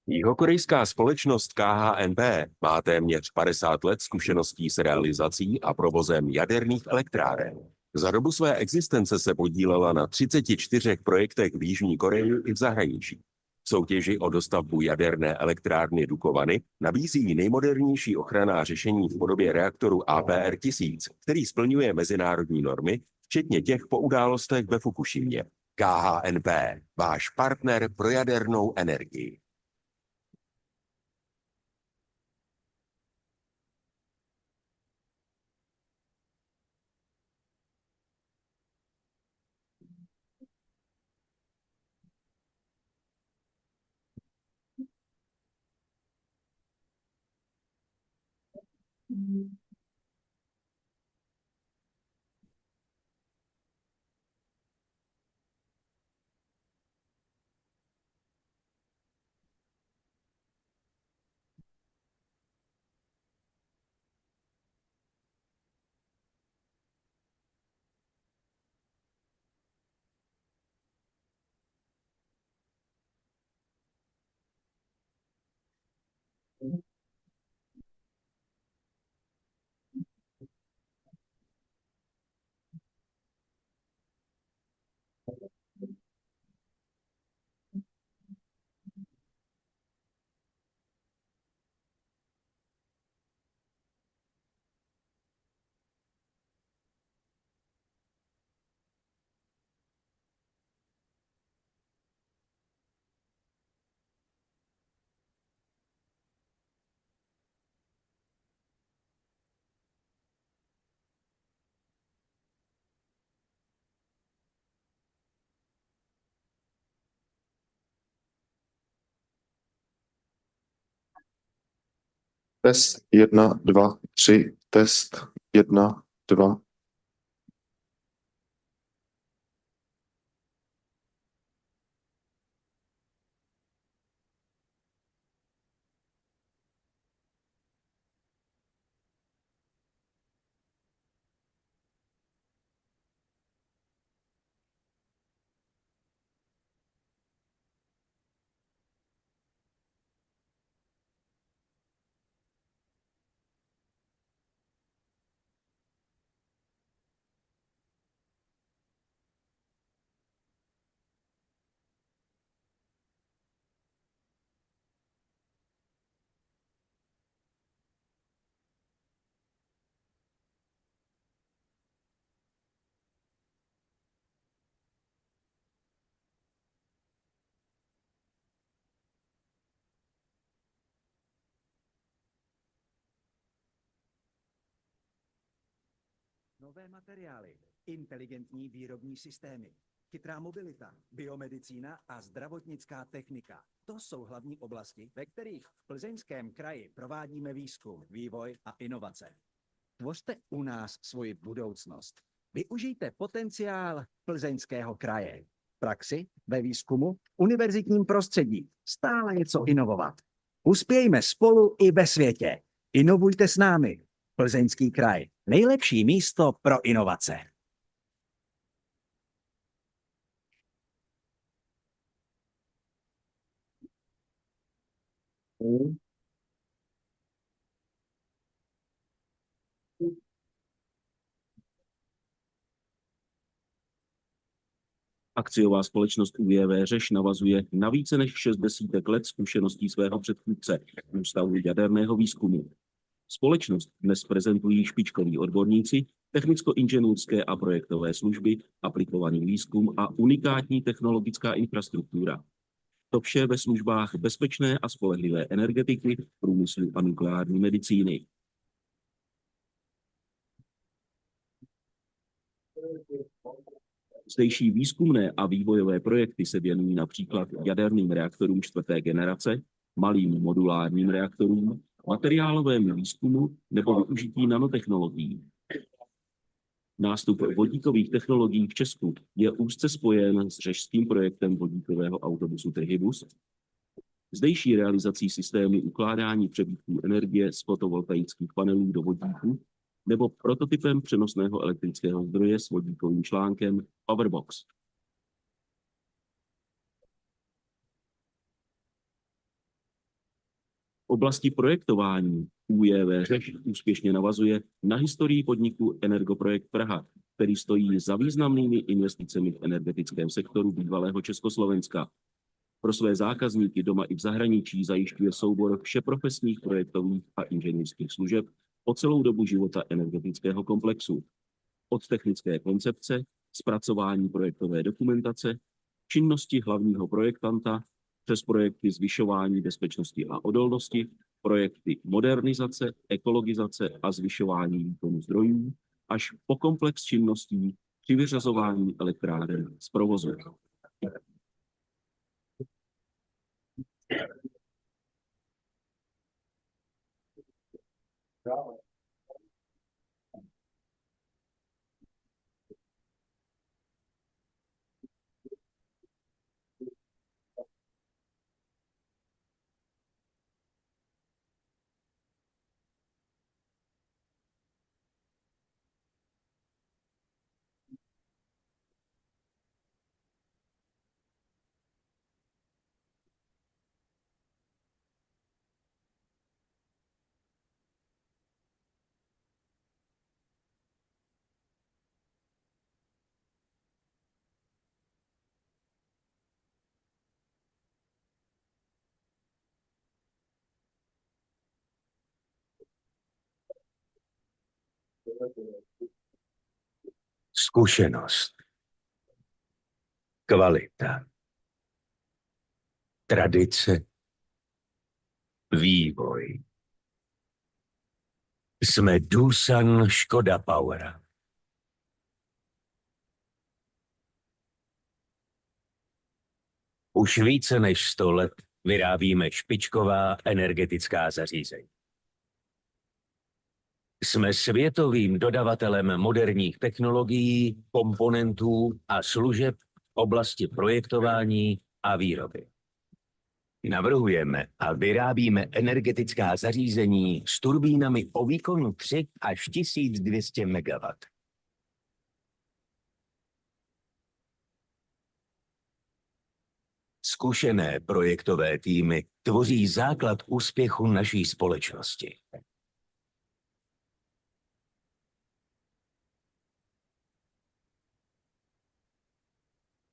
Jihokorejská společnost KHNP má téměř 50 let zkušeností s realizací a provozem jaderných elektráren. Za dobu své existence se podílela na 34 projektech v Jižní Koreji i v zahraničí. V soutěži o dostavbu jaderné elektrárny Dukovany nabízí nejmodernější ochranná řešení v podobě reaktoru APR-1000, který splňuje mezinárodní normy, včetně těch po událostech ve Fukušimě. KHNP, váš partner pro jadernou energii. Test 1, 2, 3, test 1, 2. Nové materiály, inteligentní výrobní systémy, chytrá mobilita, biomedicína a zdravotnická technika. To jsou hlavní oblasti, ve kterých v Plzeňském kraji provádíme výzkum, vývoj a inovace. Tvořte u nás svoji budoucnost. Využijte potenciál Plzeňského kraje. Praxi ve výzkumu, univerzitním prostředí. Stále něco inovovat. Uspějme spolu i ve světě. Inovujte s námi. Plzeňský kraj. Nejlepší místo pro inovace. Akciová společnost UJV Řeš navazuje na více než 60 let zkušeností svého předchůdce Ústavu jaderného výzkumu. Společnost dnes prezentují špičkoví odborníci, technicko-inženýrské a projektové služby, aplikovaný výzkum a unikátní technologická infrastruktura. To vše ve službách bezpečné a spolehlivé energetiky, průmyslu a nukleární medicíny. Zdejší výzkumné a vývojové projekty se věnují například jaderným reaktorům 4. generace, malým modulárním reaktorům, materiálovému výzkumu nebo využití nanotechnologií. Nástup vodíkových technologií v Česku je úzce spojen s řežským projektem vodíkového autobusu Trihybus, zdejší realizací systémy ukládání přebytků energie z fotovoltaických panelů do vodíku nebo prototypem přenosného elektrického zdroje s vodíkovým článkem Powerbox. oblasti projektování ÚJV Řeš úspěšně navazuje na historii podniku Energoprojekt Praha, který stojí za významnými investicemi v energetickém sektoru bývalého Československa. Pro své zákazníky doma i v zahraničí zajišťuje soubor všeprofesních projektových a inženýrských služeb po celou dobu života energetického komplexu. Od technické koncepce, zpracování projektové dokumentace, činnosti hlavního projektanta, přes projekty zvyšování bezpečnosti a odolnosti, projekty modernizace, ekologizace a zvyšování výkonu zdrojů, až po komplex činností při vyřazování elektráren z provozu. Zkušenost, kvalita, tradice, vývoj. Jsme Doosan Škoda Power. Už více než 100 let vyrábíme špičková energetická zařízení. Jsme světovým dodavatelem moderních technologií, komponentů a služeb v oblasti projektování a výroby. Navrhujeme a vyrábíme energetická zařízení s turbínami o výkonu 3 až 1200 MW. Zkušené projektové týmy tvoří základ úspěchu naší společnosti.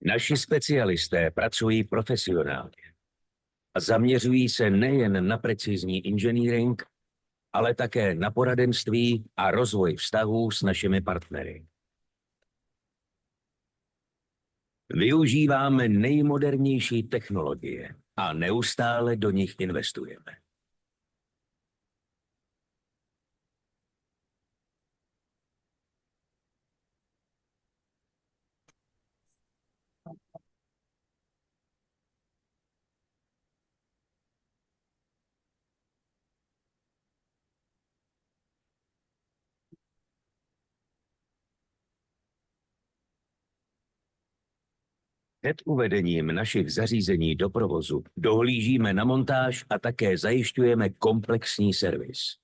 Naši specialisté pracují profesionálně a zaměřují se nejen na precizní inženýring, ale také na poradenství a rozvoj vztahů s našimi partnery. Využíváme nejmodernější technologie a neustále do nich investujeme. Před uvedením našich zařízení do provozu dohlížíme na montáž a také zajišťujeme komplexní servis.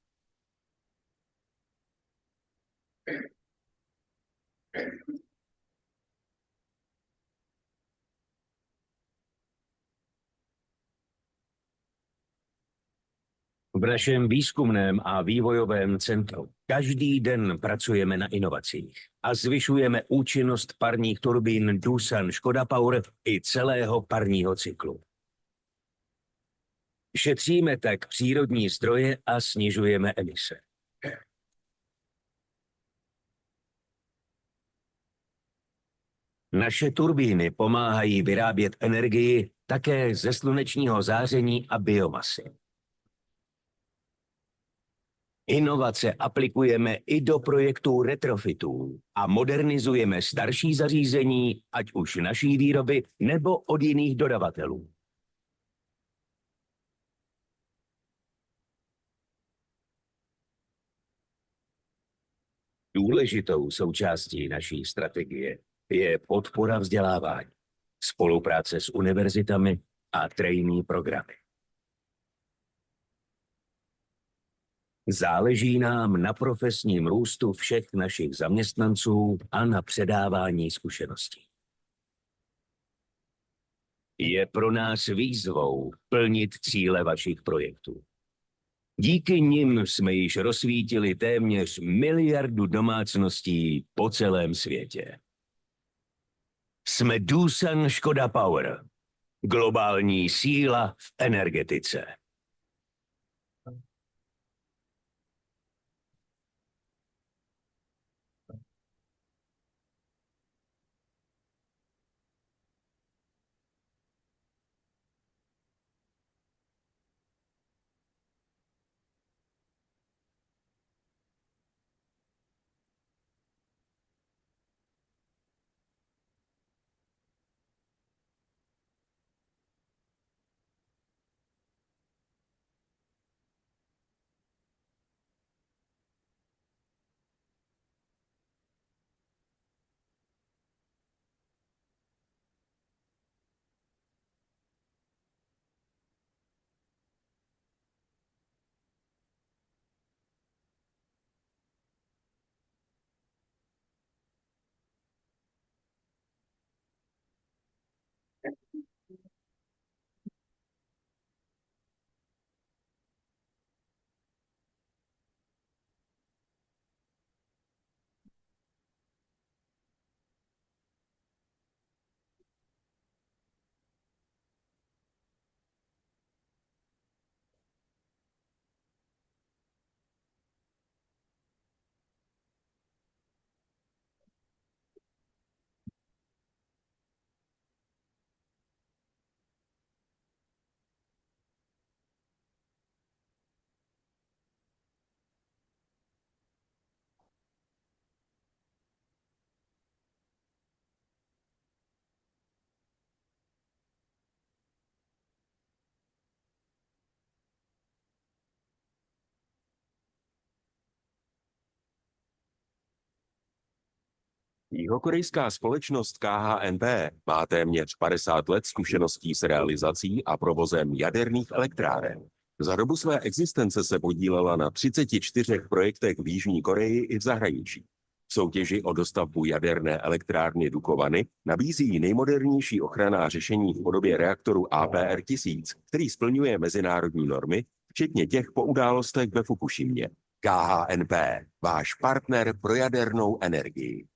V našem výzkumném a vývojovém centru každý den pracujeme na inovacích a zvyšujeme účinnost parních turbín Doosan Škoda Power i celého parního cyklu. Šetříme tak přírodní zdroje a snižujeme emise. Naše turbíny pomáhají vyrábět energii také ze slunečního záření a biomasy. Inovace aplikujeme i do projektů retrofitů a modernizujeme starší zařízení, ať už naší výroby nebo od jiných dodavatelů. Důležitou součástí naší strategie je podpora vzdělávání, spolupráce s univerzitami a trainee programy. Záleží nám na profesním růstu všech našich zaměstnanců a na předávání zkušeností. Je pro nás výzvou plnit cíle vašich projektů. Díky nim jsme již rozsvítili téměř 1 miliardu domácností po celém světě. Jsme Doosan Škoda Power, globální síla v energetice. Jihokorejská společnost KHNP má téměř 50 let zkušeností s realizací a provozem jaderných elektráren. Za dobu své existence se podílela na 34 projektech v Jižní Koreji i v zahraničí. V soutěži o dostavbu jaderné elektrárny Dukovany nabízí nejmodernější ochranná řešení v podobě reaktoru APR-1000, který splňuje mezinárodní normy, včetně těch po událostech ve Fukušimě. KHNP, váš partner pro jadernou energii.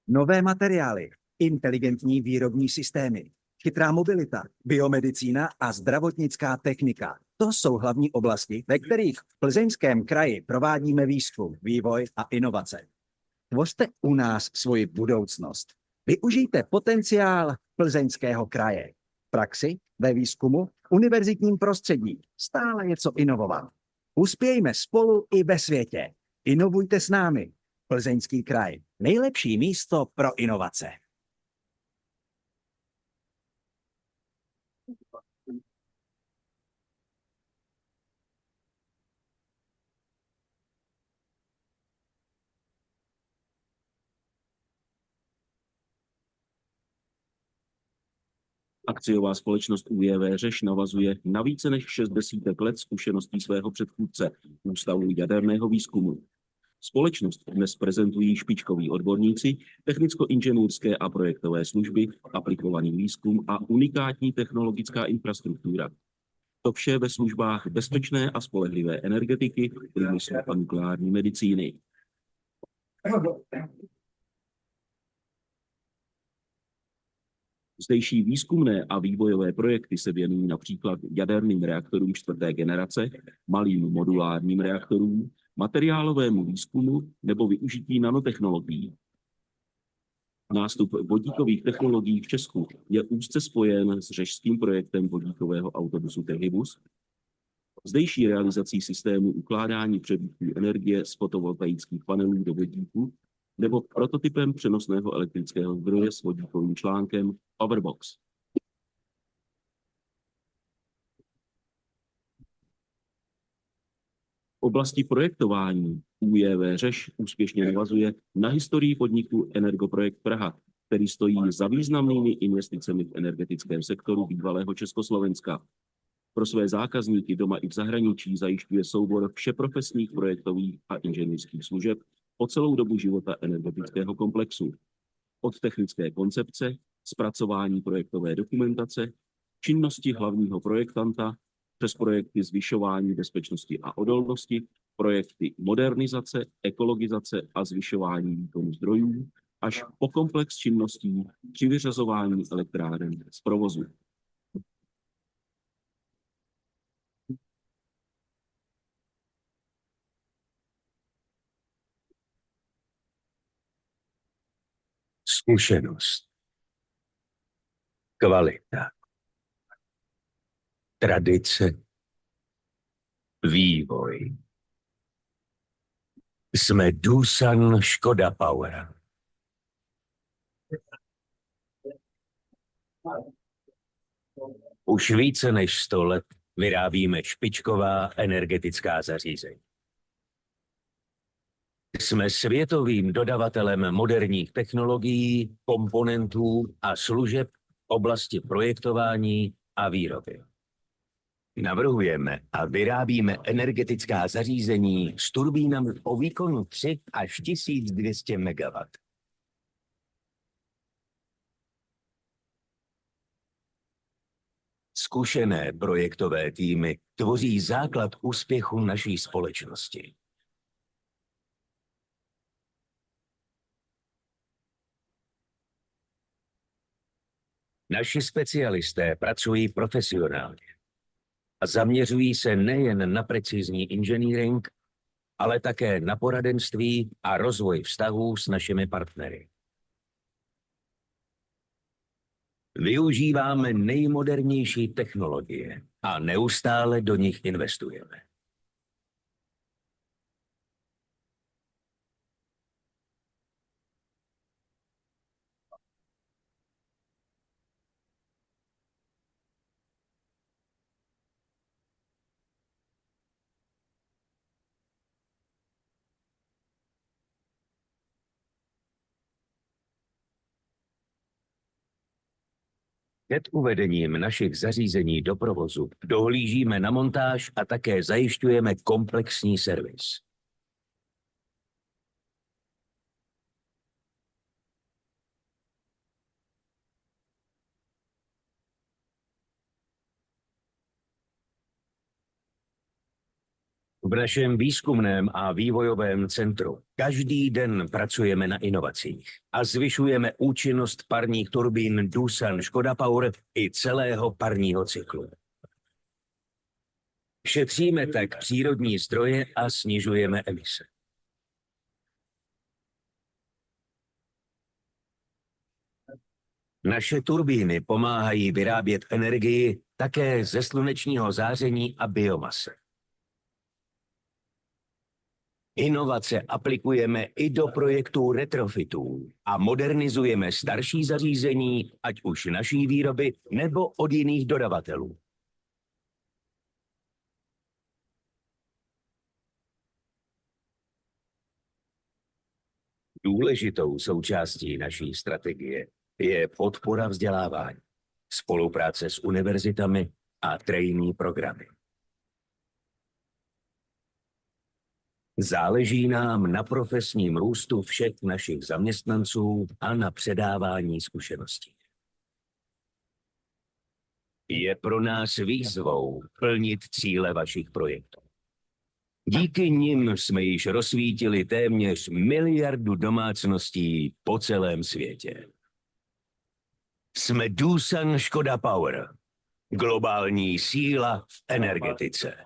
Nové materiály, inteligentní výrobní systémy, chytrá mobilita, biomedicína a zdravotnická technika. To jsou hlavní oblasti, ve kterých v Plzeňském kraji provádíme výzkum, vývoj a inovace. Tvořte u nás svoji budoucnost. Využijte potenciál Plzeňského kraje. V praxi, ve výzkumu, v univerzitním prostředí. Stále něco inovovat. Uspějme spolu i ve světě. Inovujte s námi. Plzeňský kraj. Nejlepší místo pro inovace. Akciová společnost UJV Řeš navazuje na více než 6 desítek let zkušeností svého předchůdce, Ústavu jaderného výzkumu. Společnost dnes prezentují špičkoví odborníci, technicko-inženýrské a projektové služby, aplikovaný výzkum a unikátní technologická infrastruktura. To vše ve službách bezpečné a spolehlivé energetiky, průmyslu a nukleární medicíny. Zdejší výzkumné a vývojové projekty se věnují například jaderným reaktorům 4. generace, malým modulárním reaktorům, materiálovému výzkumu nebo využití nanotechnologií. Nástup vodíkových technologií v Česku je úzce spojen s řežským projektem vodíkového autobusu Trihibus, zdejší realizací systému ukládání přebytků energie z fotovoltaických panelů do vodíku nebo prototypem přenosného elektrického zdroje s vodíkovým článkem Powerbox. V oblasti projektování UJV Řeš úspěšně navazuje na historii podniku Energoprojekt Praha, který stojí za významnými investicemi v energetickém sektoru bývalého Československa. Pro své zákazníky doma i v zahraničí zajišťuje soubor všeprofesních projektových a inženýrských služeb po celou dobu života energetického komplexu. Od technické koncepce, zpracování projektové dokumentace, činnosti hlavního projektanta, přes projekty zvyšování bezpečnosti a odolnosti, projekty modernizace, ekologizace a zvyšování výkonu zdrojů, až po komplex činností při vyřazování elektráren z provozu. Zkušenost, kvalita, tradice, vývoj. Jsme Doosan Škoda Power. Už více než 100 let vyrábíme špičková energetická zařízení. Jsme světovým dodavatelem moderních technologií, komponentů a služeb v oblasti projektování a výroby. Navrhujeme a vyrábíme energetická zařízení s turbínami o výkonu 3 až 1200 MW. Zkušené projektové týmy tvoří základ úspěchu naší společnosti. Naši specialisté pracují profesionálně a zaměřují se nejen na precizní inženýring, ale také na poradenství a rozvoj vztahů s našimi partnery. Využíváme nejmodernější technologie a neustále do nich investujeme. Před uvedením našich zařízení do provozu dohlížíme na montáž a také zajišťujeme komplexní servis. V našem výzkumném a vývojovém centru každý den pracujeme na inovacích a zvyšujeme účinnost parních turbín Doosan Škoda Power i celého parního cyklu. Šetříme tak přírodní zdroje a snižujeme emise. Naše turbíny pomáhají vyrábět energii také ze slunečního záření a biomasy. Inovace aplikujeme i do projektů retrofitů a modernizujeme starší zařízení, ať už naší výroby nebo od jiných dodavatelů. Důležitou součástí naší strategie je podpora vzdělávání, spolupráce s univerzitami a trainee programy. Záleží nám na profesním růstu všech našich zaměstnanců a na předávání zkušeností. Je pro nás výzvou plnit cíle vašich projektů. Díky nim jsme již rozsvítili téměř 1 miliardu domácností po celém světě. Jsme Doosan Škoda Power, globální síla v energetice.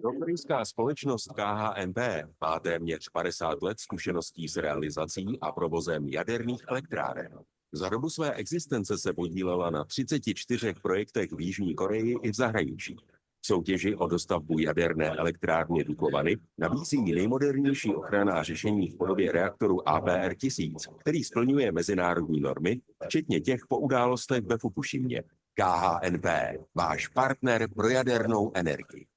Doktorská společnost KHNP má téměř 50 let zkušeností s realizací a provozem jaderných elektráren. Za dobu své existence se podílela na 34 projektech v Jižní Koreji i v zahraničí. V soutěži o dostavbu jaderné elektrárny Dukovany nabízí nejmodernější ochranná řešení v podobě reaktoru APR-1000, který splňuje mezinárodní normy, včetně těch po událostech ve Fukušimě. KHNP, váš partner pro jadernou energii.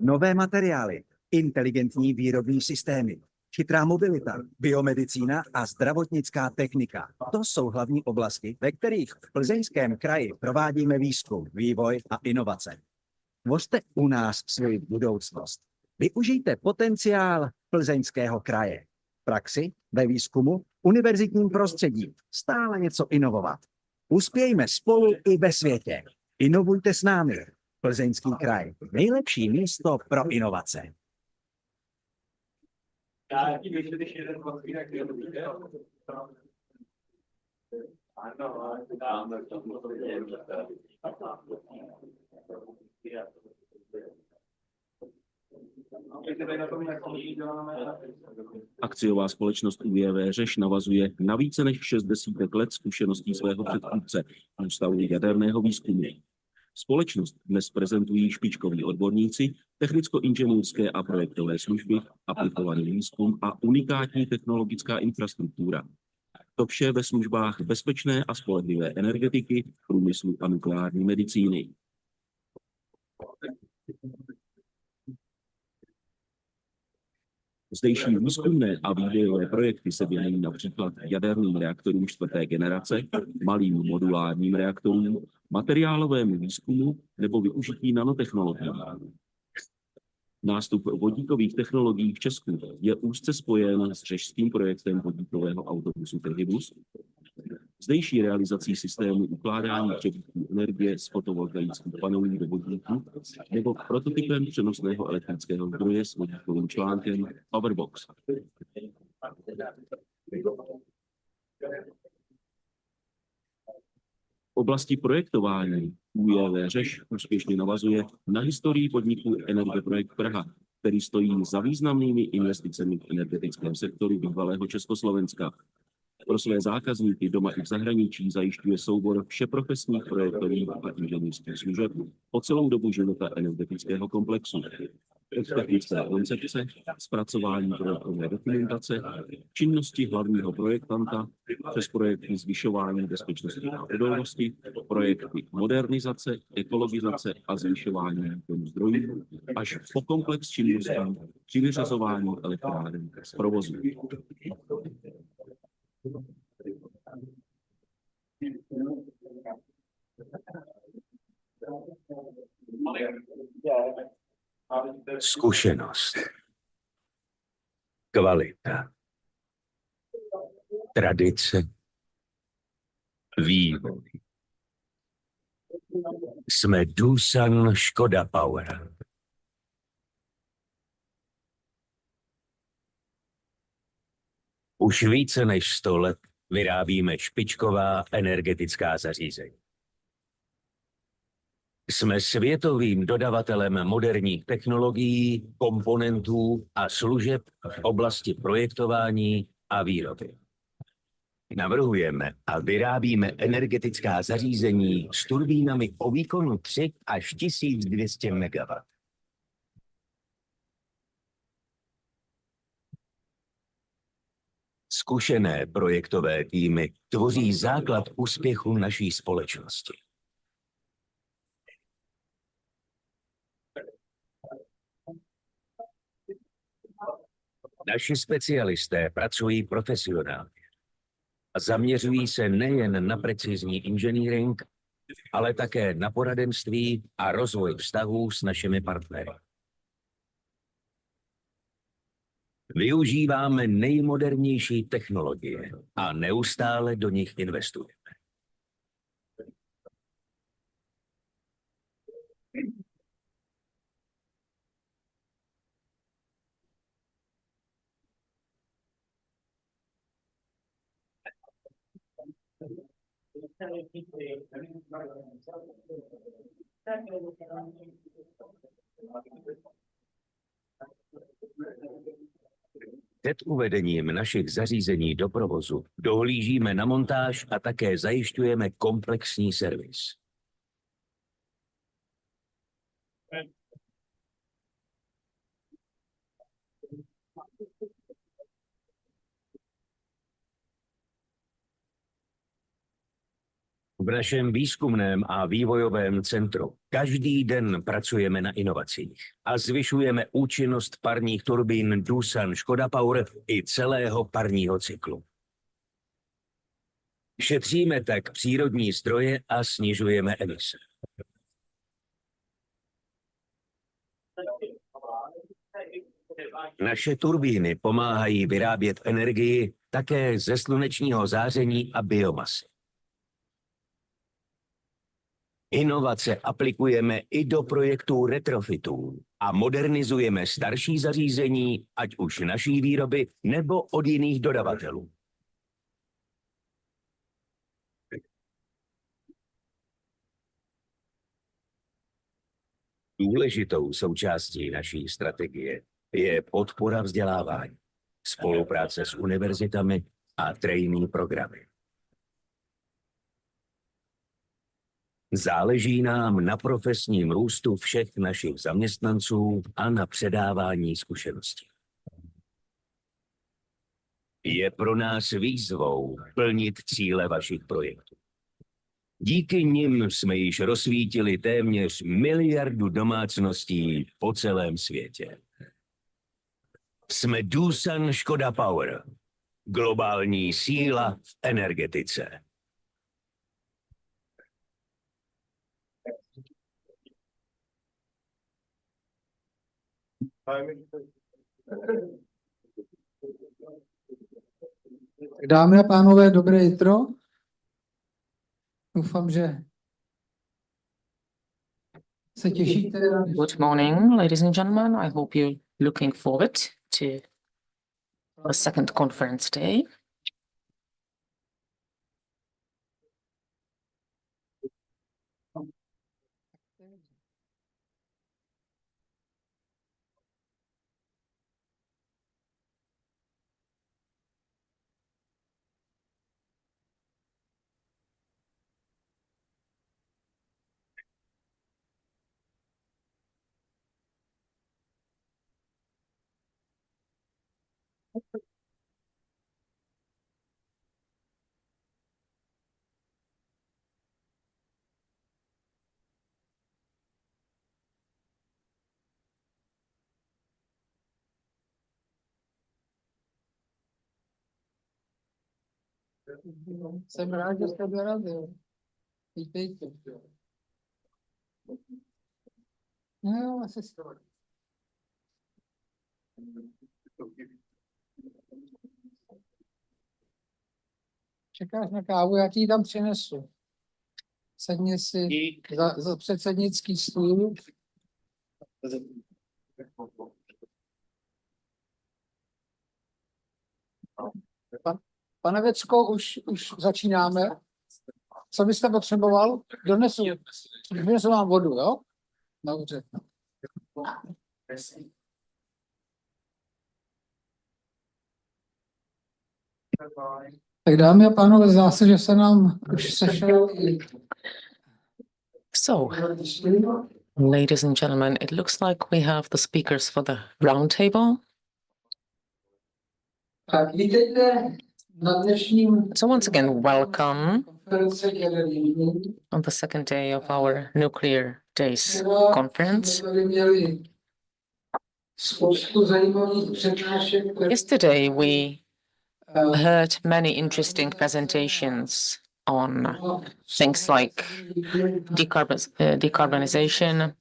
Nové materiály, inteligentní výrobní systémy, chytrá mobilita, biomedicína a zdravotnická technika. To jsou hlavní oblasti, ve kterých v Plzeňském kraji provádíme výzkum, vývoj a inovace. Tvořte u nás svoji budoucnost. Využijte potenciál Plzeňského kraje. V praxi, ve výzkumu, univerzitním prostředí. Stále něco inovovat. Uspějme spolu i ve světě. Inovujte s námi. Plzeňský kraj. Nejlepší místo pro inovace. Akciová společnost UV Řeš navazuje na více než 60 let zkušeností svého předchůdce Ústavu jaderného výzkumu. Společnost dnes prezentují špičkoví odborníci, technicko-inženýrské a projektové služby, aplikovaný výzkum a unikátní technologická infrastruktura. To vše ve službách bezpečné a spolehlivé energetiky, průmyslu a nukleární medicíny. Zdejší výzkumné a vývojové projekty se věnují například jaderným reaktorům 4. generace, malým modulárním reaktorům, materiálovému výzkumu nebo využití nanotechnologií. Nástup vodíkových technologií v Česku je úzce spojen s řežským projektem vodíkového autobusu Trhybus, zdejší realizací systému ukládání přebytků energie z fotovoltaických panelů do vodíku nebo prototypem přenosného elektrického zdroje s vodíkovým článkem Powerbox. V oblasti projektování UJV Řeš úspěšně navazuje na historii podniku Energoprojekt Praha, který stojí za významnými investicemi v energetickém sektoru bývalého Československa. Pro své zákazníky doma i v zahraničí zajišťuje soubor všeprofesních projektových a inženýrských služeb po celou dobu života energetického komplexu. Od technické koncepce, zpracování projektové dokumentace, činnosti hlavního projektanta, přes projekty zvyšování bezpečnosti a odolnosti, projekty modernizace, ekologizace a zvyšování výkonu zdrojů, až po komplex činností při vyřazování elektráren z provozu. Zkušenost, kvalita, tradice, vývoj. Jsme Doosan Škoda Power. Už více než 100 let vyrábíme špičková energetická zařízení. Jsme světovým dodavatelem moderních technologií, komponentů a služeb v oblasti projektování a výroby. Navrhujeme a vyrábíme energetická zařízení s turbínami o výkonu 3 až 1200 MW. Zkušené projektové týmy tvoří základ úspěchu naší společnosti. Naši specialisté pracují profesionálně a zaměřují se nejen na precizní inženýring, ale také na poradenství a rozvoj vztahů s našimi partnery. Využíváme nejmodernější technologie a neustále do nich investujeme. Před uvedením našich zařízení do provozu dohlížíme na montáž a také zajišťujeme komplexní servis. V našem výzkumném a vývojovém centru každý den pracujeme na inovacích a zvyšujeme účinnost parních turbín Doosan Škoda Power i celého parního cyklu. Šetříme tak přírodní zdroje a snižujeme emise. Naše turbíny pomáhají vyrábět energii také ze slunečního záření a biomasy. Inovace aplikujeme i do projektů retrofitů a modernizujeme starší zařízení, ať už naší výroby nebo od jiných dodavatelů. Důležitou součástí naší strategie je podpora vzdělávání, spolupráce s univerzitami a trainee programy. Záleží nám na profesním růstu všech našich zaměstnanců a na předávání zkušeností. Je pro nás výzvou plnit cíle vašich projektů. Díky nim jsme již rozsvítili téměř 1 miliardu domácností po celém světě. Jsme Doosan Škoda Power, globální síla v energetice. Dámy a pánové, dobré jitro. Doufám, že se těšíte. Good morning, ladies and gentlemen. I hope you're looking forward to the second conference day. Jsem rád, že jste dorazil. Vítejte. No, asi skoro. Čekáš na kávu, já ti ji tam přinesu. Sedni si za předsednický stůl. Pane Vecko, už začínáme. Co byste potřeboval? Donesu vám vodu, jo? Dobře. Tak dámy a pánové, zdá se, že se nám už sešel. So, ladies and gentlemen, it looks like we have the speakers for the roundtable. Tak vítejte na dnešním So once again, welcome konferenci jaderných on the second day of our Nuclear Days conference. Tady měli spoustu zajímavých přednášek. Yesterday, we heard many interesting presentations on things like decarbonization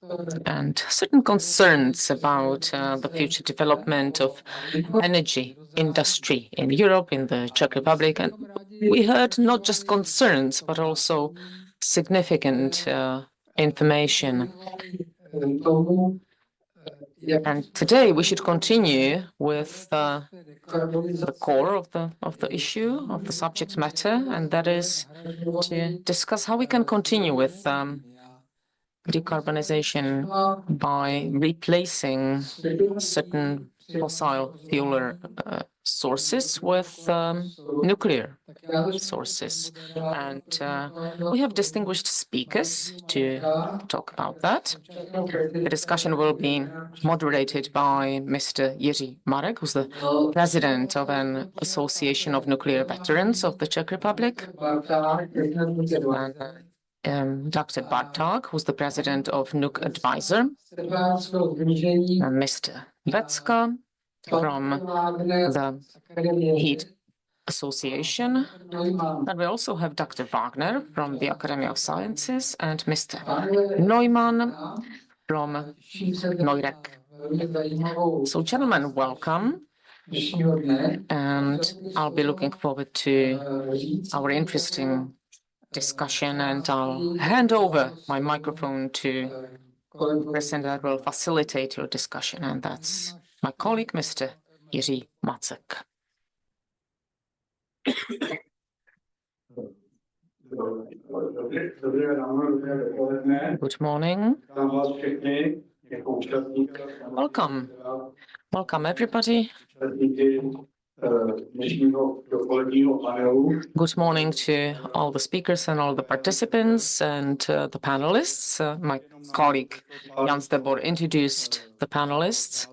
and certain concerns about the future development of energy industry in Europe, in the Czech Republic. And we heard not just concerns, but also significant information. And today we should continue with the core of the issue, of the subject matter, and that is to discuss how we can continue with decarbonization by replacing certain fossil fuel sources with nuclear sources. And we have distinguished speakers to talk about that. The discussion will be moderated by Mr. Jiří Marek, who's the president of an association of nuclear veterans of the Czech Republic, and Dr. Barták, who's the president of NUK Advisor, and Mr. Vecka from the Heat Association. And we also have Dr. Wagner from the Academy of Sciences and Mr. Neumann from NOIREC. So, gentlemen, welcome. And I'll be looking forward to our interesting discussion, and I'll hand over my microphone to the person that will facilitate your discussion, and that's my colleague, Mr. Jiří Macek. Good morning. Welcome. Welcome, everybody. Good morning to all the speakers and all the participants and the panelists. My colleague Jan Zdebor introduced the panelists,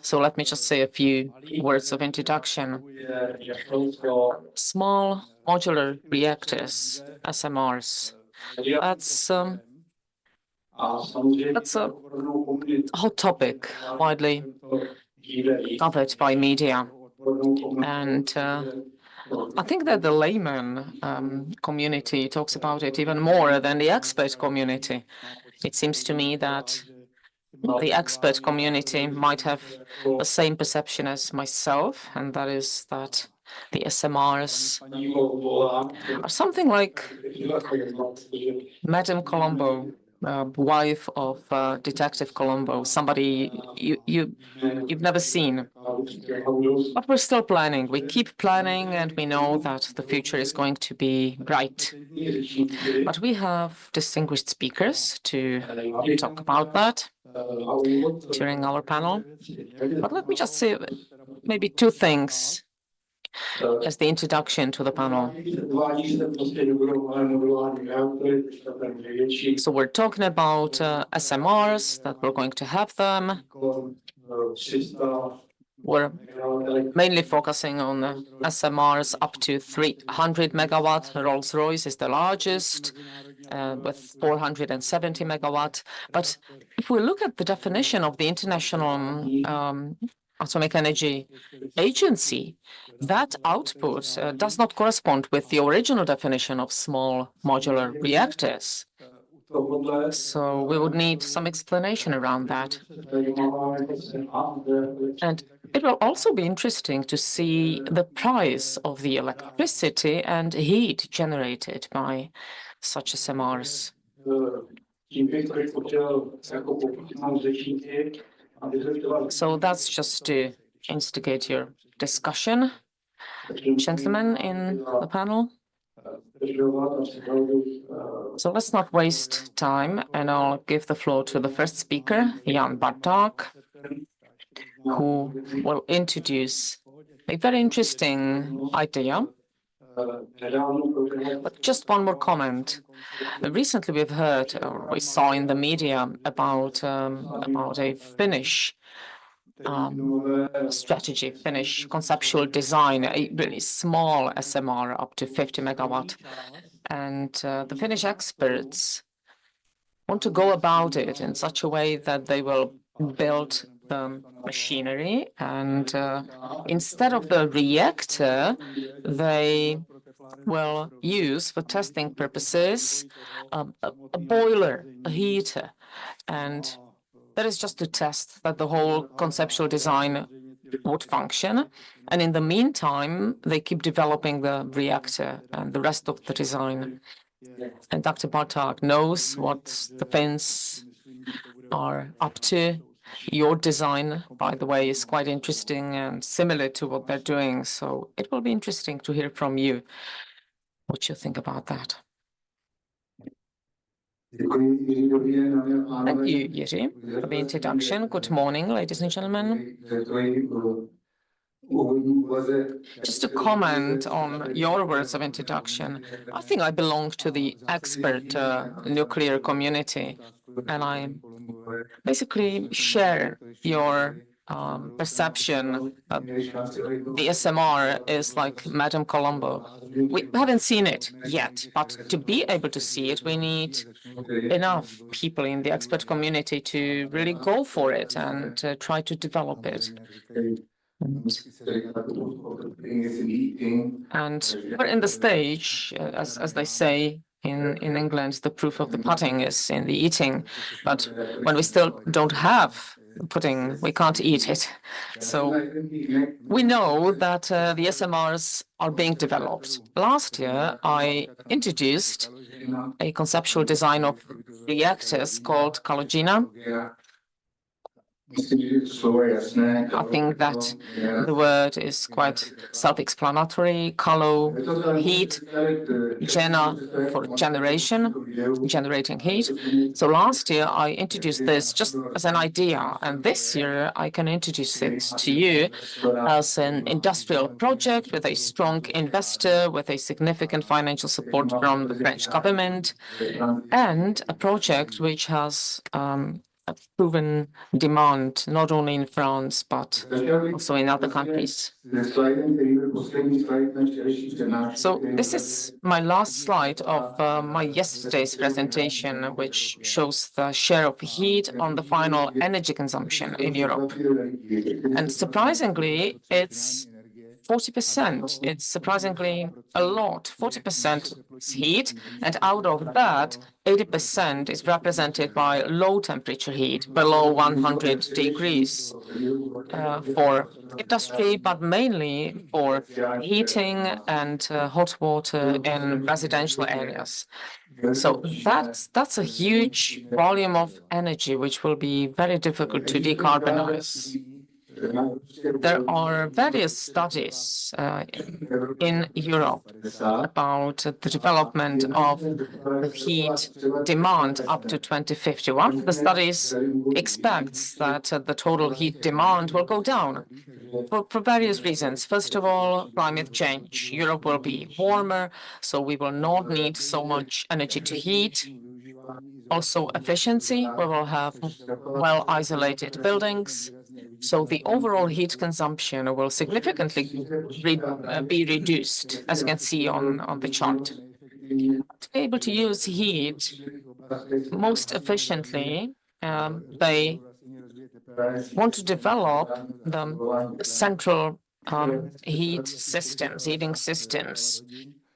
so let me just say a few words of introduction. Small modular reactors, SMRs, that's a hot topic, widely covered by media. And I think that the layman community talks about it even more than the expert community. It seems to me that the expert community might have the same perception as myself, and that is that the SMRs are something like Madame Colombo, wife of Detective Colombo, somebody you've never seen. But we're still planning. We keep planning, and we know that the future is going to be bright. But we have distinguished speakers to talk about that during our panel. But let me just say maybe two things as the introduction to the panel. So we're talking about SMRs, that we're going to have them. We're mainly focusing on SMRs up to 300 megawatt. Rolls-Royce is the largest with 470 megawatt. But if we look at the definition of the International Atomic Energy Agency, that output does not correspond with the original definition of small modular reactors. So we would need some explanation around that. And it will also be interesting to see the price of the electricity and heat generated by such SMRs. So that's just to instigate your discussion, gentlemen in the panel. So let's not waste time, and I'll give the floor to the first speaker, Jan Barták, who will introduce a very interesting idea. But just one more comment. Recently, we've heard, or we saw in the media about a Finnish strategy, Finnish conceptual design, a really small SMR up to 50 megawatt. And the Finnish experts want to go about it in such a way that they will build the machinery, and instead of the reactor, they will use for testing purposes a boiler, a heater, and that is just to test that the whole conceptual design would function. And in the meantime, they keep developing the reactor and the rest of the design. And Dr. Barták knows what the Finns are up to. Your design, by the way, is quite interesting and similar to what they're doing. So it will be interesting to hear from you what you think about that. Thank you, Jiří, for the introduction. Good morning, ladies and gentlemen. Just to comment on your words of introduction, I think I belong to the expert nuclear community, and I basically share your perception that the SMR is like Madame Colombo. We haven't seen it yet, but to be able to see it, we need enough people in the expert community to really go for it and try to develop it. And we're in the stage, as they say in England, the proof of the pudding is in the eating. But when we still don't have pudding, we can't eat it. So we know that the SMRs are being developed. Last year, I introduced a conceptual design of reactors called Kalogina. I think that the word is quite self-explanatory. Kalo, heat, gena for generation, generating heat. So last year I introduced this just as an idea, and this year I can introduce it to you as an industrial project with a strong investor, with a significant financial support from the French government, and a project which has a proven demand, not only in France, but also in other countries. So this is my last slide of my yesterday's presentation, which shows the share of heat on the final energy consumption in Europe. And surprisingly, it's 40%. It's surprisingly a lot. 40% is heat, and out of that, 80% is represented by low temperature heat, below 100 degrees for industry, but mainly for heating and hot water in residential areas. So that's a huge volume of energy, which will be very difficult to decarbonize. There are various studies in Europe about the development of the heat demand up to 2050. One of the studies expects that the total heat demand will go down for various reasons. First of all, climate change. Europe will be warmer, so we will not need so much energy to heat. Also, efficiency. We will have well-isolated buildings. So the overall heat consumption will significantly be reduced, as you can see on the chart. To be able to use heat most efficiently, they want to develop the central heating systems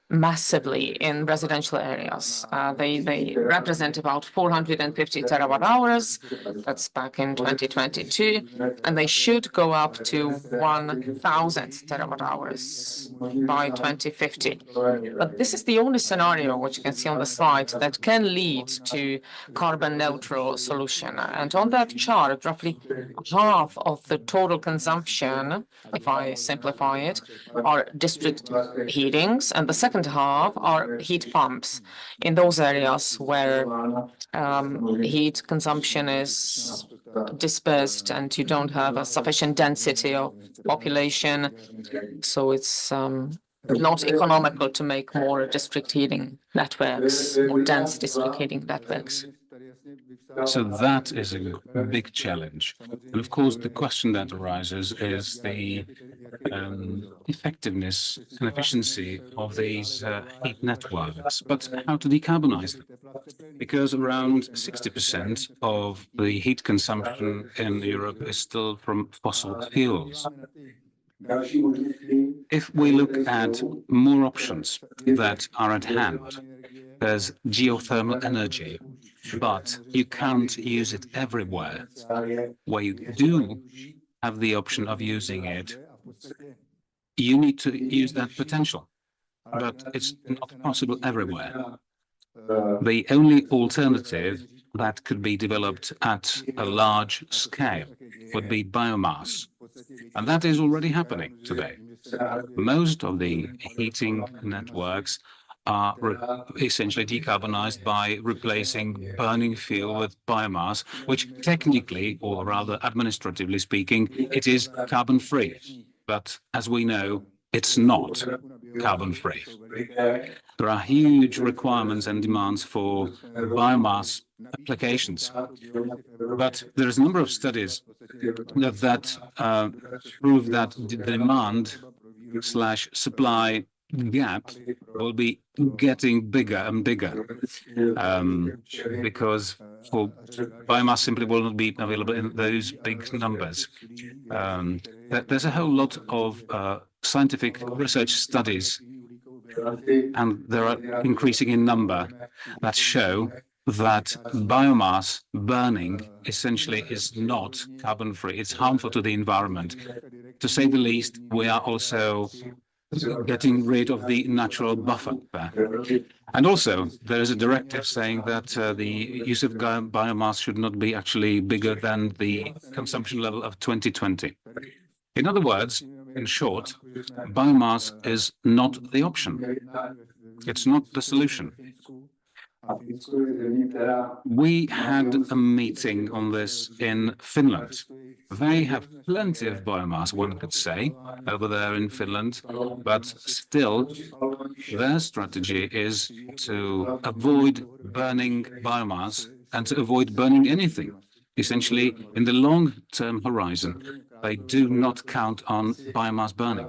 massively in residential areas. They represent about 450 terawatt hours. That's back in 2022, and they should go up to 1,000 terawatt hours by 2050. But this is the only scenario, which you can see on the slide, that can lead to carbon neutral solution. And on that chart, roughly half of the total consumption, if I simplify it, are district heatings, and the second half are heat pumps in those areas where heat consumption is dispersed and you don't have a sufficient density of population. So it's not economical to make more district heating networks, more dense district heating networks. So that is a big challenge. And of course, the question that arises is the effectiveness and efficiency of these heat networks, but how to decarbonize them. Because around 60% of the heat consumption in Europe is still from fossil fuels. If we look at more options that are at hand, there's geothermal energy, but you can't use it everywhere. Where you do have the option of using it, you need to use that potential, but it's not possible everywhere. The only alternative that could be developed at a large scale would be biomass, and that is already happening today. Most of the heating networks are essentially decarbonized by replacing burning fuel with biomass, which technically, or rather administratively speaking, it is carbon-free. But as we know, it's not carbon-free. There are huge requirements and demands for biomass applications. But there is a number of studies that prove that the demand/supply gap will be getting bigger and bigger because for biomass simply will not be available in those big numbers. There's a whole lot of scientific research studies, and they are increasing in number, that show that biomass burning essentially is not carbon-free. It's harmful to the environment. To say the least, we are also getting rid of the natural buffer there. And also, there is a directive saying that the use of biomass should not be actually bigger than the consumption level of 2020. In other words, in short, biomass is not the option. It's not the solution. We had a meeting on this in Finland. They have plenty of biomass, one could say, over there in Finland, but still their strategy is to avoid burning biomass and to avoid burning anything. Essentially, in the long-term horizon, they do not count on biomass burning.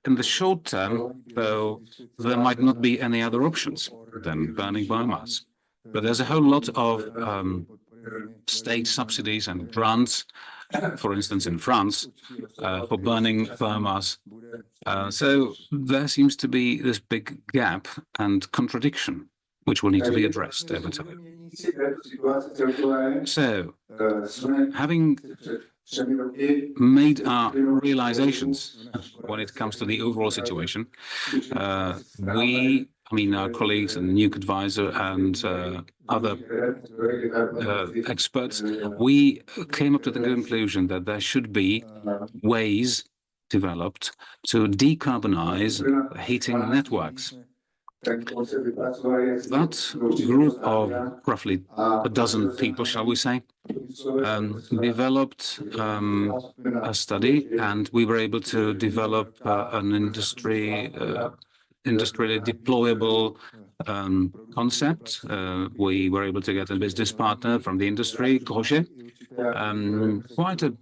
In the short term, though, there might not be any other options than burning biomass. But there's a whole lot of state subsidies and grants, for instance, in France, for burning biomass. So there seems to be this big gap and contradiction, which will need to be addressed over time. So, having made our realizations when it comes to the overall situation, our colleagues and the Nuke advisor and other experts, we came up to the conclusion that there should be ways developed to decarbonize heating networks. That group of roughly a dozen people, shall we say, developed a study, and we were able to develop an industrially deployable concept. We were able to get a business partner from the industry, Crochet, quite a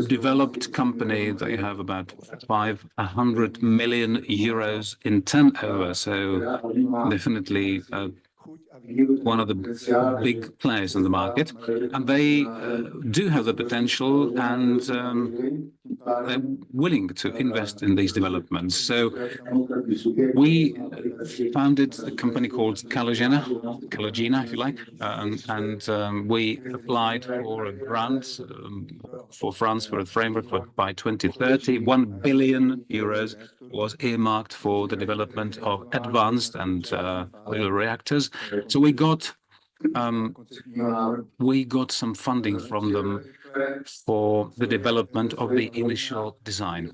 developed company. They have about 500 million euros in turnover, so definitely one of the big players in the market, and they do have the potential and they're willing to invest in these developments. So we founded a company called Kalogina, if you like, and we applied for a grant for France for a framework by 2030. 1 billion euros was earmarked for the development of advanced and oil reactors. So we got some funding from them for the development of the initial design.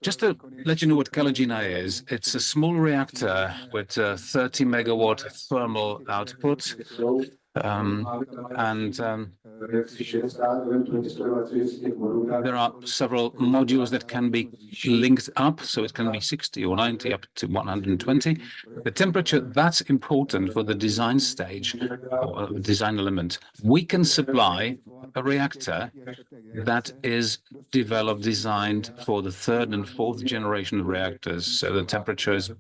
Just to let you know what Kalogina is, it's a small reactor with 30 megawatt thermal output. There are several modules that can be linked up, so it can be 60 or 90 up to 120. The temperature, that's important for the design stage or design element. We can supply a reactor that is designed for the third and fourth generation of reactors. So the temperature is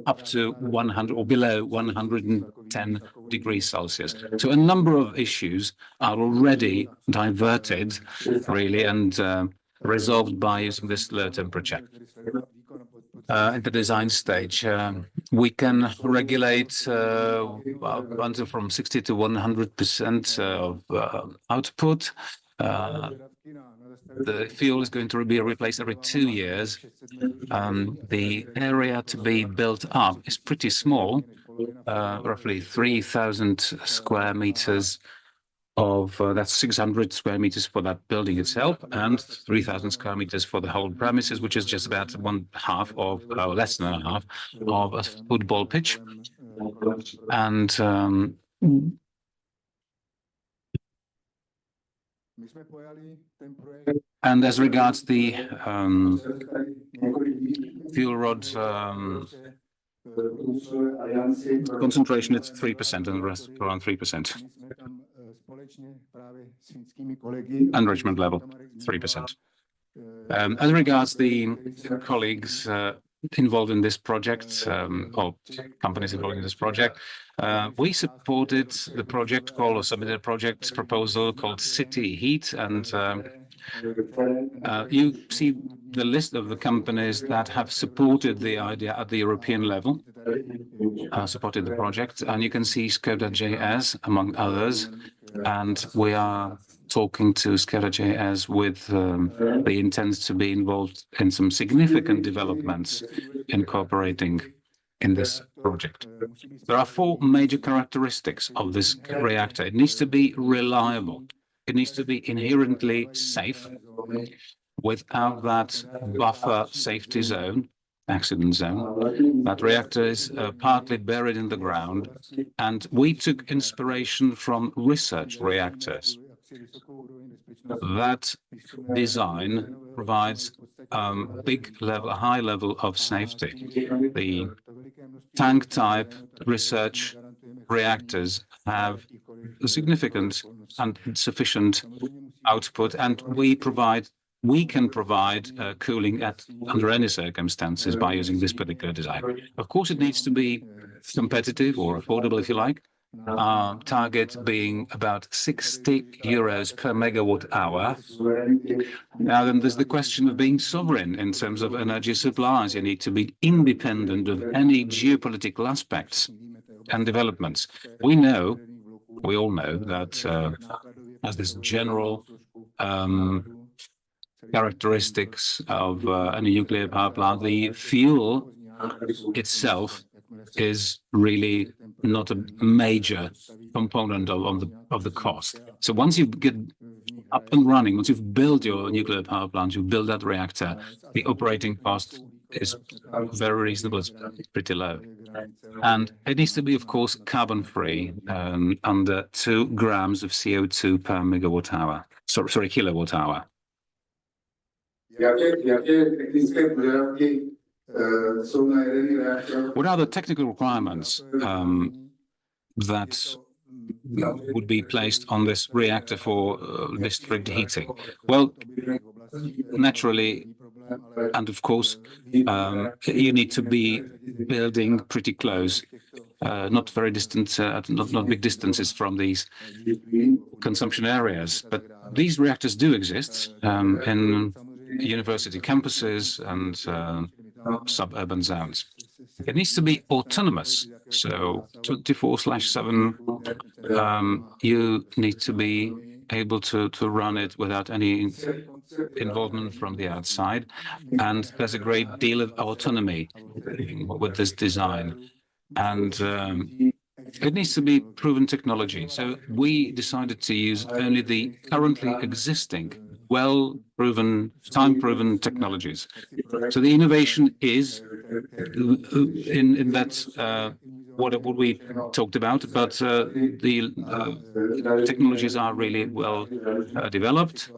up to 100 or below 110 degrees Celsius. So a number of issues are already diverted, really, and resolved by using this low temperature. At the design stage, we can regulate until from 60 to 100% of output. The fuel is going to be replaced every 2 years. The area to be built up is pretty small, roughly 3,000 square meters that's 600 square meters for that building itself and 3,000 square meters for the whole premises, which is just about one half of, less than a half of a football pitch. And as regards the fuel rod concentration, it's 3% and the rest around 3%. Enrichment level, 3%. As regards the colleagues involved in this project, or companies involved in this project, we supported the project called, or submitted a project proposal called City Heat, and you see the list of the companies that have supported the idea at the European level, supported the project, and you can see Skoda JS among others, and we are talking to Skoda JS with the intent to be involved in some significant developments incorporating in this project. There are four major characteristics of this reactor. It needs to be reliable. It needs to be inherently safe without that buffer safety zone, accident zone. That reactor is partly buried in the ground, and we took inspiration from research reactors. That design provides a high level of safety. The tank type research reactors have a significant and sufficient output, and we can provide cooling under any circumstances by using this particular design. Of course, it needs to be competitive or affordable, if you like. Our target being about 60 euros per megawatt hour. Now, then there's the question of being sovereign in terms of energy supplies. You need to be independent of any geopolitical aspects and developments. We all know that as this general characteristics of any nuclear power plant, the fuel itself is really not a major component of the cost. So once you get up and running, once you've built your nuclear power plant, you build that reactor, the operating cost is very reasonable, it's pretty low. And it needs to be, of course, carbon-free, under 2 grams of CO2 per megawatt hour. Sorry, kilowatt hour. What are the technical requirements that would be placed on this reactor for district heating? Well, naturally, and of course, you need to be building pretty close, not very distant, not big distances from these consumption areas. But these reactors do exist in university campuses and suburban zones. It needs to be autonomous, so 24/7. You need to be able to run it without any involvement from the outside, and there's a great deal of autonomy with this design, and it needs to be proven technology. So we decided to use only the currently existing, well-proven, time-proven technologies. So the innovation is in that what we talked about, but the technologies are really well developed.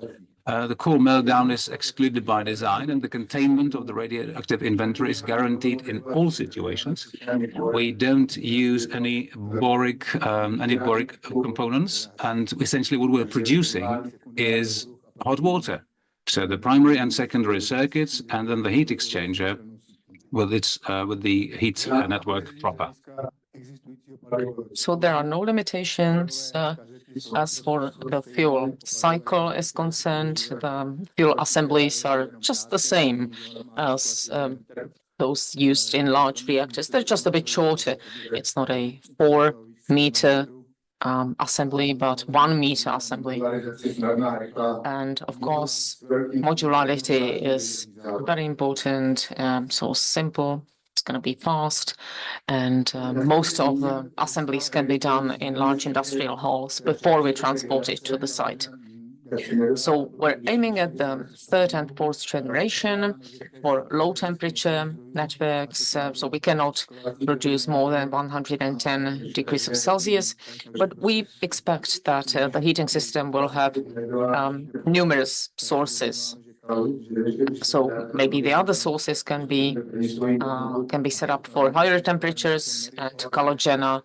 The core meltdown is excluded by design, and the containment of the radioactive inventory is guaranteed in all situations. We don't use any boric components, and essentially what we're producing is hot water. So the primary and secondary circuits, and then the heat exchanger with the heat network proper. So there are no limitations as for the fuel cycle is concerned. The fuel assemblies are just the same as those used in large reactors. They're just a bit shorter. It's not a 4-meter assembly, but 1-meter assembly. And of course, modularity is very important. So simple It's going to be fast, and most of the assemblies can be done in large industrial halls before we transport it to the site. So we're aiming at the third and fourth generation for low temperature networks. So we cannot produce more than 110 degrees of Celsius, but we expect that the heating system will have numerous sources. So maybe the other sources can be set up for higher temperatures, and Calogena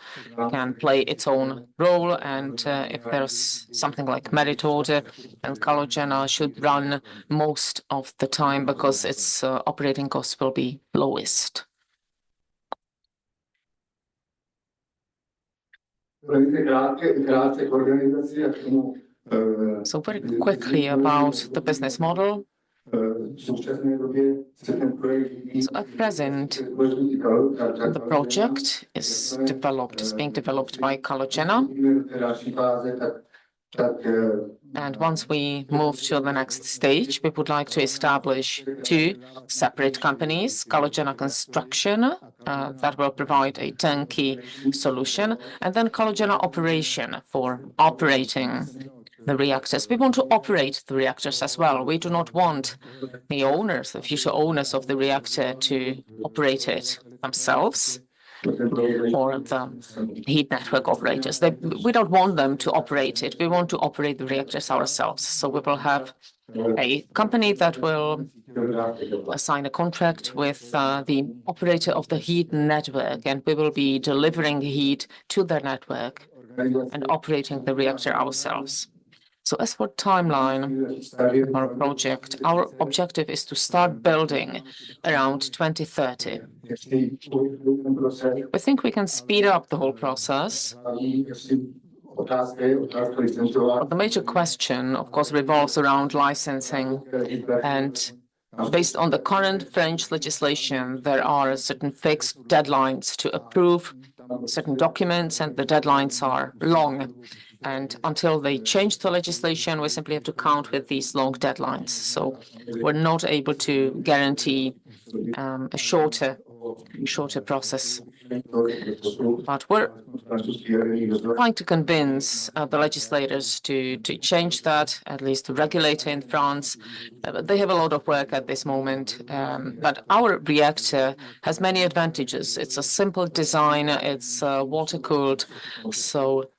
can play its own role. And if there's something like merit order, then Calogena should run most of the time because its operating costs will be lowest. So very quickly about the business model. So at present, the project is being developed by Calogena. And once we move to the next stage, we would like to establish two separate companies, Calogena Construction, that will provide a turnkey solution, and then Calogena Operation for operating the reactors. We want to operate the reactors as well. We do not want the owners, the future owners of the reactor, to operate it themselves, or the heat network operators. We don't want them to operate it. We want to operate the reactors ourselves. So we will have a company that will sign a contract with the operator of the heat network, and we will be delivering heat to their network and operating the reactor ourselves. So as for timeline of our project, our objective is to start building around 2030. We think we can speed up the whole process. But the major question, of course, revolves around licensing. And based on the current French legislation, there are certain fixed deadlines to approve certain documents, and the deadlines are long. And until they change the legislation, we simply have to count with these long deadlines. So we're not able to guarantee a shorter process. But we're trying to convince the legislators to change that, at least the regulator in France. They have a lot of work at this moment. But our reactor has many advantages. It's a simple design. It's water-cooled. So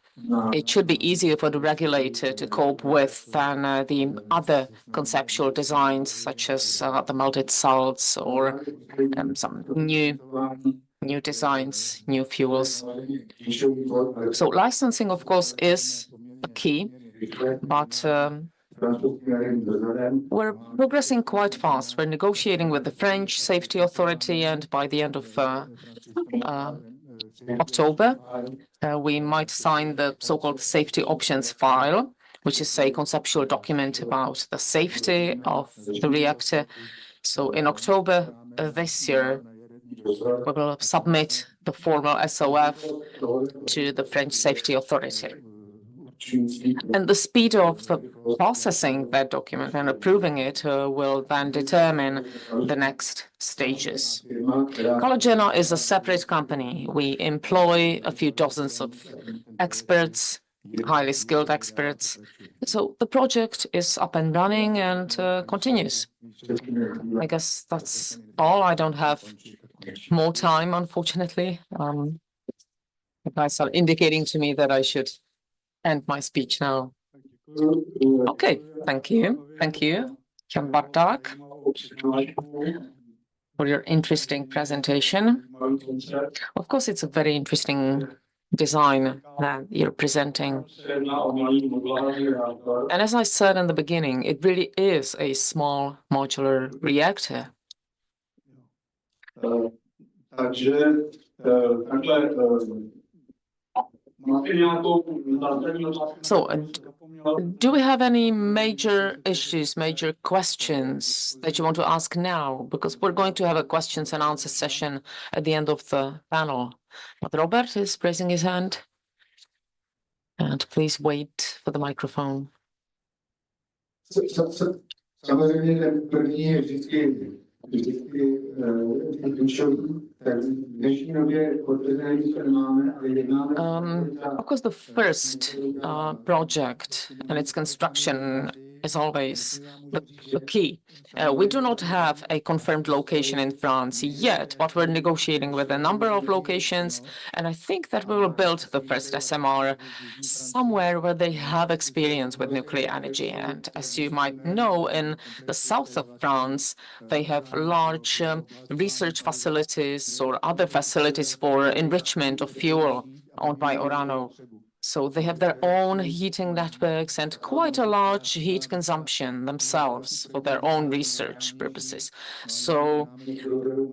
it should be easier for the regulator to cope with than the other conceptual designs, such as the melted salts or some new designs, new fuels. So licensing, of course, is a key, but we're progressing quite fast. We're negotiating with the French Safety Authority, and by the end of October, we might sign the so-called safety options file, which is a conceptual document about the safety of the reactor. So in October this year, we will submit the formal SOF to the French Safety Authority. And the speed of processing that document and approving it will then determine the next stages. Calogena is a separate company. We employ a few dozens of experts, highly skilled experts. So the project is up and running and continues. I guess that's all. I don't have more time, unfortunately. You guys are indicating to me that I should end my speech now. Okay, thank you. Thank you, Jan Barták, for your interesting presentation. Of course, it's a very interesting design that you're presenting. And as I said in the beginning, it really is a small modular reactor. So, do we have any major issues, major questions that you want to ask now? Because we're going to have a questions and answer session at the end of the panel. But Robert is raising his hand. And please wait for the microphone. Of course, the first project and its construction is always the key. We do not have a confirmed location in France yet, but we're negotiating with a number of locations. And I think that we will build the first SMR somewhere where they have experience with nuclear energy. And as you might know, in the south of France, they have large research facilities or other facilities for enrichment of fuel owned by Orano. So they have their own heating networks and quite a large heat consumption themselves for their own research purposes. So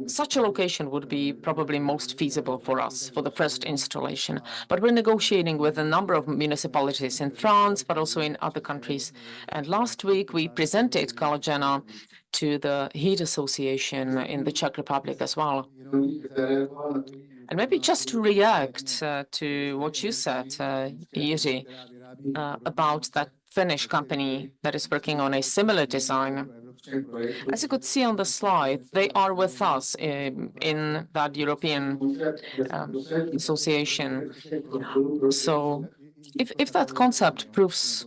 such a location would be probably most feasible for us for the first installation. But we're negotiating with a number of municipalities in France, but also in other countries. And last week, we presented Kalogena to the Heat Association in the Czech Republic as well. And maybe just to react to what you said, Jiří, about that Finnish company that is working on a similar design. As you could see on the slide, they are with us in that European association. So if that concept proves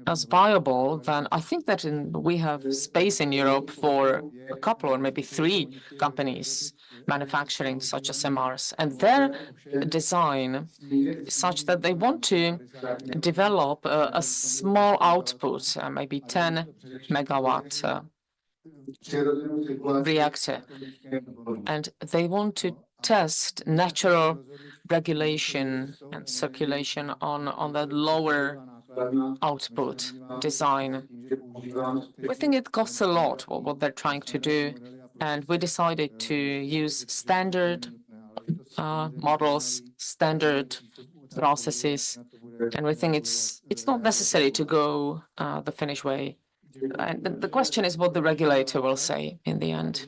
as viable, then I think that we have space in Europe for a couple or maybe 3 companies manufacturing such SMRs. And their design is such that they want to develop a small output, maybe 10 megawatt reactor. And they want to test natural regulation and circulation on the lower output design. We think it costs a lot, what they're trying to do, and we decided to use standard models, standard processes, and we think it's not necessary to go the Finnish way. And the question is what the regulator will say in the end.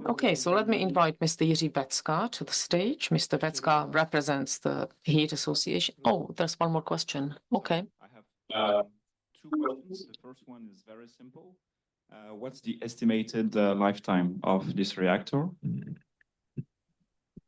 Okay, so let me invite Mr. Jiří Becka to the stage. Mr. Becka represents the Heat Association. Oh, there's one more question. Okay. I have 2 questions. The first one is very simple. What's the estimated lifetime of this reactor?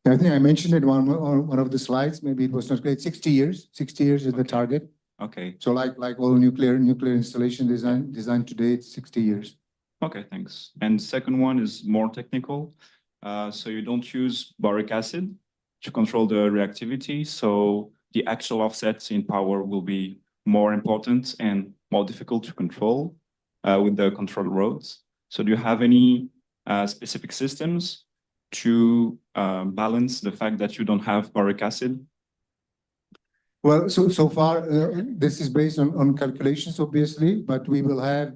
I think I mentioned it on one of the slides. Maybe it was not great. 60 years. 60 years is the target. Okay. So like all nuclear installation design today, it's 60 years. Okay, thanks. And second one is more technical. So you don't use boric acid to control the reactivity. So the actual offsets in power will be more important and more difficult to control with the control roads. So do you have any specific systems to balance the fact that you don't have boric acid? Well, so far, this is based on calculations, obviously, but we will have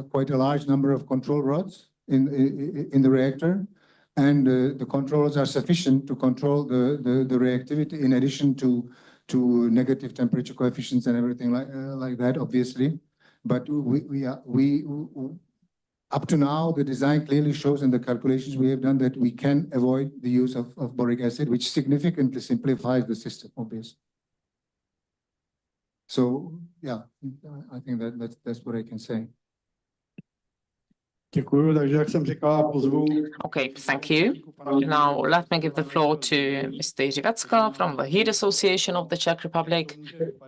quite a large number of control rods in the reactor, and the controllers are sufficient to control the reactivity in addition to negative temperature coefficients and everything like that, obviously. But we up to now, the design clearly shows in the calculations we have done that we can avoid the use of boric acid, which significantly simplifies the system, obviously. So, yeah, I think that's what I can say. Okay, thank you. Now, let me give the floor to Mr. Jiří Becka from the Heat Association of the Czech Republic.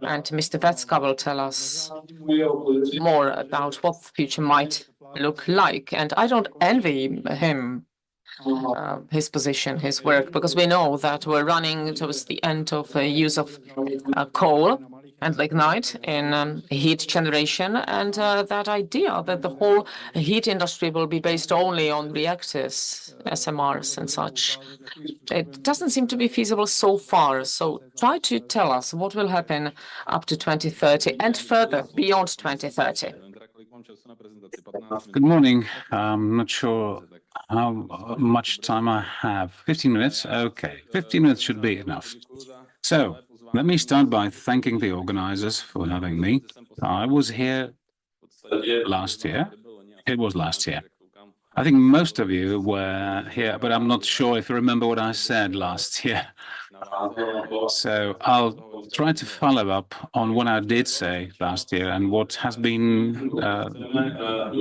And Mr. Becka will tell us more about what the future might look like. And I don't envy him, his position, his work, because we know that we're running towards the end of the use of coal and lignite in heat generation, and that idea that the whole heat industry will be based only on reactors, SMRs and such, it doesn't seem to be feasible so far. So try to tell us what will happen up to 2030 and further beyond 2030. Good morning. I'm not sure how much time I have. 15 minutes? Okay, 15 minutes should be enough. So, let me start by thanking the organizers for having me. I was here last year. It was last year. I think most of you were here, but I'm not sure if you remember what I said last year. So I'll try to follow up on what I did say last year and what has been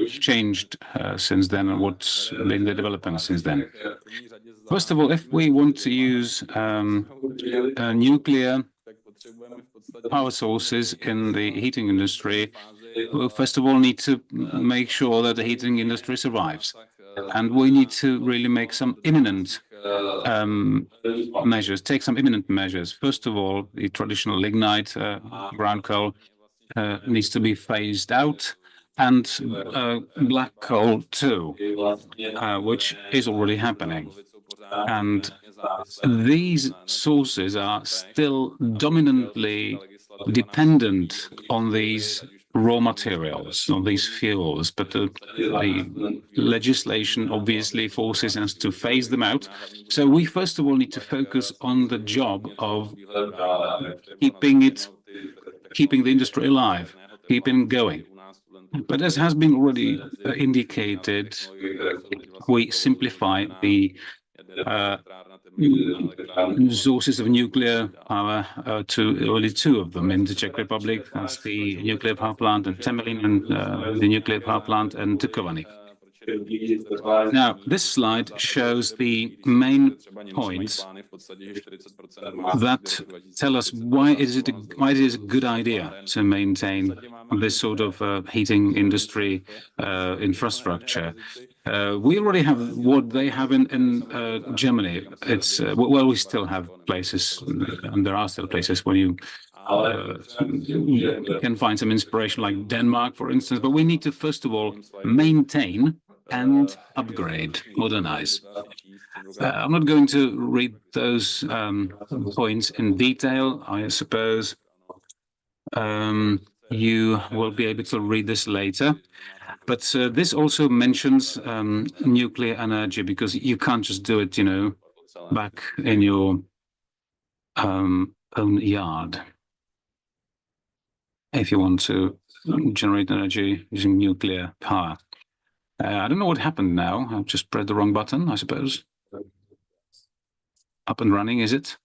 changed since then and what's been the development since then. First of all, if we want to use nuclear power sources in the heating industry, we first of all need to make sure that the heating industry survives. And we need to really make some imminent measures, take some imminent measures. First of all, the traditional lignite brown coal needs to be phased out, and black coal too, which is already happening. And these sources are still dominantly dependent on these raw materials, on these fuels, but the legislation obviously forces us to phase them out. So we first of all need to focus on the job of keeping the industry alive, keeping going. But as has been already indicated, we simplify the sources of nuclear power to only two of them in the Czech Republic. That's the nuclear power plant in Temelín and the nuclear power plant in Dukovany. Now, this slide shows the main points that tell us why it is a good idea to maintain this sort of heating industry infrastructure. We already have what they have in Germany. It's well, we still have places, and there are still places where you can find some inspiration, like Denmark, for instance. But we need to first of all maintain and upgrade, modernize. I'm not going to read those points in detail. I suppose you will be able to read this later. But this also mentions nuclear energy, because you can't just do it, back in your own yard if you want to generate energy using nuclear power. I don't know what happened now. I've just pressed the wrong button, I suppose. Up and running, is it?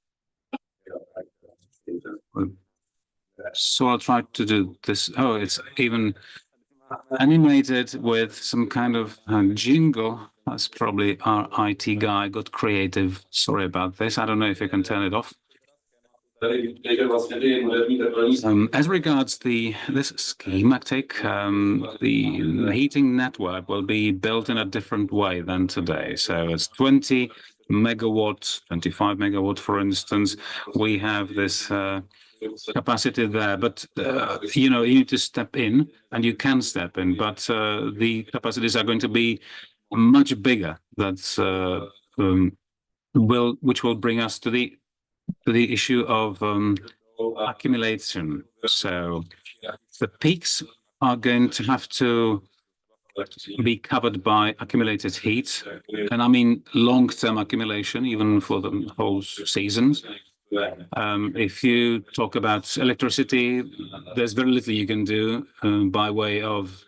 So I'll try to do this. Oh, it's even animated with some kind of jingle. That's probably our IT guy got creative. Sorry about this. I don't know if you can turn it off. As regards this schematic, the heating network will be built in a different way than today. So it's 20 megawatts, 25 megawatts, for instance. We have this capacity there, but you need to step in, and you can step in, but the capacities are going to be much bigger. That's which will bring us to the issue of accumulation. So the peaks are going to have to be covered by accumulated heat, and I mean long-term accumulation, even for the whole seasons. If you talk about electricity, there's very little you can do by way of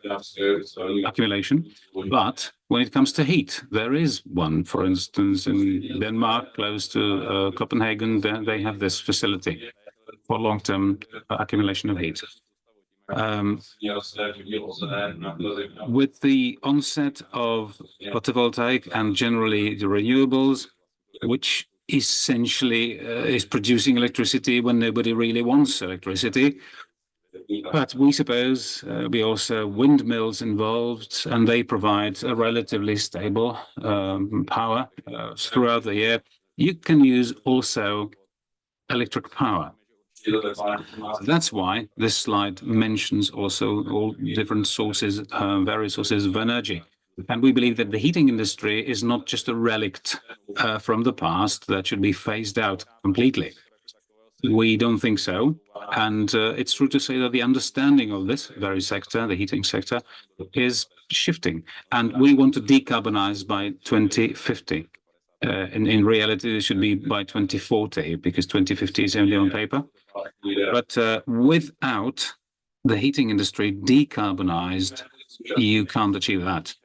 accumulation. But when it comes to heat, there is one. For instance, in Denmark, close to Copenhagen, they have this facility for long-term accumulation of heat. With the onset of photovoltaic and generally the renewables, which essentially is producing electricity when nobody really wants electricity. But we suppose we also windmills involved, and they provide a relatively stable power throughout the year. You can use also electric power. That's why this slide mentions also all different sources, various sources of energy. And we believe that the heating industry is not just a relic from the past that should be phased out completely. We don't think so. And it's true to say that the understanding of this very sector, the heating sector, is shifting. And we want to decarbonize by 2050. In reality, it should be by 2040, because 2050 is only on paper. But without the heating industry decarbonized, you can't achieve that.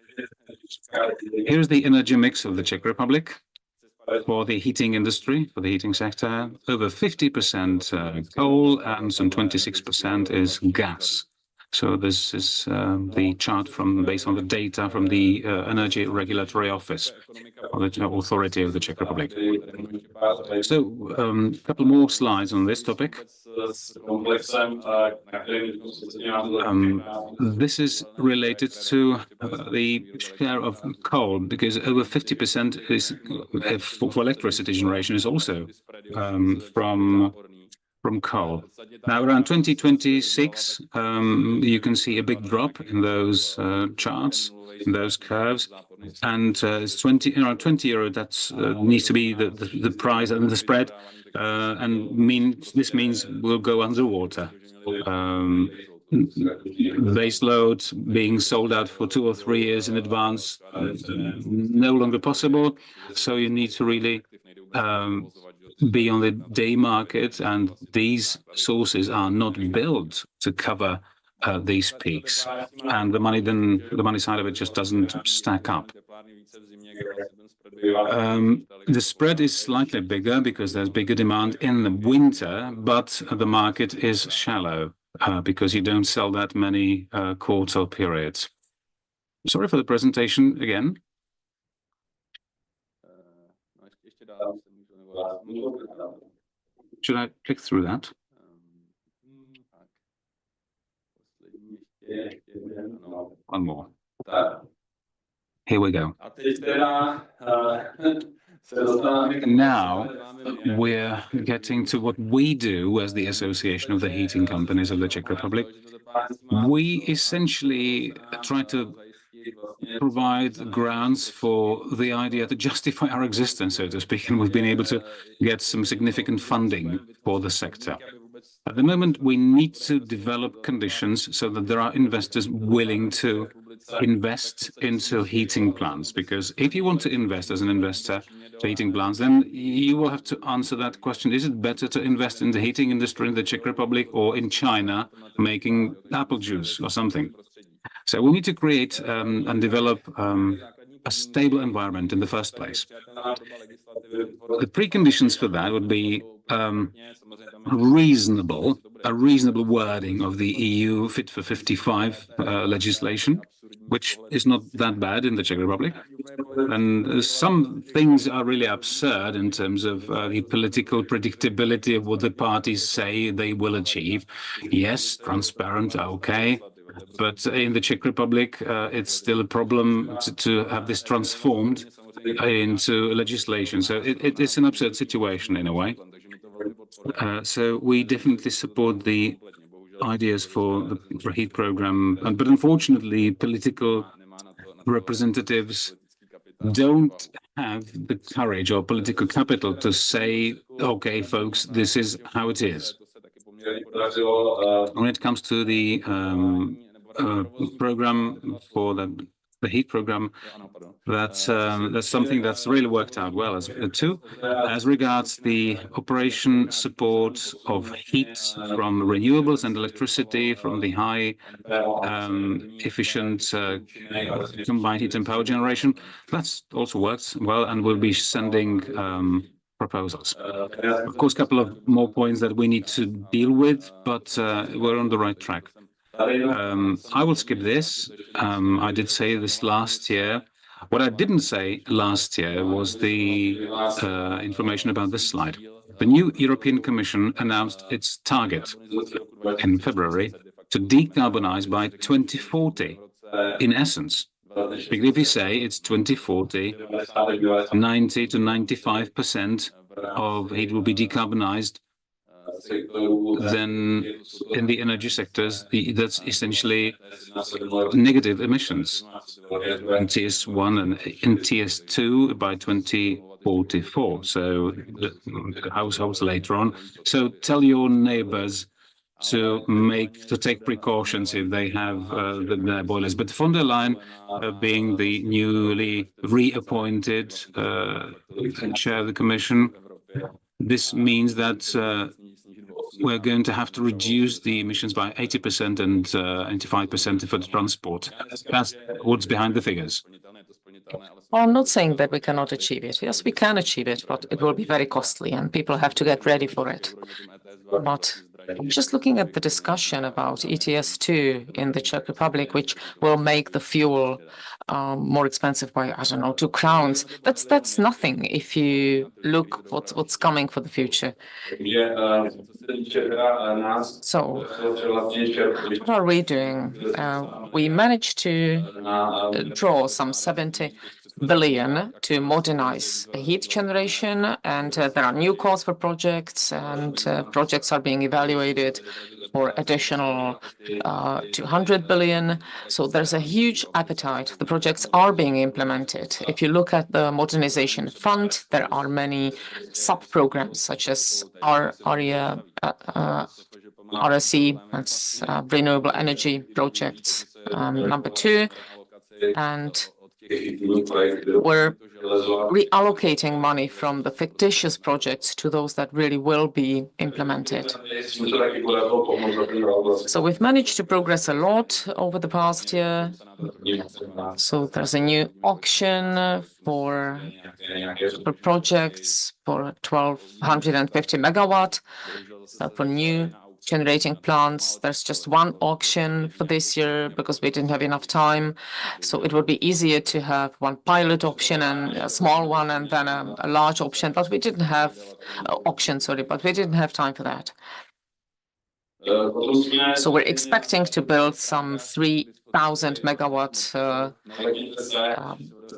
Here's the energy mix of the Czech Republic. for the heating industry, for the heating sector, over 50% coal and some 26% is gas. So this is the chart based on the data from the Energy Regulatory Office, or the authority of the Czech Republic. So a couple more slides on this topic. This is related to the share of coal, because over 50% is for electricity generation is also from coal. Now, around 2026, you can see a big drop in those charts, in those curves, and it's around 20 euro. That needs to be the price and the spread, and this means we'll go underwater. Base load being sold out for 2 or 3 years in advance, no longer possible. So you need to really be on the day market, and these sources are not built to cover these peaks, and the money side of it just doesn't stack up. The spread is slightly bigger because there's bigger demand in the winter, but the market is shallow because you don't sell that many quarter periods. Sorry for the presentation again. Should I click through that? One more. Here we go. Now we're getting to what we do as the Association of the Heating Companies of the Czech Republic. We essentially try to provide grounds for the idea to justify our existence, so to speak, and we've been able to get some significant funding for the sector. At the moment, we need to develop conditions so that there are investors willing to invest into heating plants, because if you want to invest as an investor to heating plants, then you will have to answer that question. Is it better to invest in the heating industry in the Czech Republic or in China making apple juice or something? So we need to create and develop a stable environment in the first place. The preconditions for that would be a reasonable wording of the EU Fit for 55 legislation, which is not that bad in the Czech Republic. And some things are really absurd in terms of the political predictability of what the parties say they will achieve. Yes, transparent, okay. But in the Czech Republic, it's still a problem to have this transformed into legislation. So it's an absurd situation in a way. So we definitely support the ideas for the heat program, but unfortunately, political representatives don't have the courage or political capital to say, okay, folks, this is how it is. When it comes to the program for the heat program, that's something that's really worked out well as regards the operation support of heat from renewables and electricity from the high efficient combined heat and power generation. That's also works well, and we'll be sending proposals. Of course, a couple of more points that we need to deal with, but we're on the right track. I will skip this. I did say this last year. What I didn't say last year was the information about this slide. The new European Commission announced its target in February to decarbonize by 2040. In essence, if you say it's 2040, 90 to 95% of heat will be decarbonized, then in the energy sectors, that's essentially negative emissions in TS1 and in TS2 by 2044. So the households later on. So tell your neighbors to take precautions if they have their boilers. But von der Leyen, being the newly reappointed chair of the Commission, this means that we're going to have to reduce the emissions by 80% and 85% for the transport. That's what's behind the figures. Well, I'm not saying that we cannot achieve it. Yes, we can achieve it, but it will be very costly and people have to get ready for it. But just looking at the discussion about ETS2 in the Czech Republic, which will make the fuel more expensive by, I don't know, 2 crowns, that's nothing if you look what's coming for the future. So what are we doing? We managed to draw some 70 billion to modernize heat generation, and there are new calls for projects, and projects are being evaluated for additional 200 billion. So there's a huge appetite. The projects are being implemented. If you look at the modernization fund, there are many sub-programs such as RSE, that's renewable energy projects, number 2, and we're reallocating money from the fictitious projects to those that really will be implemented. So we've managed to progress a lot over the past year. So there's a new auction for projects for 1,250 megawatt for new generating plants. There's just one auction for this year because we didn't have enough time. So it would be easier to have one pilot auction and a small one and then a large auction, but we didn't have but we didn't have time for that. So we're expecting to build some 3,000 megawatt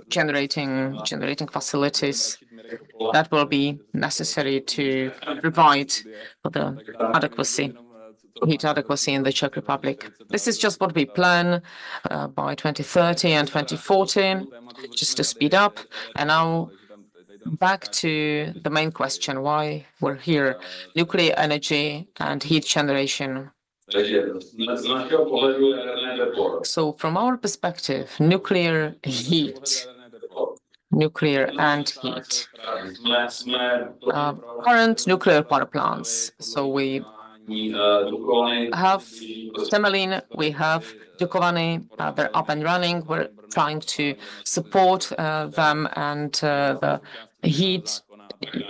generating facilities that will be necessary to provide for the heat adequacy in the Czech Republic. This is just what we plan by 2030 and 2040, just to speed up. And now back to the main question, why we're here, nuclear energy and heat generation. So from our perspective, nuclear and heat, current nuclear power plants. So we have Temelín, we have Dukovany, they're up and running. We're trying to support them, and the heat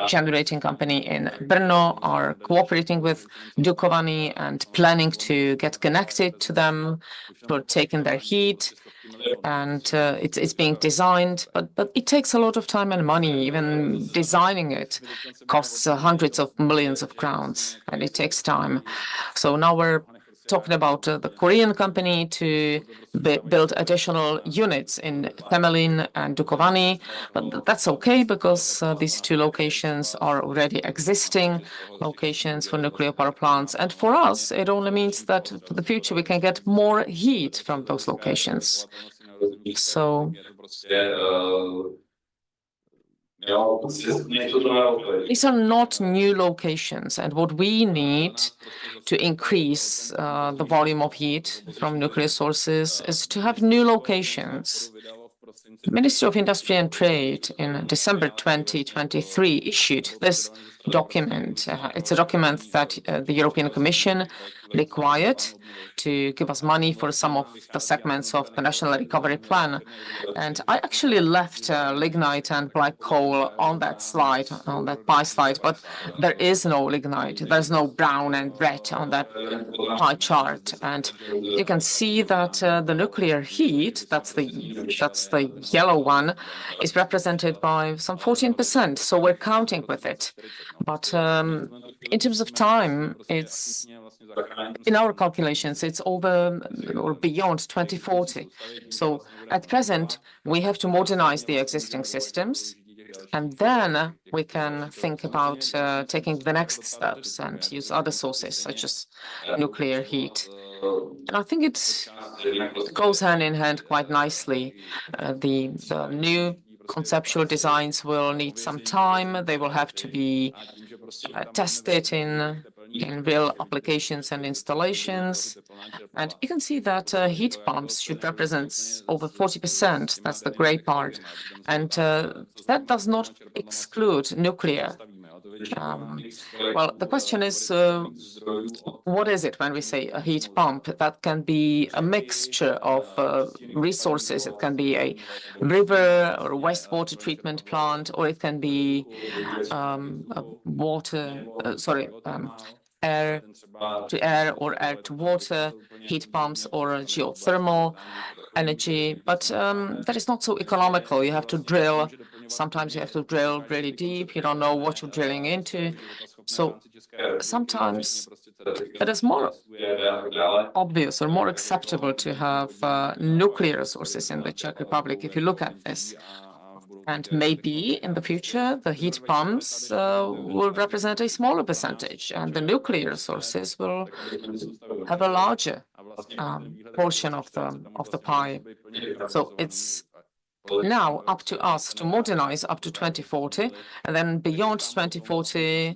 generating company in Brno are cooperating with Dukovany and planning to get connected to them for taking their heat. And it's being designed, but it takes a lot of time and money. Even designing it costs hundreds of millions of crowns, and it takes time. So now we're talking about the Korean company to build additional units in Temelín and Dukovany, but that's okay because these 2 locations are already existing locations for nuclear power plants. And for us, it only means that for the future we can get more heat from those locations. So these are not new locations, and what we need to increase the volume of heat from nuclear sources is to have new locations. The Ministry of Industry and Trade in December 2023 issued this document. It's a document that the European Commission required to give us money for some of the segments of the National Recovery Plan. And I actually left lignite and black coal on that slide, on that pie slide, but there is no lignite. There's no brown and red on that pie chart. And you can see that the nuclear heat, that's the yellow one, is represented by some 14%. So we're counting with it. But in terms of time, it's in our calculations, it's over or beyond 2040. So at present, we have to modernize the existing systems, and then we can think about taking the next steps and use other sources such as nuclear heat. And I think it goes hand in hand quite nicely. The new conceptual designs will need some time. They will have to be tested in real applications and installations. And you can see that heat pumps should represent over 40%. That's the gray part. And that does not exclude nuclear. Well, the question is, what is it when we say a heat pump? That can be a mixture of resources. It can be a river or a wastewater treatment plant, or it can be air to air or air to water heat pumps or geothermal energy. But that is not so economical. You have to drill. Sometimes you have to drill really deep. You don't know what you're drilling into. So sometimes it is more obvious or more acceptable to have nuclear sources in the Czech Republic if you look at this. And maybe in the future, the heat pumps will represent a smaller percentage, and the nuclear sources will have a larger portion of the pie. So it's now up to us to modernize up to 2040, and then beyond 2040,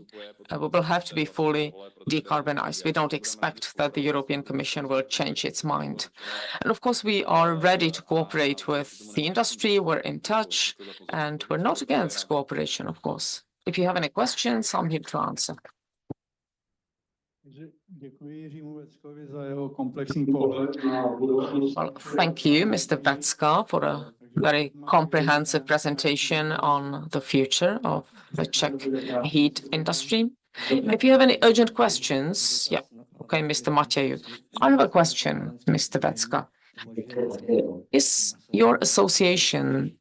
we will have to be fully decarbonized. We don't expect that the European Commission will change its mind. And of course, we are ready to cooperate with the industry. We're in touch, and we're not against cooperation, of course. If you have any questions, I'm here to answer. Well, thank you, Mr. Vecka, for a very comprehensive presentation on the future of the Czech heat industry. If you have any urgent questions, yeah, okay, Mr. Matej. I have a question, Mr. Vecka. Is your association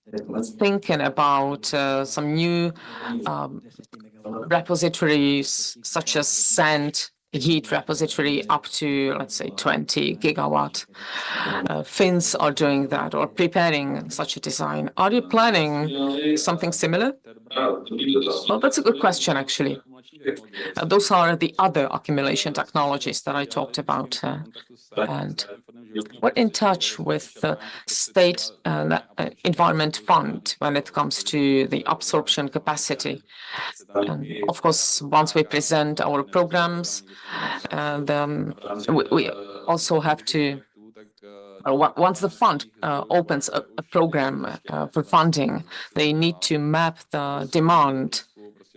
thinking about some new repositories such as sand heat repository up to, let's say, 20 gigawatt? Finns are doing that or preparing such a design. Are you planning something similar? Well, that's a good question, actually. Those are the other accumulation technologies that I talked about. And we're in touch with the State Environment Fund when it comes to the absorption capacity. And of course, once we present our programs, we also have to, once the fund opens a program for funding, they need to map the demand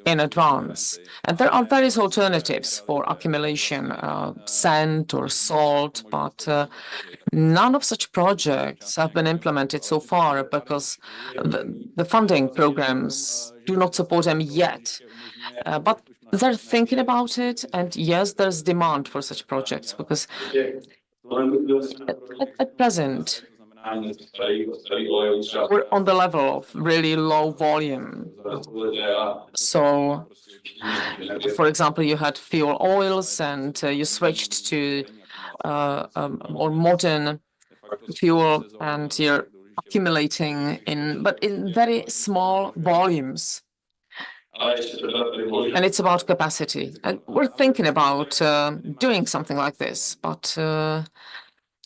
in advance. And there are various alternatives for accumulation, sand or salt, but none of such projects have been implemented so far because the funding programs do not support them yet. But they're thinking about it, and yes, there's demand for such projects because at present, we're on the level of really low volume. So, for example, you had fuel oils and you switched to more modern fuel and you're accumulating but in very small volumes. And it's about capacity. And we're thinking about doing something like this, but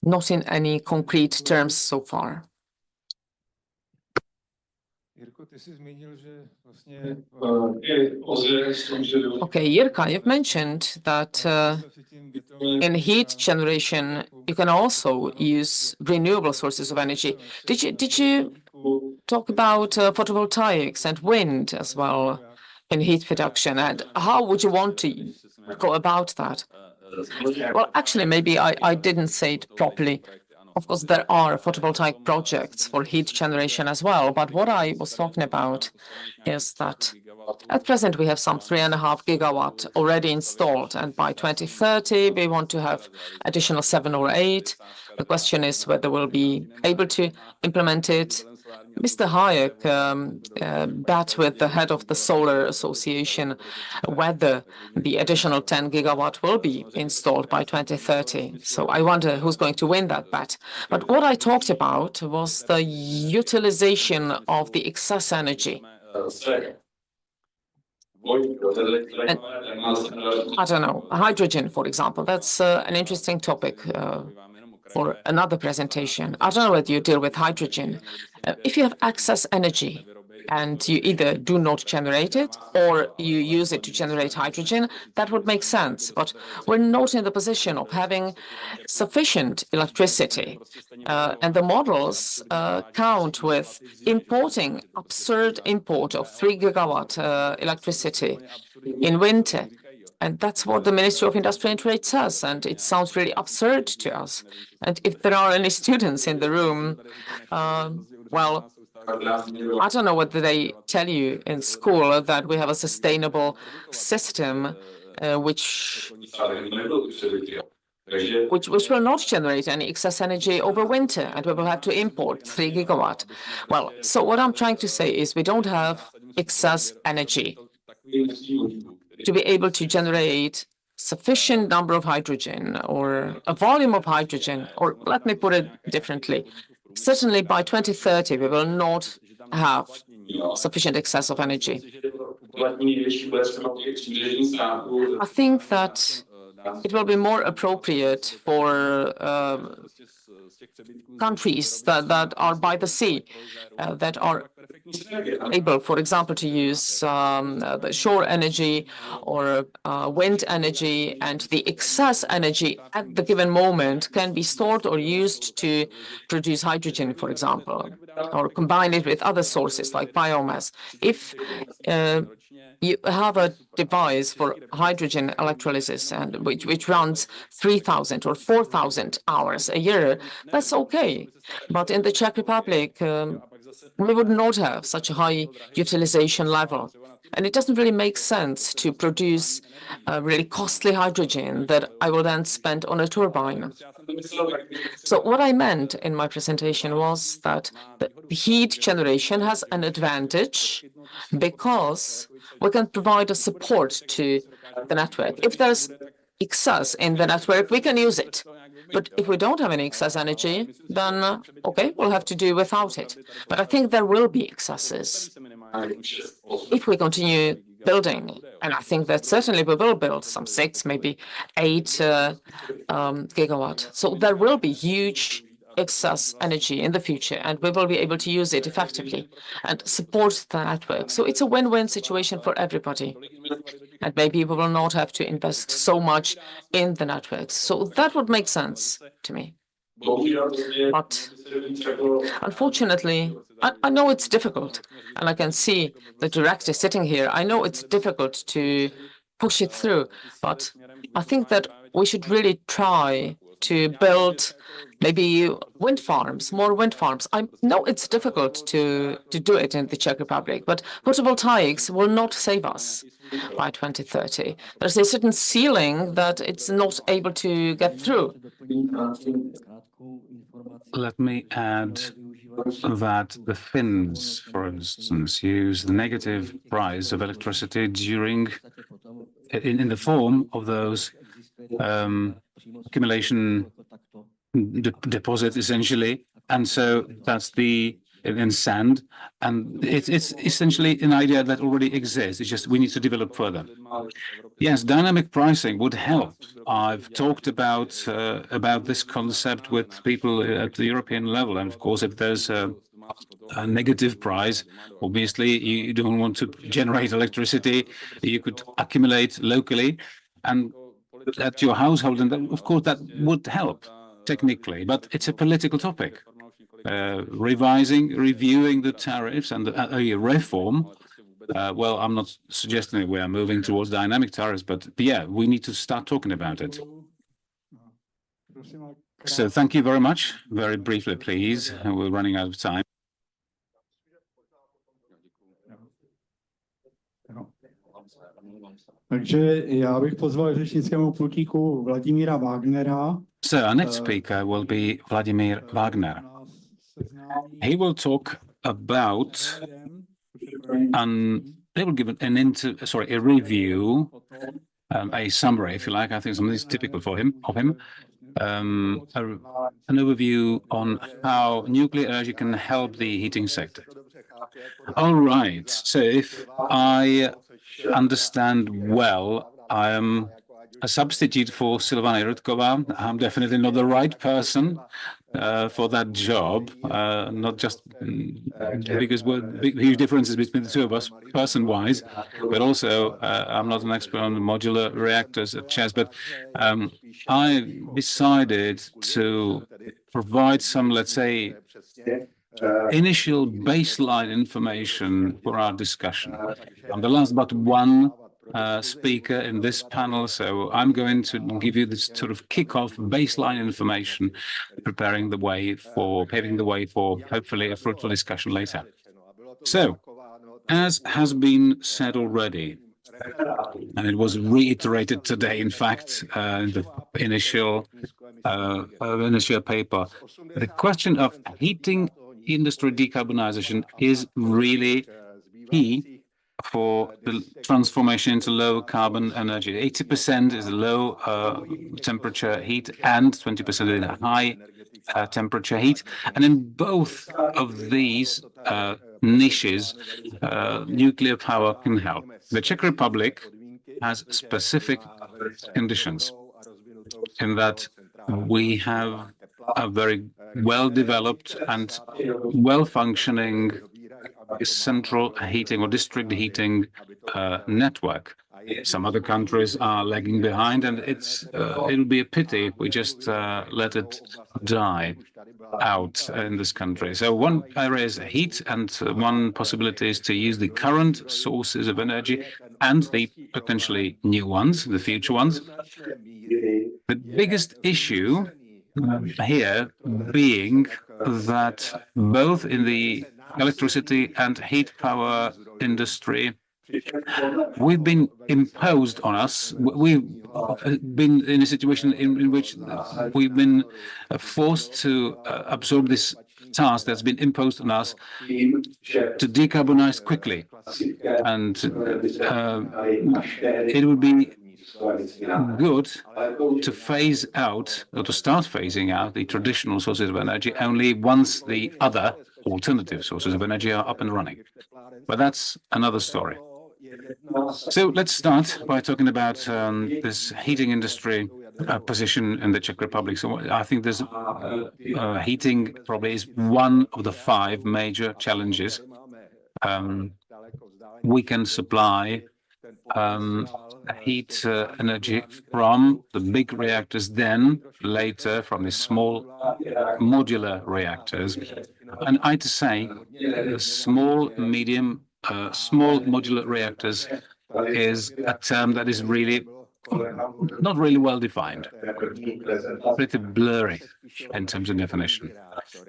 not in any concrete terms so far. Okay, Jirka, you've mentioned that in heat generation, you can also use renewable sources of energy. Did you talk about photovoltaics and wind as well in heat production? And how would you want to go about that? Well, actually, maybe I didn't say it properly. Of course, there are photovoltaic projects for heat generation as well. But what I was talking about is that at present, we have some 3.5 gigawatt already installed. And by 2030, we want to have additional 7 or 8. The question is whether we'll be able to implement it. Mr. Hayek bet with the head of the Solar Association whether the additional 10 gigawatt will be installed by 2030. So I wonder who's going to win that bet. But what I talked about was the utilization of the excess energy. And, I don't know, hydrogen, for example, that's an interesting topic for another presentation. I don't know whether you deal with hydrogen. If you have excess energy and you either do not generate it or you use it to generate hydrogen, that would make sense. But we're not in the position of having sufficient electricity. And the models count with importing absurd import of 3 gigawatt electricity in winter. And that's what the Ministry of Industry and Trade says, and it sounds really absurd to us. And if there are any students in the room, well, I don't know whether they tell you in school that we have a sustainable system which will not generate any excess energy over winter, and we will have to import 3 gigawatt. Well, so what I'm trying to say is we don't have excess energy to be able to generate sufficient number of hydrogen or a volume of hydrogen, or let me put it differently. Certainly by 2030, we will not have sufficient excess of energy. I think that it will be more appropriate for countries that are by the sea, that are able, for example, to use the shore energy or wind energy, and the excess energy at the given moment can be stored or used to produce hydrogen, for example, or combine it with other sources like biomass. If you have a device for hydrogen electrolysis and which runs 3,000 or 4,000 hours a year, that's okay. But in the Czech Republic, we would not have such a high utilization level. And it doesn't really make sense to produce really costly hydrogen that I will then spend on a turbine. So what I meant in my presentation was that the heat generation has an advantage because we can provide a support to the network. If there's excess in the network, we can use it. But if we don't have any excess energy, then okay, we'll have to do without it. But I think there will be excesses if we continue building. And I think that certainly we will build some 6, maybe 8 gigawatt. So there will be huge excess energy in the future, and we will be able to use it effectively and support the network. So it's a win-win situation for everybody. And maybe we will not have to invest so much in the networks. So that would make sense to me. But unfortunately, I know it's difficult, and I can see the director sitting here. I know it's difficult to push it through, but I think that we should really try to build maybe wind farms, more wind farms. I know it's difficult to do it in the Czech Republic, but photovoltaics will not save us by 2030. There's a certain ceiling that it's not able to get through. Let me add that the Finns, for instance, use the negative price of electricity in the form of those accumulation deposit, essentially, and so that's in sand, and it's essentially an idea that already exists. It's just we need to develop further. Yes, dynamic pricing would help. I've talked about this concept with people at the European level, and of course, if there's a negative price, obviously you don't want to generate electricity. You could accumulate locally and at your household, and of course that would help technically, but it's a political topic. Reviewing the tariffs and a reform. Well, I'm not suggesting that we are moving towards dynamic tariffs, but yeah, we need to start talking about it. So thank you very much. Very briefly, please. We're running out of time. Takže já bych pozval řečnickému pultíku Vladimíra Wagnera. So our next speaker will be Vladimír Wagner. He will talk about they will give a review, a summary, if you like. I think something is typical of him. An overview on how nuclear energy can help the heating sector. All right. So if I understand well, I am a substitute for Silvana Rudkova. I'm definitely not the right person for that job, not just because we're huge differences between the two of us person-wise, but also I'm not an expert on modular reactors at ČEZ, but I decided to provide some, let's say, initial baseline information for our discussion. I'm the last but one speaker in this panel, so I'm going to give you this sort of kick-off baseline information, paving the way for hopefully a fruitful discussion later. So, as has been said already, and it was reiterated today, in fact, in the initial paper, the question of heating industry decarbonization is really key for the transformation into low carbon energy. 80% is low temperature heat and 20% in high temperature heat. And in both of these niches, nuclear power can help. The Czech Republic has specific conditions in that we have a very well-developed and well-functioning central heating or district heating network. Some other countries are lagging behind, and it'll be a pity if we just let it die out in this country. So one area is heat, and one possibility is to use the current sources of energy and the potentially new ones, the future ones. The biggest issue here being that both in the electricity and heat power industry, we've been imposed on us. We've been in a situation in which we've been forced to absorb this task that's been imposed on us to decarbonize quickly. And it would be good to phase out or to start phasing out the traditional sources of energy only once the other alternative sources of energy are up and running. But that's another story. So let's start by talking about this heating industry position in the Czech Republic. So I think this heating probably is one of the 5 major challenges. We can supply heat energy from the big reactors, then later from the small modular reactors. And I'd say small modular reactors is a term that is really not really well defined, pretty blurry in terms of definition.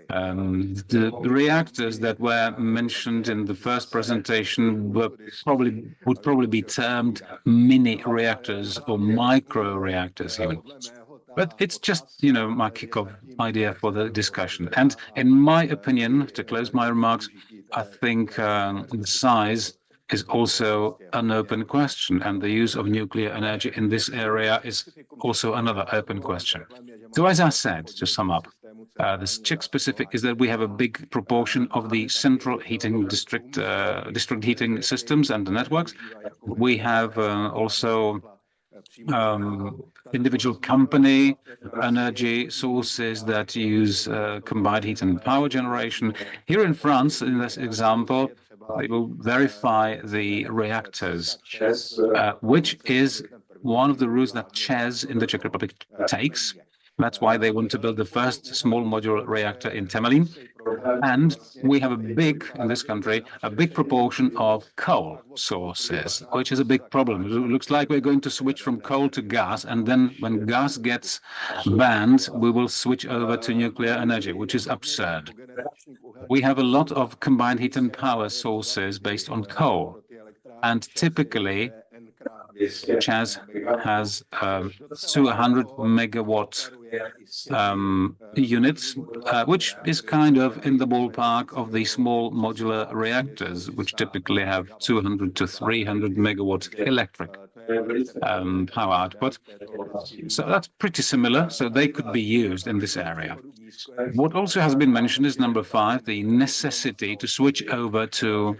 The reactors that were mentioned in the first presentation would probably be termed mini reactors or micro reactors even. But it's just, my kickoff idea for the discussion. And in my opinion, to close my remarks, I think the size is also an open question, and the use of nuclear energy in this area is also another open question. So as I said, to sum up, this Czech specific is that we have a big proportion of the central heating district heating systems and the networks. We have also individual company energy sources that use combined heat and power generation. Here in France, in this example, they will verify the reactors, which is one of the routes that ČEZ in the Czech Republic takes. That's why they want to build the first small modular reactor in Temelín. And we have in this country, a big proportion of coal sources, which is a big problem. It looks like we're going to switch from coal to gas, and then when gas gets banned, we will switch over to nuclear energy, which is absurd. We have a lot of combined heat and power sources based on coal, and typically ČEZ has 200 megawatt units, which is kind of in the ballpark of the small modular reactors, which typically have 200 to 300 megawatt electric power output. So that's pretty similar. So they could be used in this area. What also has been mentioned is number 5, the necessity to switch over to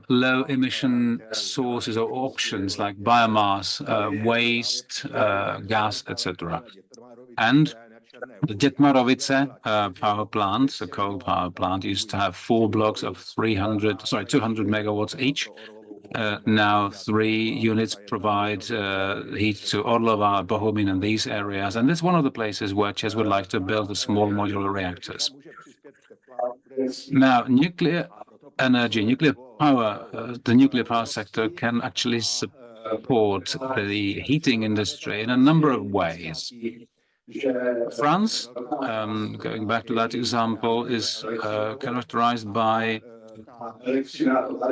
low emission sources or options like biomass, waste, gas, etc. And The Dětmarovice power plant, the coal power plant, used to have 4 blocks of 200 megawatts each. Now 3 units provide heat to Orlova, Bohumín, and these areas. And it's one of the places where ČEZ would like to build the small modular reactors. Now, nuclear energy, nuclear power, the nuclear power sector can actually support the heating industry in a number of ways. France, going back to that example, is characterized by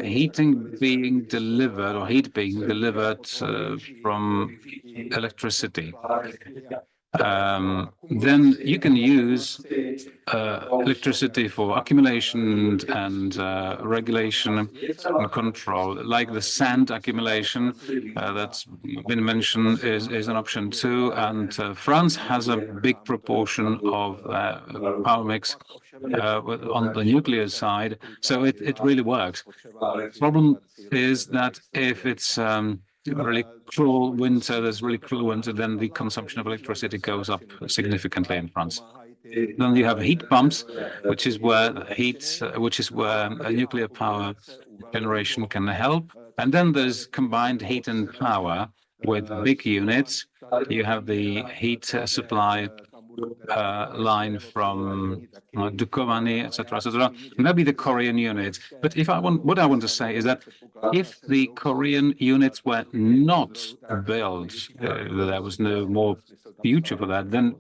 heat being delivered from electricity. Then you can use electricity for accumulation and regulation and control, like the sand accumulation that's been mentioned is an option too. And France has a big proportion of power mix on the nuclear side, so it really works. Problem is that if it's really cruel winter, then the consumption of electricity goes up significantly in France. Then you have heat pumps, which is where a nuclear power generation can help. And then there's combined heat and power with big units. You have the heat supply line from Dukovany, etc., etc. And that'd be the Korean units. But what I want to say is that if the Korean units were not built, there was no more future for that, then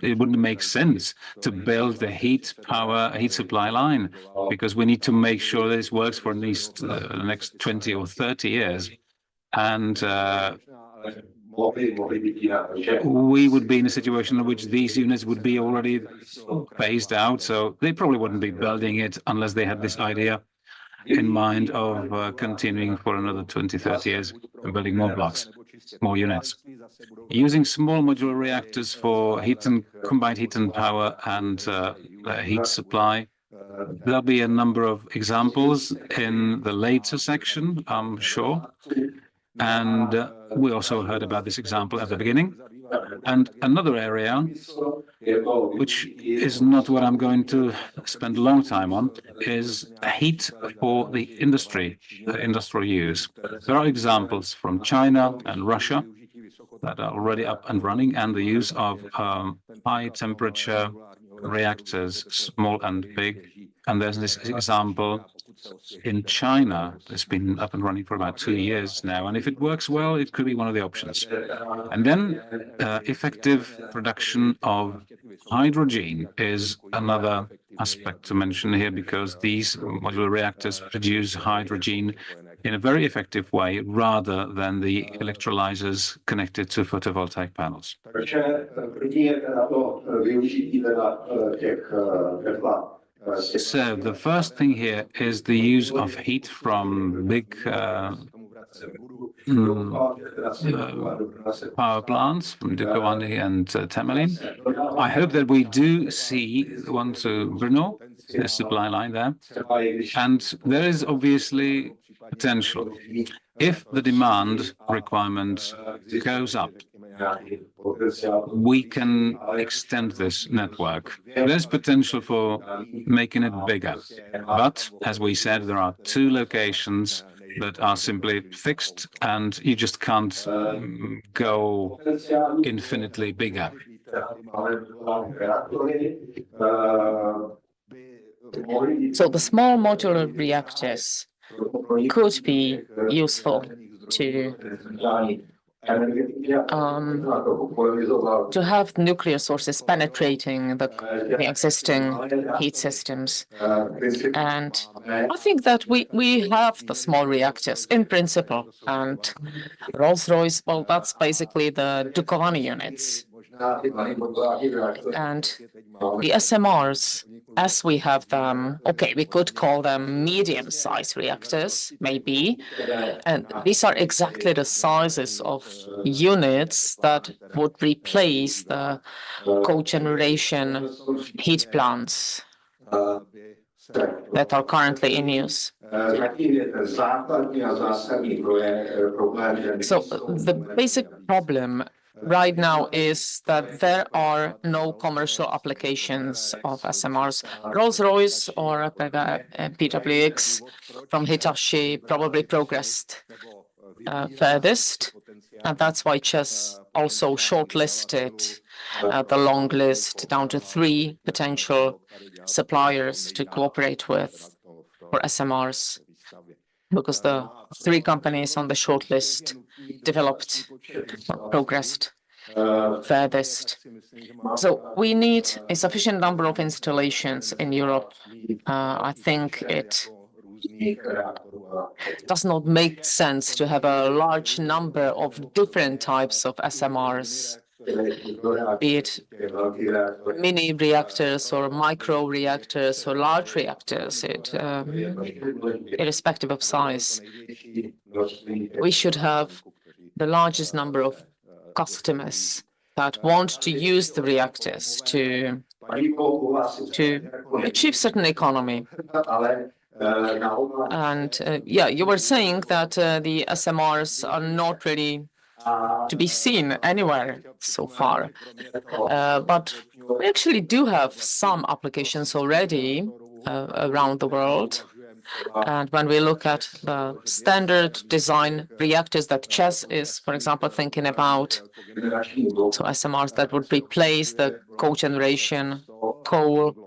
it wouldn't make sense to build the heat supply line, because we need to make sure this works for at least the next 20 or 30 years. And we would be in a situation in which these units would be already phased out, so they probably wouldn't be building it unless they had this idea in mind of continuing for another 20, 30 years and building more blocks, more units. Using small modular reactors for combined heat and power and heat supply. There'll be a number of examples in the later section, I'm sure. And we also heard about this example at the beginning. And another area, which is not what I'm going to spend a long time on, is heat for the industrial use. There are examples from China and Russia that are already up and running, and the use of high temperature reactors, small and big. And there's this example in China that's been up and running for about 2 years now. And if it works well, it could be one of the options. And then effective production of hydrogen is another aspect to mention here, because these modular reactors produce hydrogen in a very effective way rather than the electrolyzers connected to photovoltaic panels. So the first thing here is the use of heat from big power plants from Dukovany and Temelín. I hope that we do see the one to Brno, the supply line there. And there is obviously potential. If the demand requirement goes up, we can extend this network. There's potential for making it bigger. But, as we said, there are 2 locations that are simply fixed, and you just can't go infinitely bigger. So the small modular reactors could be useful to have nuclear sources penetrating the existing heat systems. And I think that we have the small reactors in principle, and Rolls-Royce, well, that's basically the Dukovany units. And the SMRs, as we have them, okay, we could call them medium-sized reactors, maybe. And these are exactly the sizes of units that would replace the cogeneration heat plants that are currently in use. So the basic problem right now is that there are no commercial applications of SMRs. Rolls-Royce or PWX from Hitachi probably progressed furthest, and that's why ČEZ also shortlisted the long list down to 3 potential suppliers to cooperate with for SMRs, because the 3 companies on the shortlist developed or progressed furthest. So we need a sufficient number of installations in Europe. I think it does not make sense to have a large number of different types of SMRs, be it mini reactors or micro reactors or large reactors, irrespective of size. We should have the largest number of customers that want to use the reactors to achieve certain economy. And yeah, you were saying that the SMRs are not really to be seen anywhere so far, but we actually do have some applications already around the world. And when we look at the standard design reactors that ČEZ is, for example, thinking about, so SMRs that would replace the cogeneration coal-fired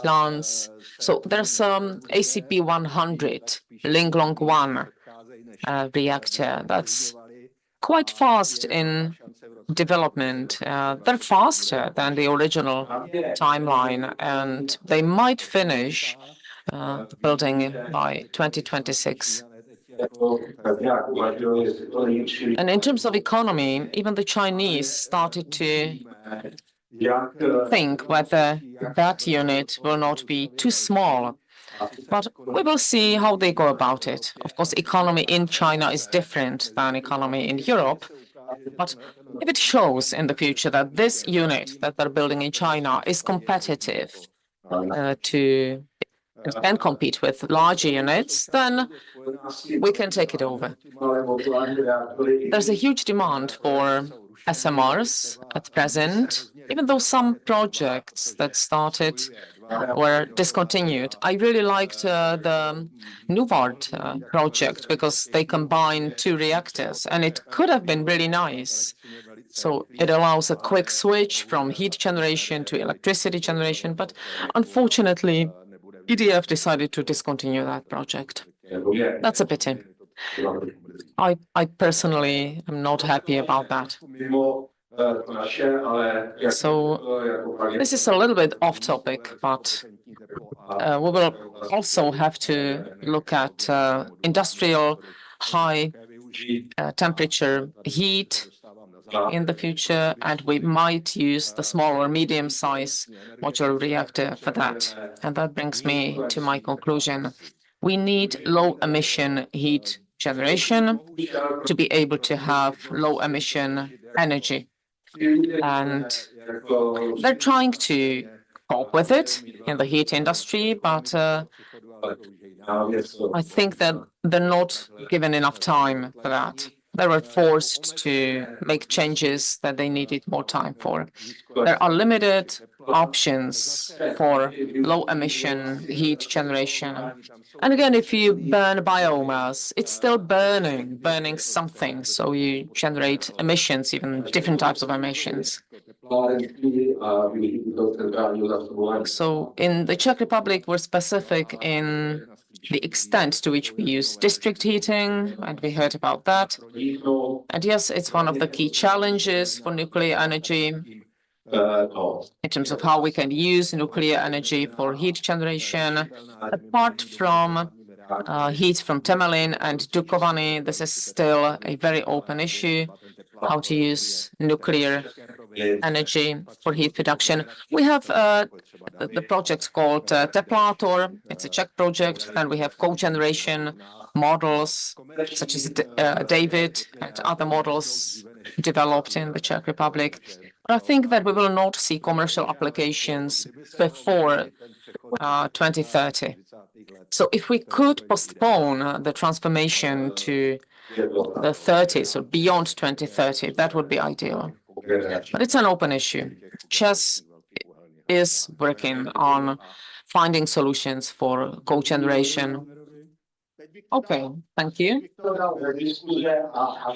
plants. So there's some ACP 100, Linglong 1 reactor that's quite fast in development. They're faster than the original timeline, and they might finish building by 2026. And in terms of economy, even the Chinese started to think whether that unit will not be too small. But we will see how they go about it. Of course, economy in China is different than economy in Europe. But if it shows in the future that this unit that they're building in China is competitive can compete with larger units, then we can take it over. There's a huge demand for SMRs at present, even though some projects that started were discontinued. I really liked the Nuvard project because they combined 2 reactors, and it could have been really nice. So it allows a quick switch from heat generation to electricity generation, but unfortunately, EDF decided to discontinue that project. That's a pity. I personally am not happy about that. So this is a little bit off topic, but we will also have to look at industrial high temperature heat in the future, and we might use the small or medium size modular reactor for that. And that brings me to my conclusion. We need low emission heat generation to be able to have low emission energy. And they're trying to cope with it in the heat industry, but I think that they're not given enough time for that. They were forced to make changes that they needed more time for. There are limited options for low emission heat generation. And again, if you burn biomass, it's still burning something. So you generate emissions, even different types of emissions. So in the Czech Republic, we're specific in the extent to which we use district heating, and we heard about that. And yes, it's one of the key challenges for nuclear energy in terms of how we can use nuclear energy for heat generation. Apart from heat from Temelin and Dukovany, this is still a very open issue, how to use nuclear energy for heat production. We have the project called Teplátor. It's a Czech project. Then we have cogeneration models, such as David and other models developed in the Czech Republic. But I think that we will not see commercial applications before 2030. So if we could postpone the transformation to the 30s or beyond 2030. That would be ideal. But it's an open issue. ČEZ is working on finding solutions for cogeneration. Okay, thank you.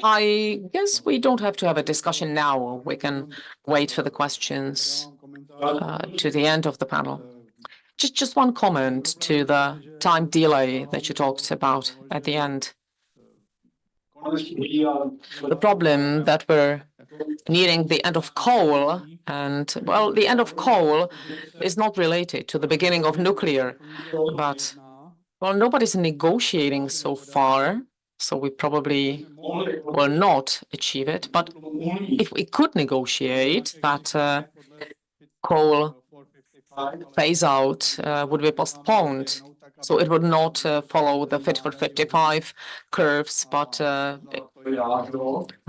I guess we don't have to have a discussion now. We can wait for the questions to the end of the panel. Just one comment to the time delay that you talked about at the end. The problem that we're nearing the end of coal, and well, the end of coal is not related to the beginning of nuclear, but well, nobody's negotiating so far, so we probably will not achieve it. But if we could negotiate that coal phase out would be postponed, so it would not follow the Fit for 55 curves, but the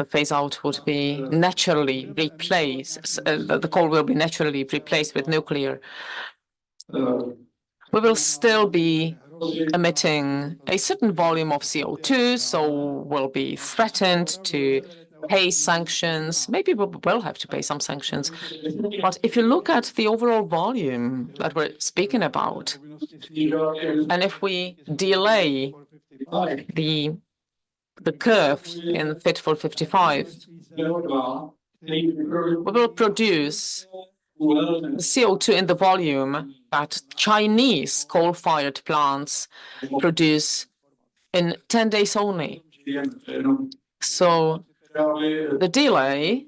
phase out would be naturally replaced. The coal will be naturally replaced with nuclear. We will still be emitting a certain volume of CO2, so we'll be threatened to pay sanctions. Maybe we will have to pay some sanctions. But if you look at the overall volume that we're speaking about, and if we delay the curve in Fit for 55, we will produce CO2 in the volume that Chinese coal-fired plants produce in 10 days only. So the delay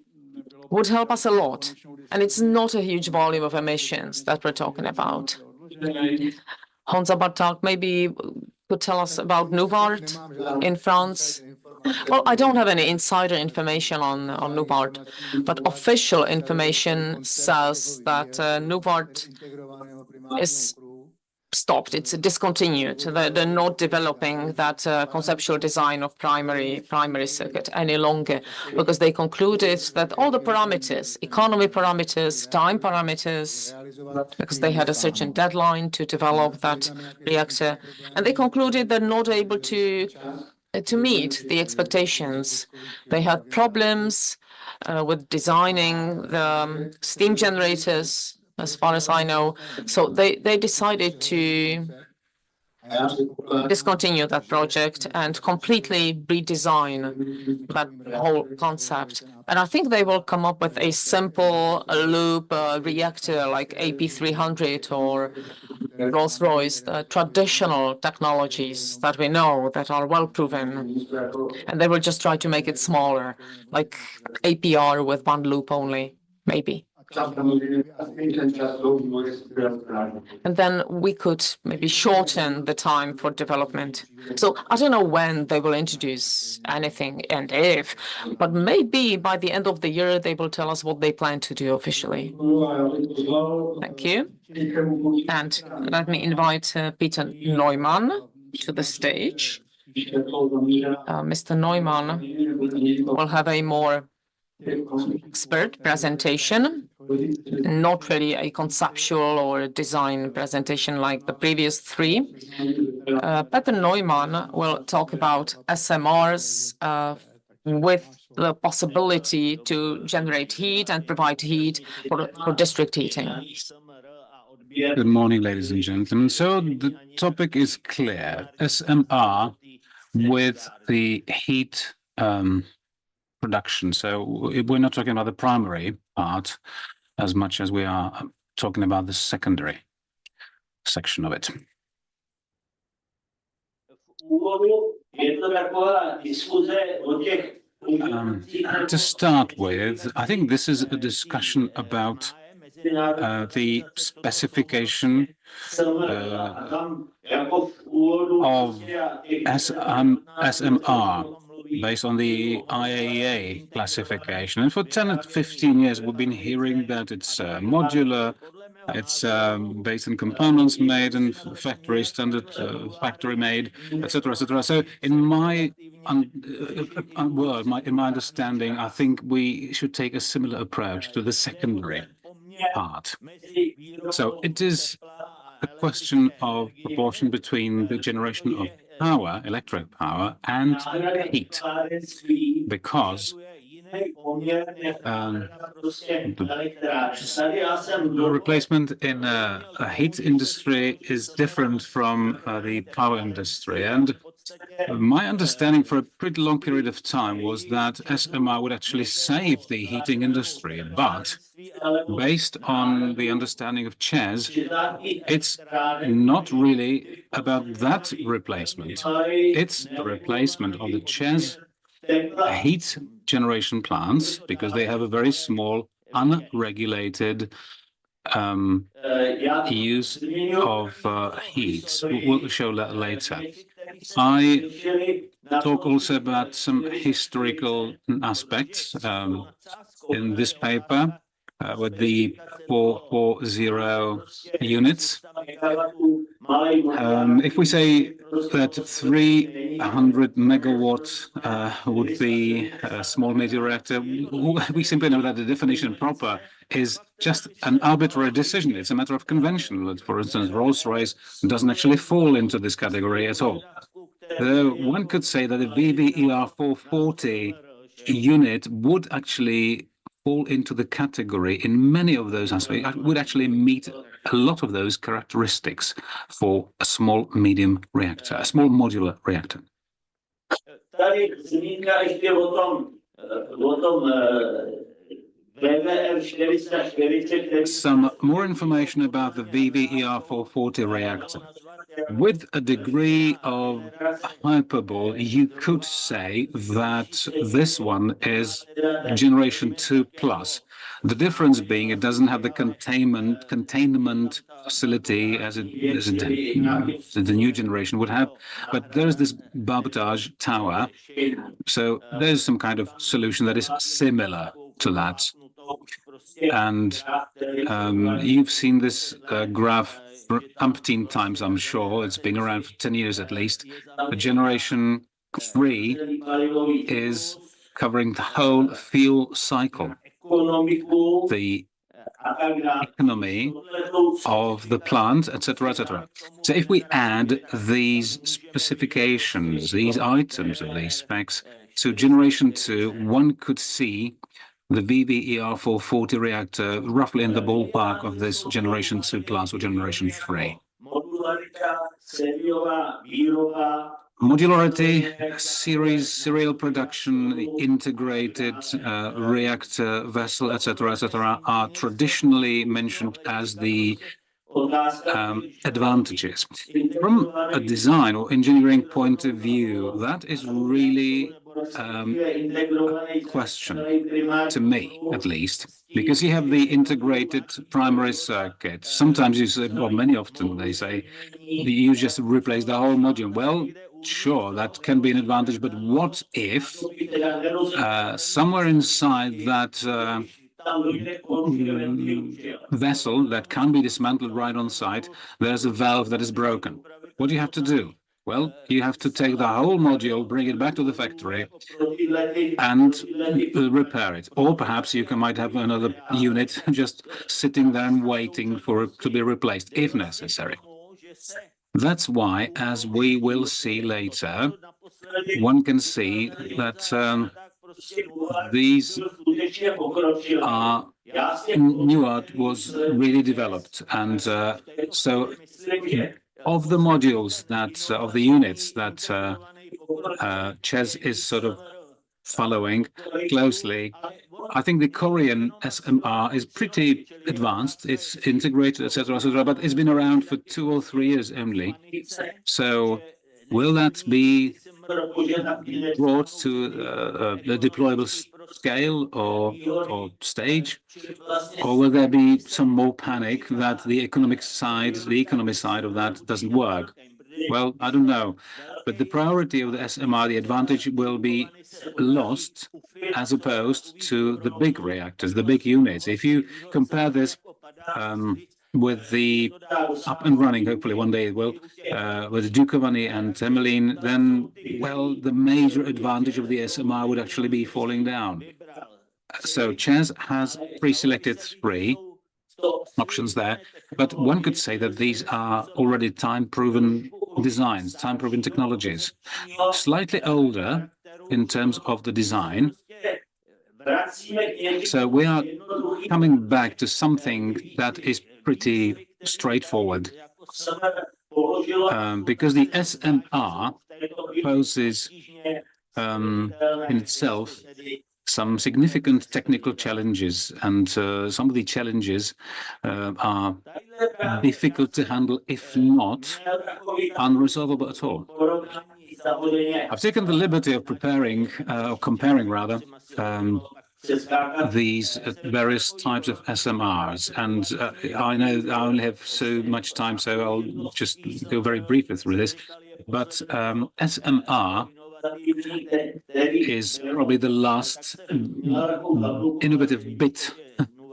would help us a lot, and it's not a huge volume of emissions that we're talking about. Honza Bartak maybe could tell us about Nouvart in France. Well, I don't have any insider information on Nouvart, but official information says that Nouvart is stopped. It's discontinued. They're not developing that conceptual design of primary circuit any longer, because they concluded that all the parameters, economy parameters, time parameters, because they had a certain deadline to develop that reactor, and they concluded they're not able to meet the expectations. They had problems with designing the steam generators, as far as I know. So they decided to discontinue that project and completely redesign that whole concept. And I think they will come up with a simple loop reactor like AP300 or Rolls-Royce, the traditional technologies that we know that are well proven. And they will just try to make it smaller, like APR with one loop only, maybe. And then we could maybe shorten the time for development. So I don't know when they will introduce anything and if, but maybe by the end of the year, they will tell us what they plan to do officially. Thank you. And let me invite Peter Neumann to the stage. Mr. Neumann will have a more expert presentation, not really a conceptual or a design presentation like the previous three. Peter Neumann will talk about SMRs with the possibility to generate heat and provide heat for district heating. Good morning, ladies and gentlemen. So the topic is clear. SMR with the heat production. So we're not talking about the primary part as much as we are talking about the secondary section of it. To start with, I think this is a discussion about the specification of SMR based on the IAEA classification. And for 10 or 15 years, we've been hearing that it's modular, it's based on components made in factory, standard factory made, etc., etc. So in my in my understanding, I think we should take a similar approach to the secondary part. So it is a question of proportion between the generation of power, electric power, and heat, because the replacement in a heat industry is different from the power industry. And my understanding for a pretty long period of time was that SMR would actually save the heating industry, but based on the understanding of CEZ, it's not really about that replacement. It's the replacement of the CEZ heat generation plants, because they have a very small, unregulated use of heat. We'll show that later. I talk also about some historical aspects in this paper with the 440 units. If we say that 300 megawatt would be a small modular reactor, we simply know that the definition proper is just an arbitrary decision. It's a matter of convention. For instance, Rolls-Royce doesn't actually fall into this category at all. One could say that the VVER 440 unit would actually fall into the category in many of those aspects, would actually meet a lot of those characteristics for a small medium reactor, a small modular reactor. Some more information about the VVER 440 reactor. With a degree of hyperbole, you could say that this one is generation 2 plus. The difference being it doesn't have the containment facility as the new generation would have, but there's this barbotage tower. So there's some kind of solution that is similar to that. And you've seen this graph for umpteen times, I'm sure. It's been around for 10 years at least. The generation 3 is covering the whole fuel cycle, the economy of the plant, etc., etc. So if we add these specifications, these items of these specs to generation 2, one could see the VVER 440 reactor roughly in the ballpark of this generation 2 plus or generation 3. Modularity, serial production, integrated reactor vessel, etc., are traditionally mentioned as the advantages. From a design or engineering point of view, that is really a question, to me at least, because you have the integrated primary circuit. Sometimes you say, well, many often they say, you just replace the whole module. Well, sure, that can be an advantage, but what if somewhere inside that vessel that can be dismantled right on site, there's a valve that is broken? What do you have to do? Well, you have to take the whole module, bring it back to the factory, and repair it. Or perhaps you might have another unit just sitting there and waiting for it to be replaced, if necessary. That's why, as we will see later, one can see that these are new art was really developed, and so of the modules that of the units that CEZ is sort of following closely, I think the Korean SMR is pretty advanced. It's integrated, etc., but it's been around for 2 or 3 years only. So will that be brought to the deployable scale or stage, or will there be some more panic that the economy side of that doesn't work? Well, I don't know, but the priority of the SMR, the advantage will be lost as opposed to the big reactors, the big units. If you compare this with the up and running, hopefully one day it will, with Dukovany and Temelin, then, well, the major advantage of the SMR would actually be falling down. So CEZ has pre-selected 3, options there. But one could say that these are already time-proven designs, time-proven technologies, slightly older in terms of the design. So we are coming back to something that is pretty straightforward, because the SMR poses in itself some significant technical challenges, and some of the challenges are difficult to handle, if not unresolvable at all. I've taken the liberty of comparing rather, these various types of SMRs, and I know I only have so much time, so I'll just go very briefly through this. But SMR is probably the last innovative bit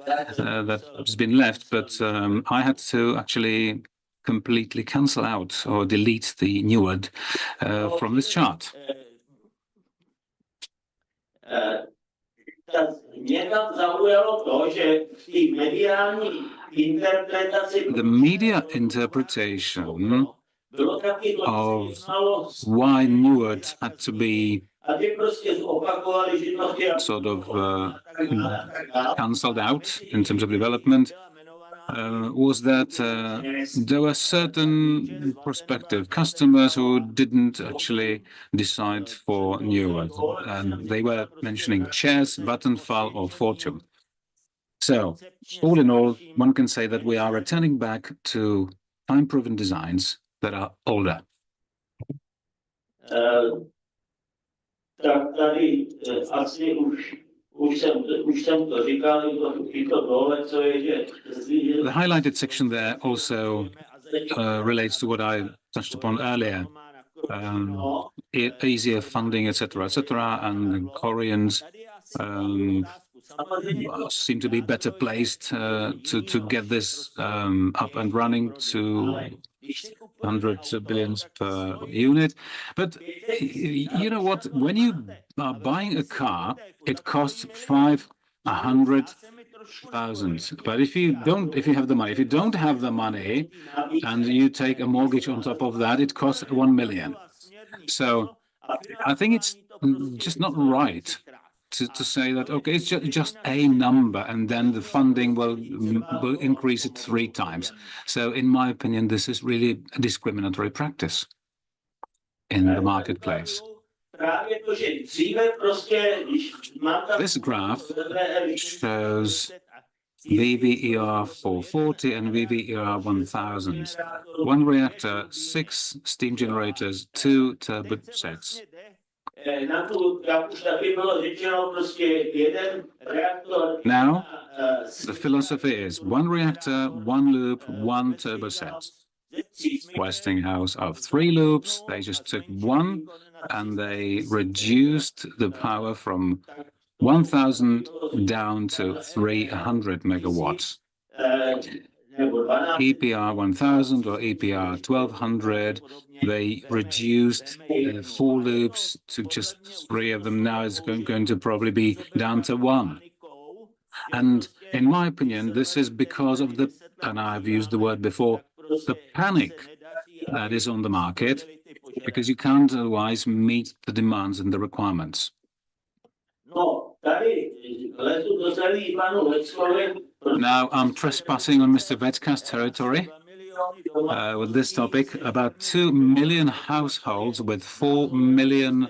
that has been left, but I had to actually completely cancel out or delete the new word from this chart. The media interpretation of why Neward had to be sort of cancelled out in terms of development was that there were certain prospective customers who didn't actually decide for Neward, and they were mentioning Chess, Vattenfall, or Fortune. So, all in all, one can say that we are returning back to time-proven designs that are older. The highlighted section there also relates to what I touched upon earlier. Easier funding, etc., etc., and Koreans seem to be better placed to get this up and running to hundreds of billions per unit. But you know what? When you are buying a car, it costs 500,000. But if you have the money, if you don't have the money, and you take a mortgage on top of that, it costs 1 million. So I think it's just not right to say that, okay, it's just a number, and then the funding will increase it 3 times. So in my opinion, this is really a discriminatory practice in the marketplace. This graph shows VVER 440 and VVER 1000. 1 reactor, 6 steam generators, 2 turbo sets. Now, the philosophy is 1 reactor, 1 loop, 1 turbo set. Westinghouse of 3 loops, they just took 1 and they reduced the power from 1,000 down to 300 megawatts. EPR 1000 or EPR 1200, they reduced 4 loops to just 3 of them. Now it's going to probably be down to 1. And in my opinion, this is because of the, and I've used the word before, the panic that is on the market, because you can't otherwise meet the demands and the requirements. Now I'm trespassing on Mr. Vetka's territory with this topic. About 2 million households with 4 million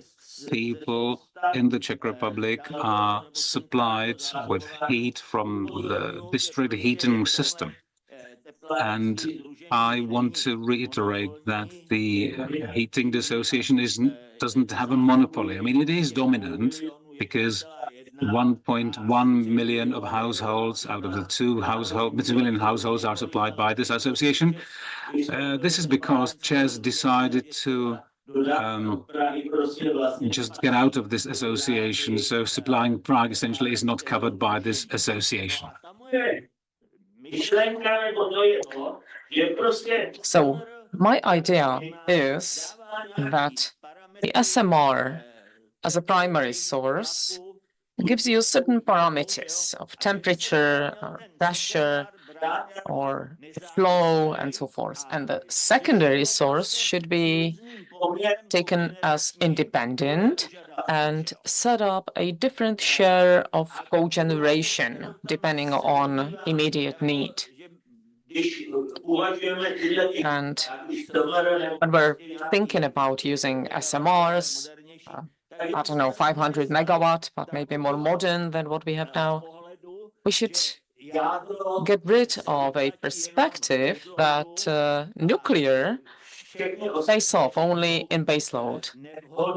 people in the Czech Republic are supplied with heat from the district heating system. And I want to reiterate that the heating association doesn't have a monopoly. I mean, it is dominant because 1.1 million of households out of the 2 million households are supplied by this association. This is because Czechs decided to just get out of this association. So supplying Prague essentially is not covered by this association. So my idea is that the SMR as a primary source gives you certain parameters of temperature, or pressure, or the flow and so forth. And the secondary source should be taken as independent and set up a different share of cogeneration depending on immediate need. And when we're thinking about using SMRs, I don't know, 500 megawatt, but maybe more modern than what we have now, we should get rid of a perspective that nuclear pays off only in baseload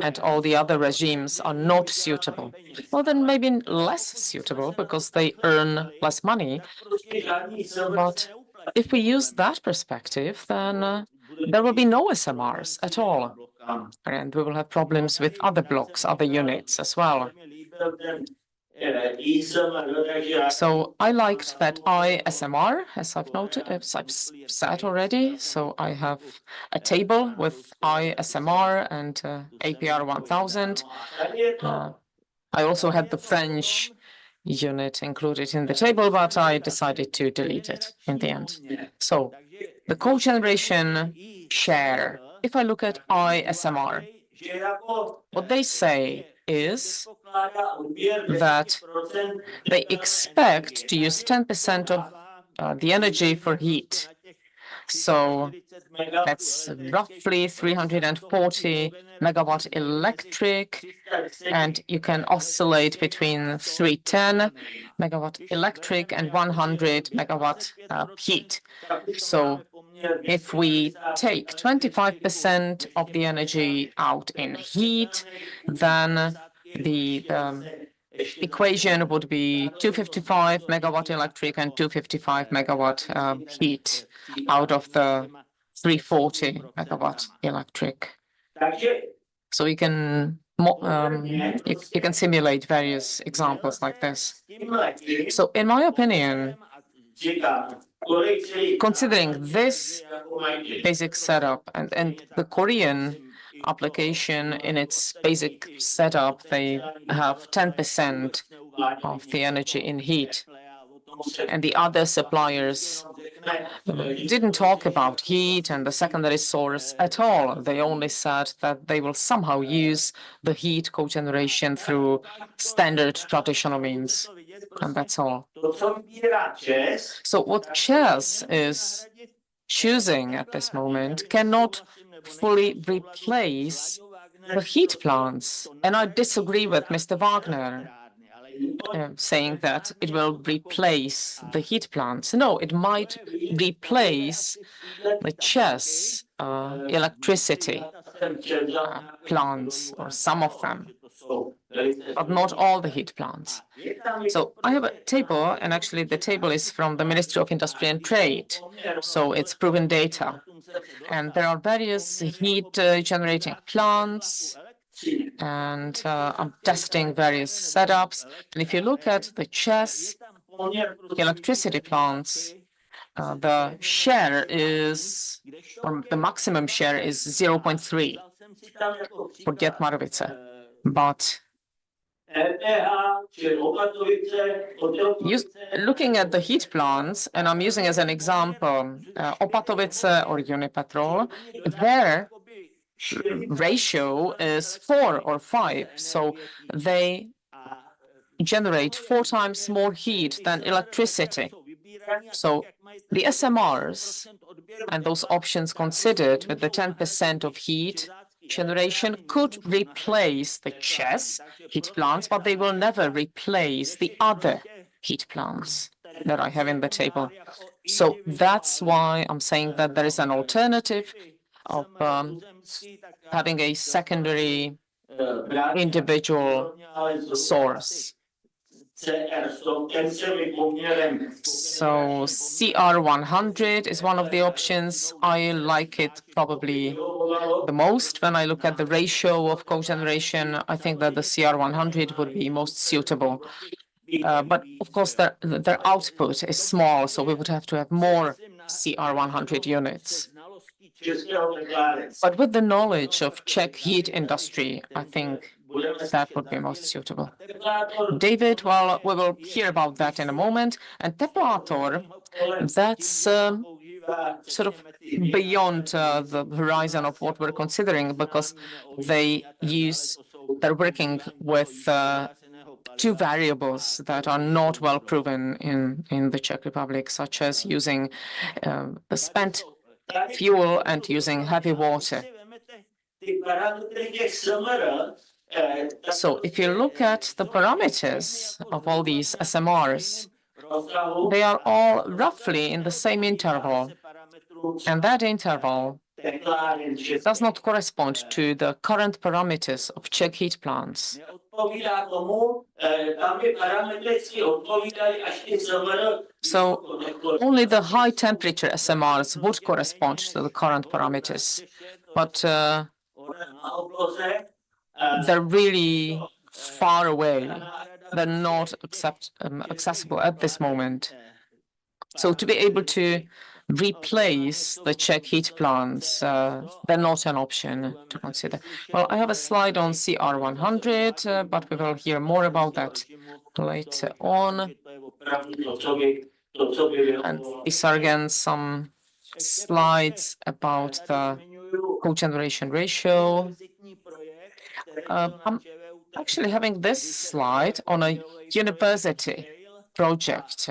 and all the other regimes are not suitable. Well, then maybe less suitable because they earn less money. But if we use that perspective, then there will be no SMRs at all. And we will have problems with other blocks, other units as well. So I liked that ISMR, as I've noted, as I've said already. So I have a table with ISMR and APR 1000. I also had the French unit included in the table, but I decided to delete it in the end. So the cogeneration share, if I look at ISMR, what they say is that they expect to use 10% of the energy for heat. So that's roughly 340 megawatt electric, and you can oscillate between 310 megawatt electric and 100 megawatt heat. So if we take 25% of the energy out in heat, then the equation would be 255 megawatt electric and 255 megawatt heat out of the 340 megawatt electric. So you can you can simulate various examples like this. So in my opinion, considering this basic setup and the Korean application in its basic setup, they have 10% of the energy in heat. And the other suppliers didn't talk about heat and the secondary source at all. They only said that they will somehow use the heat cogeneration through standard traditional means. And that's all. So what ČEZ is choosing at this moment cannot fully replace the heat plants. And I disagree with Mr. Wagner saying that it will replace the heat plants. No, it might replace the ČEZ electricity plants, or some of them, but not all the heat plants. So I have a table, and actually the table is from the Ministry of Industry and Trade, so it's proven data. And there are various heat generating plants, and I'm testing various setups. And if you look at the ČEZ electricity plants, the share is, or the maximum share is 0.3 for Dětmarovice. But looking at the heat plants, and I'm using as an example Opatovice or Unipetrol, their ratio is 4 or 5. So they generate 4 times more heat than electricity. So the SMRs and those options considered with the 10% of heat generation could replace the ČEZ heat plants, but they will never replace the other heat plants that I have in the table. So that's why I'm saying that there is an alternative of having a secondary individual source. So CR100 is one of the options. I like it probably the most. When I look at the ratio of cogeneration, I think that the CR100 would be most suitable. But of course, their output is small, so we would have to have more CR100 units. But with the knowledge of Czech heat industry, I think that would be most suitable. David, well, we will hear about that in a moment. And Teplátor, that's sort of beyond the horizon of what we're considering, because they're working with two variables that are not well proven in the Czech Republic, such as using spent fuel and using heavy water. So if you look at the parameters of all these SMRs, they are all roughly in the same interval, and that interval does not correspond to the current parameters of Czech heat plants. So only the high temperature SMRs would correspond to the current parameters, but they're really far away. They're not accessible at this moment. So to be able to replace the Czech heat plants, they're not an option to consider. Well, I have a slide on CR100, but we will hear more about that later on. And these are again some slides about the cogeneration ratio. I'm actually having this slide on a university project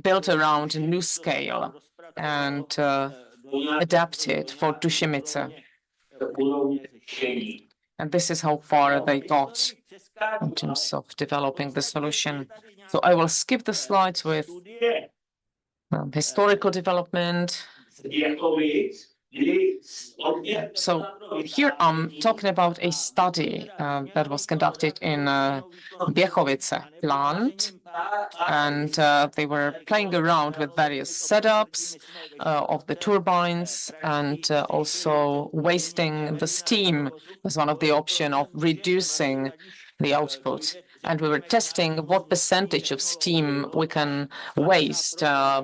built around a new scale and adapted for Tušimice. And this is how far they got in terms of developing the solution. So I will skip the slides with historical development. So here I'm talking about a study that was conducted in Běchovice plant, and they were playing around with various setups of the turbines and also wasting the steam as one of the options of reducing the output. And we were testing what percentage of steam we can waste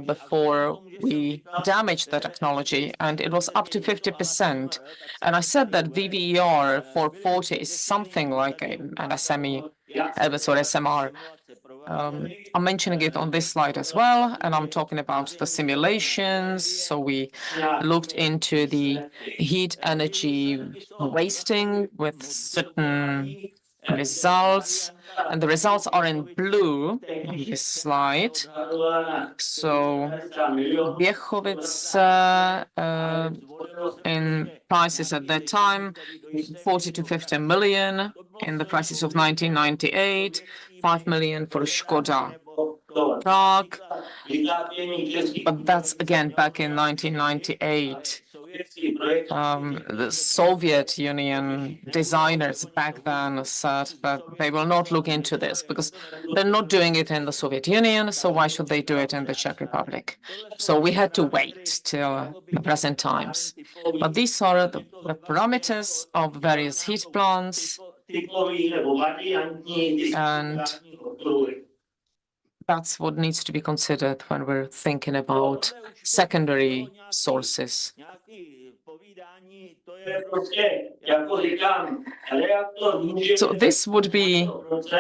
before we damage the technology, and it was up to 50%. And I said that VVER 440 is something like an SME, sorry, SMR. I'm mentioning it on this slide as well, and I'm talking about the simulations. So we looked into the heat energy wasting with certain results, and the results are in blue on this slide. So Běchovice in prices at that time, 40 to 50 million in the prices of 1998, 5 million for Škoda Prague, but that's again back in 1998. The Soviet Union designers back then said that they will not look into this because they're not doing it in the Soviet Union, so why should they do it in the Czech Republic? So we had to wait till the present times. But these are the parameters of various heat plants, and that's what needs to be considered when we're thinking about secondary sources. So this would be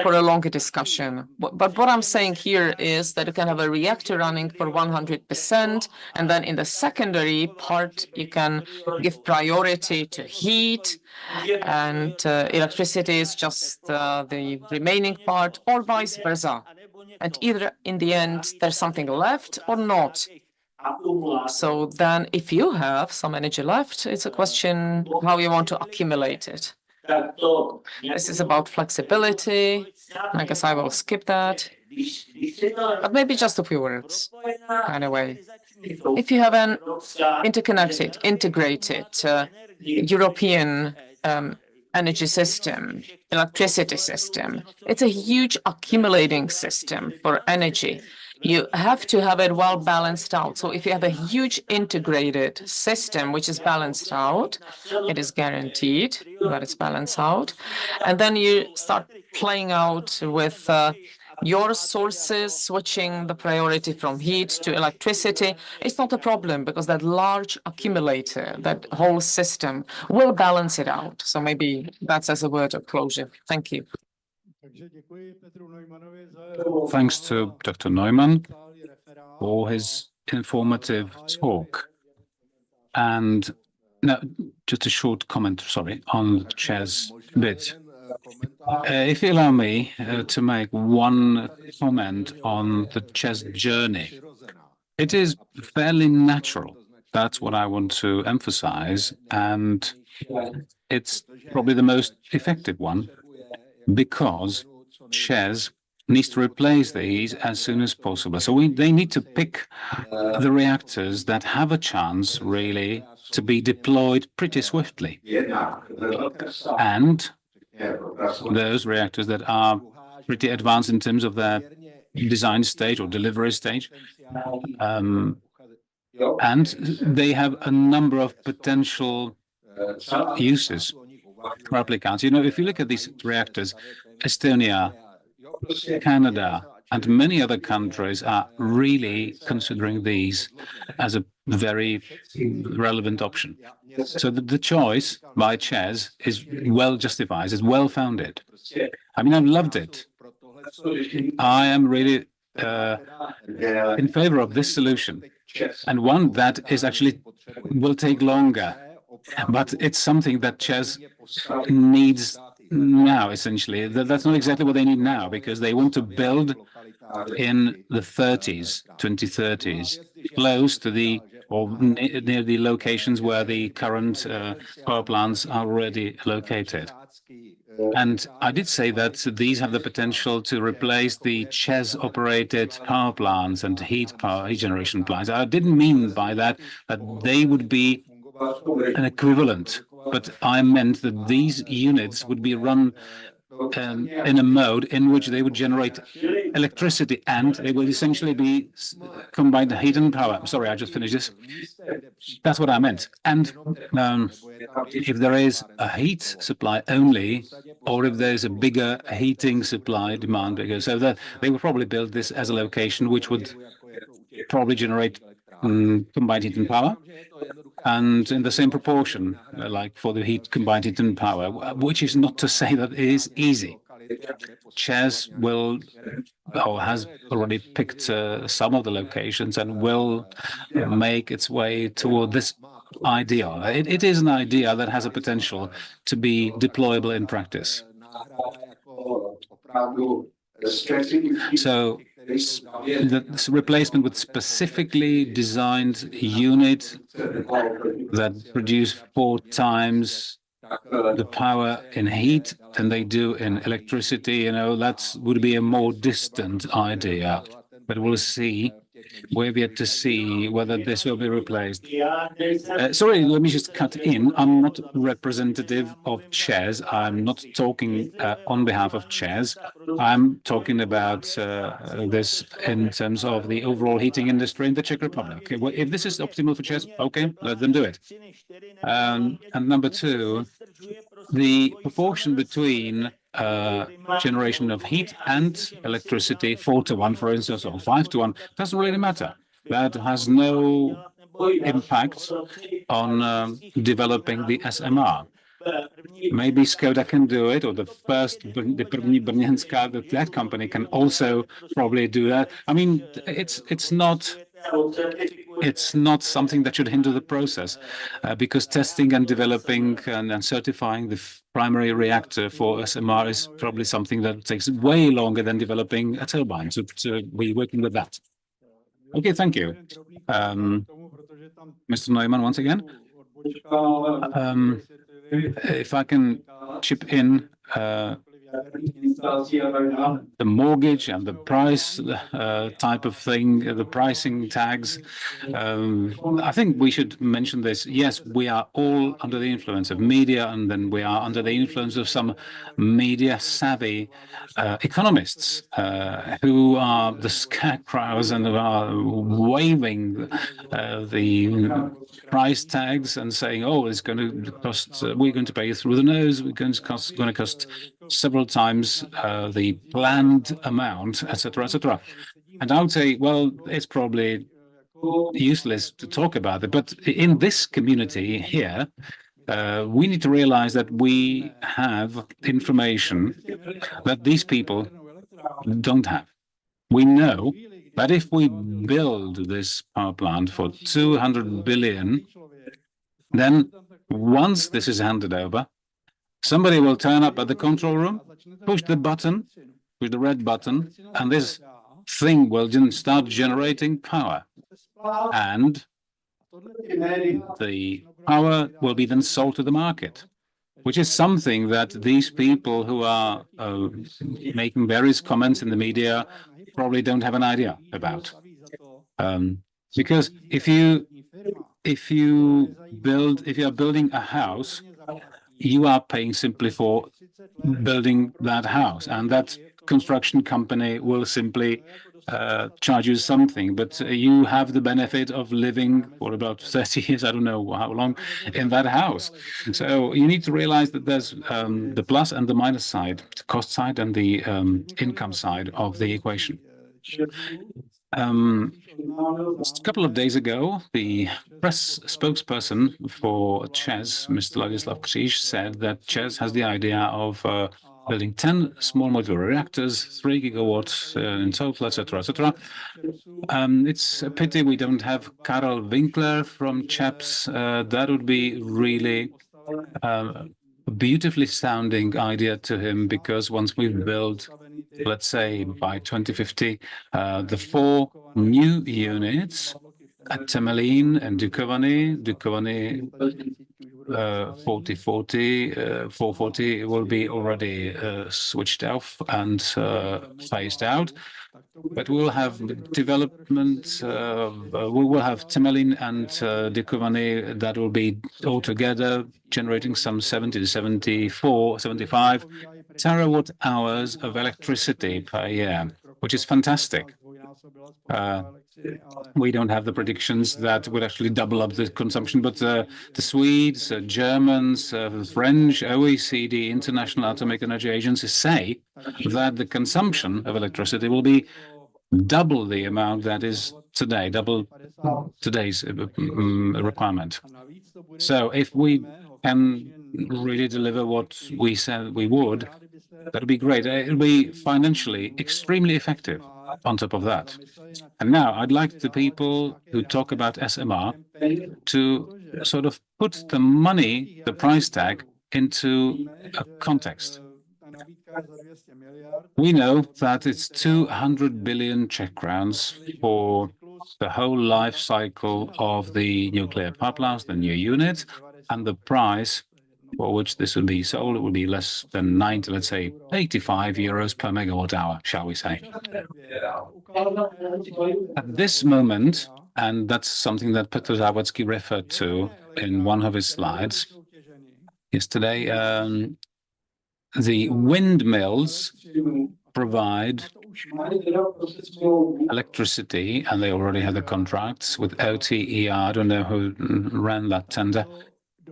for a longer discussion. But what I'm saying here is that you can have a reactor running for 100%, and then in the secondary part, you can give priority to heat, and electricity is just the remaining part, or vice versa. And either in the end, there's something left or not. So then if you have some energy left, it's a question how you want to accumulate it. This is about flexibility. I guess I will skip that. But maybe just a few words. Anyway, if you have an interconnected, integrated European energy system, electricity system, it's a huge accumulating system for energy. You have to have it well balanced out. So if you have a huge integrated system which is balanced out, it is guaranteed that it's balanced out. And then you start playing out with your sources switching the priority from heat to electricity, it's not a problem because that large accumulator, that whole system will balance it out. So maybe that's as a word of closure. Thank you. Thanks to Dr. Neumann for his informative talk. And now, just a short comment, sorry, on the ČEZ bit. If you allow me to make one comment on the ČEZ journey, it is fairly natural. That's what I want to emphasize. And it's probably the most effective one because ČEZ needs to replace these as soon as possible. So they need to pick the reactors that have a chance really to be deployed pretty swiftly. And those reactors that are pretty advanced in terms of their design stage or delivery stage. And they have a number of potential uses for applicants. You know, if you look at these reactors, Estonia, Canada, and many other countries are really considering these as a very relevant option. So the choice by ČEZ is well justified, is well founded. I mean, I've loved it. I am really in favor of this solution, and one that is actually will take longer, but it's something that ČEZ needs now, essentially. That's not exactly what they need now, because they want to build in the 2030s, close to the or near the locations where the current power plants are already located. And I did say that these have the potential to replace the ČEZ-operated power plants and heat generation plants. I didn't mean by that they would be an equivalent, but I meant that these units would be run in a mode in which they would generate electricity and they would essentially be combined heat and power. I'm sorry, I just finished this. That's what I meant. And if there is a heat supply only, or if there's a bigger heating supply demand, because so that they would probably build this as a location which would probably generate combined heat and power, and in the same proportion, like for the combined heat and power, which is not to say that it is easy. ČEZ will, or has already picked some of the locations and will make its way toward this idea. It is an idea that has a potential to be deployable in practice. So the replacement with specifically designed unit that produce 4 times the power in heat than they do in electricity, you know, that would be a more distant idea. But we'll see. We've yet to see whether this will be replaced. Sorry, let me just cut in. I'm not representative of ČEZ. I'm not talking on behalf of ČEZ. I'm talking about this in terms of the overall heating industry in the Czech Republic. Okay, well, if this is optimal for ČEZ, okay, let them do it. And number 2, the proportion between generation of heat and electricity, 4-to-1, for instance, or 5-to-1, doesn't really matter. That has no impact on developing the SMR. Maybe Skoda can do it, or the první brněnská, that company can also probably do that. I mean, it's not something that should hinder the process, because testing and developing and certifying the primary reactor for SMR is probably something that takes way longer than developing a turbine. So we're working with that. Okay, thank you. Mr. Neumann, once again. If I can chip in, the mortgage and the price type of thing, the pricing tags. I think we should mention this. Yes, we are all under the influence of media, and then we are under the influence of some media-savvy economists who are the scarecrows and who are waving the price tags and saying, "Oh, it's going to cost. We're going to pay through the nose. We're going to cost several times the planned amount, etc., etc. And I would say, well, it's probably useless to talk about it, but in this community here, we need to realize that we have information that these people don't have. We know that if we build this power plant for 200 billion, then once this is handed over, somebody will turn up at the control room, push the button, push the red button, and this thing will start generating power. And the power will be then sold to the market, which is something that these people who are making various comments in the media probably don't have an idea about. Because if you are building a house, you are paying simply for building that house, and that construction company will simply charge you something, but you have the benefit of living for about 30 years, I don't know how long, in that house. So you need to realize that there's the plus and the minus side, the cost side and the income side of the equation. Just a couple of days ago, the press spokesperson for ČEZ, Mr. Ladislav Kříž, said that ČEZ has the idea of building 10 small modular reactors, 3 gigawatts in total, etc., etc. It's a pity we don't have Karel Winkler from ČEZ. That would be really a beautifully sounding idea to him, because once we've built, let's say by 2050, the 4 new units at Temelín and Dukovany 440 will be already switched off and phased out. But we will have development, we will have Temelín and Dukovany that will be altogether generating some 70 to 75 terawatt hours of electricity per year, which is fantastic. We don't have the predictions that would actually double up the consumption, but the Swedes, Germans, French, OECD, International Atomic Energy Agency say that the consumption of electricity will be double the amount that is today, double today's requirement. So if we can really deliver what we said we would, that would be great. It would be financially extremely effective on top of that. And now I'd like the people who talk about SMR to sort of put the money, the price tag, into a context. We know that it's 200 billion Czech crowns for the whole life cycle of the nuclear power plants, the new units, and the price for which this would be sold, it would be less than 90, let's say 85 euros per megawatt hour, shall we say. At this moment, and that's something that Petr Závodský referred to in one of his slides yesterday, the windmills provide electricity, and they already have the contracts with OTER. I don't know who ran that tender.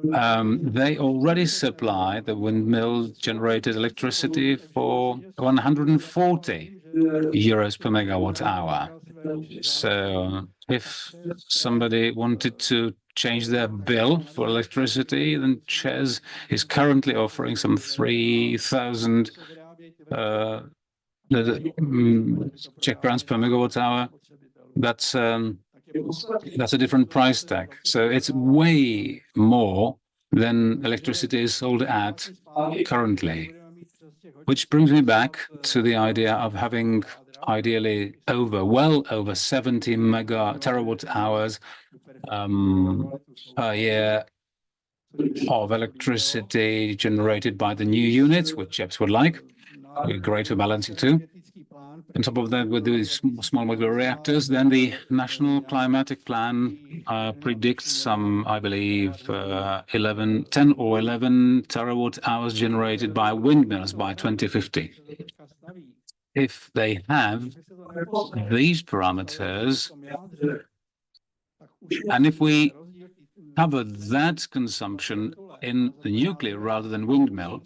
They already supply the windmill-generated electricity for 140 euros per megawatt hour. So if somebody wanted to change their bill for electricity, then ČEZ is currently offering some 3,000 Czech crowns per megawatt hour. That's a different price tag. So it's way more than electricity is sold at currently. Which brings me back to the idea of having ideally well over 70 terawatt hours per year of electricity generated by the new units, which ČEZ would like. Great for balancing too. On top of that, with these small modular reactors, then the National Climatic Plan predicts some, I believe, 10 or 11 terawatt hours generated by windmills by 2050. If they have these parameters, and if we cover that consumption in the nuclear rather than windmill,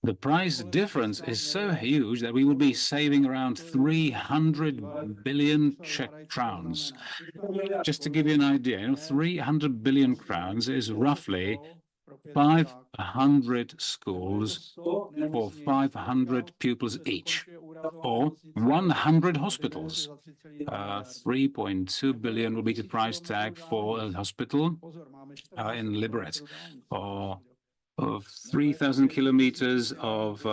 the price difference is so huge that we would be saving around 300 billion Czech crowns. Just to give you an idea, 300 billion crowns is roughly 500 schools for 500 pupils each, or 100 hospitals. 3.2 billion will be the price tag for a hospital in Liberec, or of 3,000 kilometers of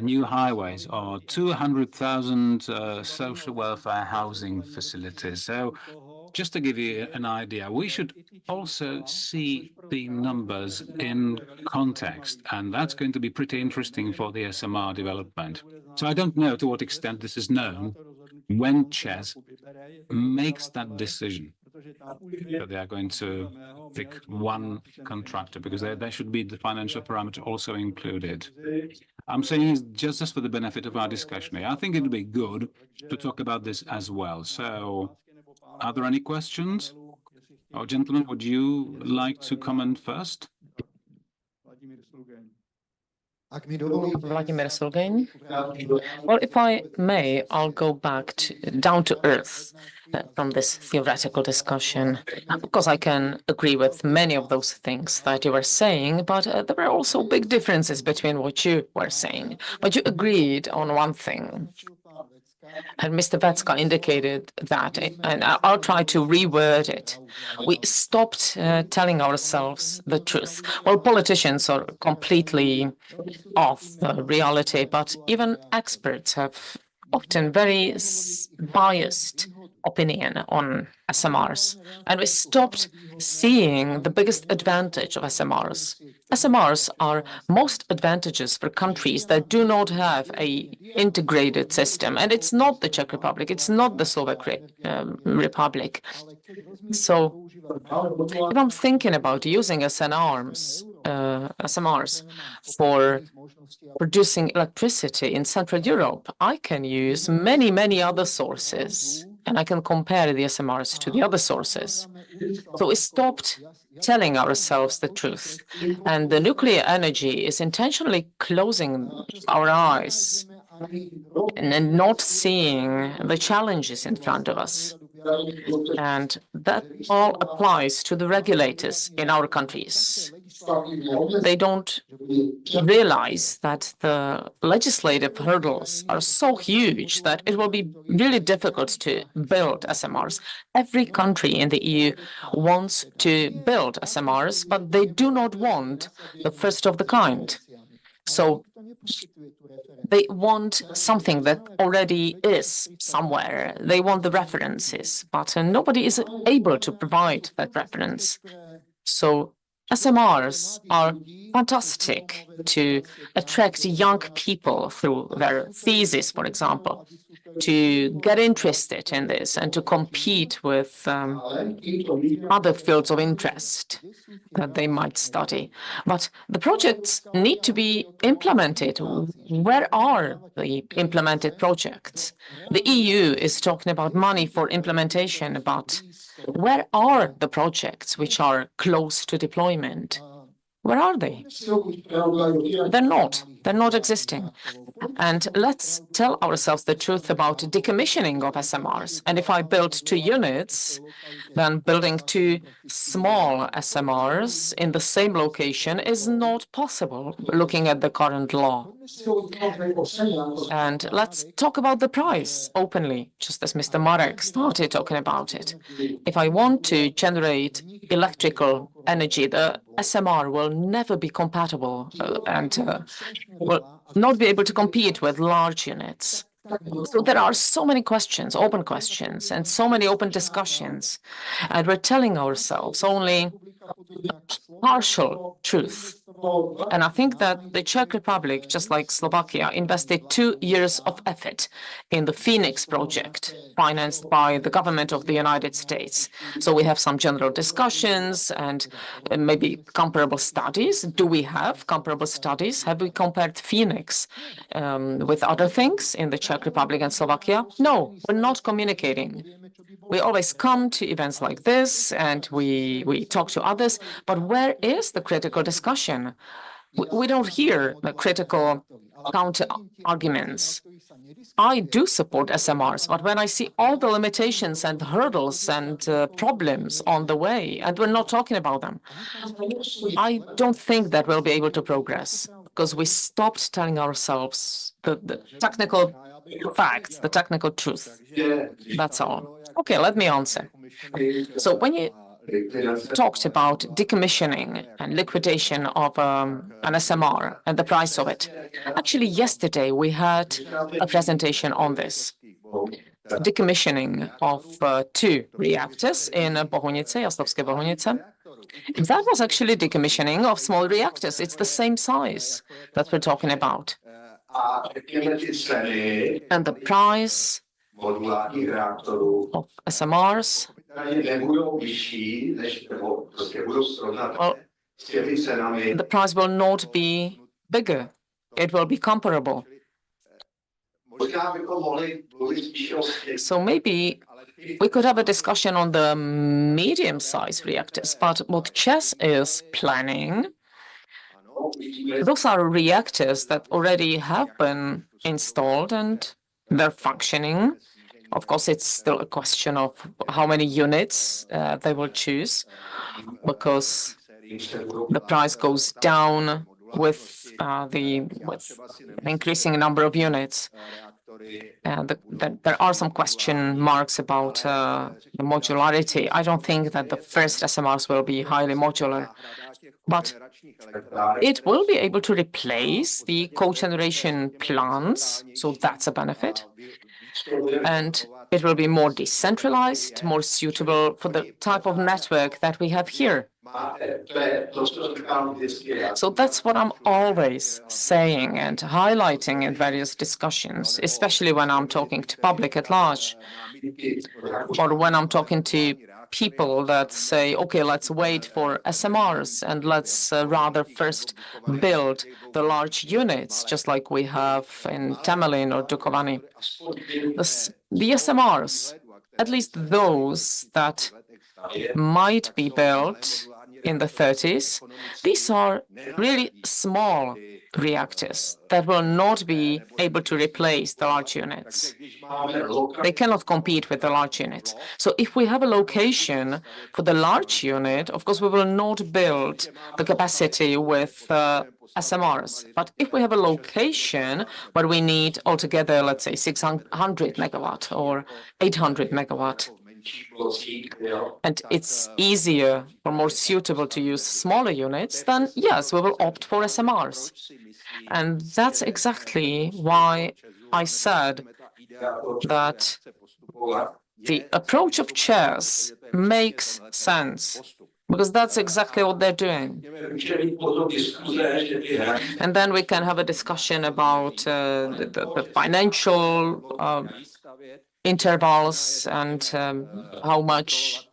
new highways, or 200,000 social welfare housing facilities. So just to give you an idea, we should also see the numbers in context, and that's going to be pretty interesting for the SMR development. So I don't know to what extent this is known when ČEZ makes that decision. So they are going to pick one contractor, because there should be the financial parameter also included. I'm saying just for the benefit of our discussion here, I think it would be good to talk about this as well. So are there any questions? Oh, gentlemen, would you like to comment first? Vladimir Solgain. Well, if I may, I'll go back down to earth from this theoretical discussion. Of course, I can agree with many of those things that you were saying, but there were also big differences between what you were saying. But you agreed on one thing. And Mr. Vetska indicated that, and I'll try to reword it. We stopped telling ourselves the truth. Well, politicians are completely off reality, but even experts have often very biased opinion on SMRs. And we stopped seeing the biggest advantage of SMRs. SMRs are most advantageous for countries that do not have an integrated system. And it's not the Czech Republic, it's not the Slovak Republic. So if I'm thinking about using SMRs for producing electricity in Central Europe, I can use many, many other sources, and I can compare the SMRs to the other sources. So we stopped telling ourselves the truth, and the nuclear energy is intentionally closing our eyes and not seeing the challenges in front of us. And that all applies to the regulators in our countries. They don't realize that the legislative hurdles are so huge that it will be really difficult to build SMRs. Every country in the EU wants to build SMRs, but they do not want the first of the kind. So they want something that already is somewhere. They want the references, but nobody is able to provide that reference. So SMRs are fantastic to attract young people through their thesis, for example, to get interested in this and to compete with other fields of interest that they might study. But the projects need to be implemented. Where are the implemented projects? The EU is talking about money for implementation, but where are the projects which are close to deployment? Where are they? They're not. They're not existing. And let's tell ourselves the truth about decommissioning of SMRs. And if I build 2 units, then building 2 small SMRs in the same location is not possible, looking at the current law. And let's talk about the price openly, just as Mr. Marek started talking about it. If I want to generate electrical energy, the SMR will never be compatible and will not be able to compete with large units. So there are so many questions, open questions, and so many open discussions, and we're telling ourselves only partial truth. And I think that the Czech Republic, just like Slovakia, invested 2 years of effort in the Phoenix project, financed by the government of the United States. So we have some general discussions and maybe comparable studies. Do we have comparable studies? Have we compared Phoenix with other things in the Czech Republic and Slovakia? No, we're not communicating. We always come to events like this and we talk to others, but where is the critical discussion? we don't hear the critical counter arguments. I do support SMRs, but when I see all the limitations and hurdles and problems on the way, and we're not talking about them, I don't think that we'll be able to progress because we stopped telling ourselves the technical facts, the technical truth. That's all. Okay, let me answer. So when you talked about decommissioning and liquidation of an SMR and the price of it. Actually, yesterday we had a presentation on this. Decommissioning of 2 reactors in Bohunice, Jaslovské Bohunice. That was actually decommissioning of small reactors. It's the same size that we're talking about. And the price of SMRs, well, the price will not be bigger. It will be comparable. So maybe we could have a discussion on the medium-sized reactors, but what ČEZ is planning, those are reactors that already have been installed and they're functioning. Of course, it's still a question of how many units they will choose, because the price goes down with an increasing number of units. There are some question marks about the modularity. I don't think that the first SMRs will be highly modular, but it will be able to replace the cogeneration plants, so that's a benefit. And it will be more decentralized, more suitable for the type of network that we have here. So that's what I'm always saying and highlighting in various discussions, especially when I'm talking to public at large, or when I'm talking to people that say, okay, let's wait for SMRs and let's rather first build the large units, just like we have in Temelin or Dukovany. The SMRs, at least those that might be built in the 30s, these are really small reactors that will not be able to replace the large units. They cannot compete with the large units. So if we have a location for the large unit, of course, we will not build the capacity with SMRs. But if we have a location where we need altogether, let's say, 600 megawatt or 800 megawatt, and it's easier or more suitable to use smaller units, then yes, we will opt for SMRs. And that's exactly why I said that the approach of ČEZ makes sense, because that's exactly what they're doing. And then we can have a discussion about the financial intervals and how much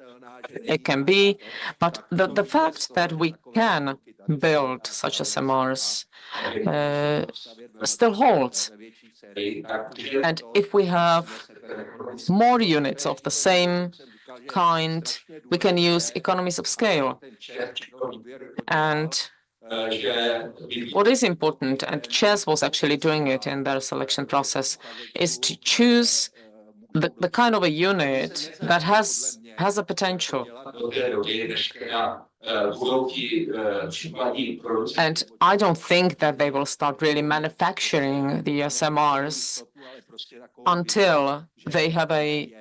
it can be. But the fact that we can build such SMRs still holds. And if we have more units of the same kind, we can use economies of scale. And what is important, and ČEZ was actually doing it in their selection process, is to choose the kind of a unit that has a potential. And I don't think that they will start really manufacturing the SMRs until they have a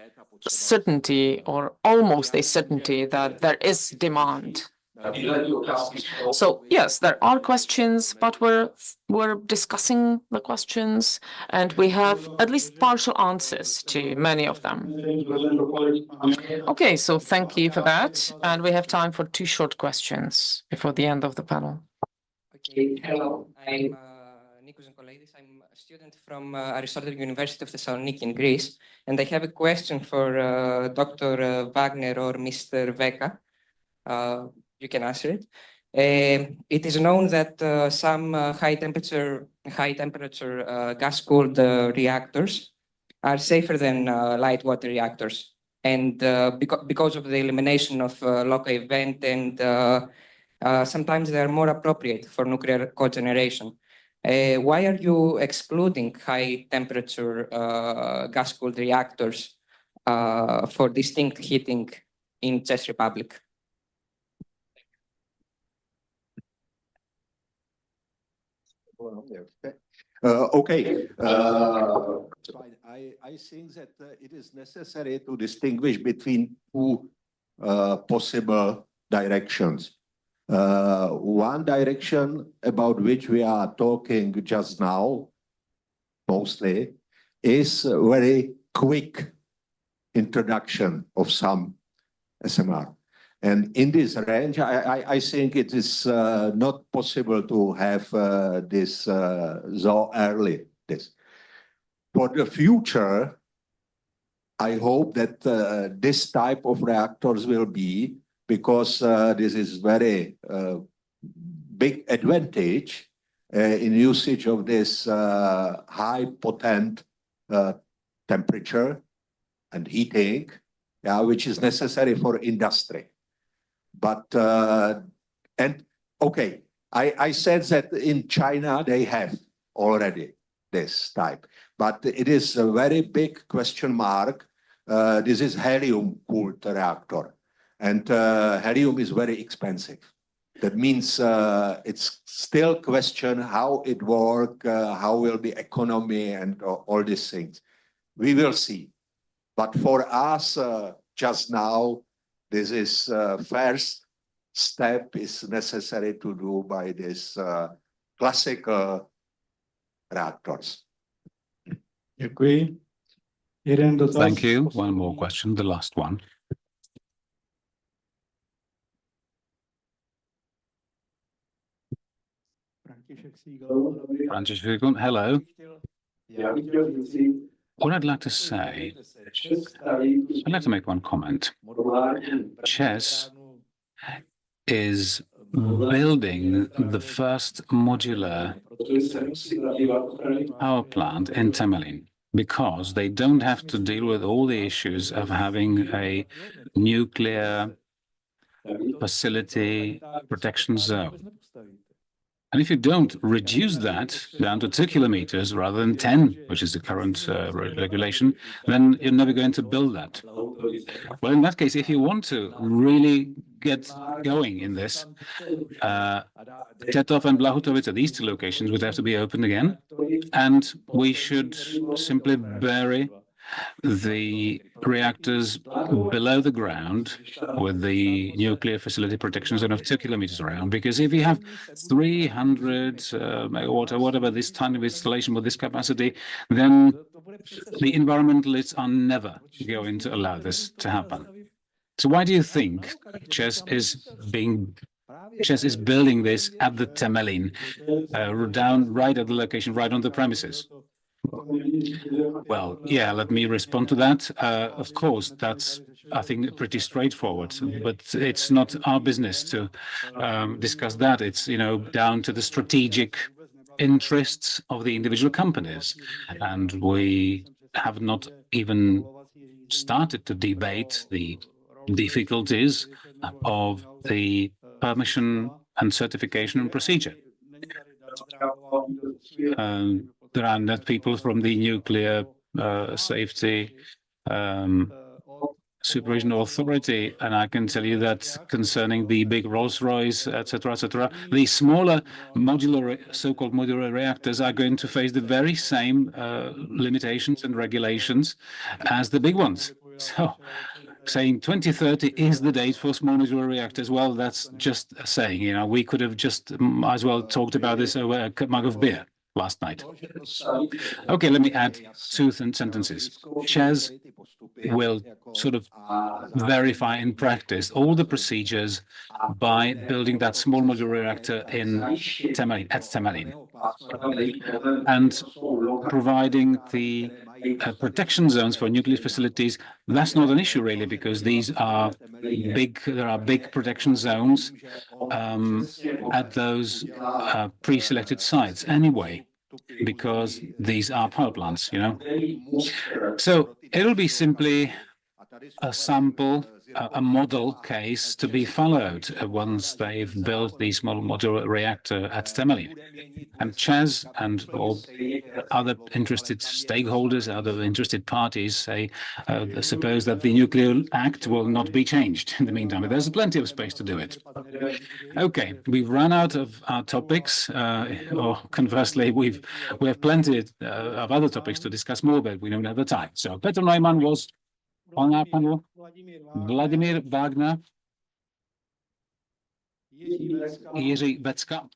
certainty or almost a certainty that there is demand. So yes, there are questions, but we're discussing the questions, and we have at least partial answers to many of them. Okay, so thank you for that, and we have time for 2 short questions before the end of the panel. Okay, hello, I'm Nikos Nikolaides. I'm a student from Aristotle University of Thessaloniki in Greece, and I have a question for Dr. Wagner or Mr. Veka. You can answer it. It is known that some high temperature gas-cooled reactors are safer than light water reactors, and because of the elimination of local event and Sometimes they are more appropriate for nuclear cogeneration. Why are you excluding high temperature gas-cooled reactors for distinct heating in Czech Republic? Okay. I think that it is necessary to distinguish between two possible directions. One direction about which we are talking just now, mostly, is a very quick introduction of some SMR. And in this range, I think it is not possible to have this so early. For the future, I hope that this type of reactors will be, because this is very big advantage in usage of this high potent temperature and heating, which is necessary for industry. But, and okay, I said that in China, they have already this type, but it is a very big question mark. This is helium-cooled reactor, and helium is very expensive. That means it's still question how it work, how will be economy and all these things. We will see. But for us, just now, this is first step is necessary to do by this classical reactors. Děkuji. Thank you. One more question, the last one. František Siegel, hello. What I'd like to say, I'd like to make one comment. ČEZ is building the first modular power plant in Temelín because they don't have to deal with all the issues of having a nuclear facility protection zone. And if you don't reduce that down to 2 kilometers rather than 10, which is the current regulation, then you're never going to build that. Well, in that case, if you want to really get going in this, Tetov and Blahotovice, these two locations would have to be opened again, and we should simply bury the reactors below the ground with the nuclear facility protection zone of 2 kilometers around. Because if you have 300 megawatt or whatever this kind of installation with this capacity, then the environmentalists are never going to allow this to happen. So why do you think ČEZ is building this at the Temelín, down right at the location, right on the premises? Well, yeah, let me respond to that. Of course, that's, I think, pretty straightforward, but it's not our business to discuss that. It's, down to the strategic interests of the individual companies. And we have not even started to debate the difficulties of the permission and certification procedure. There are not people from the nuclear safety supervision authority, and I can tell you that concerning the big Rolls-Royce, etc., the smaller modular, so-called modular reactors are going to face the very same limitations and regulations as the big ones. So, saying 2030 is the date for small modular reactors, well, that's just a saying. We could have just as well talked about this over a mug of beer last night. Okay, let me add 2 sentences. ČEZ will sort of verify in practice all the procedures by building that small modular reactor in Temelín, at Temelín, and providing the protection zones for nuclear facilities. That's not an issue really, because these are big. There are big protection zones at those pre-selected sites anyway, because these are power plants. So it'll be simply a sample a model case to be followed once they've built the small modular reactor at Temelín. And ČEZ and all other interested stakeholders, other interested parties say, suppose that the Nuclear Act will not be changed in the meantime, but there's plenty of space to do it. Okay, we've run out of our topics, or conversely, we have plenty of other topics to discuss more, but we don't have the time. So Petr Neumann was on our panel, Vladimír Wagner, Jiří Vecka,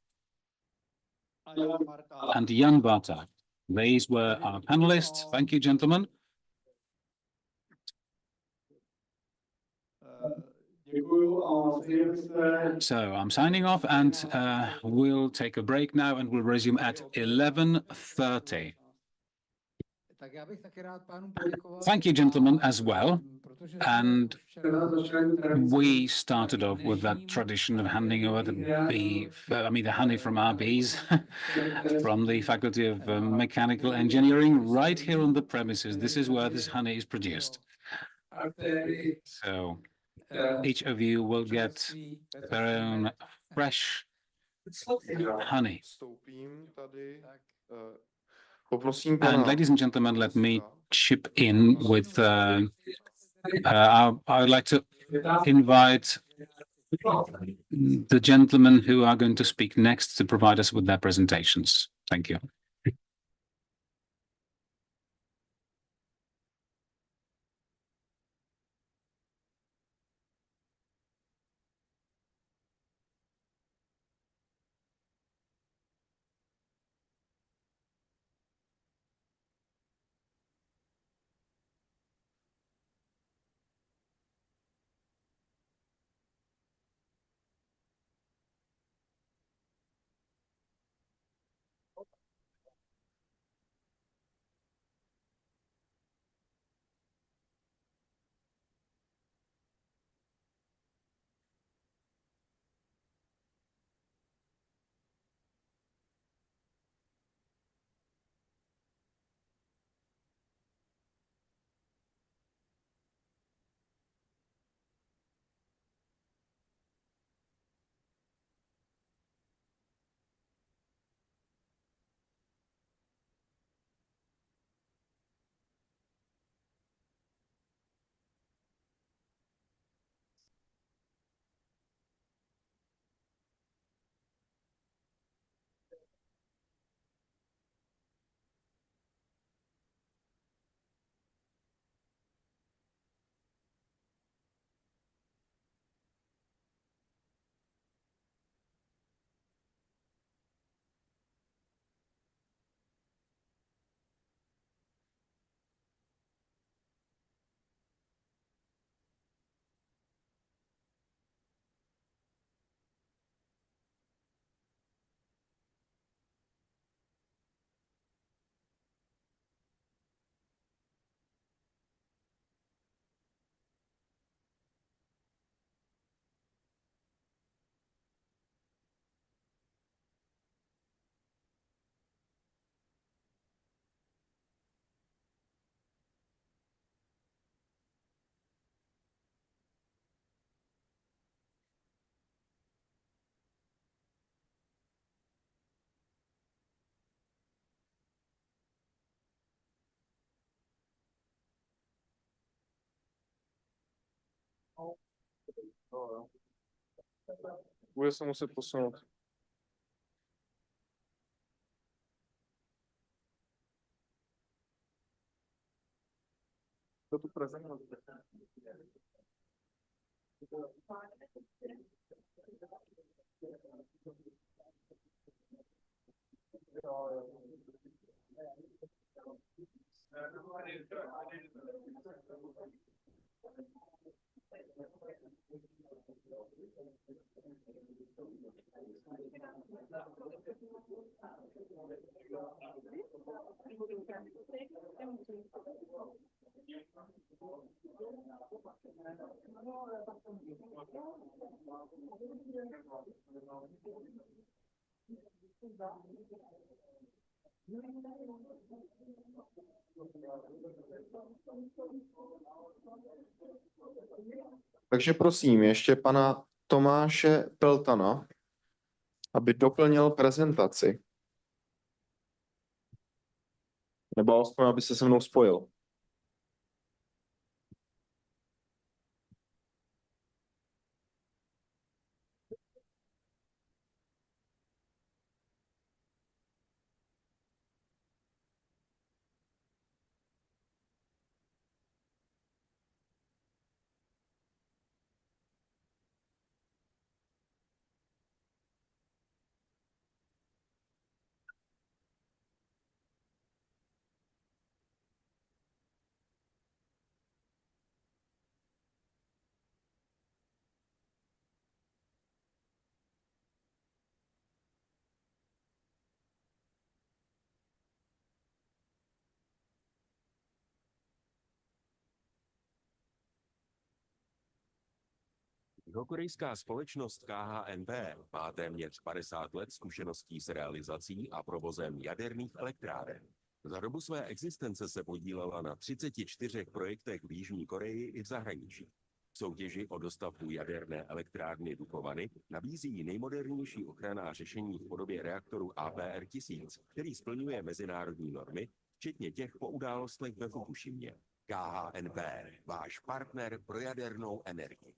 and Jan Barta. These were our panelists. Thank you, gentlemen. So I'm signing off, and we'll take a break now, and we'll resume at 11:30. Thank you, gentlemen, as well. And we started off with that tradition of handing over the honey from our bees, from the Faculty of Mechanical Engineering, right here on the premises. This is where this honey is produced. So each of you will get their own fresh honey. And ladies and gentlemen, let me chip in with, I would like to invite the gentlemen who are going to speak next to provide us with their presentations. Thank you. Bude se muset posunout. To tu prezentaci. Takže prosím ještě pana Tomáše Peltana, aby doplnil prezentaci. Nebo aspoň, aby se mnou spojil. Jihokorejská společnost KHNP má téměř 50 let zkušeností s realizací a provozem jaderných elektráren. Za dobu své existence se podílela na 34 projektech v Jižní Koreji i v zahraničí. V soutěži o dostavbu jaderné elektrárny Dukovany nabízí nejmodernější ochranná řešení v podobě reaktoru APR-1000, který splňuje mezinárodní normy, včetně těch po událostech ve Fukušimě. KHNP, váš partner pro jadernou energii.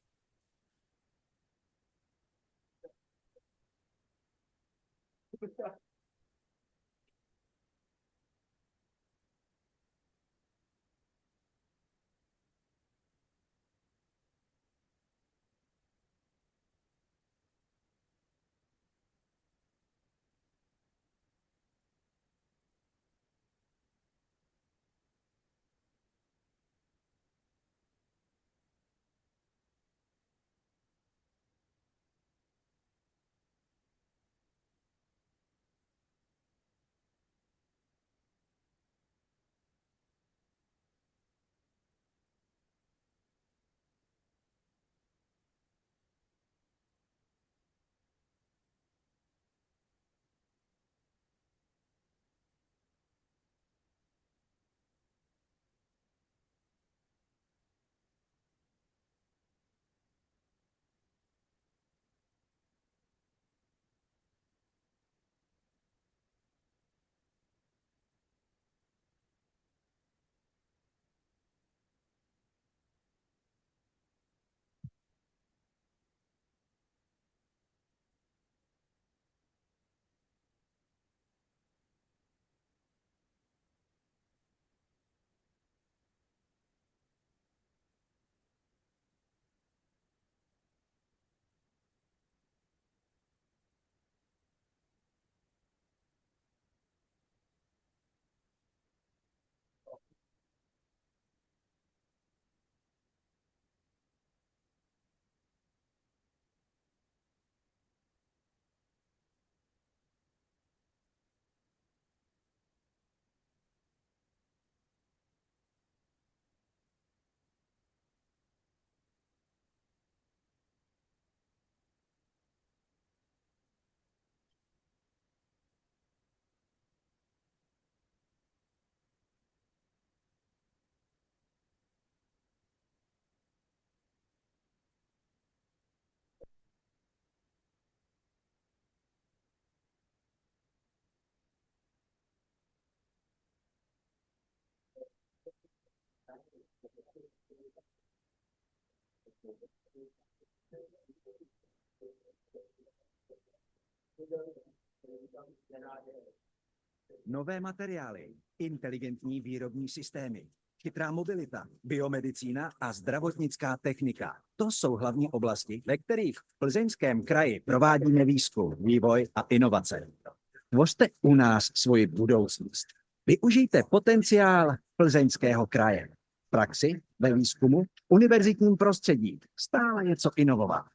Nové materiály, inteligentní výrobní systémy, chytrá mobilita, biomedicína a zdravotnická technika. To jsou hlavní oblasti, ve kterých v Plzeňském kraji provádíme výzkum, vývoj a inovace. Tvořte u nás svoji budoucnost. Využijte potenciál Plzeňského kraje. V praxi, ve výzkumu, univerzitním prostředí. Stále něco inovovat.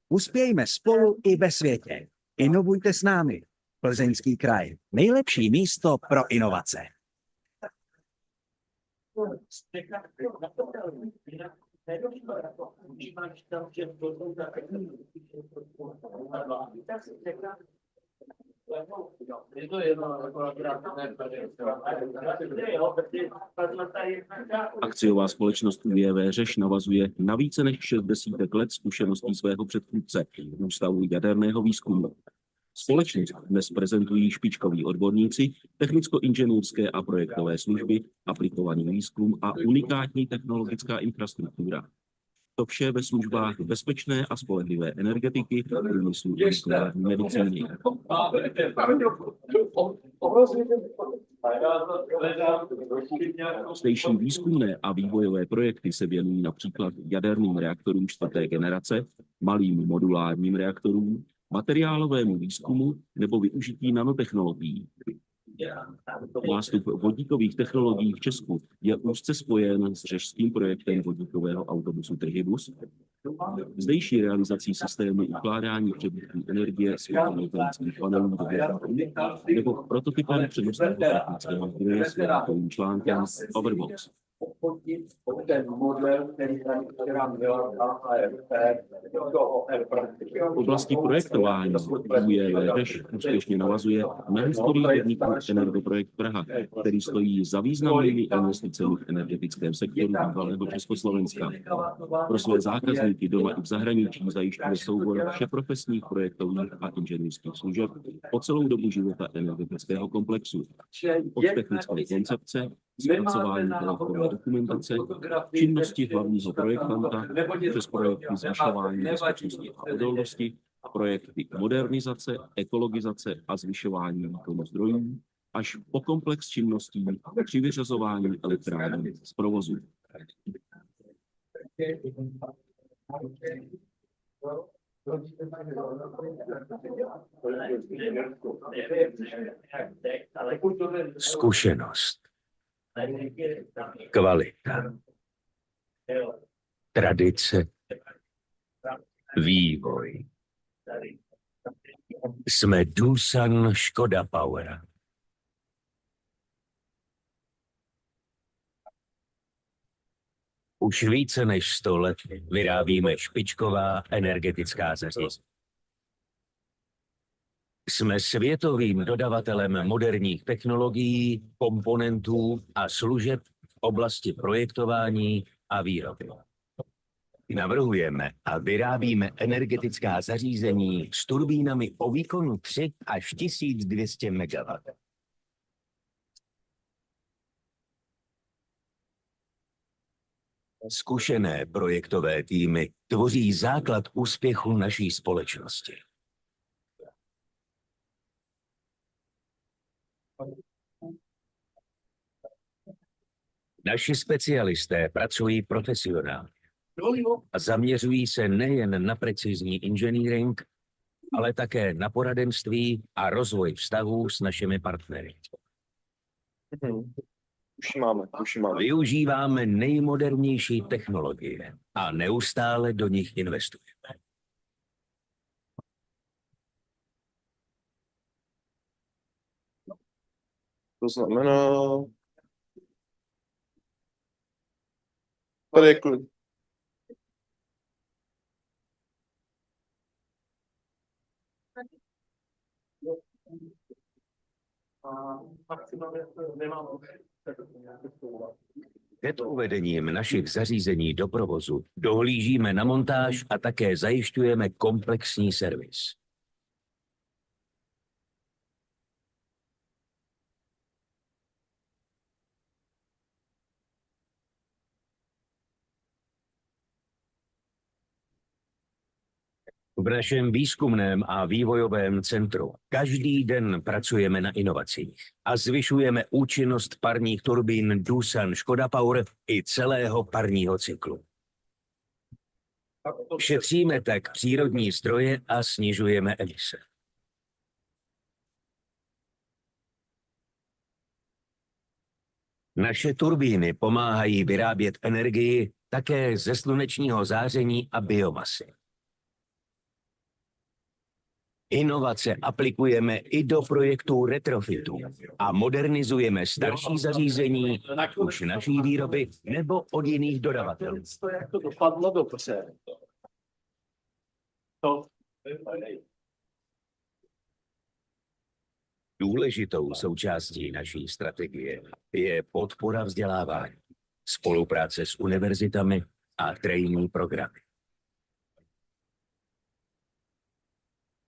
Uspějme spolu i ve světě. Inovujte s námi. Plzeňský kraj. Nejlepší místo pro inovace. Akciová společnost UJV Řeš navazuje na více než 6 desítek let zkušeností svého předchůdce, Ústavu jaderného výzkumu. Společnost dnes prezentují špičkoví odborníci, technicko-inženýrské a projektové služby, aplikovaný výzkum a unikátní technologická infrastruktura. To vše ve službách bezpečné a spolehlivé energetiky, průmyslu a nukleární medicíny. Zdejší výzkumné a vývojové projekty se věnují například jaderným reaktorům 4. generace, malým modulárním reaktorům, materiálovému výzkumu nebo využití nanotechnologií. Nástup vodíkových technologií v Česku je úzce spojen s řežským projektem vodíkového autobusu Trihybus, zdejší realizací systému ukládání přebytků energie z fotovoltaických panelů do větrů nebo prototypem přenosného technického zdroje s vodíkovým článkem Powerbox. V oblasti projektování UJV Řeš úspěšně navazuje na historii podniku Energoprojekt Praha, který stojí za významnými investicemi v energetickém sektoru bývalého Československa. Pro své zákazníky doma i v zahraničí zajišťuje soubor všeprofesních projektových a inženýrských služeb po celou dobu života energetického komplexu. Od technické koncepce, zpracování projektové dokumentace, činnosti hlavního projektanta, přes projekty zvyšování bezpečnosti a odolnosti, projekty modernizace, ekologizace a zvyšování výkonu zdrojů, až po komplex činností při vyřazování elektráren z provozu. Zkušenost, kvalita, tradice, vývoj. Jsme Doosan Škoda Power. Už více než 100 let vyrábíme špičková energetická zařízení. Jsme světovým dodavatelem moderních technologií, komponentů a služeb v oblasti projektování a výroby. Navrhujeme a vyrábíme energetická zařízení s turbínami o výkonu 3 až 1200 MW. Zkušené projektové týmy tvoří základ úspěchu naší společnosti. Naši specialisté pracují profesionálně a zaměřují se nejen na precizní inženýring, ale také na poradenství a rozvoj vztahů s našimi partnery. Už máme. Využíváme nejmodernější technologie a neustále do nich investujeme. To znamená, tady je klid. Před uvedením našich zařízení do provozu dohlížíme na montáž a také zajišťujeme komplexní servis. V našem výzkumném a vývojovém centru každý den pracujeme na inovacích a zvyšujeme účinnost parních turbín Doosan Škoda Power i celého parního cyklu. Šetříme tak přírodní zdroje a snižujeme emise. Naše turbíny pomáhají vyrábět energii také ze slunečního záření a biomasy. Inovace aplikujeme i do projektů retrofitu a modernizujeme starší zařízení, ať už naší výroby nebo od jiných dodavatelů. Jak to dopadlo dobře. Důležitou součástí naší strategie je podpora vzdělávání, spolupráce s univerzitami a trainee programy.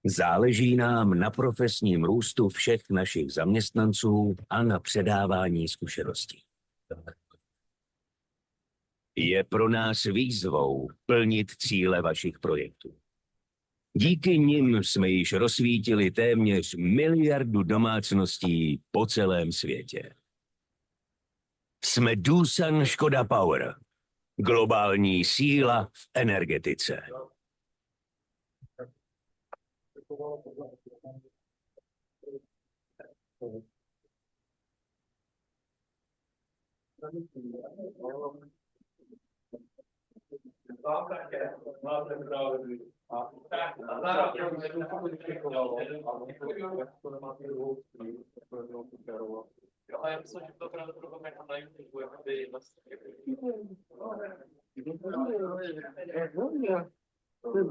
Záleží nám na profesním růstu všech našich zaměstnanců a na předávání zkušeností. Je pro nás výzvou plnit cíle vašich projektů. Díky nim jsme již rozsvítili téměř 1 miliardu domácností po celém světě. Jsme Doosan Škoda Power, globální síla v energetice.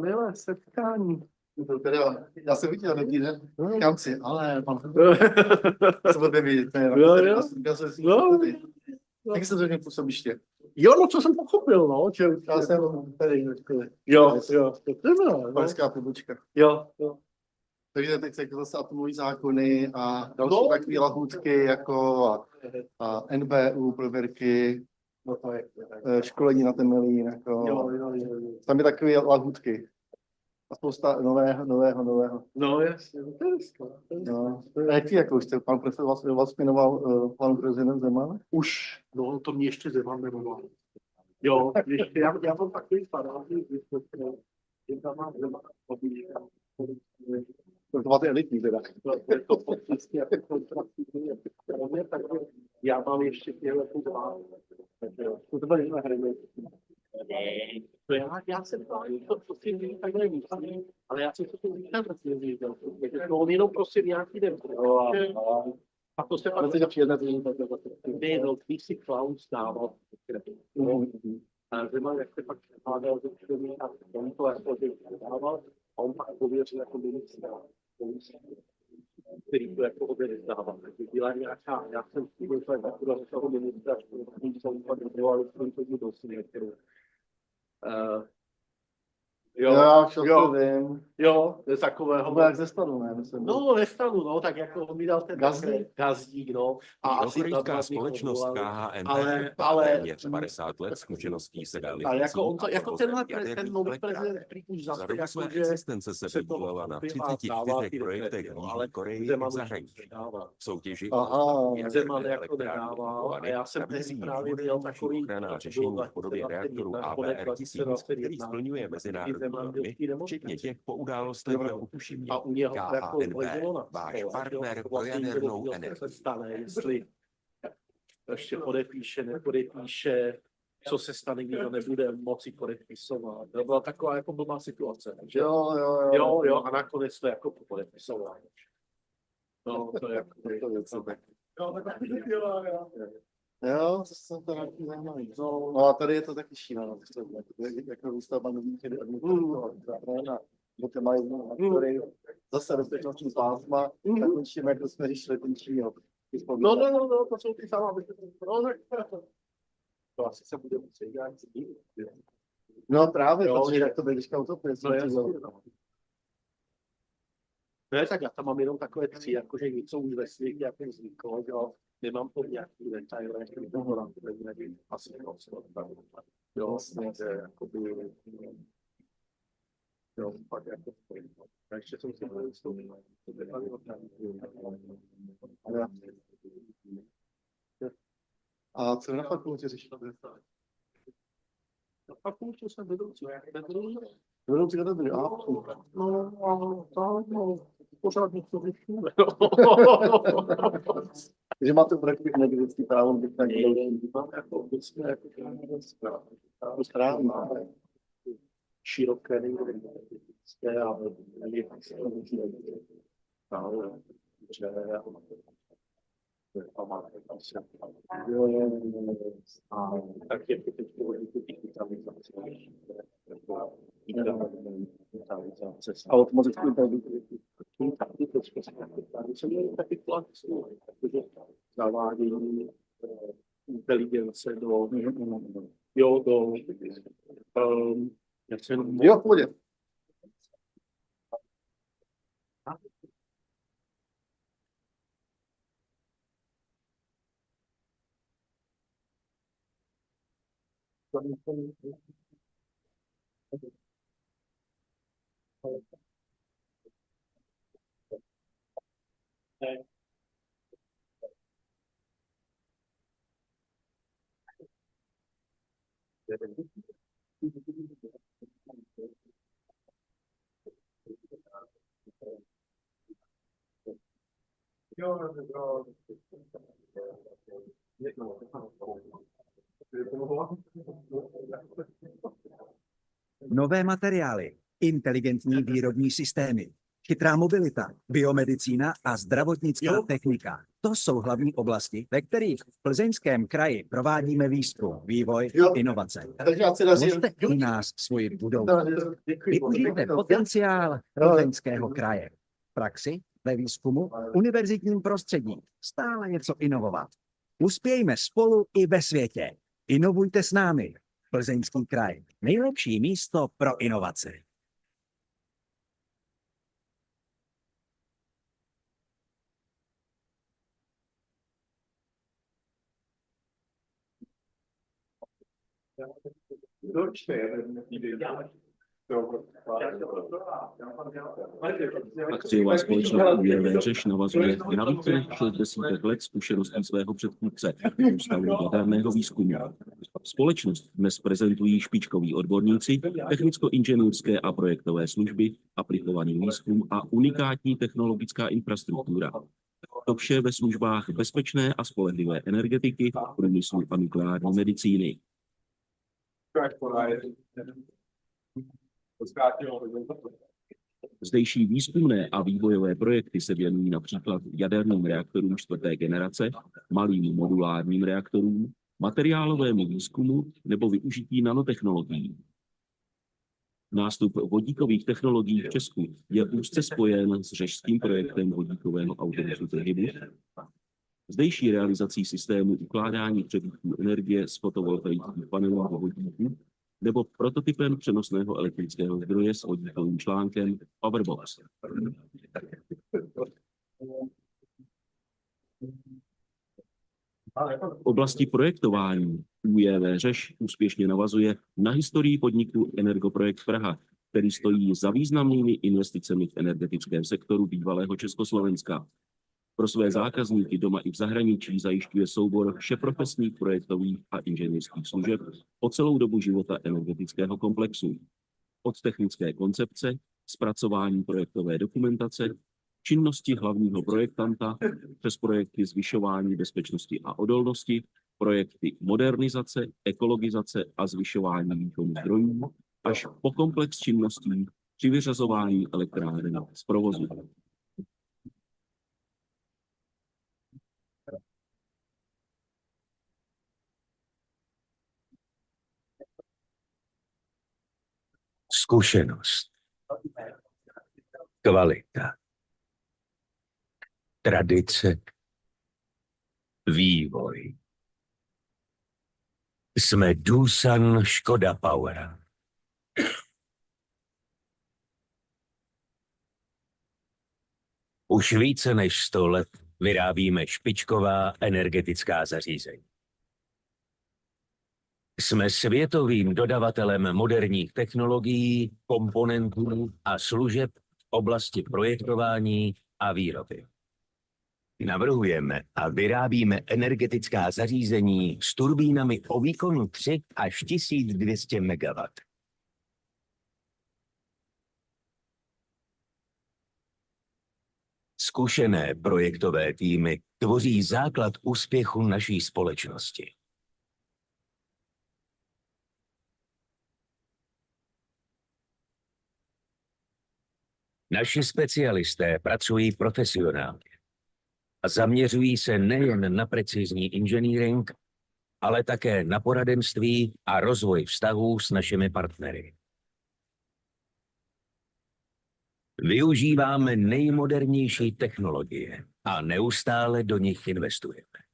Milé setkání. Já jsem viděl dobrý den, kamci, ale pan se bude vidět. Jak se to řekne působiště? Jo, no co jsem pochopil, no, že já jsem tady, jo, Pařížská pobočka. Jo. Takže teď se zase atomový zákony a další takové lahůdky jako a NBU, prověrky, školení na Temelín, jako tam je takové lahůdky. A spousta nového. No, jasně, to je skvělé. No, jaký, jako už pan profesor vás jmenoval pan prezident Zeman? Už, no, to mě ještě Zeman jmenoval. Jo, ještě, já mám takový parádní, že tam mám Zeman pobížka. To máte elitní teda. To podpisky jako kontrastní. Já mám ještě těhle dva. To tady na hry. To já jsem to si říct takhle myslím, ale já jsem to říkal, že to on jenom prostě nějaký den. A to se pak teď přijede, že no, když si clown stával. A Zeman, jak se pak překládal do čtyři a on to jako dával, a on pak pověřil jako ministra, který to jako obě nezdával. Takže byla nějaká, já jsem s tím takového toho ministra, který jsou pak dělali s tím, co byl dosud, Jo, to je takového. Jak ze stanu, ne? No, ve stanu, no, tak jako on mi dal ten gazdík, no. A korejská společnost KHNP ale téměř 50 let zkušeností se realizací. Jako tenhle ten nový prezident už zase jako své existence se podílela na 34 projektech v Jižní Koreji v zahraničí. V soutěži Zeman jako nedával. A já jsem právě měl takový ochrana řešení v podobě reaktorů ABR-1000, který splňuje mezinárodní normy, včetně těch po událostech ve Fukušimě. A u něho KHNP, váš partner pro jadernou energii. Jestli ještě podepíše, nepodepíše, co se stane, když to nebude moci podepisovat. To byla taková jako blbá situace. Že? Jo, a nakonec to jako podepisoval. No, to je jako to něco. Jo, to jsem to nějaký zajímavý. No a tady je to taky šílené. Jako výstavba nových bo ty mají který zase bezpečnostní pásma, tak končíme, jako jsme řešili ten Číňo. No, to jsou ty samá bezpečnostní. To asi se bude muset dělat dít. No právě, protože jak to bude teďka utopit. Ne, tak já tam mám jenom takové 3, jakože něco už ve světě, jak vzniklo, jo. Nemám to nějaký detail, jaký toho nevím, asi jo, vlastně, jakoby, jo, pak jako a ještě jsem si byl vystoupil. A co na fakultě řešil? Na fakultě jsem vedoucí vedoucí, no, pořád něco řešíme. Takže máte prakticky energetický právo být na dělení. Jako obecně jako správně. Široké energetické a energetické právo. Tak je teď digitalizace. A automaticky taky tlak, protože zavádění inteligence do, jo, jak se jenom... Jo, v pohodě. Nové materiály, inteligentní výrobní systémy, chytrá mobilita, biomedicína a zdravotnická technika. To jsou hlavní oblasti, ve kterých v Plzeňském kraji provádíme výzkum, vývoj, inovace. Vložte u nás svoji budoucnost. Využijte potenciál Plzeňského kraje. V praxi, ve výzkumu, univerzitním prostředí. Stále něco inovovat. Uspějme spolu i ve světě. Inovujte s námi. Plzeňský kraj. Nejlepší místo pro inovace. Akciová společnost UWR navazuje na více než 60 let zkušeností svého předchůdce Ústavu jaderného výzkumu. Společnost dnes prezentují špičkoví odborníci, technicko-inženýrské a projektové služby, aplikovaný výzkum a unikátní technologická infrastruktura. To vše ve službách bezpečné a spolehlivé energetiky, průmyslu a nukleární medicíny. Zdejší výzkumné a vývojové projekty se věnují například jaderným reaktorům 4. generace, malým modulárním reaktorům, materiálovému výzkumu nebo využití nanotechnologií. Nástup vodíkových technologií v Česku je úzce spojen s řežským projektem vodíkového autobusu Hybu, zdejší realizací systému ukládání přebytků energie z fotovoltaických panelů do vodíku nebo prototypem přenosného elektrického zdroje s vodíkovým článkem Powerbox. V oblasti projektování UWR Řeš úspěšně navazuje na historii podniku Energoprojekt Praha, který stojí za významnými investicemi v energetickém sektoru bývalého Československa. Pro své zákazníky doma i v zahraničí zajišťuje soubor všeprofesních projektových a inženýrských služeb po celou dobu života energetického komplexu. Od technické koncepce, zpracování projektové dokumentace, činnosti hlavního projektanta, přes projekty zvyšování bezpečnosti a odolnosti, projekty modernizace, ekologizace a zvyšování výkonu zdrojů, až po komplex činností při vyřazování elektráren z provozu. Zkušenost, kvalita, tradice, vývoj. Jsme Doosan Škoda Power. Už více než 100 let vyrábíme špičková energetická zařízení. Jsme světovým dodavatelem moderních technologií, komponentů a služeb v oblasti projektování a výroby. Navrhujeme a vyrábíme energetická zařízení s turbínami o výkonu 3 až 1200 MW. Zkušené projektové týmy tvoří základ úspěchu naší společnosti. Naši specialisté pracují profesionálně a zaměřují se nejen na precizní inženýring, ale také na poradenství a rozvoj vztahů s našimi partnery. Využíváme nejmodernější technologie a neustále do nich investujeme.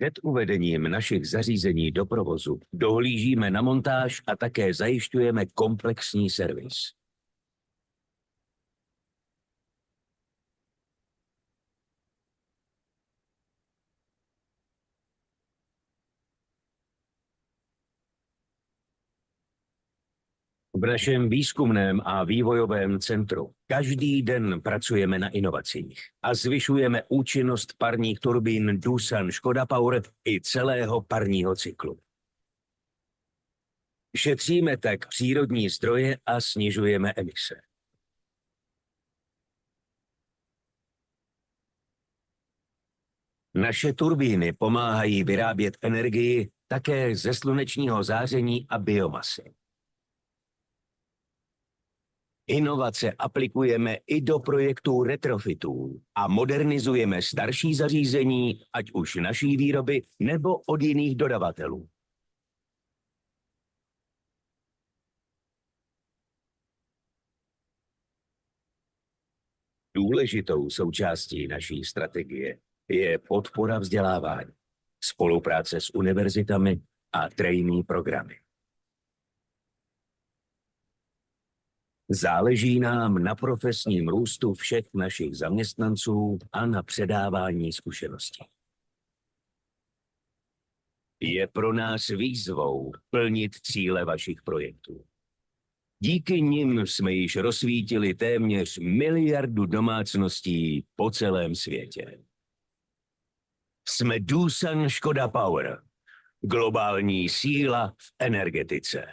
Před uvedením našich zařízení do provozu dohlížíme na montáž a také zajišťujeme komplexní servis. V našem výzkumném a vývojovém centru každý den pracujeme na inovacích a zvyšujeme účinnost parních turbín Doosan Škoda Power i celého parního cyklu. Šetříme tak přírodní zdroje a snižujeme emise. Naše turbíny pomáhají vyrábět energii také ze slunečního záření a biomasy. Inovace aplikujeme i do projektů retrofitů a modernizujeme starší zařízení, ať už naší výroby nebo od jiných dodavatelů. Důležitou součástí naší strategie je podpora vzdělávání, spolupráce s univerzitami a trainee programy. Záleží nám na profesním růstu všech našich zaměstnanců a na předávání zkušeností. Je pro nás výzvou plnit cíle vašich projektů. Díky nim jsme již rozsvítili téměř 1 miliardu domácností po celém světě. Jsme Doosan Škoda Power, globální síla v energetice.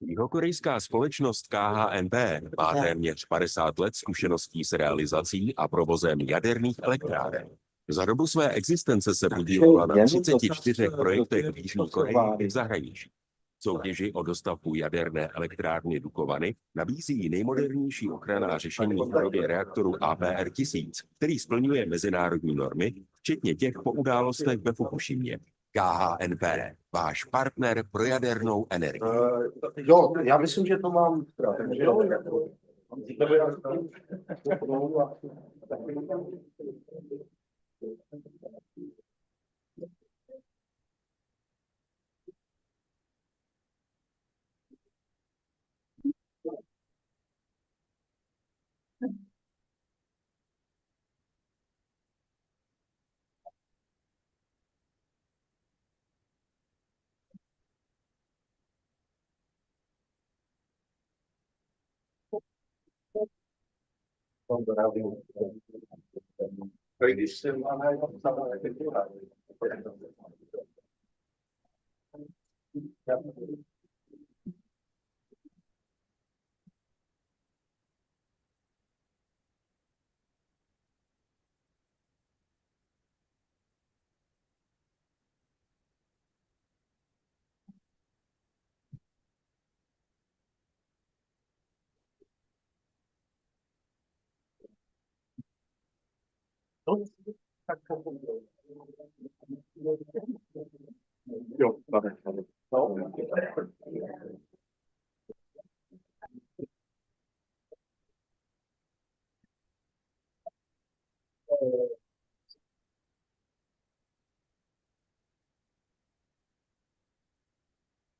Jihokorejská společnost KHNP má téměř 50 let zkušeností s realizací a provozem jaderných elektráren. Za dobu své existence se podílela na 34 projektech v Jižní Koreji i v zahraničí. Soutěži o dostavbu jaderné elektrárny Dukovany nabízí nejmodernější ochranná řešení v podobě reaktoru APR-1000, který splňuje mezinárodní normy, včetně těch po událostech ve Fukushimě. KHNP, váš partner pro jadernou energii. Jo, já myslím, že to mám. Jo, tady.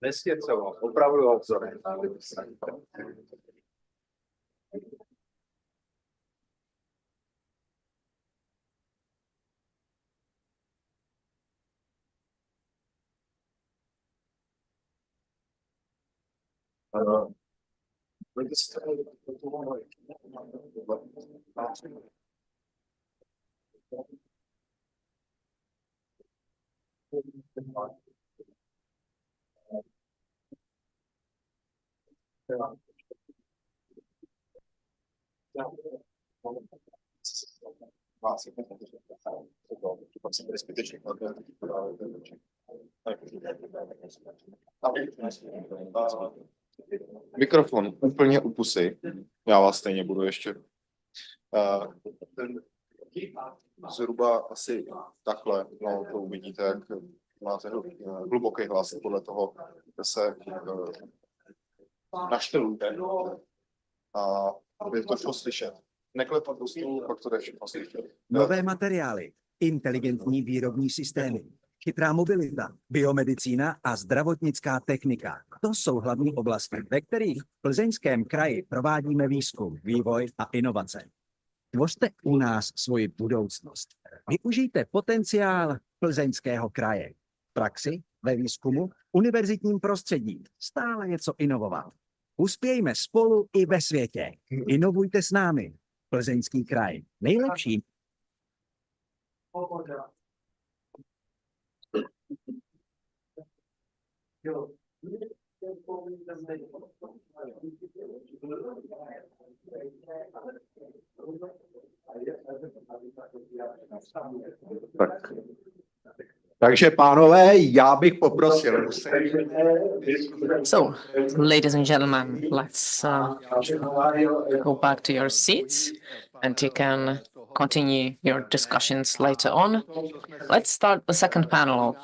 Nesvěcelo, opravdu obzory. Mikrofon úplně u pusy. Já vás stejně budu ještě. Zhruba asi takhle, no to uvidíte, jak máte hluboký hlas, podle toho se naštelujte. A aby to šlo slyšet. Neklepat do stolu, pak to jde všechno slyšet. Nové materiály, inteligentní výrobní systémy, chytrá mobilita, biomedicína a zdravotnická technika. To jsou hlavní oblasti, ve kterých v Plzeňském kraji provádíme výzkum, vývoj a inovace. Tvořte u nás svoji budoucnost. Využijte potenciál Plzeňského kraje. V praxi, ve výzkumu, univerzitním prostředí. Stále něco inovovat. Uspějme spolu i ve světě. Inovujte s námi. Plzeňský kraj. Nejlepší. Takže pánové, já bych poprosil. So, ladies and gentlemen, let's go back to your seats and you can continue your discussions later on. Let's start the second panel of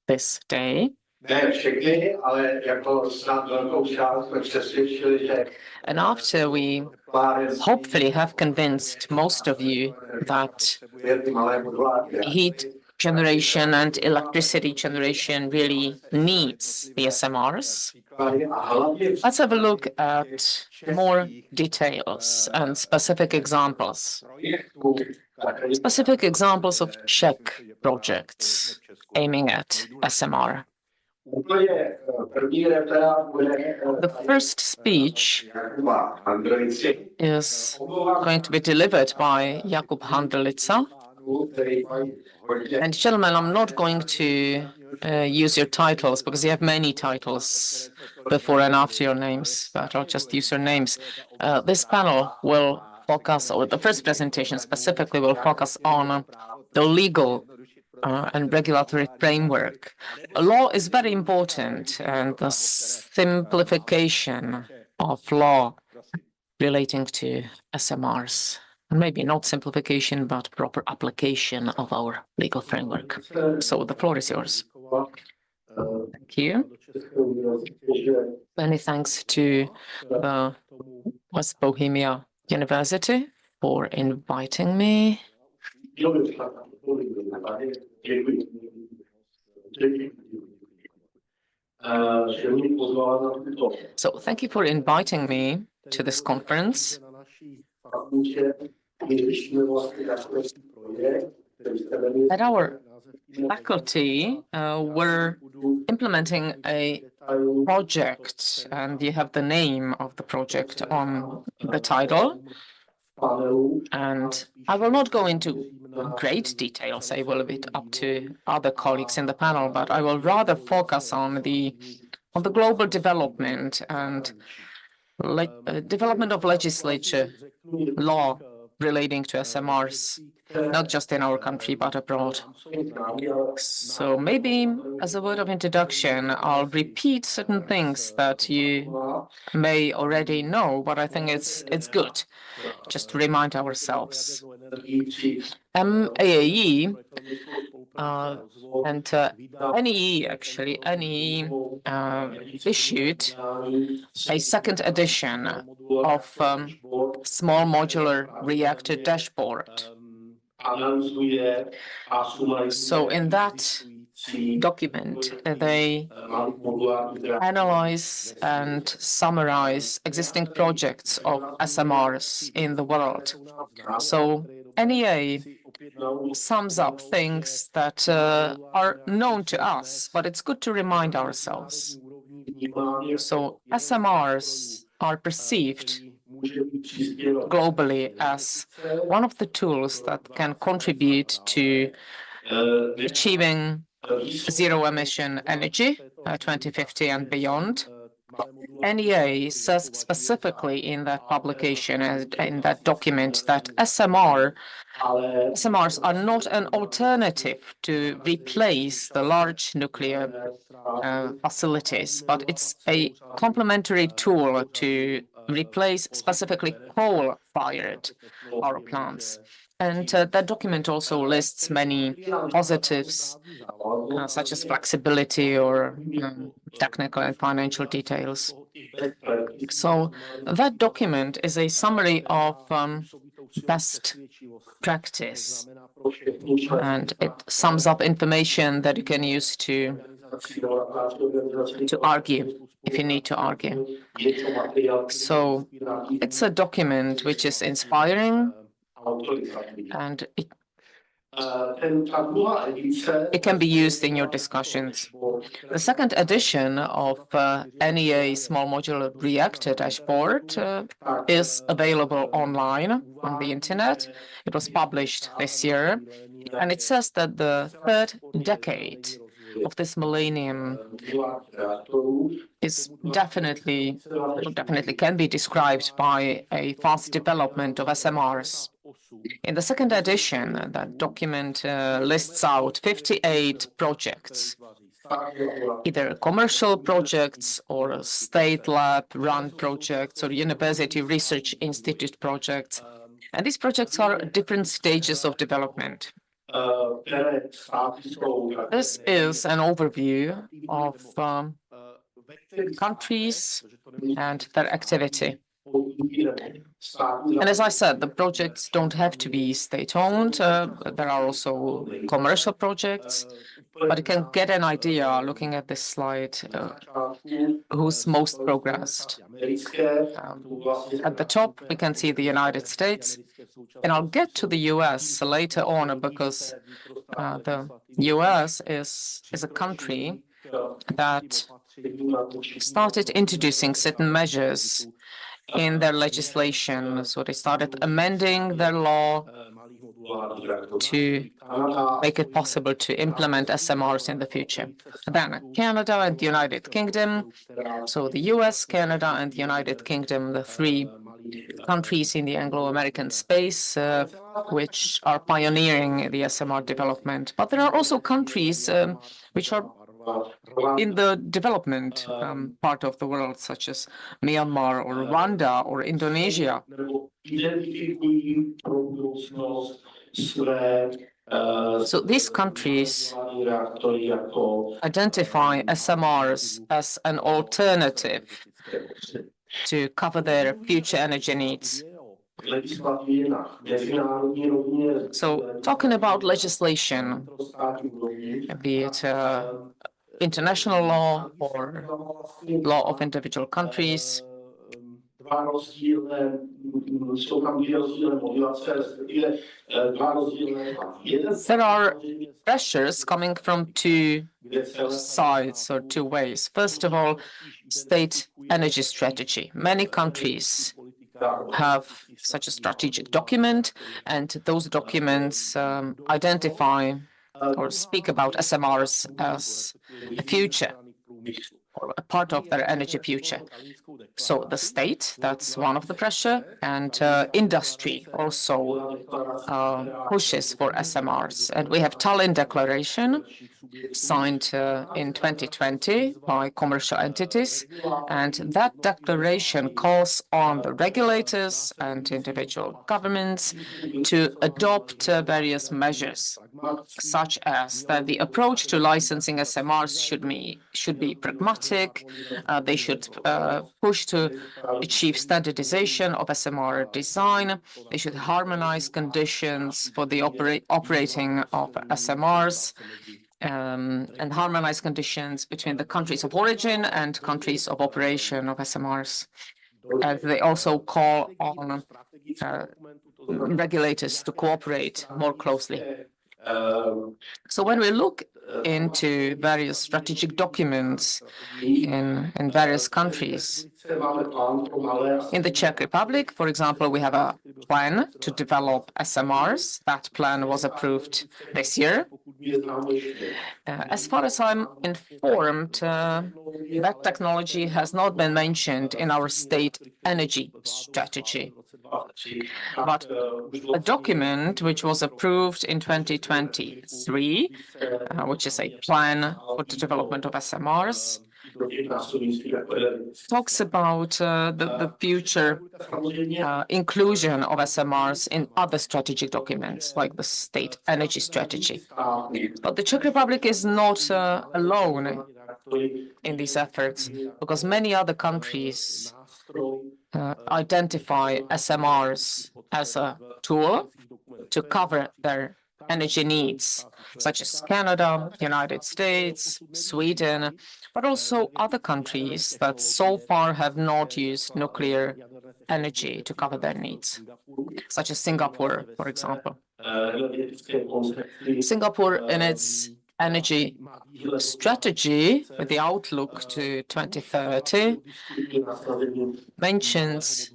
this day. And after we hopefully have convinced most of you that heat generation and electricity generation really needs the SMRs, let's have a look at more details and specific examples. Specific examples of Czech projects aiming at SMR. The first speech is going to be delivered by Jakub Handelica. And gentlemen, I'm not going to use your titles because you have many titles before and after your names, but I'll just use your names. This panel will focus, or the first presentation specifically will focus on the legal and regulatory framework. Law is very important, and the simplification of law relating to SMRs. Maybe not simplification, but proper application of our legal framework. So the floor is yours. Thank you. Many thanks to West Bohemia University for inviting me. So thank you for inviting me to this conference. At our faculty, we're implementing a project, and you have the name of the project on the title. And I will not go into great details. I will leave it up to other colleagues in the panel, but I will rather focus on the global development and development of legislature law relating to SMRs, not just in our country, but abroad. So maybe as a word of introduction, I'll repeat certain things that you may already know, but I think it's good just to remind ourselves. MAAE and NEE, actually, NEE issued a second edition of small modular reactor dashboard. So in that document, they analyze and summarize existing projects of SMRs in the world. So NEA sums up things that are known to us, but it's good to remind ourselves. So SMRs are perceived globally as one of the tools that can contribute to achieving zero-emission energy 2050 and beyond. NEA says specifically in that publication and in that document that SMRs are not an alternative to replace the large nuclear facilities, but it's a complementary tool to replace specifically coal-fired power plants. And that document also lists many positives, such as flexibility or technical and financial details. So that document is a summary of best practice, and it sums up information that you can use to argue, if you need to argue. So it's a document which is inspiring, and it can be used in your discussions. The second edition of NEA Small Modular Reactor Dashboard is available online on the internet. It was published this year, and it says that the third decade of this millennium is definitely can be described by a fast development of SMRs. In the second edition, that document lists out 58 projects, either commercial projects or state lab-run projects or university research institute projects. And these projects are at different stages of development. This is an overview of countries and their activity. And as I said, the projects don't have to be state-owned. There are also commercial projects, but you can get an idea looking at this slide who's most progressed. At the top, we can see the United States, and I'll get to the US later on because the US is a country that started introducing certain measures in their legislation. So they started amending their law to make it possible to implement SMRs in the future. Then Canada and the United Kingdom. So the US, Canada, and the United Kingdom, the three countries in the Anglo-American space which are pioneering the SMR development. But there are also countries which are in the development part of the world, such as Myanmar or Rwanda or Indonesia. So these countries identify SMRs as an alternative to cover their future energy needs. So talking about legislation, be it international law or law of individual countries, there are pressures coming from two sides or two ways. First of all, state energy strategy. Many countries have such a strategic document, and those documents identify or speak about SMRs as a future, or a part of their energy future. So the state, that's one of the pressure, and industry also pushes for SMRs. And we have Tallinn Declaration signed in 2020 by commercial entities. And that declaration calls on the regulators and individual governments to adopt various measures, such as that the approach to licensing SMRs should be pragmatic. They should push to achieve standardization of SMR design. They should harmonize conditions for the operating of SMRs, and harmonize conditions between the countries of origin and countries of operation of SMRs. And they also call on regulators to cooperate more closely. So when we look into various strategic documents in various countries, in the Czech Republic, for example, we have a plan to develop SMRs. That plan was approved this year. As far as I'm informed, that technology has not been mentioned in our state energy strategy. But a document which was approved in 2023, which is a plan for the development of SMRs, talks about the future inclusion of SMRs in other strategic documents, like the state energy strategy. But the Czech Republic is not alone in these efforts, because many other countries identify SMRs as a tool to cover their energy needs, such as Canada, United States, Sweden, but also other countries that so far have not used nuclear energy to cover their needs, such as Singapore, for example. Singapore, in its energy strategy with the outlook to 2030, mentions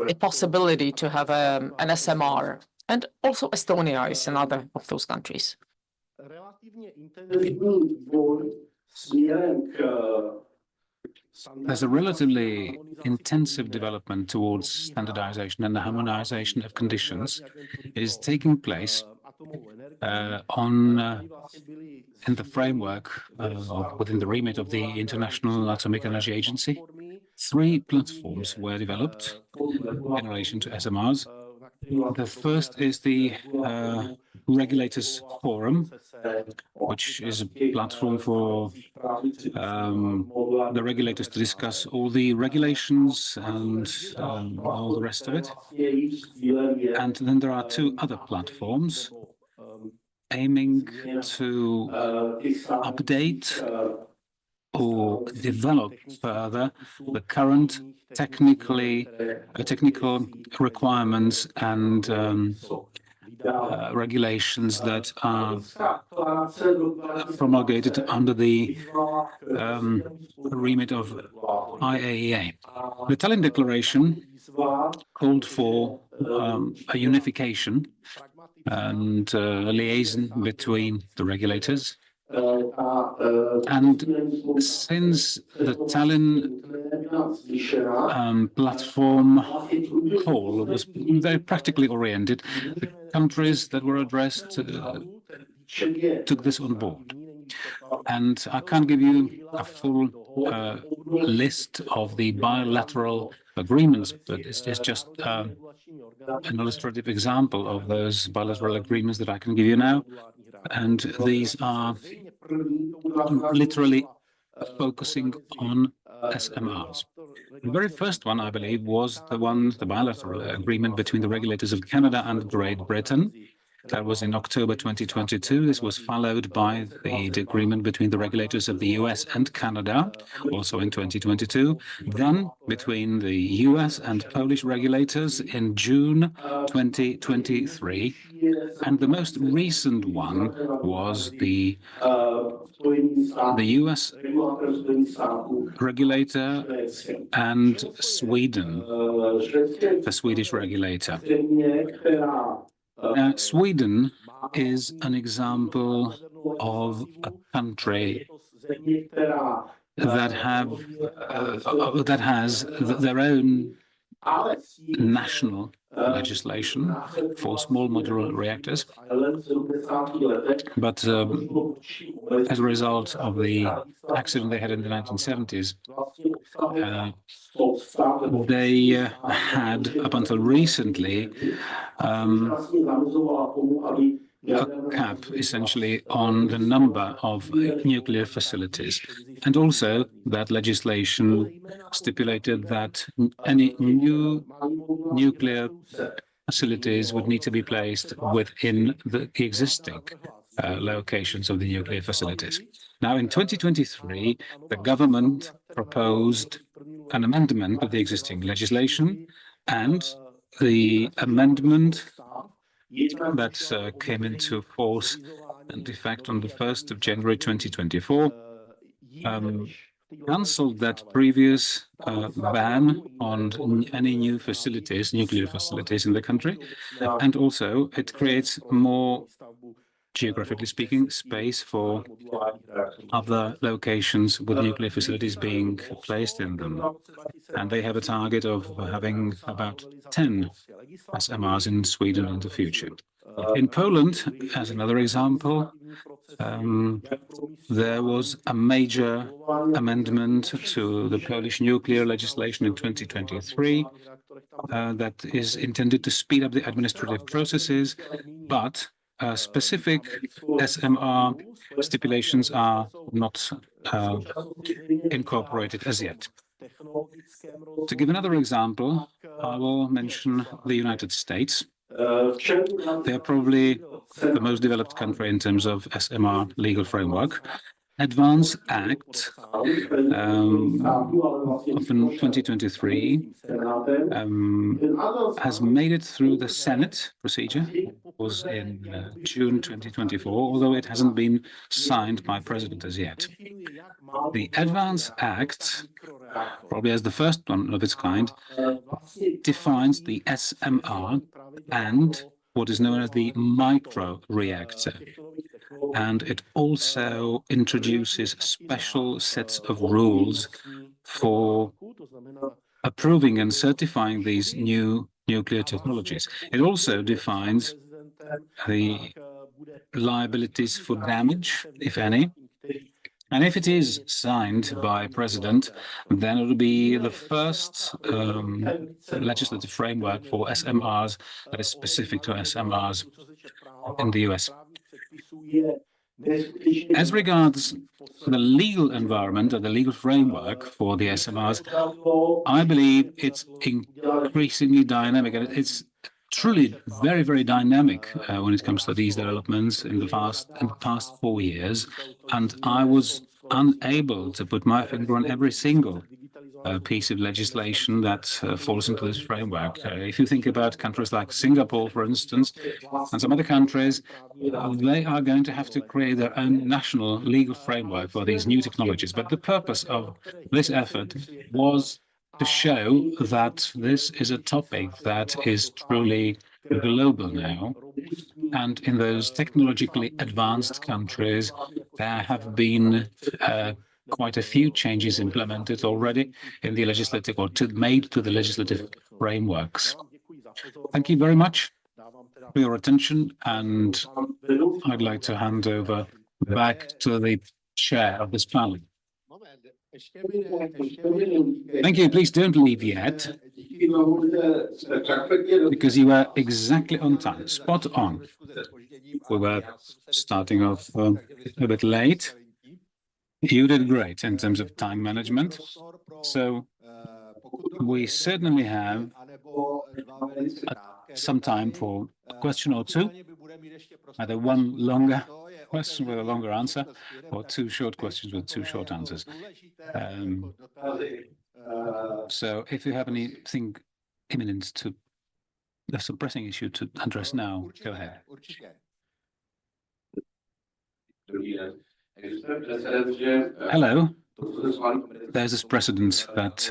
a possibility to have an SMR, and also Estonia is another of those countries. There's a relatively intensive development towards standardization and the harmonization of conditions. It is taking place in the framework within the remit of the International Atomic Energy Agency. 3 platforms were developed in relation to SMRs. The first is the Regulators Forum, which is a platform for the regulators to discuss all the regulations and all the rest of it. And then there are 2 other platforms aiming to update or develop further the current technical requirements and regulations that are promulgated under the remit of IAEA. The Tallinn Declaration called for a unification and a liaison between the regulators. And since the Tallinn platform call was very practically oriented, the countries that were addressed took this on board. And I can't give you a full list of the bilateral agreements, but it's just an illustrative example of those bilateral agreements that I can give you now. And these are literally focusing on SMRs. The very first one, I believe, was the bilateral agreement between the regulators of Canada and Great Britain. That was in October 2022. This was followed by the agreement between the regulators of the US and Canada, also in 2022. Then between the US and Polish regulators in June 2023. And the most recent one was the US regulator and Sweden, the Swedish regulator. Now, Sweden is an example of a country that has their own national legislation for small modular reactors, but as a result of the accident they had in the 1970s, they had, up until recently, a cap essentially on the number of nuclear facilities. And also that legislation stipulated that any new nuclear facilities would need to be placed within the existing locations of the nuclear facilities. Now, in 2023, the government proposed an amendment of the existing legislation, and the amendment that came into force and effect on the 1st of January 2024 cancelled that previous ban on any new facilities, nuclear facilities in the country, and also it creates more, geographically speaking, space for other locations with nuclear facilities being placed in them. And they have a target of having about 10 SMRs in Sweden in the future. In Poland, as another example, there was a major amendment to the Polish nuclear legislation in 2023 that is intended to speed up the administrative processes, but specific SMR stipulations are not incorporated as yet. To give another example, I will mention the United States. They are probably the most developed country in terms of SMR legal framework. Advance Act of 2023 has made it through the Senate procedure. It was in June 2024, although it hasn't been signed by President as yet. The Advance Act, probably as the first one of its kind, defines the SMR and what is known as the micro-reactor. And it also introduces special sets of rules for approving and certifying these new nuclear technologies. It also defines the liabilities for damage, if any. And if it is signed by President, then it will be the first legislative framework for SMRs that is specific to SMRs in the US. As regards the legal environment or the legal framework for the SMRs, I believe it's increasingly dynamic, and it's truly very, very dynamic when it comes to these developments in the past 4 years. And I was unable to put my finger on every single piece of legislation that falls into this framework. If you think about countries like Singapore, for instance, and some other countries, they are going to have to create their own national legal framework for these new technologies. But the purpose of this effort was to show that this is a topic that is truly global now. And in those technologically advanced countries, there have been quite a few changes implemented already in the legislative or made to the legislative frameworks. Thank you very much for your attention, and I'd like to hand over back to the chair of this panel. Thank you. Please don't leave yet, because you were exactly on time, spot on. We were starting off a bit late. You did great in terms of time management. So we certainly have some time for a question or two. Either one longer question with a longer answer, or two short questions with two short answers. So if you have anything imminent to, there's a pressing issue to address now, go ahead. Hello. There's this precedent that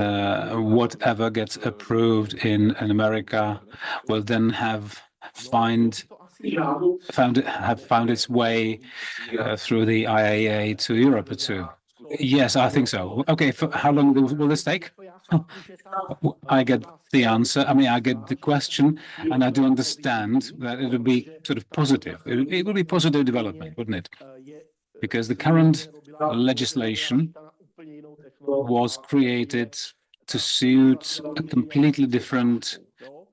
whatever gets approved in America will then have found its way through the IAEA to Europe too. Yes, I think so. Okay, for how long will this take? I get the answer. I mean, I get the question, and I do understand that it would be sort of positive. It would be positive development, wouldn't it? Because the current legislation was created to suit a completely different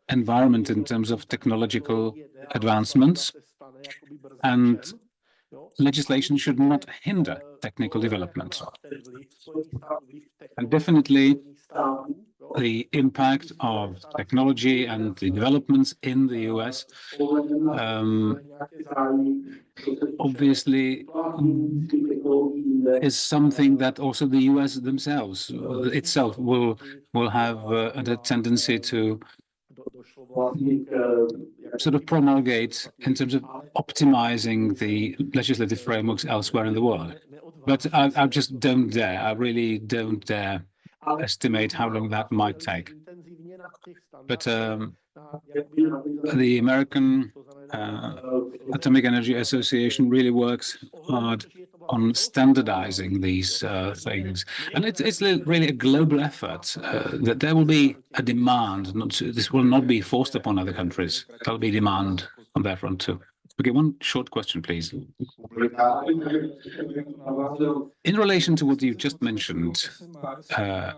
environment in terms of technological advancements, and legislation should not hinder technical development. And definitely the impact of technology and the developments in the US obviously is something that also the US themselves itself will have a tendency to sort of promulgate in terms of optimizing the legislative frameworks elsewhere in the world. But I just don't dare, I really don't dare estimate how long that might take. But the American Atomic Energy Association really works hard on standardizing these things. And it's really a global effort that there will be a demand. This will not be forced upon other countries. There'll be demand on that front too. Okay, one short question, please. In relation to what you just mentioned,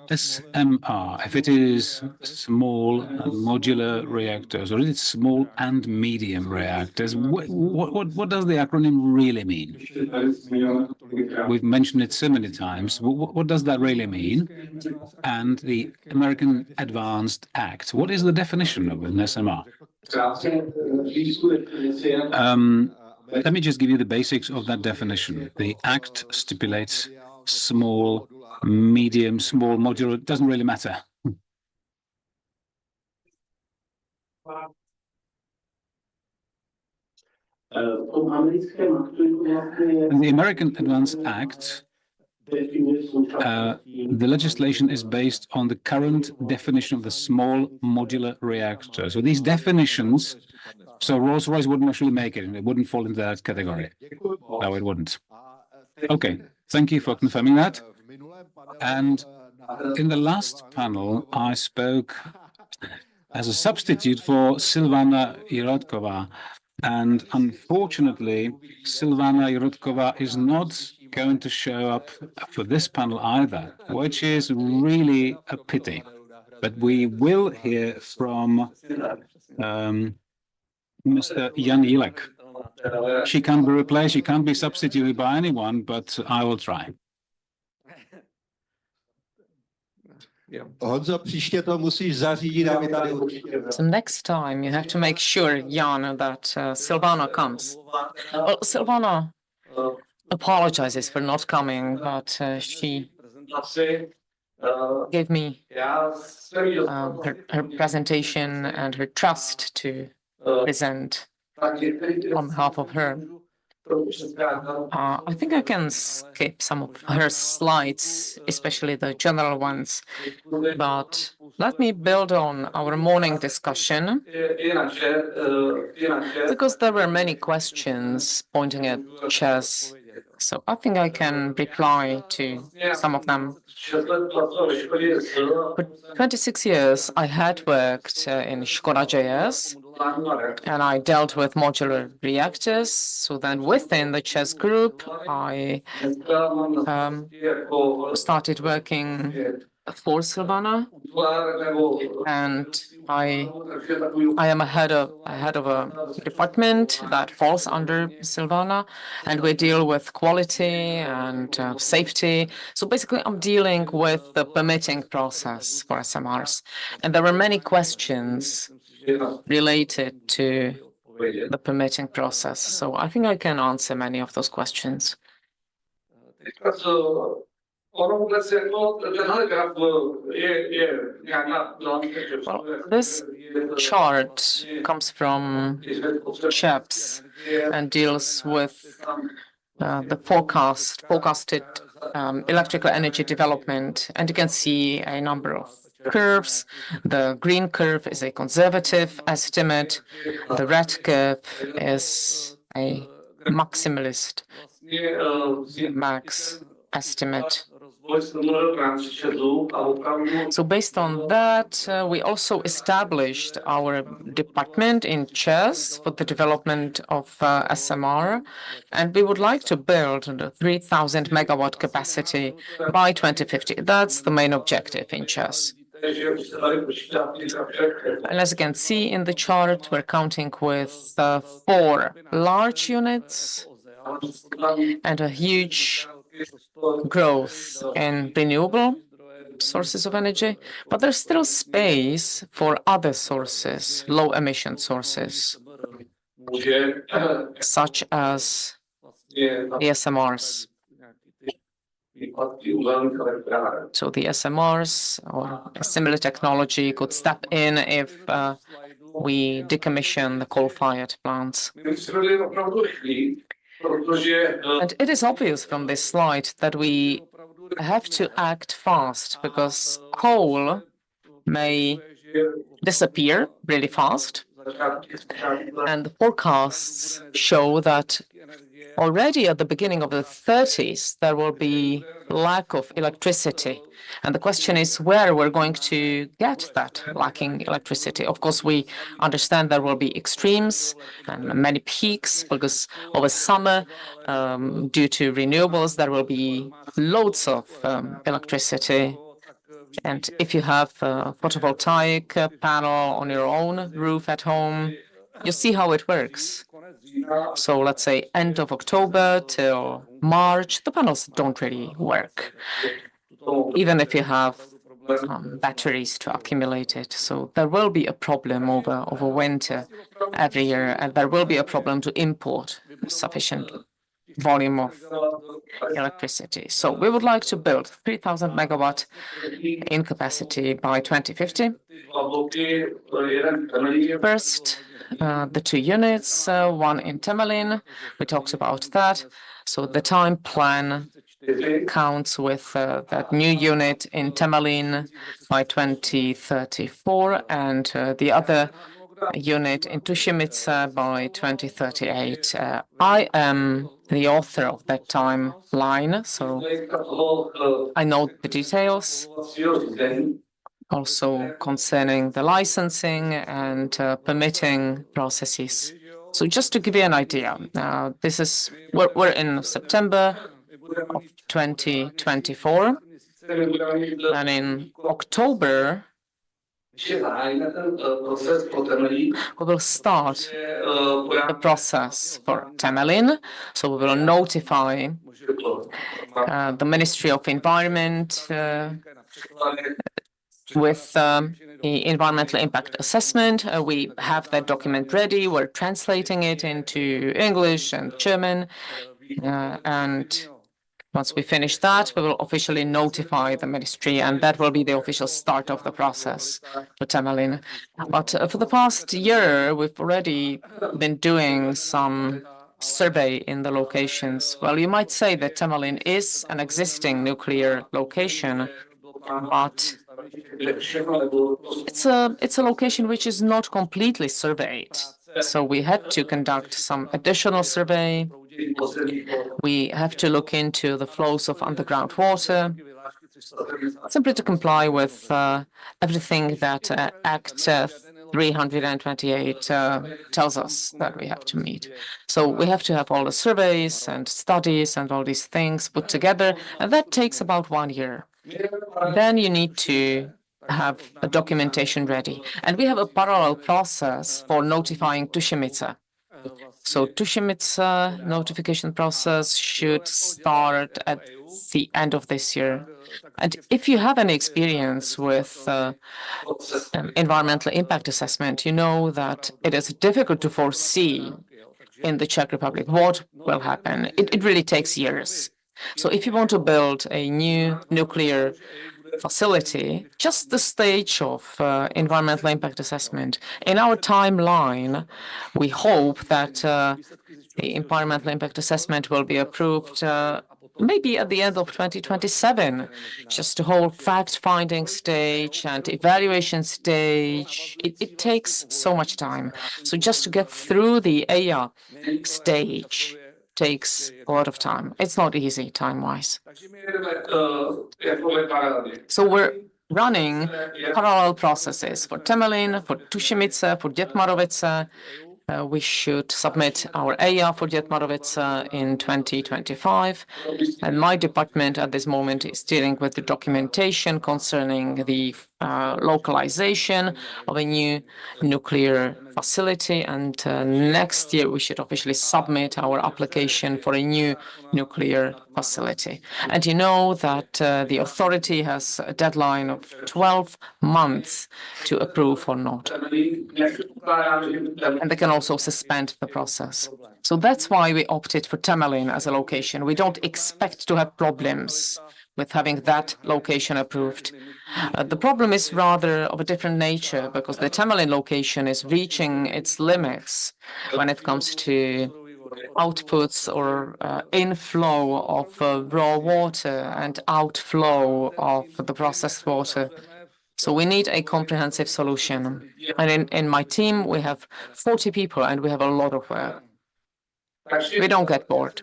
SMR, if it is small and modular reactors, or is it small and medium reactors, what does the acronym really mean? We've mentioned it so many times. What does that really mean? And the American Advanced Act, what is the definition of an SMR? Let me just give you the basics of that definition. The Act stipulates small, medium, small, modular. It doesn't really matter. In the American Advance Act, the legislation is based on the current definition of the small modular reactor. So these definitions, so Rolls-Royce wouldn't actually make it, and it wouldn't fall into that category. No, it wouldn't. Okay, thank you for confirming that. And in the last panel, I spoke as a substitute for Silvana Jirotkova. And unfortunately, Silvana Jirotkova is not going to show up for this panel either, which is really a pity. But we will hear from Mr. Jan Ilek. She can't be replaced, she can't be substituted by anyone, but I will try. Honzo, příště to musíš zařídit, aby tady určitě byla. So next time you have to make sure, Jan, that Silvana comes. Well, Silvana apologizes for not coming, but she gave me her presentation and her trust to present on behalf of her. I think I can skip some of her slides, especially the general ones, but let me build on our morning discussion, because there were many questions pointing at chess. So I think I can reply to some of them. For 26 years, I had worked in Škoda JS, and I dealt with modular reactors. So then within the chess group, I started working for Silvana, and I am a head of a department that falls under Silvana, and we deal with quality and safety. So basically, I'm dealing with the permitting process for SMRs, and there were many questions related to the permitting process. So I think I can answer many of those questions. Well, this chart comes from CHEPS and deals with the forecasted electrical energy development. And you can see a number of curves. The green curve is a conservative estimate. The red curve is a maximalist max estimate. So based on that, we also established our department in CHES for the development of SMR, and we would like to build a 3,000 megawatt capacity by 2050. That's the main objective in CHES. And as you can see in the chart, we're counting with 4 large units and a huge growth in renewable sources of energy, but there's still space for other sources, low emission sources, such as the SMRs. So the SMRs or a similar technology could step in if we decommission the coal-fired plants. And it is obvious from this slide that we have to act fast because coal may disappear really fast. And the forecasts show that already at the beginning of the 30s, there will be lack of electricity. And the question is where we're going to get that lacking electricity. Of course, we understand there will be extremes and many peaks because over summer, due to renewables, there will be loads of electricity. And if you have a photovoltaic panel on your own roof at home, you see how it works. So let's say end of October till March, the panels don't really work, even if you have batteries to accumulate it. So there will be a problem over winter every year, and there will be a problem to import sufficient volume of electricity. So we would like to build 3,000 megawatt in capacity by 2050. First, the 2 units, one in Temelin, we talked about that. So the time plan counts with that new unit in Temelin by 2034 and the other unit in Tušimice by 2038. I am the author of that timeline, so I know the details, also concerning the licensing and permitting processes. So just to give you an idea, this is we're in September of 2024, and in October we will start the process for Temelin. So we will notify the Ministry of Environment with the environmental impact assessment. We have that document ready. We're translating it into English and German. And once we finish that, we will officially notify the ministry, and that will be the official start of the process for Temelin. But for the past year, we've already been doing some survey in the locations. Well, you might say that Temelin is an existing nuclear location, but it's a location which is not completely surveyed. So we had to conduct some additional survey. We have to look into the flows of underground water, simply to comply with everything that Act 328 tells us that we have to meet. So we have to have all the surveys and studies and all these things put together, and that takes about 1 year. Then you need to have a documentation ready. And we have a parallel process for notifying Tušimice. So Tušimice notification process should start at the end of this year. And if you have any experience with environmental impact assessment, you know that it is difficult to foresee in the Czech Republic what will happen. It really takes years. So if you want to build a new nuclear facility, just the stage of environmental impact assessment. In our timeline, we hope that the environmental impact assessment will be approved maybe at the end of 2027. Just the whole fact-finding stage and evaluation stage, it takes so much time. So just to get through the EIA stage takes a lot of time. It's not easy time-wise. So we're running parallel processes for Temelín, for Tušimice, for Dětmarovice. We should submit our EIA for Dětmarovice in 2025. And my department at this moment is dealing with the documentation concerning the localization of a new nuclear facility. And next year, we should officially submit our application for a new nuclear facility. And you know that the authority has a deadline of 12 months to approve or not. And they can also suspend the process. So that's why we opted for Temelín as a location. We don't expect to have problems with having that location approved. The problem is rather of a different nature because the Temelín location is reaching its limits when it comes to outputs or inflow of raw water and outflow of the processed water. So we need a comprehensive solution. And in my team, we have 40 people and we have a lot of work. We don't get bored.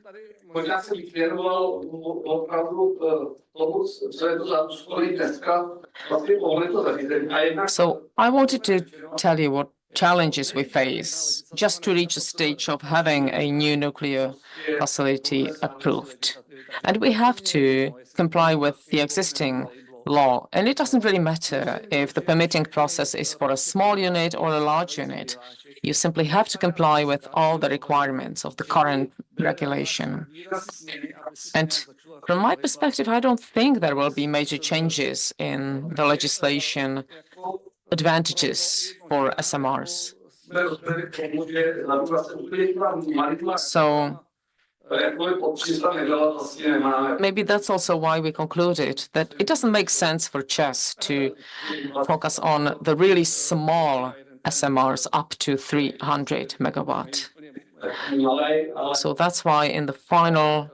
So I wanted to tell you what challenges we face just to reach a stage of having a new nuclear facility approved. And we have to comply with the existing law. And it doesn't really matter if the permitting process is for a small unit or a large unit. You simply have to comply with all the requirements of the current regulation. And from my perspective, I don't think there will be major changes in the legislation advantages for SMRs. So maybe that's also why we concluded that it doesn't make sense for ČEZ to focus on the really small SMRs up to 300 megawatt. So that's why in the final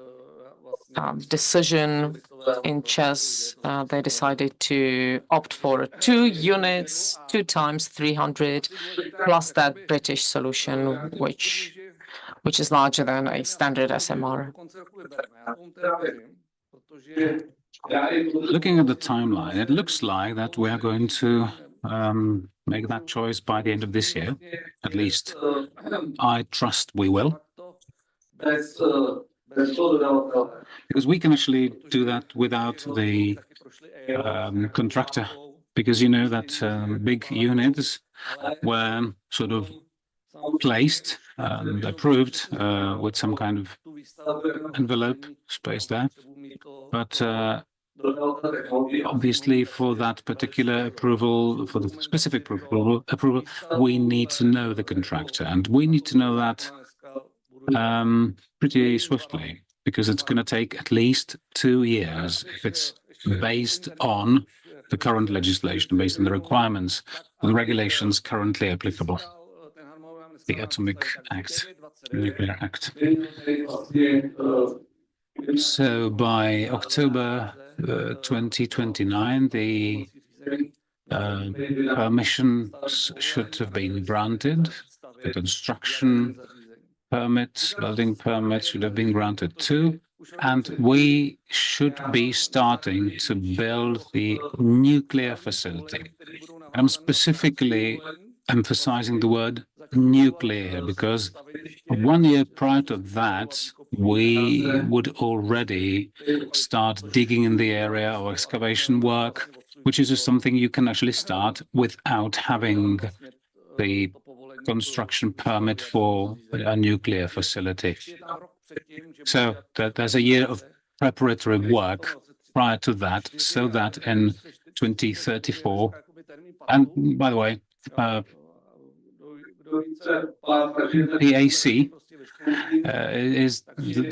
decision in ČEZ, they decided to opt for 2 units, 2 times 300, plus that British solution, which is larger than a standard SMR. Looking at the timeline, it looks like that we are going to make that choice by the end of this year. At least I trust we will. Because we can actually do that without the contractor. Because you know that big units were sort of placed and approved with some kind of envelope space there. But obviously, for that particular approval, for the specific approval, we need to know the contractor, and we need to know that pretty swiftly, because it's going to take at least 2 years if it's based on the current legislation, based on the requirements of the regulations currently applicable. The Atomic Act, the Nuclear Act. So by October 2029, the permissions should have been granted. The construction permits, building permits should have been granted too. And we should be starting to build the nuclear facility. I'm specifically emphasizing the word nuclear because 1 year prior to that, we would already start digging in the area or excavation work, which is just something you can actually start without having the construction permit for a nuclear facility. So there's a year of preparatory work prior to that, so that in 2034, and by the way, PAC is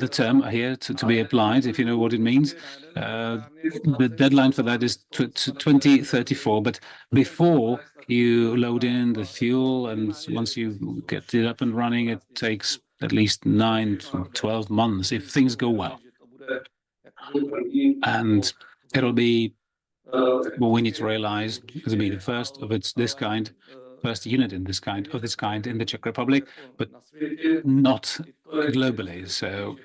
the term here to be applied, if you know what it means. The deadline for that is 2034, but before you load in the fuel and once you get it up and running, it takes at least 9 to 12 months if things go well. And it'll be, well, we need to realize it'll be the first of this kind, first unit in this kind in the Czech Republic, but not globally. So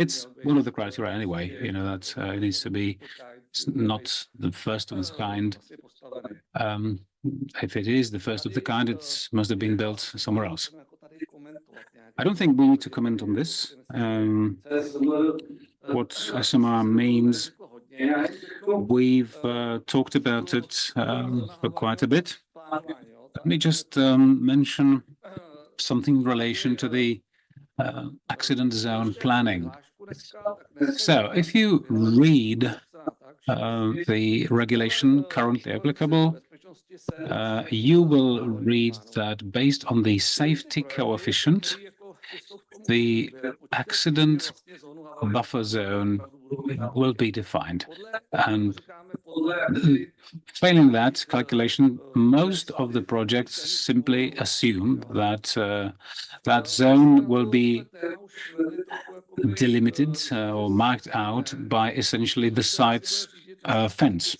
it's one of the criteria anyway, you know, that it needs to be not the first of its kind. If it is the first of the kind, it must have been built somewhere else. I don't think we need to comment on this. What SMR means, we've talked about it for quite a bit. Let me just mention something in relation to the accident zone planning. So if you read the regulation currently applicable, you will read that based on the safety coefficient, the accident buffer zone will be defined. And failing that calculation, most of the projects simply assume that that zone will be delimited or marked out by essentially the site's fence.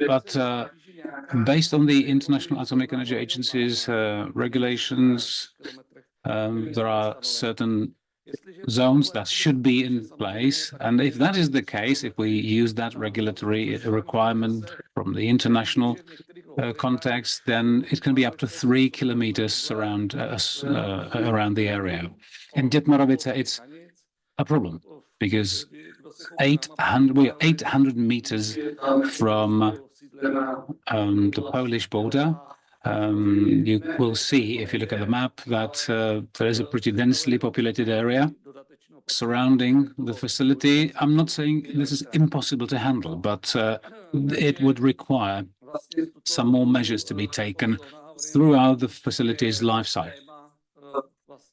But based on the International Atomic Energy Agency's regulations, there are certain zones that should be in place. And if that is the case, if we use that regulatory requirement from the international context, then it can be up to 3 kilometers around the area. In Dětmarovice, it's a problem because we are 800 meters from the Polish border. You will see, if you look at the map, that there is a pretty densely populated area surrounding the facility. I'm not saying this is impossible to handle, but it would require some more measures to be taken throughout the facility's life cycle.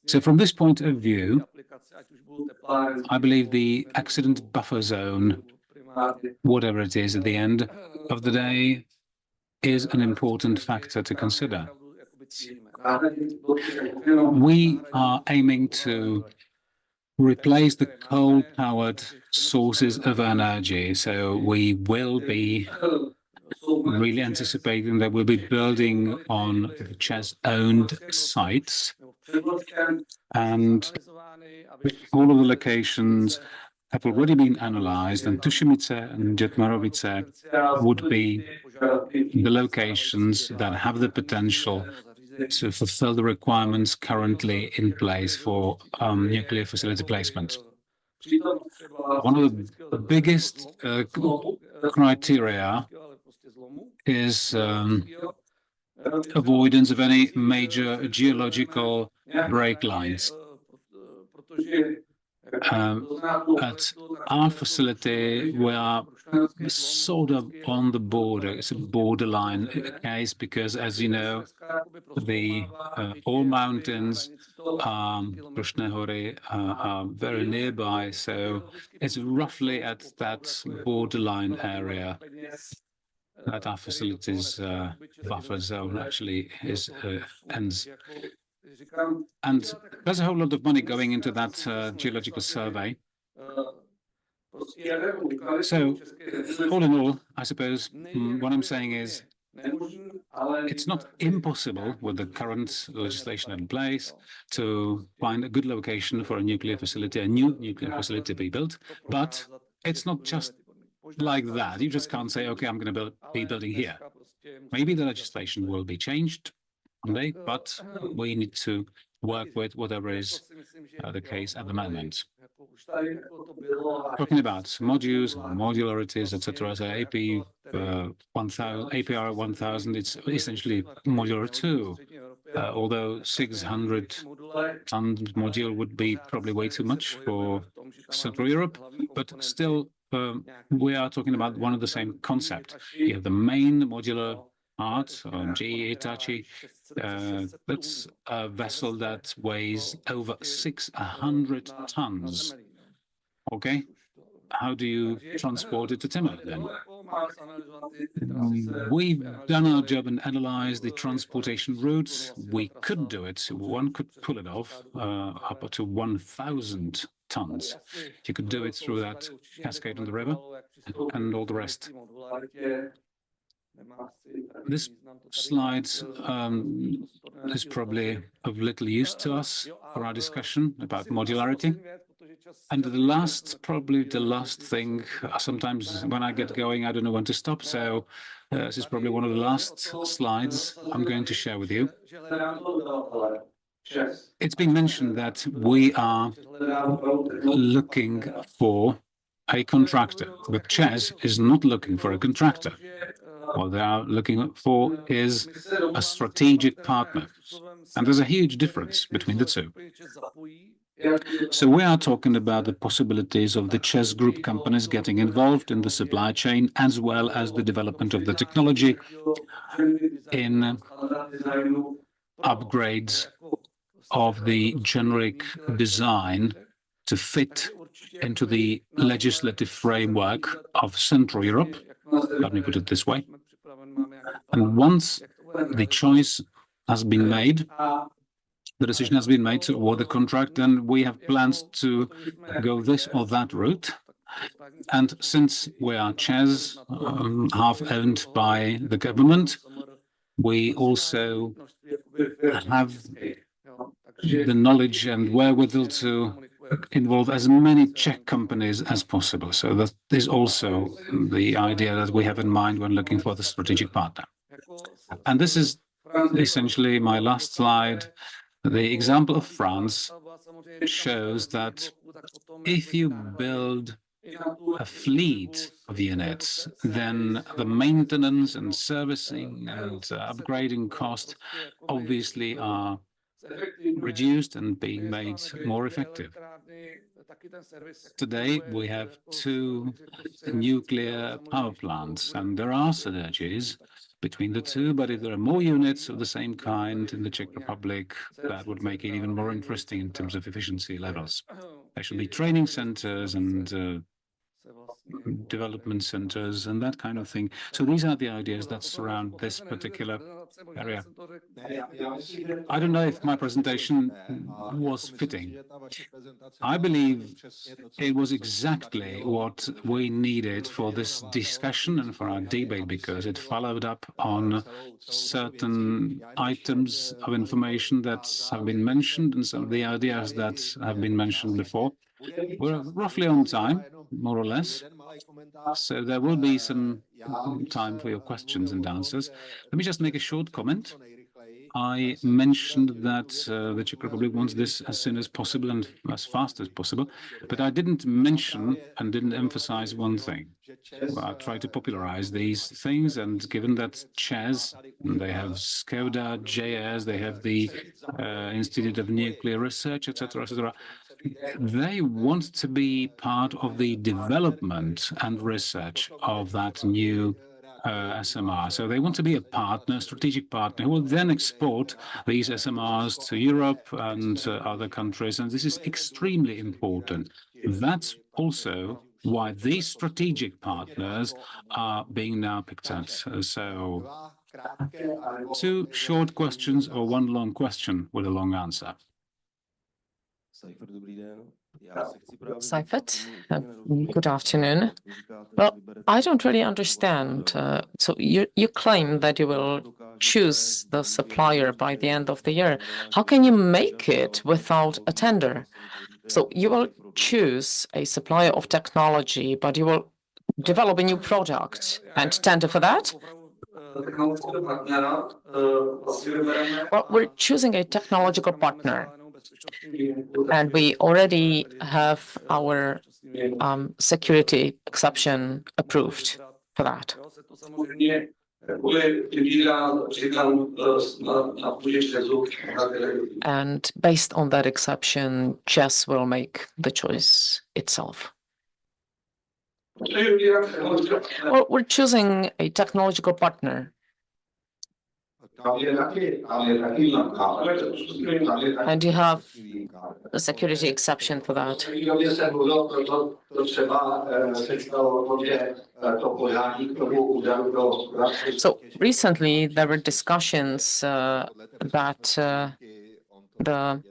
So from this point of view, I believe the accident buffer zone, whatever it is at the end of the day, is an important factor to consider. We are aiming to replace the coal-powered sources of energy, so we will be really anticipating that we'll be building on ČEZ-owned sites, and all of the locations have already been analyzed, and Tušimice and Dětmarovice would be the locations that have the potential to fulfill the requirements currently in place for nuclear facility placement. One of the biggest criteria is avoidance of any major geological break lines. At our facility, we are sort of on the border. It's a borderline case because, as you know, all mountains, Krušné hory, are very nearby. So it's roughly at that borderline area that our facility's buffer zone actually ends. And there's a whole lot of money going into that geological survey. So, all in all, I suppose what I'm saying is it's not impossible with the current legislation in place to find a good location for a nuclear facility, a new nuclear facility to be built, but it's not just like that. You just can't say, okay, I'm going to be building here. Maybe the legislation will be changed one day, but we need to work with whatever is the case at the moment. Talking about modules, modularities, etc. So APR 1000, it's essentially modular too. Although 600-ton module would be probably way too much for Central Europe, but still we are talking about one of the same concept. You have the main modular part, GE Hitachi, that's a vessel that weighs over 600 tons. Okay, how do you transport it to timber then? We've done our job and analyzed the transportation routes. We could do it. One could pull it off up to 1,000 tons. You could do it through that cascade on the river and all the rest. This slide is probably of little use to us for our discussion about modularity. And probably the last thing, sometimes when I get going, I don't know when to stop. So this is probably one of the last slides I'm going to share with you. It's been mentioned that we are looking for a contractor, but ČEZ is not looking for a contractor. What they are looking for is a strategic partner. And there's a huge difference between the two. So we are talking about the possibilities of the ČEZ Group companies getting involved in the supply chain, as well as the development of the technology in upgrades of the generic design to fit into the legislative framework of Central Europe. Let me put it this way. And once the choice has been made, the decision has been made to award the contract, then we have plans to go this or that route. And since we are ČEZ, half owned by the government, we also have the knowledge and wherewithal to involve as many Czech companies as possible. So that is also the idea that we have in mind when looking for the strategic partner. And this is essentially my last slide. The example of France shows that if you build a fleet of units, then the maintenance and servicing and upgrading costs obviously are reduced and being made more effective. Today, we have 2 nuclear power plants, and there are synergies between the two, but if there are more units of the same kind in the Czech Republic, that would make it even more interesting in terms of efficiency levels. There should be training centers and development centers and that kind of thing. So these are the ideas that surround this particular area. I don't know if my presentation was fitting. I believe it was exactly what we needed for this discussion and for our debate, because it followed up on certain items of information that have been mentioned and some of the ideas that have been mentioned before. We're roughly on time, more or less. So there will be some time for your questions and answers. Let me just make a short comment. I mentioned that the Czech Republic wants this as soon as possible and as fast as possible, but I didn't mention and didn't emphasize one thing. I tried to popularize these things, and given that ČEZ, they have Skoda, JS, they have the Institute of Nuclear Research, etc., etc., they want to be part of the development and research of that new SMR. So they want to be a partner, strategic partner, who will then export these SMRs to Europe and other countries. And this is extremely important. That's also why these strategic partners are being now picked at. So 2 short questions or 1 long question with a long answer. Seifert, good afternoon. Well, I don't really understand. So you claim that you will choose the supplier by the end of the year. How can you make it without a tender? So you will choose a supplier of technology, but you will develop a new product and tender for that? Well, we're choosing a technological partner, and we already have our security exception approved for that. And based on that exception, ČEZ will make the choice itself. Well, we're choosing a technological partner. And you have a security exception for that. So recently there were discussions that the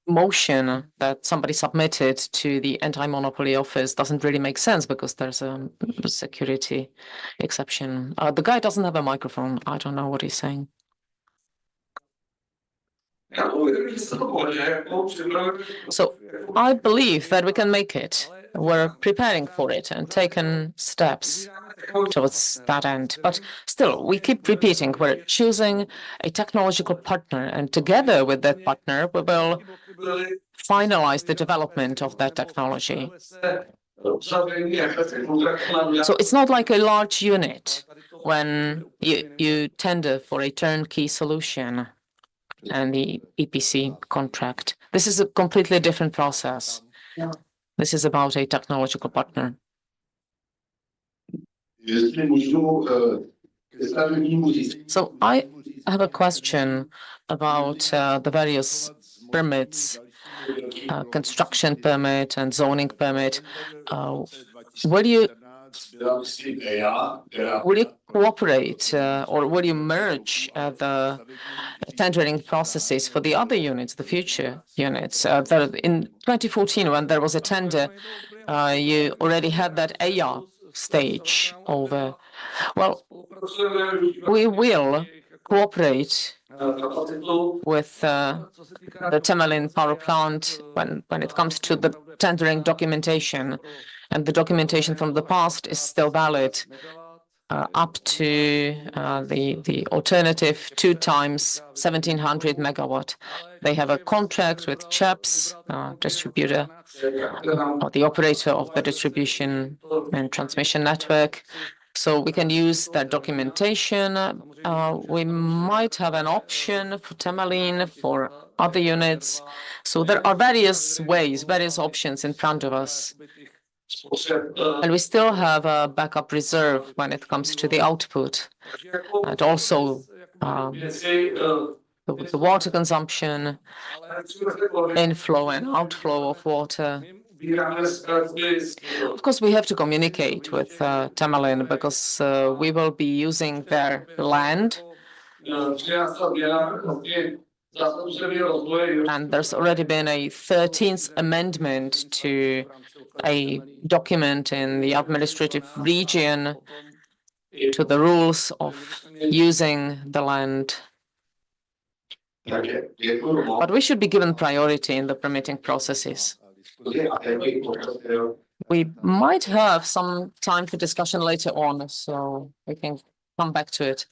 motion that somebody submitted to the anti-monopoly office doesn't really make sense because there's a security exception. The guy doesn't have a microphone. I don't know what he's saying. So I believe that we can make it. We're preparing for it and taken steps towards that end. But still, we keep repeating, we're choosing a technological partner, and together with that partner, we will finalize the development of that technology. So it's not like a large unit when you tender for a turnkey solution and the EPC contract. This is a completely different process. This is about a technological partner. So I have a question about the various permits, construction permit and zoning permit. Will you cooperate or will you merge the tendering processes for the other units, the future units? In 2014, when there was a tender, you already had that AR stage over. Well, we will cooperate with the Temelin power plant when it comes to the tendering documentation, and the documentation from the past is still valid up to the alternative 2 times 1700 megawatt. They have a contract with ČEZ, distributor, or the operator of the distribution and transmission network. So we can use that documentation. We might have an option for Temelin, for other units. So there are various ways, various options in front of us. And we still have a backup reserve when it comes to the output, and also the water consumption, inflow and outflow of water. Of course, we have to communicate with Temelin because we will be using their land. And there's already been a 13th amendment to a document in the administrative region to the rules of using the land. But we should be given priority in the permitting processes. We might have some time for discussion later on, so we can come back to it.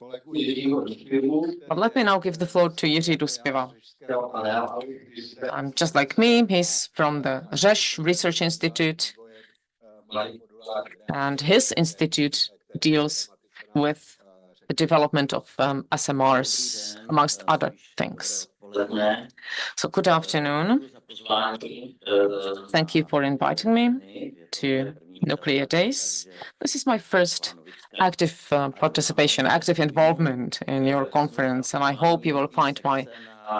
But let me now give the floor to Jiří Duspiva. Just like me, he's from the Řeš Research Institute, and his institute deals with the development of SMRs, amongst other things. So good afternoon. Thank you for inviting me to Nuclear Days. This is my first active participation, active involvement in your conference, and I hope you will find my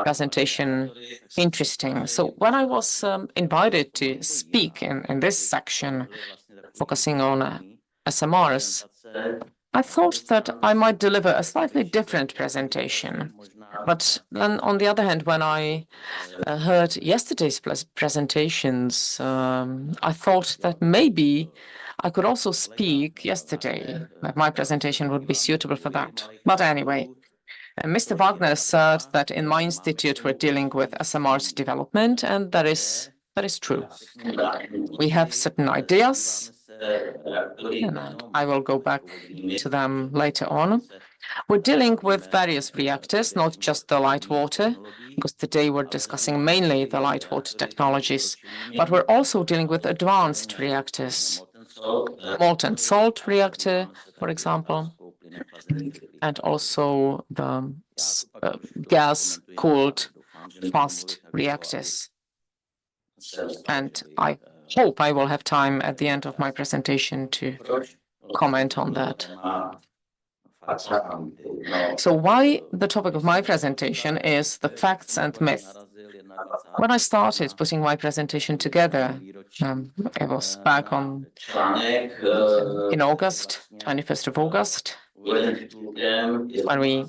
presentation interesting. So when I was invited to speak in this section, focusing on SMRs, I thought that I might deliver a slightly different presentation. But then, on the other hand, when I heard yesterday's presentations, I thought that maybe I could also speak yesterday, that my presentation would be suitable for that. But anyway, Mr. Wagner said that in my institute we're dealing with SMR's development, and that is true. We have certain ideas And I will go back to them later on. We're dealing with various reactors, not just the light water, because today we're discussing mainly the light water technologies, but we're also dealing with advanced reactors, molten salt reactor, for example, and also the gas-cooled fast reactors. And I hope I will have time at the end of my presentation to comment on that. So why the topic of my presentation is the facts and myths. When I started putting my presentation together, it was back in August, 21st of August, when we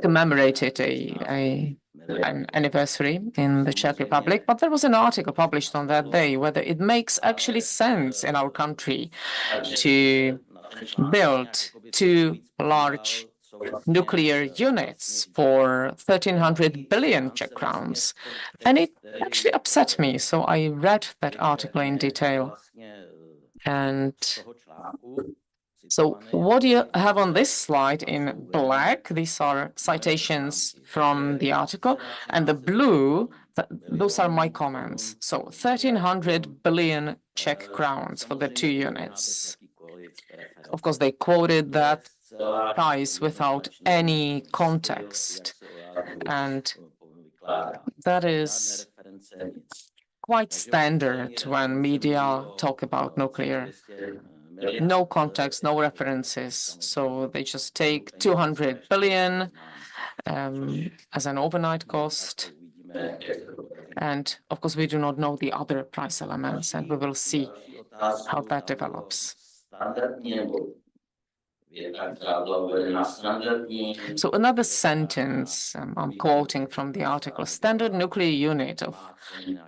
commemorated an anniversary in the Czech Republic, but there was an article published on that day whether it makes actually sense in our country to build two large nuclear units for 1,300 billion Czech crowns. And it actually upset me, so I read that article in detail. And so what you have on this slide in black, these are citations from the article, and the blue, those are my comments. So 1,300 billion Czech crowns for the two units. Of course, they quoted that price without any context, and that is quite standard when media talk about nuclear. No context, no references. So they just take 200 billion as an overnight cost. And of course, we do not know the other price elements, and we will see how that develops. So another sentence, I'm quoting from the article, standard nuclear unit of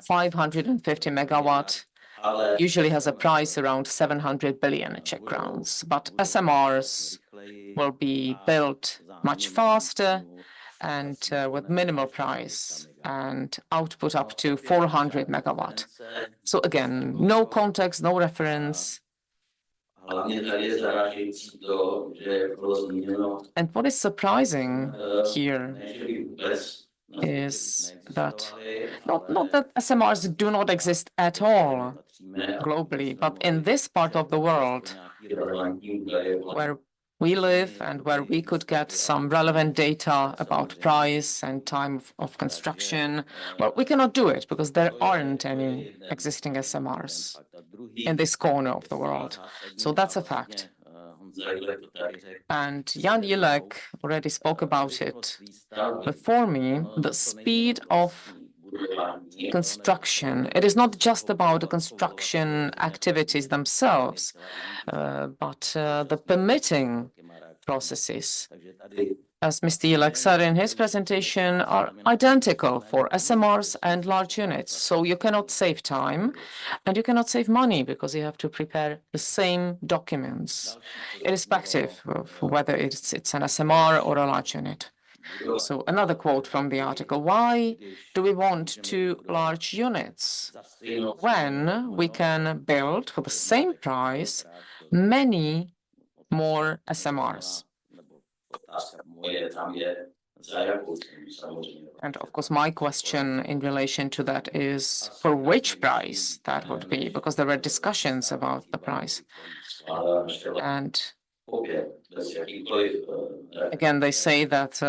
550 megawatt usually has a price around 700 billion Czech crowns, but SMRs will be built much faster and with minimal price and output up to 400 megawatt. So again, no context, no reference. And what is surprising here is that not that SMRs do not exist at all globally, but in this part of the world where we live and where we could get some relevant data about price and time of construction, well, we cannot do it because there aren't any existing SMRs in this corner of the world. So that's a fact. And Jan Jilek already spoke about it before me, the speed of construction. It is not just about the construction activities themselves, but the permitting processes, as Mr. Jilek said in his presentation, are identical for SMRs and large units. So you cannot save time and you cannot save money because you have to prepare the same documents, irrespective of whether it's an SMR or a large unit. So another quote from the article, why do we want two large units when we can build for the same price many more SMRs? And of course, my question in relation to that is for which price that would be, because there were discussions about the price. And again, they say that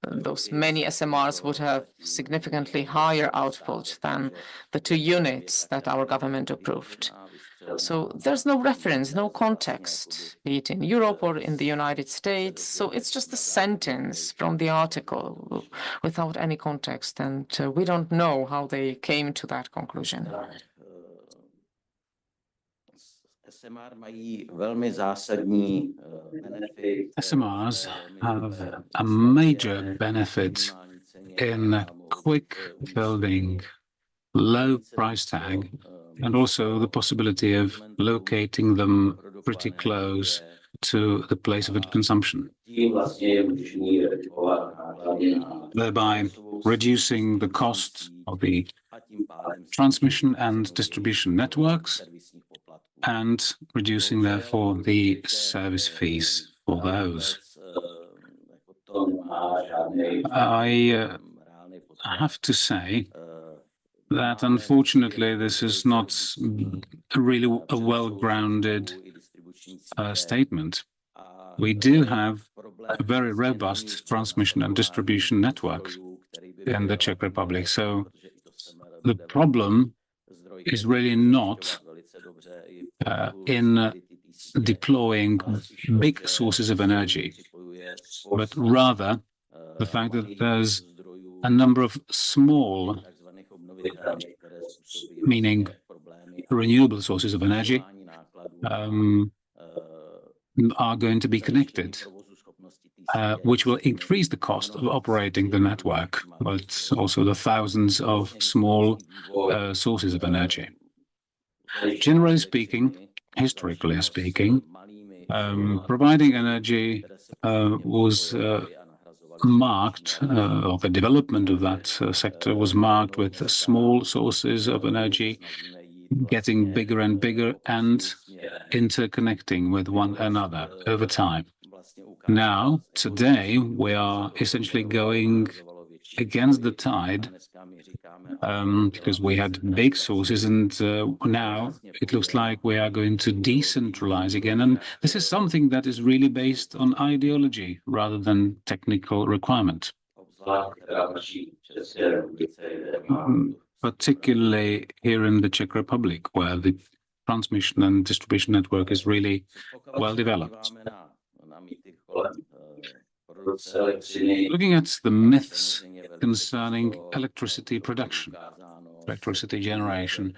those many SMRs would have significantly higher output than the two units that our government approved. So there's no reference, no context, be it in Europe or in the United States. So it's just a sentence from the article without any context, and we don't know how they came to that conclusion. SMRs have a major benefit in quick building, low price tag, and also the possibility of locating them pretty close to the place of consumption, thereby reducing the cost of the transmission and distribution networks and reducing, therefore, the service fees for those. I have to say that, unfortunately, this is not really a well-grounded statement. We do have a very robust transmission and distribution network in the Czech Republic. So the problem is really not in deploying big sources of energy, but rather the fact that there's a number of small, meaning renewable sources of energy, are going to be connected, which will increase the cost of operating the network, but also the thousands of small sources of energy. Generally speaking, historically speaking, providing energy was marked, or the development of that sector was marked with small sources of energy getting bigger and bigger and interconnecting with one another over time. Now, today, we are essentially going against the tide because we had big sources, and now it looks like we are going to decentralize again. And this is something that is really based on ideology rather than technical requirement. Particularly here in the Czech Republic, where the transmission and distribution network is really well developed. Looking at the myths concerning electricity production, electricity generation,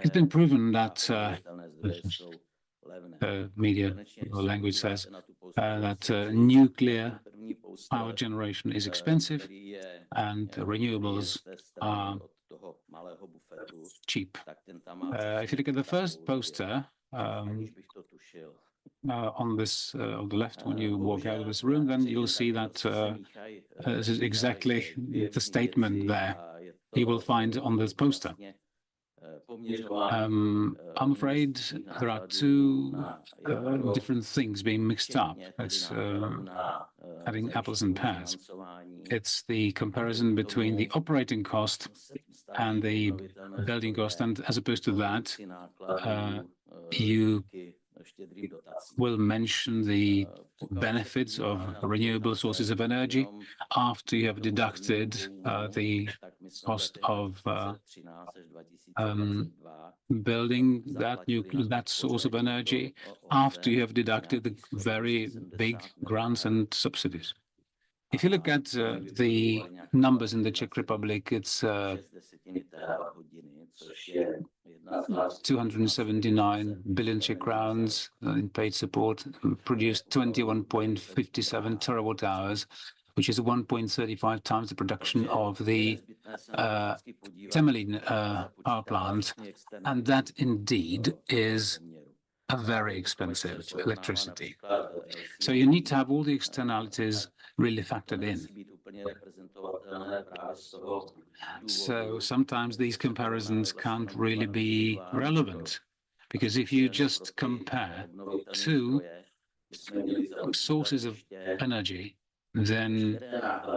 it's been proven that media language says that nuclear power generation is expensive and renewables are cheap. If you look at the first poster on this, on the left, when you walk out of this room, then you'll see that this is exactly the statement there you will find on this poster. I'm afraid there are two different things being mixed up. It's having apples and pears. It's the comparison between the operating cost and the building cost, and as opposed to that, you will mention the benefits of renewable sources of energy after you have deducted the cost of building that source of energy, after you have deducted the very big grants and subsidies. If you look at the numbers in the Czech Republic, it's 279 billion Czech crowns in paid support, produced 21.57 terawatt hours, which is 1.35 times the production of the Temelín power plant. And that indeed is a very expensive electricity. So you need to have all the externalities really factored in. So sometimes these comparisons can't really be relevant, because if you just compare two sources of energy, then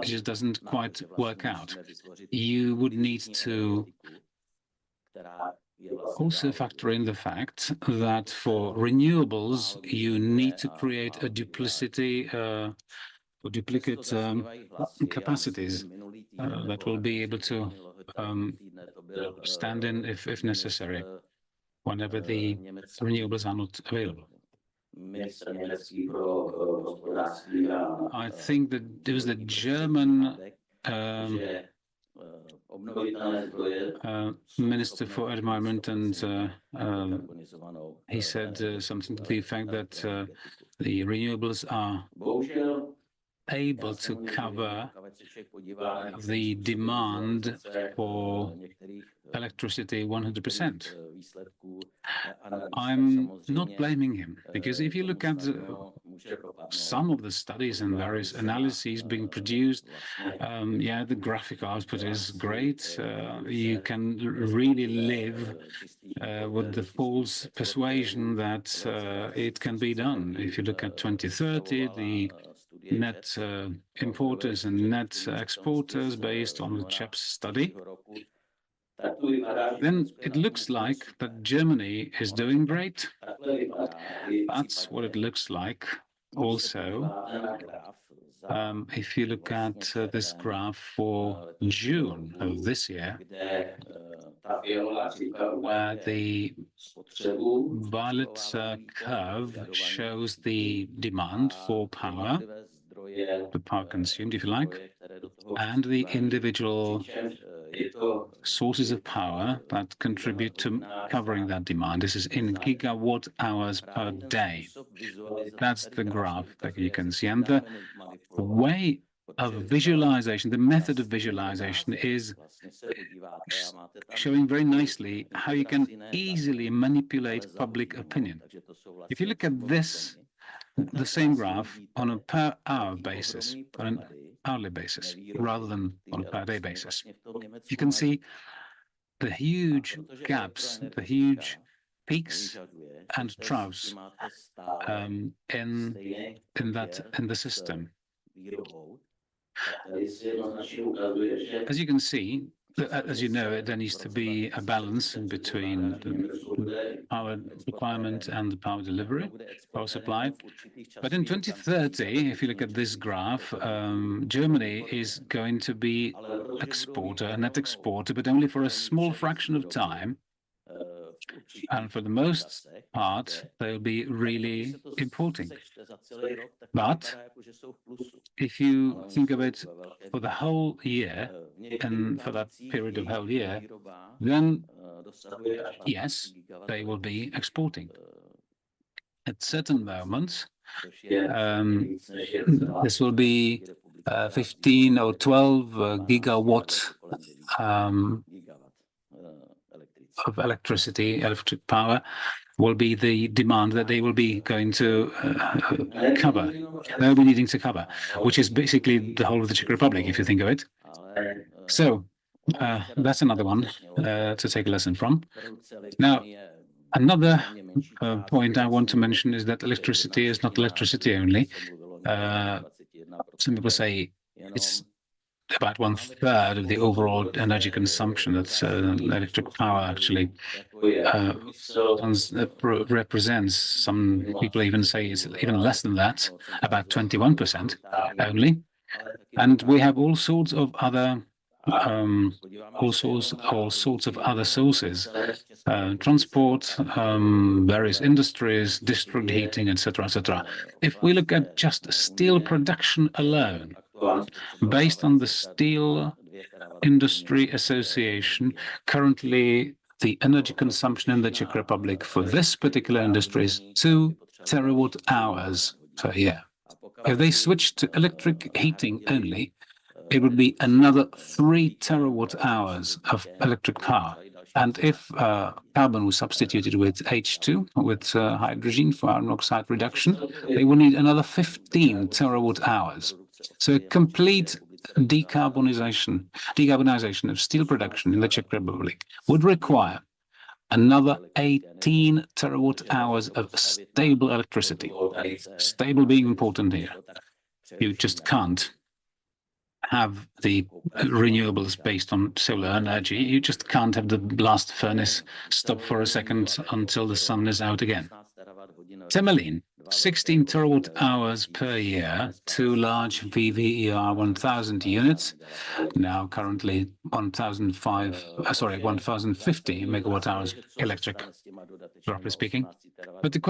it just doesn't quite work out. You would need to also factor in the fact that for renewables, you need to create a duplicity or duplicate capacities that will be able to stand in if necessary, whenever the renewables are not available. I think that there was the German Minister for Environment, and he said something to the effect that the renewables are able to cover the demand for electricity 100%. I'm not blaming him, because if you look at some of the studies and various analyses being produced, yeah, the graphic output is great. You can really live with the false persuasion that it can be done. If you look at 2030, the net importers and net exporters based on the CHEPS study, then it looks like that Germany is doing great. That's what it looks like also. If you look at this graph for June of this year, where the violet curve shows the demand for power, the power consumed, if you like, and the individual sources of power that contribute to covering that demand. This is in gigawatt hours per day. That's the graph that you can see. And the way of visualization, the method of visualization is showing very nicely how you can easily manipulate public opinion. If you look at this, the same graph on a per hour basis, on an hourly basis, rather than on a per day basis, you can see the huge gaps, the huge peaks and troughs in the system. As you can see, as you know, there needs to be a balance in between the power requirement and the power delivery, power supply. But in 2030, if you look at this graph, Germany is going to be a net exporter, but only for a small fraction of time. And for the most part, they'll be really importing. But if you think of it for the whole year, and for that period of whole year, then yes, they will be exporting. At certain moments, this will be 15 or 12 gigawatt of electric power will be the demand that they will be going to cover. They'll be needing to cover, which is basically the whole of the Czech Republic, if you think of it. So that's another one to take a lesson from. Now, another point I want to mention is that electricity is not electricity only. Some people say it's about 1/3 of the overall energy consumption. That's electric power actually represents. Some people even say it's even less than that, about 21% only. And we have all sorts of other sources, transport, various industries, district heating, etc., etc. If we look at just steel production alone, based on the Steel Industry Association, currently the energy consumption in the Czech Republic for this particular industry is 2 terawatt-hours per year. If they switch to electric heating only, it would be another 3 terawatt-hours of electric power. And if carbon was substituted with H2, with hydrogen for iron oxide reduction, they would need another 15 terawatt-hours. So a complete decarbonization of steel production in the Czech Republic would require another 18 terawatt-hours of stable electricity. Stable being important here. You just can't have the renewables based on solar energy. You just can't have the blast furnace stop for a second until the sun is out again. Temelín, 16 terawatt-hours per year, 2 large VVER 1000 units, now currently 1050 megawatt-hours electric, roughly speaking. But the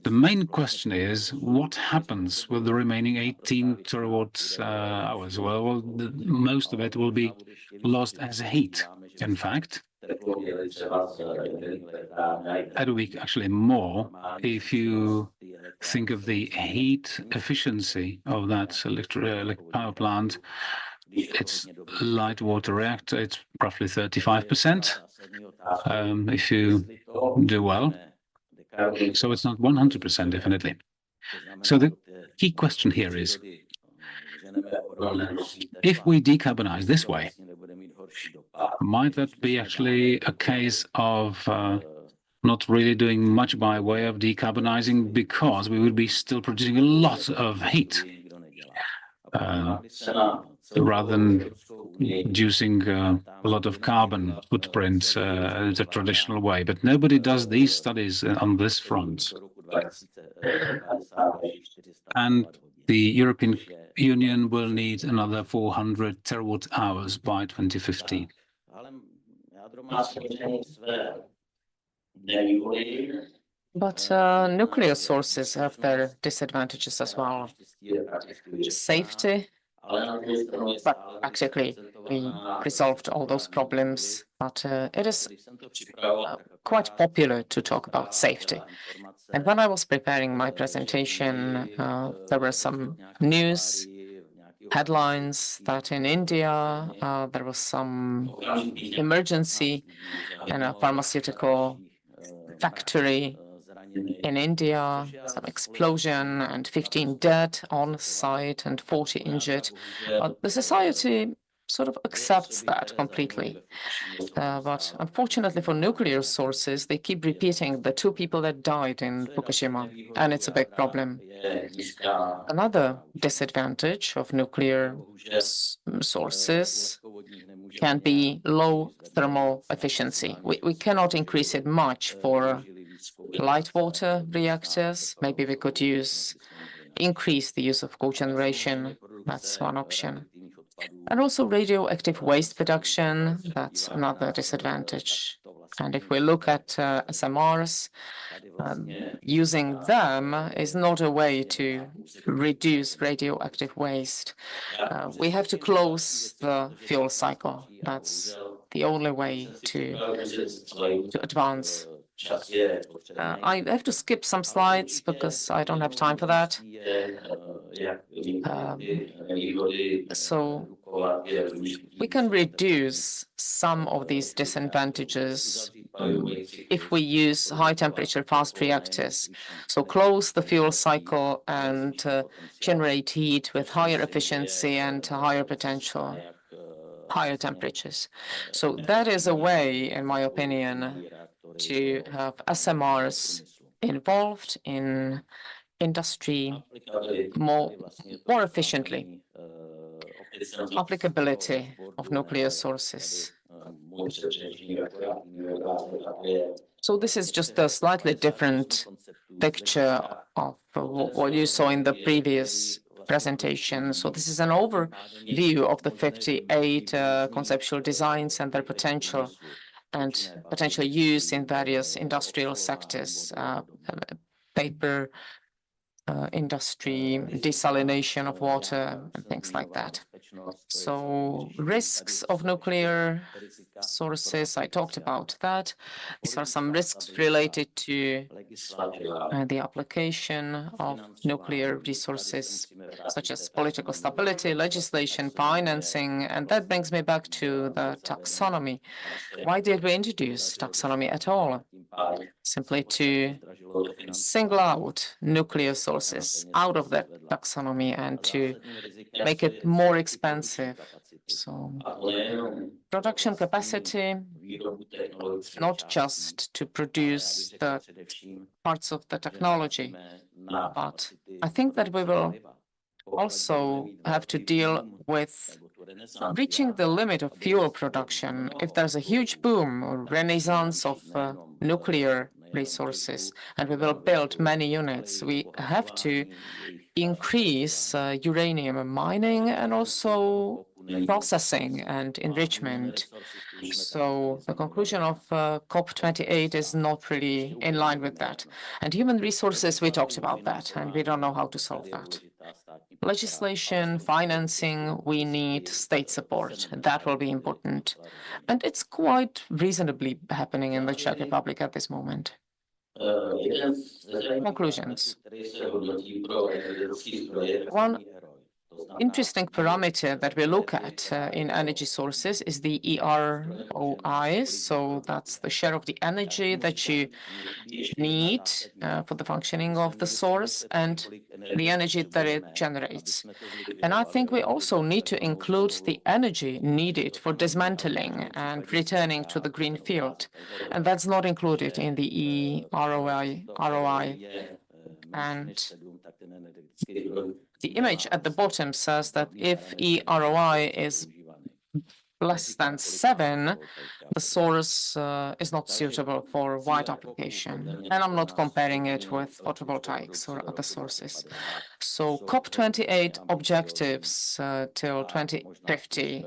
main question is, what happens with the remaining 18 terawatt-hours? Well, most of it will be lost as heat, in fact. It will be actually more if you think of the heat efficiency of that electric power plant. It's light water reactor, it's roughly 35%, if you do well. So it's not 100%, definitely. So key question here is, if we decarbonize this way, might that be actually a case of not really doing much by way of decarbonizing, because we would be still producing a lot of heat rather than reducing a lot of carbon footprint the traditional way. But nobody does these studies on this front. And the European Union will need another 400 terawatt hours by 2050. But nuclear sources have their disadvantages as well. Safety, but practically we resolved all those problems. But it is quite popular to talk about safety. And when I was preparing my presentation, there were some news headlines that in India there was some emergency in a pharmaceutical factory in India, some explosion and 15 dead on site and 40 injured. The society sort of accepts that completely. But unfortunately for nuclear sources, they keep repeating the 2 people that died in Fukushima, and it's a big problem. Another disadvantage of nuclear sources can be low thermal efficiency. We cannot increase it much for light water reactors. Maybe we could increase the use of cogeneration. That's one option. And also radioactive waste production, that's another disadvantage. And if we look at SMRs, using them is not a way to reduce radioactive waste. We have to close the fuel cycle. That's the only way to advance. I have to skip some slides because I don't have time for that. So we can reduce some of these disadvantages if we use high temperature fast reactors. So close the fuel cycle and generate heat with higher efficiency and higher potential, higher temperatures. So that is a way, in my opinion, to have SMRs involved in industry more efficiently. Applicability of nuclear sources. So this is just a slightly different picture of what you saw in the previous presentation. So this is an overview of the 58 conceptual designs and their potential use in various industrial sectors, paper industry, desalination of water, and things like that. So risks of nuclear sources, I talked about that. These are some risks related to the application of nuclear resources, such as political stability, legislation, financing, and that brings me back to the taxonomy. Why did we introduce taxonomy at all? Simply to single out nuclear sources out of that taxonomy and to make it more expensive. So production capacity, not just to produce the parts of the technology, but I think that we will also have to deal with reaching the limit of fuel production. If there's a huge boom or renaissance of nuclear resources, and we will build many units, we have to increase uranium mining and also processing and enrichment. So the conclusion of COP28 is not really in line with that. And human resources, we talked about that, and we don't know how to solve that. Legislation, financing, we need state support. That will be important. And it's quite reasonably happening in the Czech Republic at this moment. Conclusions. One interesting parameter that we look at in energy sources is the EROI. So that's the share of the energy that you need for the functioning of the source and the energy that it generates. And I think we also need to include the energy needed for dismantling and returning to the green field. And that's not included in the ROI. And the image at the bottom says that if EROI is less than 7, the source is not suitable for wide application. And I'm not comparing it with photovoltaics or other sources. So COP28 objectives till 2050,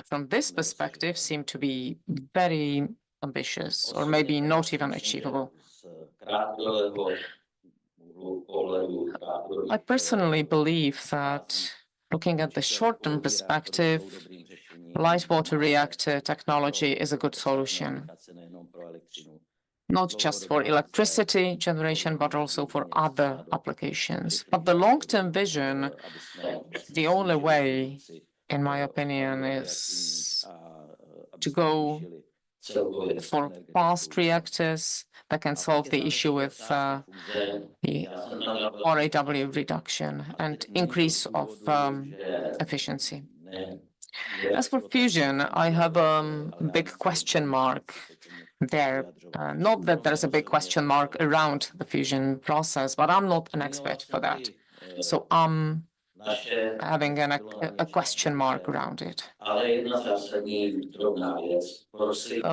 from this perspective, seem to be very ambitious or maybe not even achievable. I personally believe that looking at the short-term perspective, light water reactor technology is a good solution, not just for electricity generation, but also for other applications. But the long-term vision, the only way, in my opinion, is to go for fast reactors that can solve the issue with the RAW reduction and increase of efficiency. As for fusion, I have a big question mark there. Not that there's a big question mark around the fusion process, but I'm not an expert for that. So I'm having a question mark around it.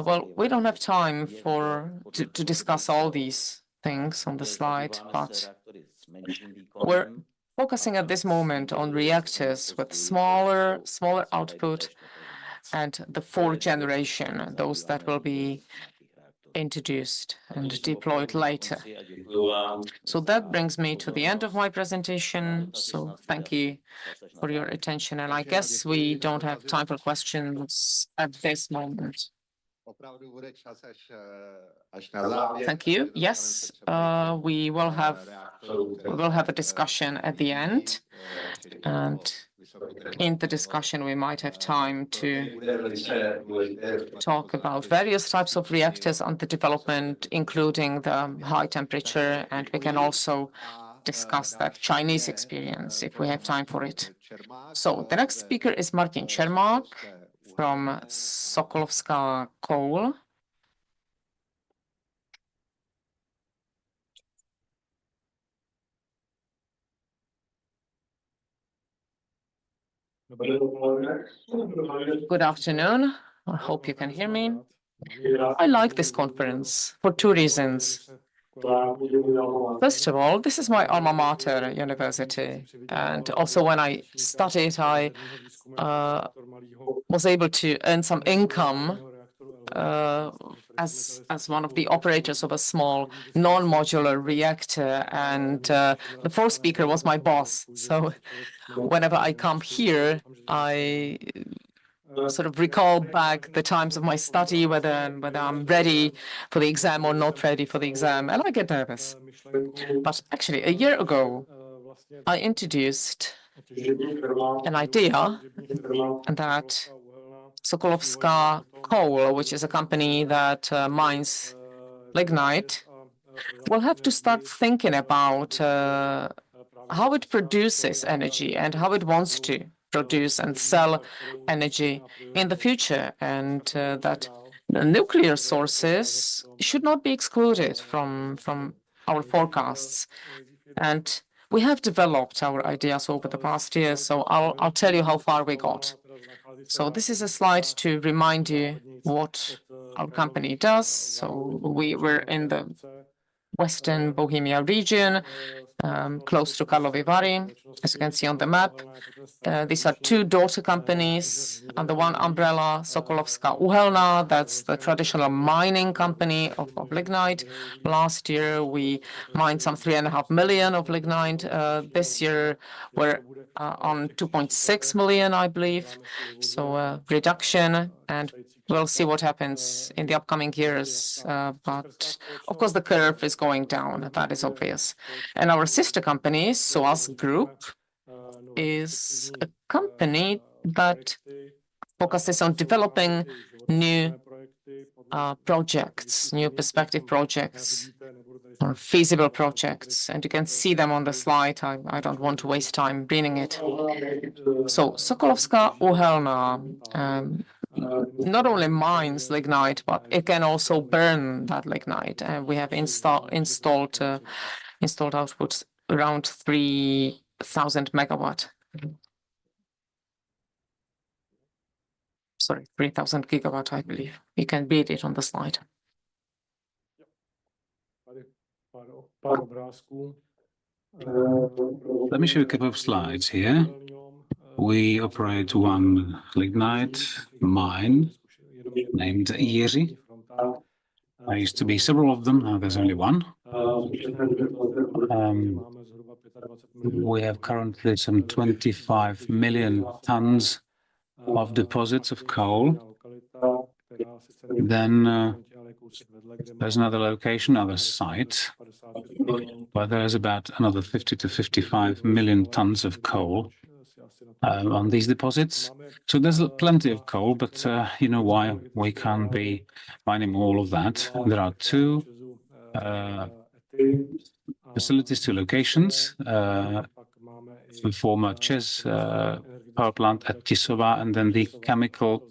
Well, we don't have time to discuss all these things on the slide, but we're focusing at this moment on reactors with smaller output and the fourth generation, those that will be introduced and deployed later. So that brings me to the end of my presentation. So thank you for your attention. And I guess we don't have time for questions at this moment. Thank you. Yes, we will have a discussion at the end, and in the discussion we might have time to talk about various types of reactors under development, including the high temperature, and we can also discuss that Chinese experience if we have time for it. So the next speaker is Martin Čermák from Sokolovská Coal. Good afternoon. I hope you can hear me. I like this conference for two reasons. First of all, this is my alma mater university. And also when I studied, I was able to earn some income as one of the operators of a small non-modular reactor. And the fourth speaker was my boss. So whenever I come here, I sort of recall back the times of my study, whether I'm ready for the exam or not ready for the exam, and I get nervous. But actually, a year ago, I introduced an idea that Sokolovská Coal, which is a company that mines lignite, will have to start thinking about how it produces energy and how it wants to produce and sell energy in the future, and that the nuclear sources should not be excluded from our forecasts. And we have developed our ideas over the past years, so I'll tell you how far we got. So this is a slide to remind you what our company does. So we were in the Western Bohemia region, close to Karlovy Vary, as you can see on the map. These are two daughter companies under one umbrella, Sokolovská Uhelná, that's the traditional mining company of lignite. Last year, we mined some 3.5 million of lignite. This year, we're on 2.6 million, I believe. So reduction, and we'll see what happens in the upcoming years. But of course, the curve is going down. That is obvious. And our sister company, SOAS Group, is a company that focuses on developing new projects, new perspective projects, or feasible projects. And you can see them on the slide. I don't want to waste time reading it. So Sokolovská uhelná not only mines lignite, but it can also burn that lignite. And we have installed outputs around 3,000 megawatt. Sorry, 3,000 gigawatt, I believe. You can read it on the slide. Let me show you a couple of slides here. We operate one lignite mine named Jiří. There used to be several of them, now there's only one. We have currently some 25 million tons of deposits of coal. Then there's another location, another site, where there's about another 50 to 55 million tons of coal on these deposits. So there's plenty of coal, but you know why we can't be mining all of that. There are two facilities, two locations, the former ČEZ power plant at Tisová, and then the chemical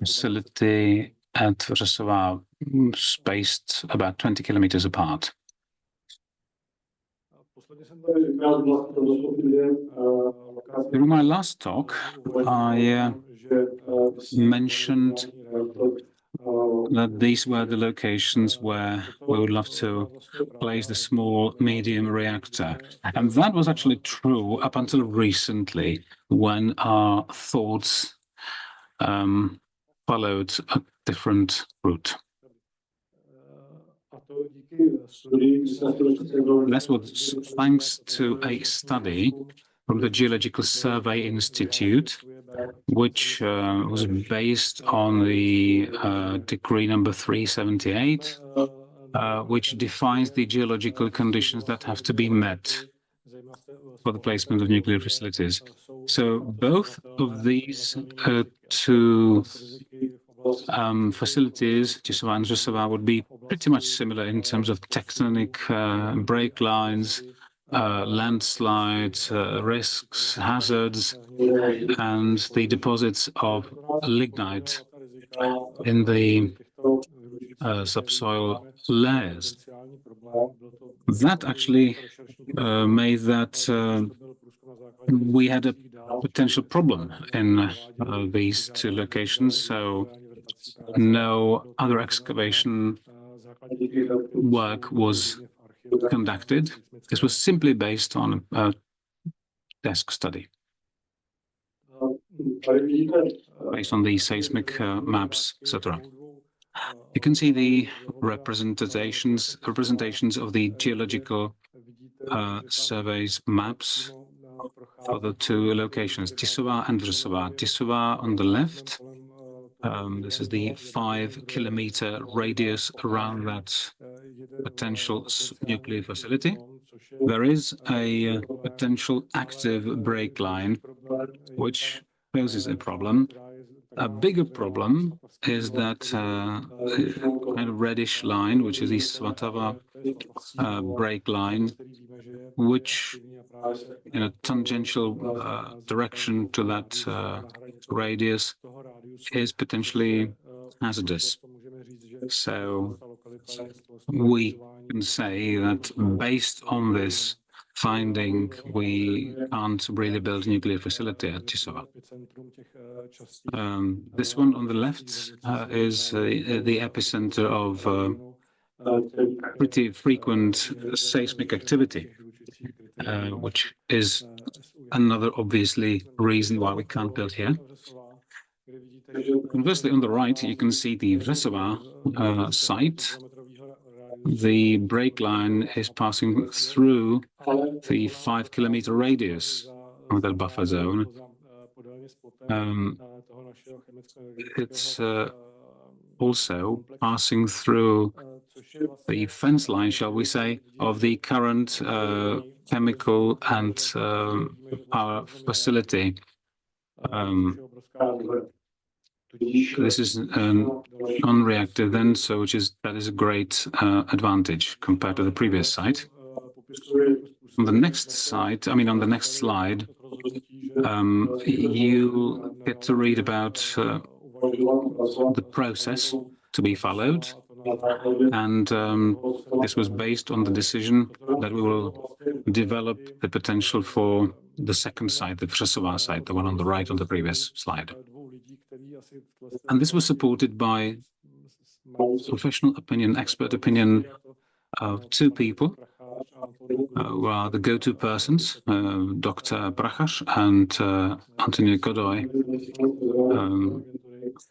facility at Vřesová, spaced about 20 kilometers apart. During my last talk, I mentioned that these were the locations where we would love to place the small medium reactor. And that was actually true up until recently, when our thoughts followed a different route. That was thanks to a study from the Geological Survey Institute, which was based on the decree number 378, which defines the geological conditions that have to be met for the placement of nuclear facilities. So both of these two facilities, Tisová and Vřesová, would be pretty much similar in terms of tectonic break lines, landslides, risks, hazards, and the deposits of lignite in the subsoil layers. That actually made that we had a potential problem in these two locations, so no other excavation work was conducted. This was simply based on a desk study, based on the seismic maps, etc. You can see the representations of the geological surveys maps for the two locations, Tisová and Vřesová. Tisová on the left. This is the 5-kilometer radius around that potential nuclear facility. There is a potential active break line, which poses a problem. A bigger problem is that kind of reddish line, which is the Svatava break line, which in a tangential direction to that radius is potentially hazardous. So we can say that based on this finding, we can't really build a nuclear facility at Tisová. This one on the left is the epicenter of pretty frequent seismic activity, which is another obviously reason why we can't build here. Conversely, on the right, you can see the Vřesová site. The break line is passing through the 5-kilometer radius of that buffer zone. It's also passing through the fence line, shall we say, of the current chemical and power facility. This is non-reactive then, so that is a great advantage compared to the previous site. On the next site, on the next slide, you get to read about the process to be followed, and this was based on the decision that we will develop the potential for the second site, the Vřesová site, the one on the right on the previous slide. And this was supported by professional opinion, expert opinion of two people who are the go-to persons, Dr. Prachař and Antonio Godoy,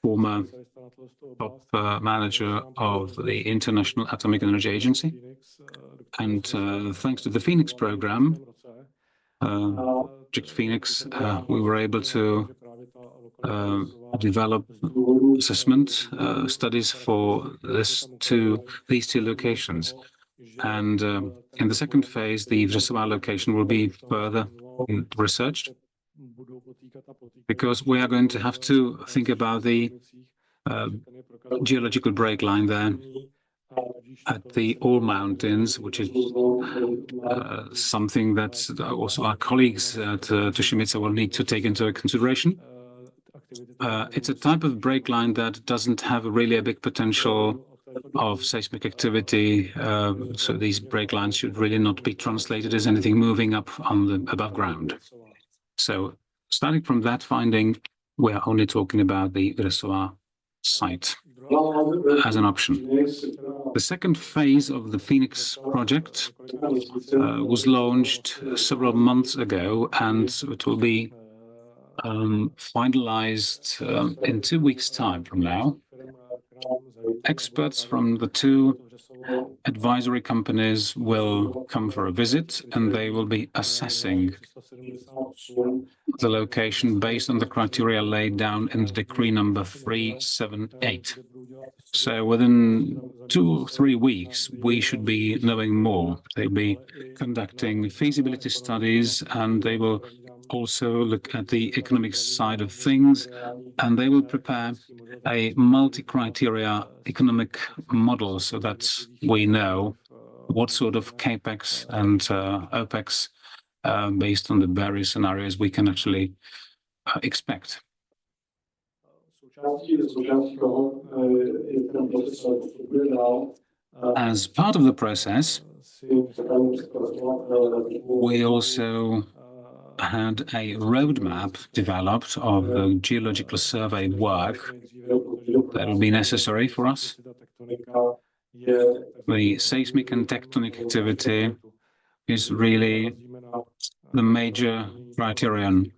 former top manager of the International Atomic Energy Agency. And thanks to the Phoenix program, Project Phoenix, we were able to develop assessment studies for these two locations. And in the second phase, the Vřesová location will be further researched, because we are going to have to think about the geological break line there at the All Mountains, which is something that also our colleagues at Tušimice will need to take into consideration. It's a type of break line that doesn't have really a big potential of seismic activity, so these break lines should really not be translated as anything moving up on the above ground. So starting from that finding, we are only talking about the Vřesová site as an option. The second phase of the Phoenix project was launched several months ago, and it will be finalized in 2 weeks' time from now. Experts from the two advisory companies will come for a visit, and they will be assessing the location based on the criteria laid down in the decree number 378. So within 2 or 3 weeks, we should be knowing more. They'll be conducting feasibility studies, and they will also look at the economic side of things, and they will prepare a multi-criteria economic model so that we know what sort of capex and opex based on the various scenarios we can actually expect. As part of the process, we also had a roadmap developed of the geological survey work that will be necessary for us. The seismic and tectonic activity is really the major criterion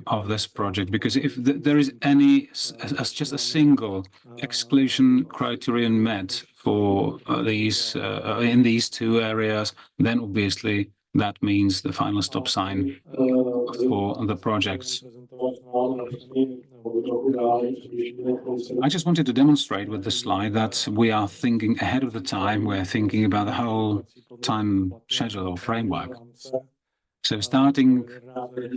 of this project, because if there is just a single exclusion criterion met for in these two areas, then obviously that means the final stop sign for the projects. I just wanted to demonstrate with this slide that we are thinking ahead of the time. We're thinking about the whole time schedule or framework. So starting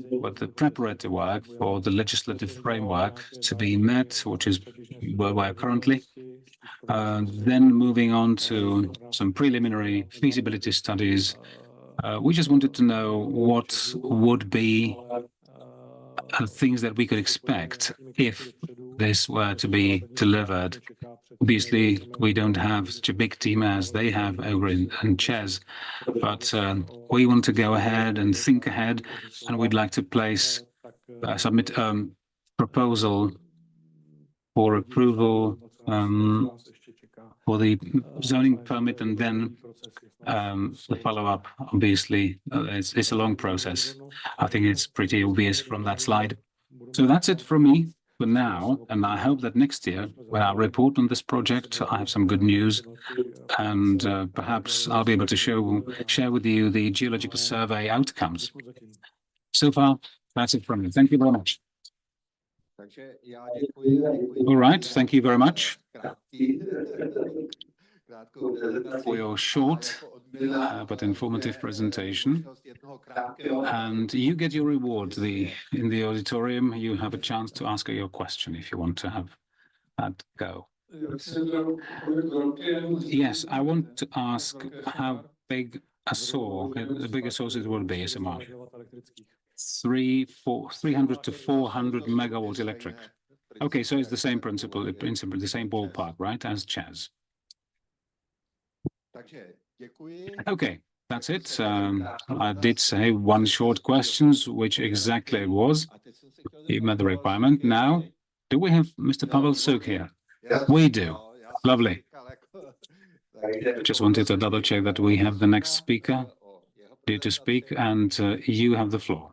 with the preparatory work for the legislative framework to be met, which is where we are currently, then moving on to some preliminary feasibility studies. We just wanted to know what would be things that we could expect if this were to be delivered. Obviously, we don't have such a big team as they have over in Czech, but we want to go ahead and think ahead, and we'd like to submit a proposal for approval for the zoning permit, and then the follow-up, obviously, it's a long process. I think it's pretty obvious from that slide. So that's it from me for now, and I hope that next year, when I report on this project, I have some good news, and perhaps I'll be able to share with you the geological survey outcomes. So far, that's it from me. Thank you very much. All right, thank you very much for your short but informative presentation. And you get your reward. In the auditorium, you have a chance to ask your question if you want to have that go. Yes, I want to ask how big a saw, the biggest saws it will be, SMR. 300 to 400 megawatts electric. Okay, so it's the same principle, the same ballpark, right, as Chaz. Okay, that's it. I did say one short questions, which exactly it was. You met the requirement. Now, do we have Mr. Pavel Suk here? We do. Lovely. Just wanted to double check that we have the next speaker due to speak, and you have the floor.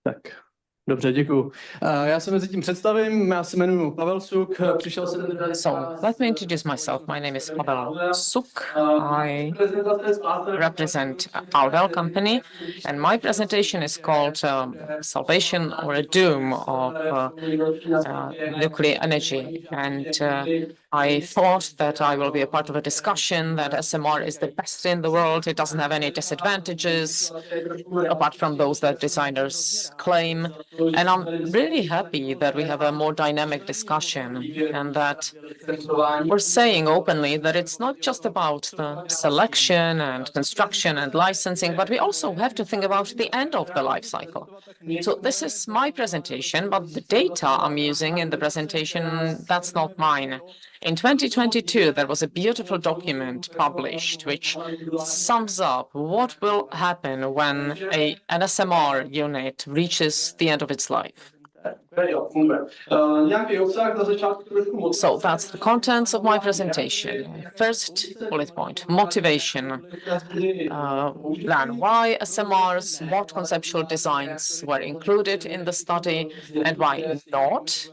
Tak, dobře, děkuju. Já se mezi tím představím, já se jmenuji Pavel Suk, přišel jsem tady... So, let me introduce myself. My name is Pavel Suk. I represent Alvel company, and my presentation is called Salvation or a Doom of Nuclear Energy. And I thought that I will be a part of a discussion that SMR is the best in the world. It doesn't have any disadvantages, apart from those that designers claim. And I'm really happy that we have a more dynamic discussion and that we're saying openly that it's not just about the selection and construction and licensing, but we also have to think about the end of the life cycle. So this is my presentation, but the data I'm using in the presentation, that's not mine. In 2022, there was a beautiful document published which sums up what will happen when an SMR unit reaches the end of its life. So that's the contents of my presentation. First bullet point, motivation. Then why SMRs, what conceptual designs were included in the study and why not,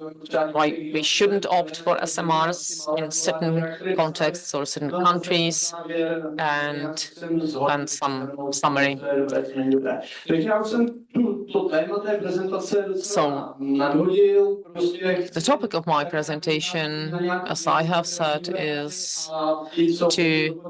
why we shouldn't opt for SMRs in certain contexts or certain countries, and some summary. So the topic of my presentation, as I have said, is to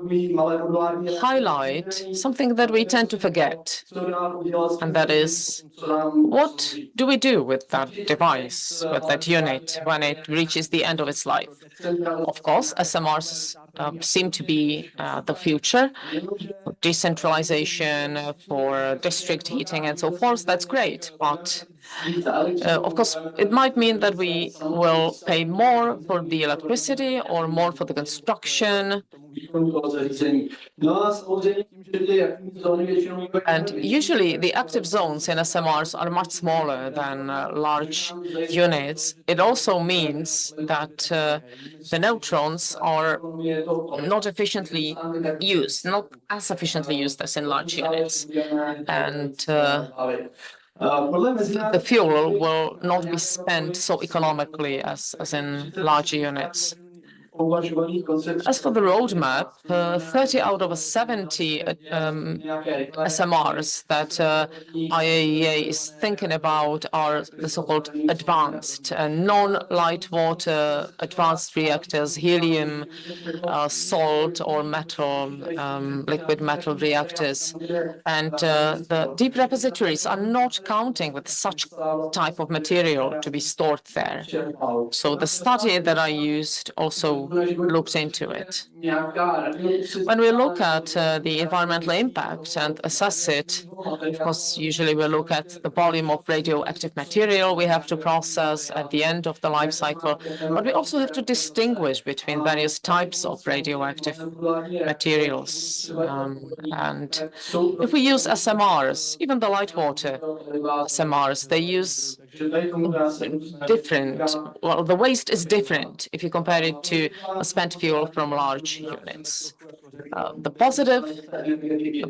highlight something that we tend to forget, and that is, what do we do with that device, with that unit, when it reaches the end of its life? Of course, SMRs seem to be the future, for decentralization, for district heating and so forth. That's great, but of course, it might mean that we will pay more for the electricity or more for the construction. And usually the active zones in SMRs are much smaller than large units. It also means that the neutrons are not efficiently used, not as efficiently used as in large units. And the fuel will not be spent so economically as in larger units. As for the roadmap, 30 out of 70 SMRs that IAEA is thinking about are the so-called advanced, non-light water advanced reactors, helium, salt or metal, liquid metal reactors. And the deep repositories are not counting with such type of material to be stored there. So the study that I used also looked into it. When we look at the environmental impact and assess it, of course, usually we look at the volume of radioactive material we have to process at the end of the life cycle, but we also have to distinguish between various types of radioactive materials. And if we use SMRs, even the light water SMRs, they use different. Well, the waste is different if you compare it to a spent fuel from large units. The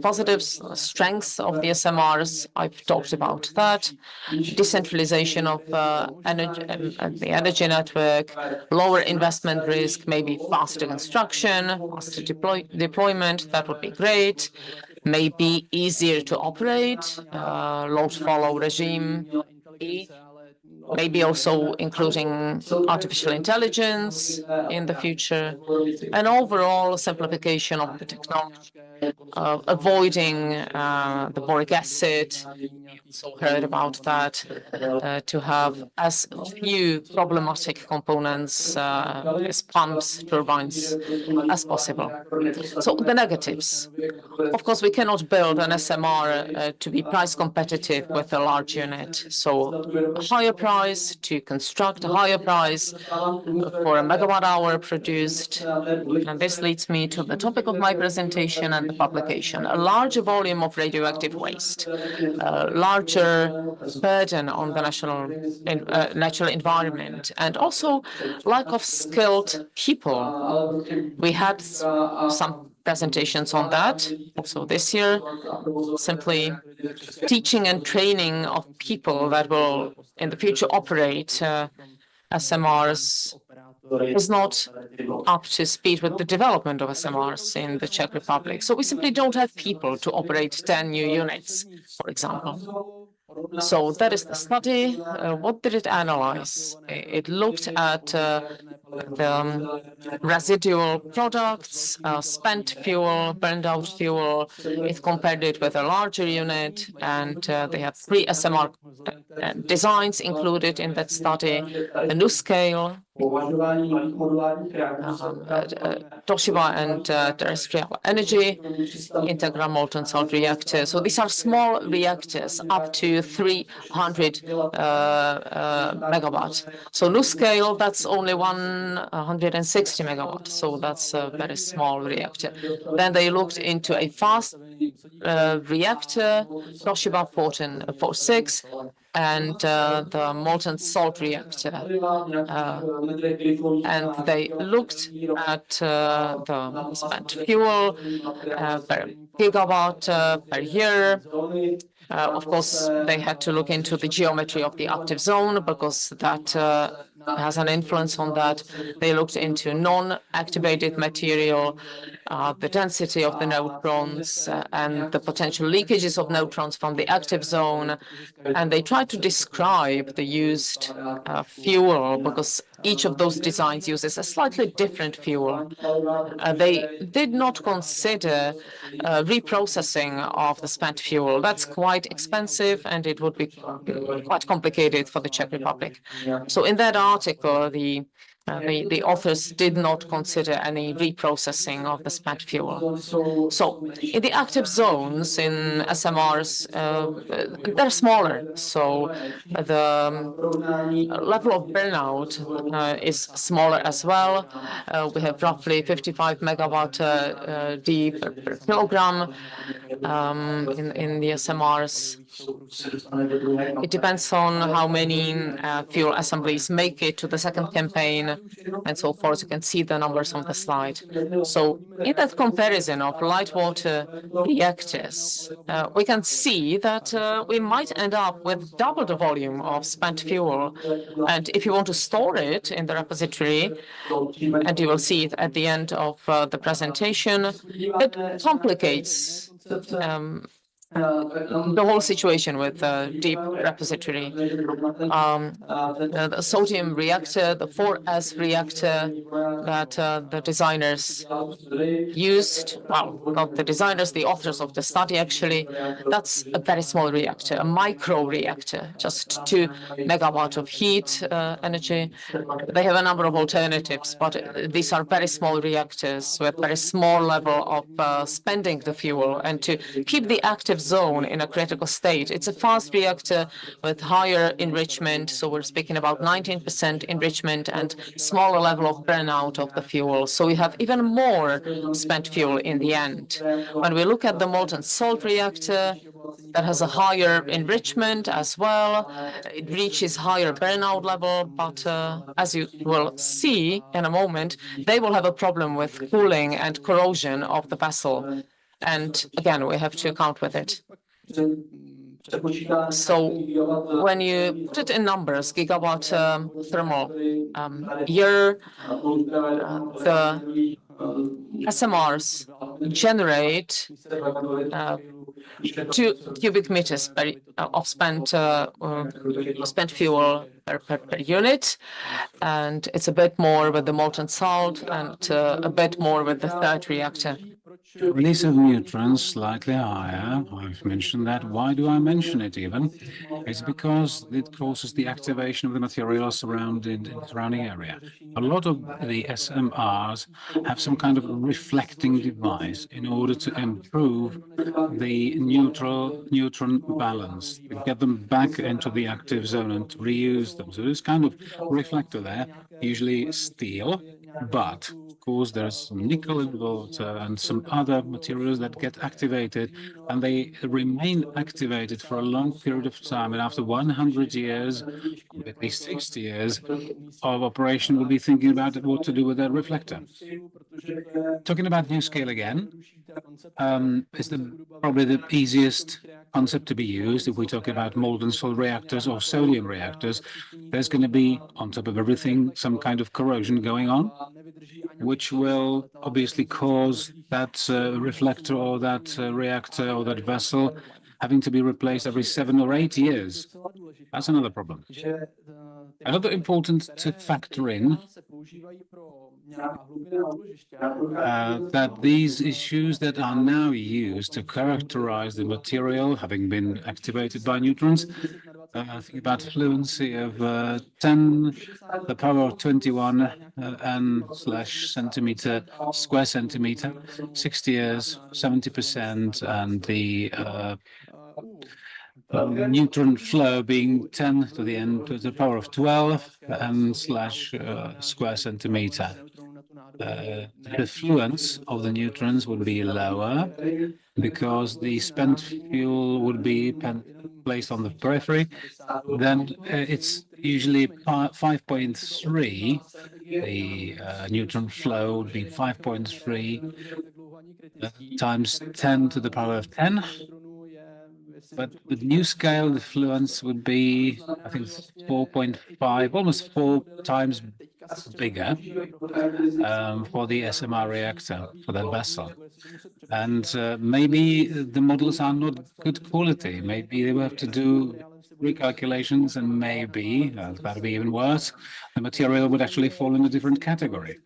positives, strengths of the SMRs, I've talked about that. Decentralization of the energy network, lower investment risk, maybe faster construction, faster deployment, that would be great. Maybe easier to operate, load follow regime, maybe also including artificial intelligence in the future, and overall simplification of the technology, avoiding the boric acid. So heard about that, to have as few problematic components as pumps, turbines as possible. So the negatives. Of course, we cannot build an SMR to be price competitive with a large unit. So a higher price to construct, a higher price for a megawatt hour produced. And this leads me to the topic of my presentation and the publication. A larger volume of radioactive waste, larger burden on the natural environment, and also lack of skilled people. We had some presentations on that also this year. Simply teaching and training of people that will in the future operate SMRs is not up to speed with the development of SMRs in the Czech Republic. So we simply don't have people to operate 10 new units, for example. So that is the study. What did it analyze? It looked at the residual products, spent fuel, burned out fuel. It compared it with a larger unit, and they have 3 SMR designs included in that study. The NuScale, Toshiba and terrestrial energy, integral molten salt reactor. So these are small reactors up to 300 megawatts. So NuScale, that's only 160 megawatts. So that's a very small reactor. Then they looked into a fast reactor, Toshiba 46, and the molten salt reactor. And they looked at the spent fuel per gigawatt per year. Of course, they had to look into the geometry of the active zone because that has an influence on that. They looked into non-activated material, the density of the neutrons, and the potential leakages of neutrons from the active zone. And they tried to describe the used fuel because each of those designs uses a slightly different fuel. They did not consider reprocessing of the spent fuel. That's quite expensive, and it would be quite complicated for the Czech Republic. So in that article, the authors did not consider any reprocessing of the spent fuel. So in the active zones in SMRs, they're smaller. So the level of burnout is smaller as well. We have roughly 55 megawatt D per kilogram in the SMRs. It depends on how many fuel assemblies make it to the second campaign and so forth. You can see the numbers on the slide. So in that comparison of light water reactors, we can see that we might end up with double the volume of spent fuel. And if you want to store it in the repository, and you will see it at the end of the presentation, it complicates the whole situation with deep repository. The sodium reactor, the 4S reactor that the designers used, well, not the designers, the authors of the study actually, that's a very small reactor, a micro reactor, just 2 megawatt of heat energy. They have a number of alternatives, but these are very small reactors with very small level of spending the fuel. And to keep the active active zone in a critical state. It's a fast reactor with higher enrichment, so we're speaking about 19% enrichment and smaller level of burnout of the fuel. So we have even more spent fuel in the end. When we look at the molten salt reactor, that has a higher enrichment as well. It reaches higher burnout level, but as you will see in a moment, they will have a problem with cooling and corrosion of the vessel. And again, we have to account with it. So when you put it in numbers, gigawatt thermal year, the SMRs generate 2 cubic meters of spent fuel per unit, and it's a bit more with the molten salt and a bit more with the third reactor. Release of neutrons slightly higher. I've mentioned that. Why do I mention it even? It's because it causes the activation of the material surrounding area. A lot of the SMRs have some kind of reflecting device in order to improve the neutron balance, to get them back into the active zone and to reuse them. So there's kind of reflector there, usually steel, but of course there's nickel involved and some other materials that get activated, and they remain activated for a long period of time. And after 100 years, at least 60 years of operation, we'll be thinking about what to do with that reflector. Talking about NuScale again, is probably the easiest concept to be used if we talk about molten salt reactors or sodium reactors. There's going to be, on top of everything, some kind of corrosion going on, which will obviously cause that reflector or that reactor or that vessel having to be replaced every 7 or 8 years. That's another problem. Another important to factor in that these issues that are now used to characterize the material having been activated by neutrons, think about fluency of 10 the power of 21 n/centimeter square centimeter, 60 years, 70%, and the neutron flow being 10 to the n to the power of 12 n/square centimeter. The fluence of the neutrons would be lower because the spent fuel would be placed on the periphery. Then it's usually 5.3. The neutron flow would be 5.3 times 10 to the power of 10. But with NuScale, the fluence would be, I think, 4.5, almost 4 times bigger for the SMR reactor, for that vessel. And maybe the models are not good quality. Maybe they will have to do recalculations, and maybe, that would be even worse, the material would actually fall in a different category.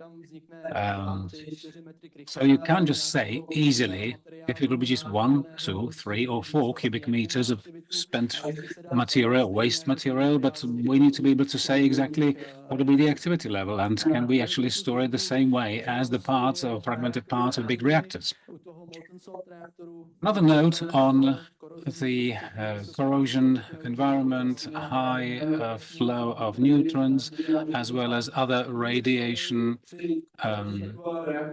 So you can't just say easily if it will be just 1, 2, 3, or 4 cubic meters of spent material, waste material, but we need to be able to say exactly what will be the activity level, and can we actually store it the same way as the parts or fragmented parts of big reactors. Another note on the corrosion environment, high flow of neutrons, as well as other radiation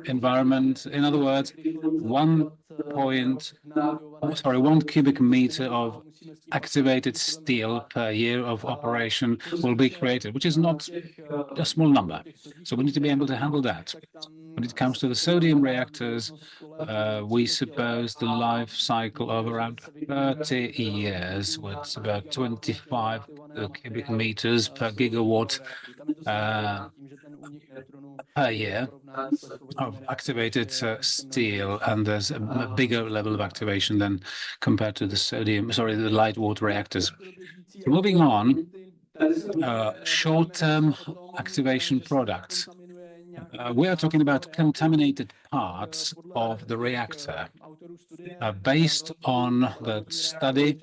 environment. In other words, 1 cubic meter of activated steel per year of operation will be created, which is not a small number. So we need to be able to handle that. When it comes to the sodium reactors, we suppose the life cycle of around 30 years, with about 25 cubic meters per gigawatt per year of activated steel, and there's a bigger level of activation than compared to the light water reactors. Moving on, short-term activation products. We are talking about contaminated parts of the reactor. Based on the study,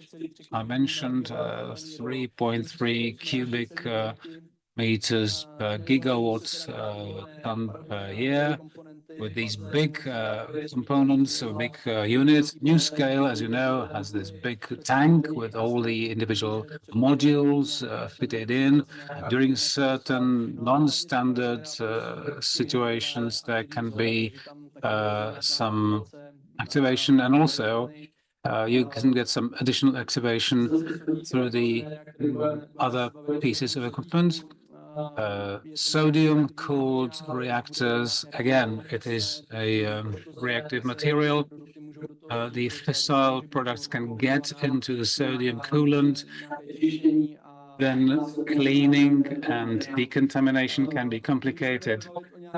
I mentioned 3.3 cubic meters per gigawatt ton per year. with these big components, or big units. NuScale, as you know, has this big tank with all the individual modules fitted in. During certain non-standard situations, there can be some activation, and also you can get some additional activation through the other pieces of equipment. Sodium-cooled reactors, again, it is a reactive material. The fissile products can get into the sodium coolant. Then cleaning and decontamination can be complicated,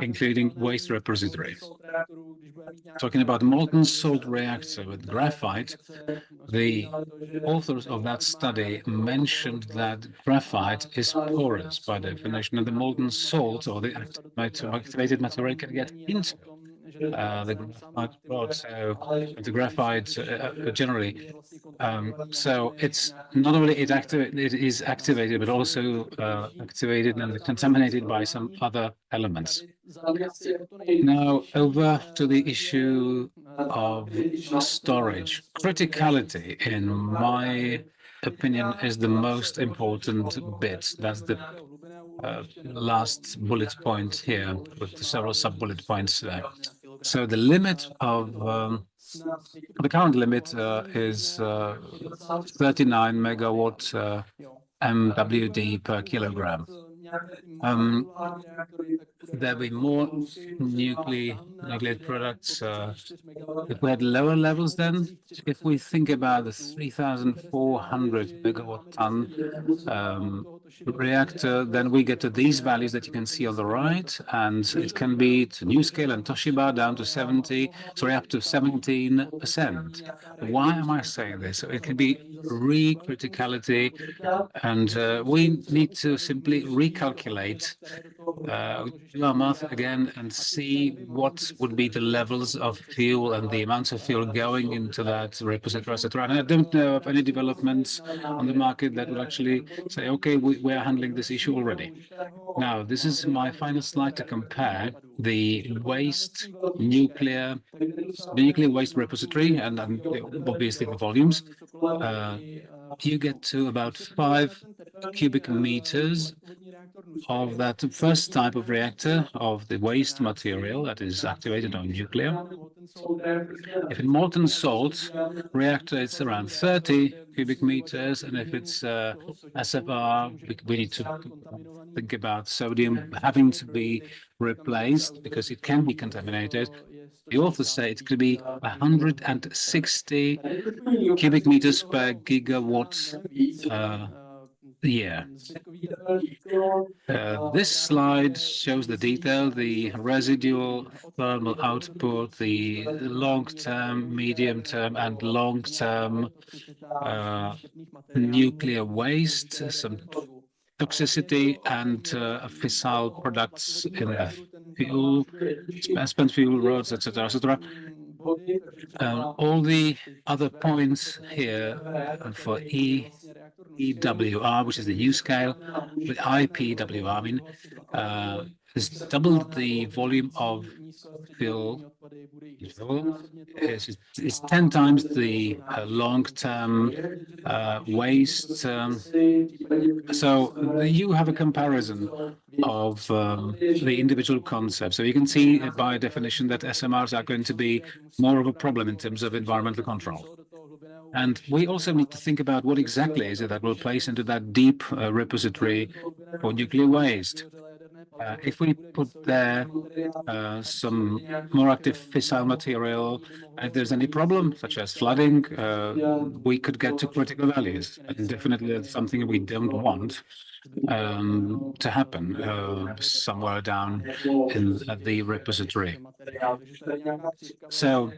including waste repository. Talking about molten salt reactor with graphite, the authors of that study mentioned that graphite is porous by definition, and the molten salt, or the activated material, can get into the graphite rod, so the graphite generally. So it's not only it is activated, but also activated and contaminated by some other elements. Now over to the issue of storage. Criticality, in my opinion, is the most important bit. That's the last bullet point here, with several sub-bullet points there. So the limit of the current limit is 39 megawatt MWD per kilogram. There'll be more nuclear products. If we had lower levels, then if we think about the 3,400 megawatt ton reactor, then we get to these values that you can see on the right, and it can be to NuScale and Toshiba down to up to 17%. Why am I saying this? It can be re-criticality, and we need to simply recalculate, do our math again, and see what would be the levels of fuel and the amounts of fuel going into that repository, etc. And I don't know of any developments on the market that would actually say, okay, we are handling this issue already. Now, this is my final slide to compare the nuclear waste repository and obviously the volumes. You get to about 5 cubic meters of that first type of reactor of the waste material that is activated on nuclear. If it's molten salt reactor, it's around 30 cubic meters, and if it's SFR, we need to think about sodium having to be replaced because it can be contaminated. The authors say it could be 160 cubic meters per gigawatt year. This slide shows the detail, the residual thermal output, the long-term, medium-term, and long-term nuclear waste, some toxicity, and fissile products in the fuel, spent fuel rods, etc., etc. All the other points here for EWR, which is the NuScale, with IPWR, I mean, has doubled the volume of fuel. It's 10 times the long-term waste. So you have a comparison of the individual concepts. So you can see by definition that SMRs are going to be more of a problem in terms of environmental control. And we also need to think about what exactly is it that will place into that deep repository for nuclear waste. If we put there some more active fissile material, if there's any problem, such as flooding, we could get to critical values. And definitely that's something we don't want to happen somewhere down in the repository. So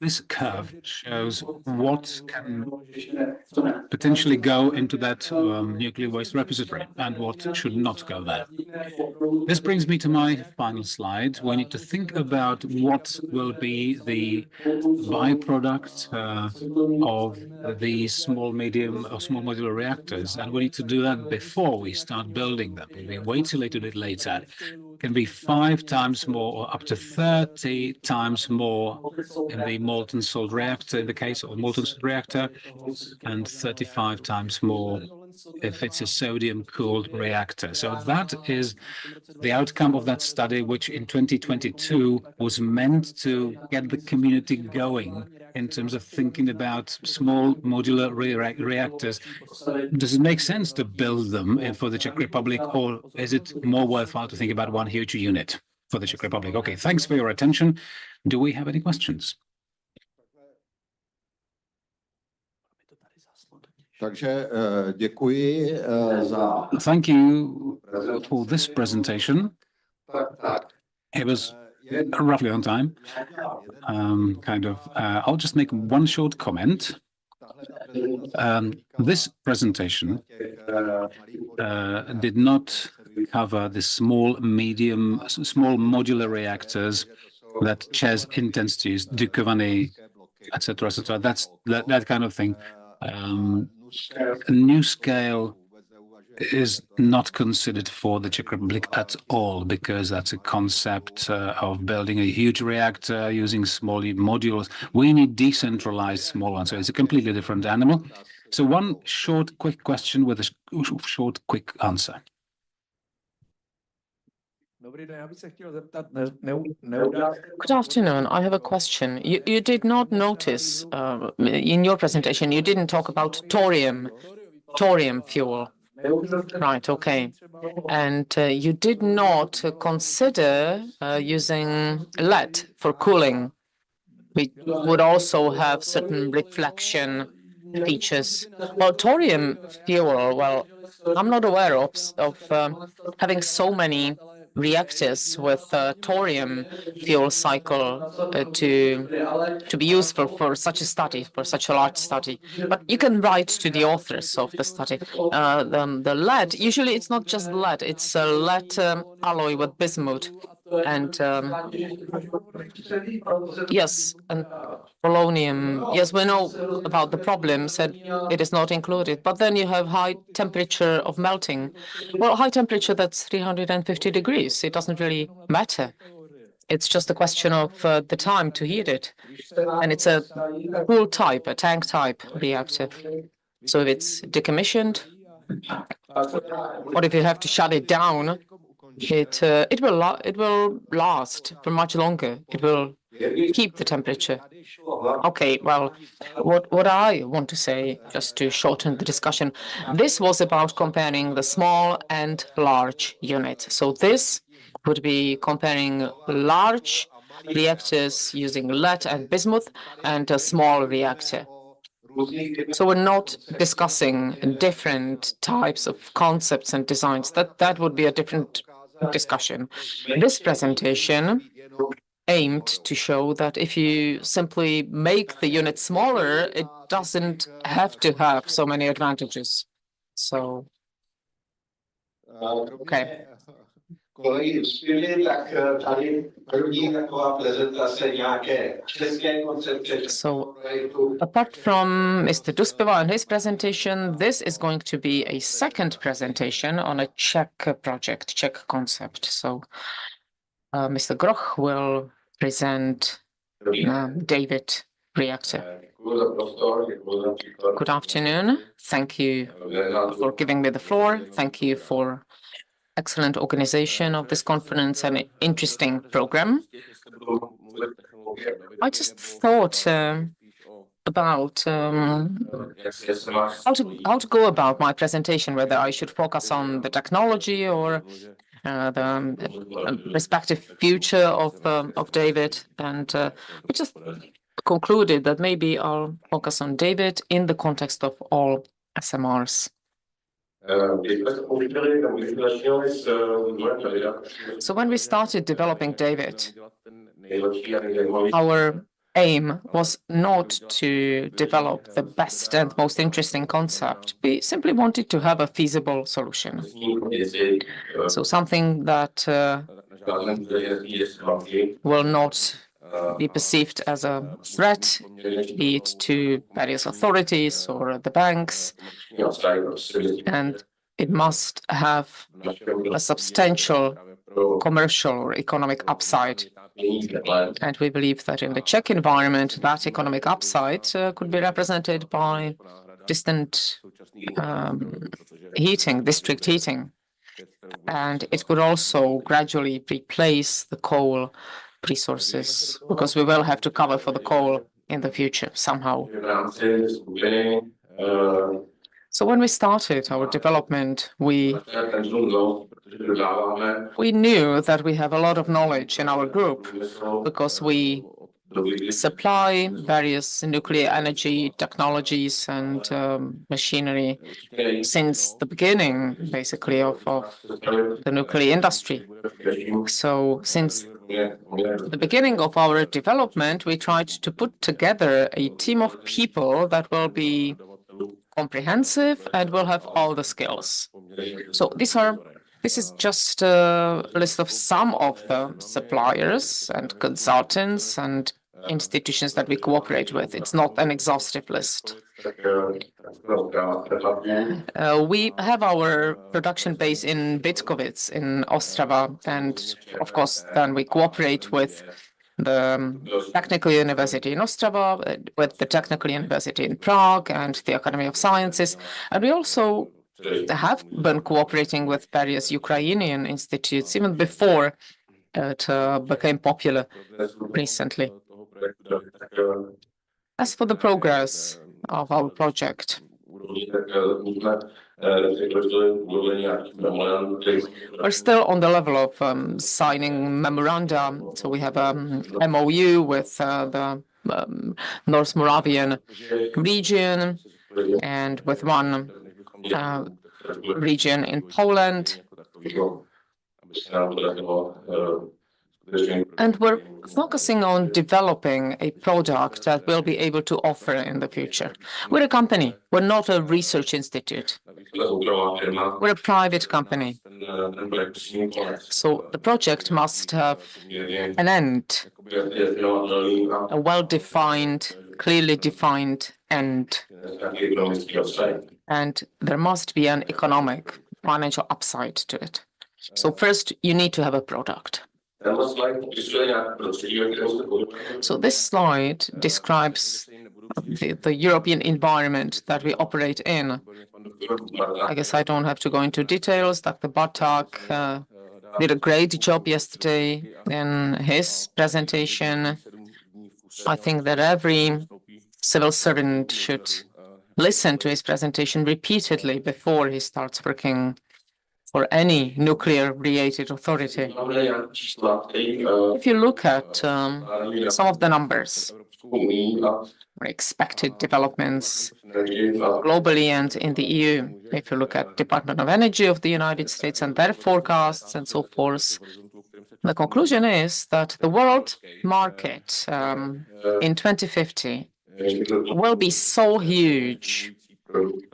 This curve shows what can potentially go into that nuclear waste repository and what should not go there. This brings me to my final slide. We need to think about what will be the byproduct of these small, medium, or small modular reactors, and we need to do that before we start building them. If we wait till do it later, it can be 5 times more or up to 30 times more in the molten salt reactor, in the case of a molten salt reactor, and 35 times more if it's a sodium-cooled reactor. So that is the outcome of that study, which in 2022 was meant to get the community going in terms of thinking about small modular reactors. Does it make sense to build them for the Czech Republic, or is it more worthwhile to think about one huge unit for the Czech Republic? Okay, thanks for your attention. Do we have any questions? Takže děkuji za... Thank you for this presentation. It was roughly on time. I'll just make one short comment. This presentation did not cover the small modular reactors that ČEZ intends to use, Dukovany, etc., etc. That's that kind of thing. New scale is not considered for the Czech Republic at all, because that's a concept of building a huge reactor using small modules. We need decentralized small ones, so it's a completely different animal. So one short, quick question with a short, quick answer. Good afternoon. I have a question. You did not notice in your presentation, you didn't talk about thorium fuel. Right, okay. And you did not consider using lead for cooling. We would also have certain reflection features. Well, thorium fuel, well, I'm not aware of having so many reactors with thorium fuel cycle to be useful for such a study, for such a large study. But you can write to the authors of the study. The lead, usually it's not just lead, it's a lead alloy with bismuth. And yes, and polonium. Yes, we know about the problems and it is not included. But then you have high temperature of melting. Well, high temperature, that's 350 degrees. It doesn't really matter. It's just a question of the time to heat it. And it's a cool type, a tank type reactor. So if it's decommissioned, or if you have to shut it down, it will last for much longer. It will keep the temperature. Okay, well, what I want to say, just to shorten the discussion, this was about comparing the small and large units. So this would be comparing large reactors using lead and bismuth and a small reactor. So we're not discussing different types of concepts and designs. That would be a different discussion. This presentation aimed to show that if you simply make the unit smaller, it doesn't have to have so many advantages. So, okay. So, apart from Mr. Duspeva and his presentation, this is going to be a second presentation on a Czech project, Czech concept. So, Mr. Groch will present David reactor. Good afternoon. Thank you for giving me the floor. Thank you for excellent organization of this conference and an interesting program. I just thought about how to go about my presentation, whether I should focus on the technology or the respective future of David. And we just concluded that maybe I'll focus on David in the context of all SMRs. So when we started developing David, our aim was not to develop the best and most interesting concept. We simply wanted to have a feasible solution. So something that will not be perceived as a threat, be it to various authorities or the banks, and it must have a substantial commercial or economic upside. And we believe that in the Czech environment, that economic upside could be represented by distant heating, district heating. And it could also gradually replace the coal resources, because we will have to cover for the coal in the future somehow. So when we started our development, we knew that we have a lot of knowledge in our group, because we supply various nuclear energy technologies and machinery since the beginning, basically, of the nuclear industry. So since the beginning of our development, we tried to put together a team of people that will be comprehensive and will have all the skills. So this is just a list of some of the suppliers and consultants and institutions that we cooperate with. It's not an exhaustive list. We have our production base in Bitkovic in Ostrava, and of course then we cooperate with the Technical University in Ostrava, with the Technical University in Prague and the Academy of Sciences. And we also have been cooperating with various Ukrainian institutes even before it became popular recently. As for the progress of our project, we're still on the level of signing memoranda. So we have a MOU with the North Moravian region and with one region in Poland. And we're focusing on developing a product that we'll be able to offer in the future. We're a company. We're not a research institute. We're a private company. So the project must have an end, a well-defined, clearly defined end. And there must be an economic, financial upside to it. So first, you need to have a product. So this slide describes the European environment that we operate in. I guess I don't have to go into details. Dr. Bartak did a great job yesterday in his presentation. I think that every civil servant should listen to his presentation repeatedly before he starts working for any nuclear-related authority. If you look at some of the numbers, expected developments globally and in the EU, if you look at Department of Energy of the United States and their forecasts and so forth, the conclusion is that the world market in 2050 will be so huge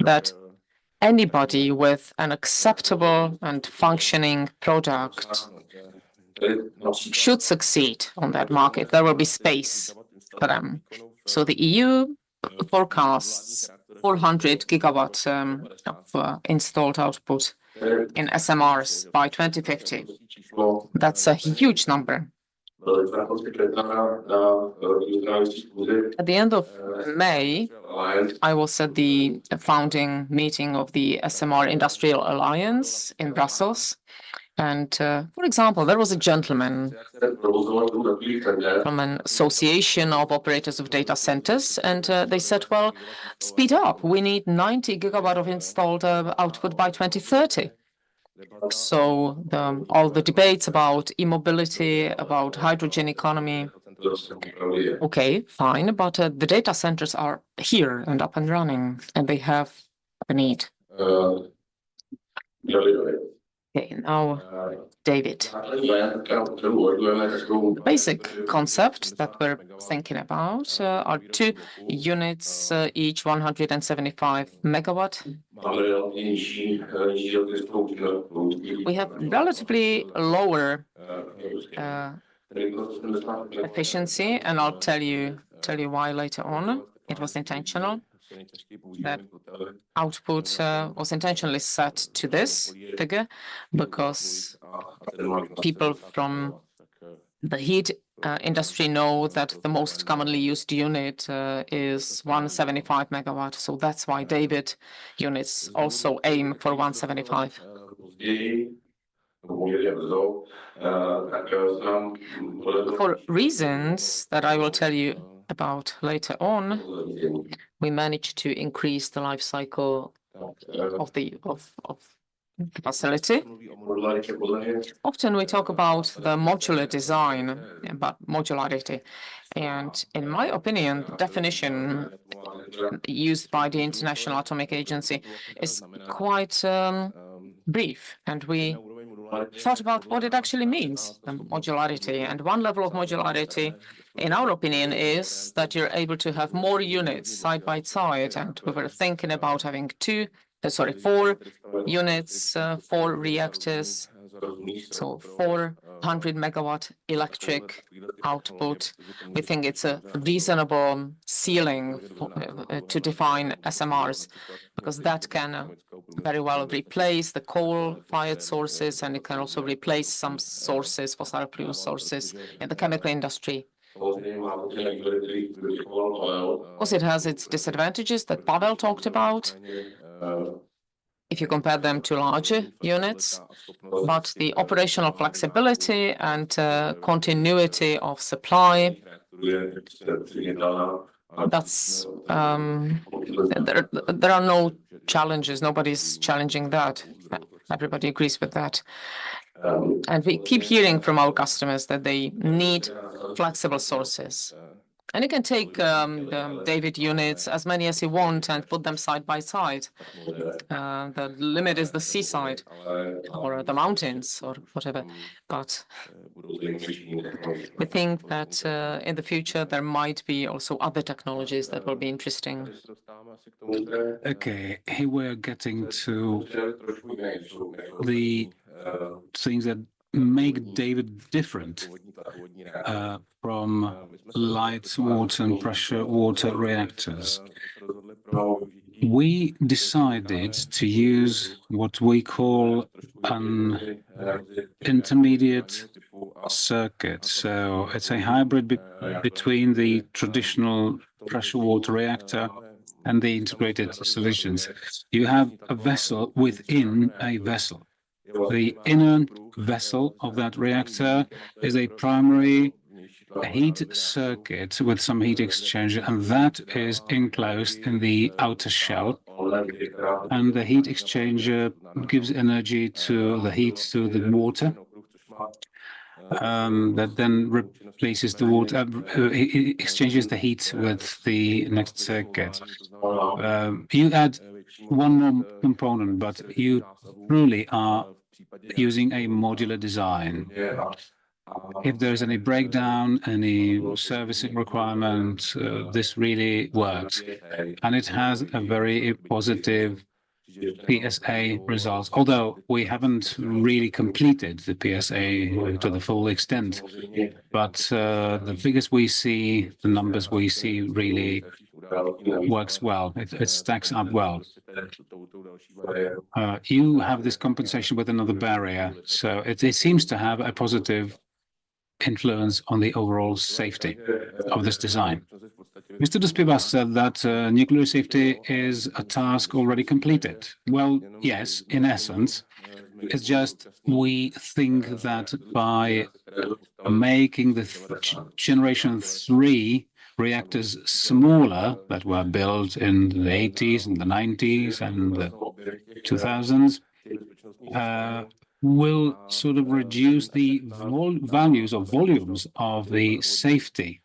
that anybody with an acceptable and functioning product should succeed on that market. There will be space for them. So the EU forecasts 400 gigawatts of installed output in SMRs by 2050. That's a huge number. At the end of May, I was at the founding meeting of the SMR Industrial Alliance in Brussels. And for example, there was a gentleman from an association of operators of data centers, and they said, well, speed up. We need 90 gigawatt of installed output by 2030. So all the debates about e-mobility, about hydrogen economy, okay, fine, but the data centers are here and up and running, and they have a need. Okay, now David. The basic concept that we're thinking about are two units, each 175 megawatt. We have relatively lower efficiency, and I'll tell you why later on. It was intentional. That output was intentionally set to this figure because people from the heat industry know that the most commonly used unit is 175 megawatt. So that's why David units also aim for 175. For reasons that I will tell you about later on, we managed to increase the life cycle of the facility. Often we talk about the modular design, about modularity. And in my opinion, the definition used by the International Atomic Agency is quite brief. And we thought about what it actually means, modularity. And one level of modularity, in our opinion, is that you're able to have more units side by side. And we were thinking about having 4 units, 4 reactors, so 400 megawatt electric output. We think it's a reasonable ceiling to define SMRs, because that can very well replace the coal-fired sources, and it can also replace some sources, fossil fuel sources in the chemical industry. Of course, it has its disadvantages that Pavel talked about, if you compare them to larger units, but the operational flexibility and continuity of supply, that's there are no challenges. Nobody's challenging that. Everybody agrees with that. And we keep hearing from our customers that they need flexible sources. And you can take the David units, as many as you want, and put them side by side. The limit is the seaside or the mountains or whatever. But we think that in the future there might be also other technologies that will be interesting. Okay, here we're getting to the things that make David different from light water and pressure water reactors. We decided to use what we call an intermediate circuit. So it's a hybrid between the traditional pressure water reactor and the integrated solutions. You have a vessel within a vessel. The inner vessel of that reactor is a primary heat circuit with some heat exchanger, and that is enclosed in the outer shell. And the heat exchanger gives energy to the heat to the water. That then replaces the water, exchanges the heat with the next circuit. You add one more component, but you truly are using a modular design. If there's any breakdown, any servicing requirement, this really works. And it has a very positive PSA results, although we haven't really completed the PSA to the full extent. But the figures we see, the numbers we see really works well. It stacks up well. You have this compensation with another barrier, so it seems to have a positive influence on the overall safety of this design. Mr. Dospivas said that nuclear safety is a task already completed. Well, yes, in essence. It's just we think that by making the generation 3 reactors smaller that were built in the 80s and the 90s and the 2000s, will sort of reduce the values or volumes of the safety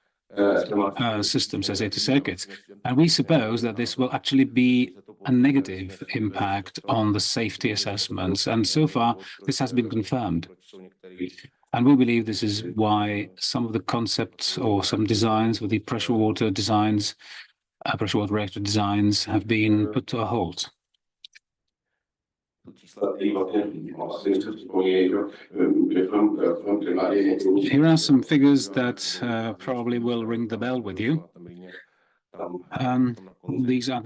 systems, SAT circuits. And we suppose that this will actually be a negative impact on the safety assessments. And so far, this has been confirmed. And we believe this is why some of the concepts or some designs with the pressure water designs, pressure water reactor designs have been put to a halt. Here are some figures that probably will ring the bell with you. These are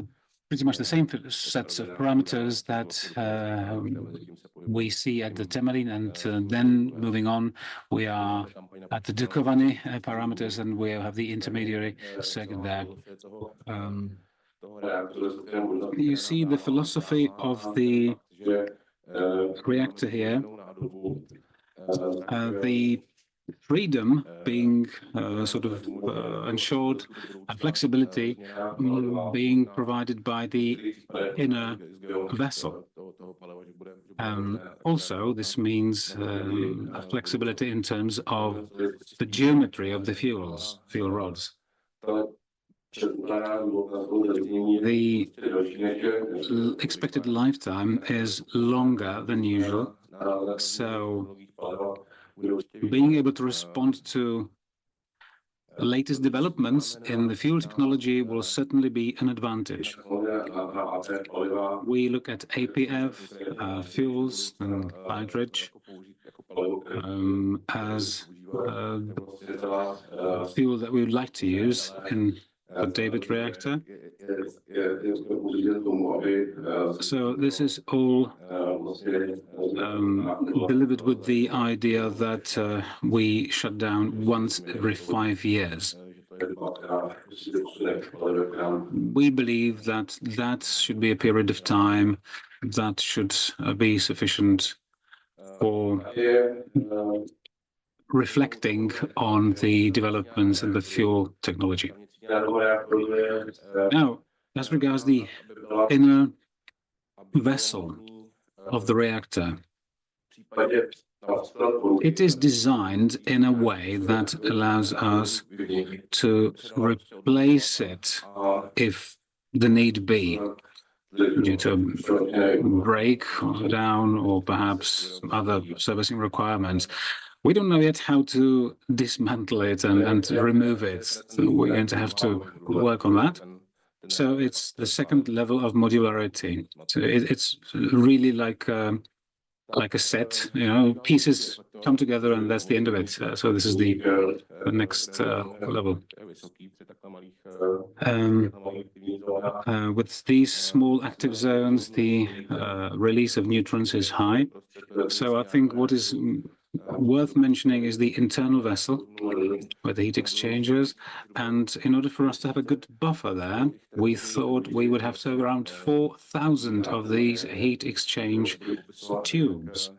pretty much the same sets of parameters that we see at the Temelín, and then moving on, we are at the Dukovany parameters, and we have the intermediary circuit there. You see the philosophy of the reactor here, the freedom being sort of ensured, and flexibility being provided by the inner vessel. Also, this means flexibility in terms of the geometry of the fuel rods. The expected lifetime is longer than usual, so being able to respond to the latest developments in the fuel technology will certainly be an advantage. We look at APF fuels and light-rich as a fuel that we would like to use in the David reactor. So this is all delivered with the idea that we shut down once every 5 years. We believe that that should be a period of time that should be sufficient for reflecting on the developments in the fuel technology. Now, as regards the inner vessel of the reactor, it is designed in a way that allows us to replace it if the need be, due to a breakdown or perhaps other servicing requirements. We don't know yet how to dismantle it and remove it. So we're going to have to work on that. So it's the second level of modularity. So it's really like a set, you know, pieces come together and that's the end of it. So this is the next level. With these small active zones, the release of neutrons is high. So I think what is worth mentioning is the internal vessel with the heat exchangers. And in order for us to have a good buffer there, we thought we would have to have around 4,000 of these heat exchange tubes.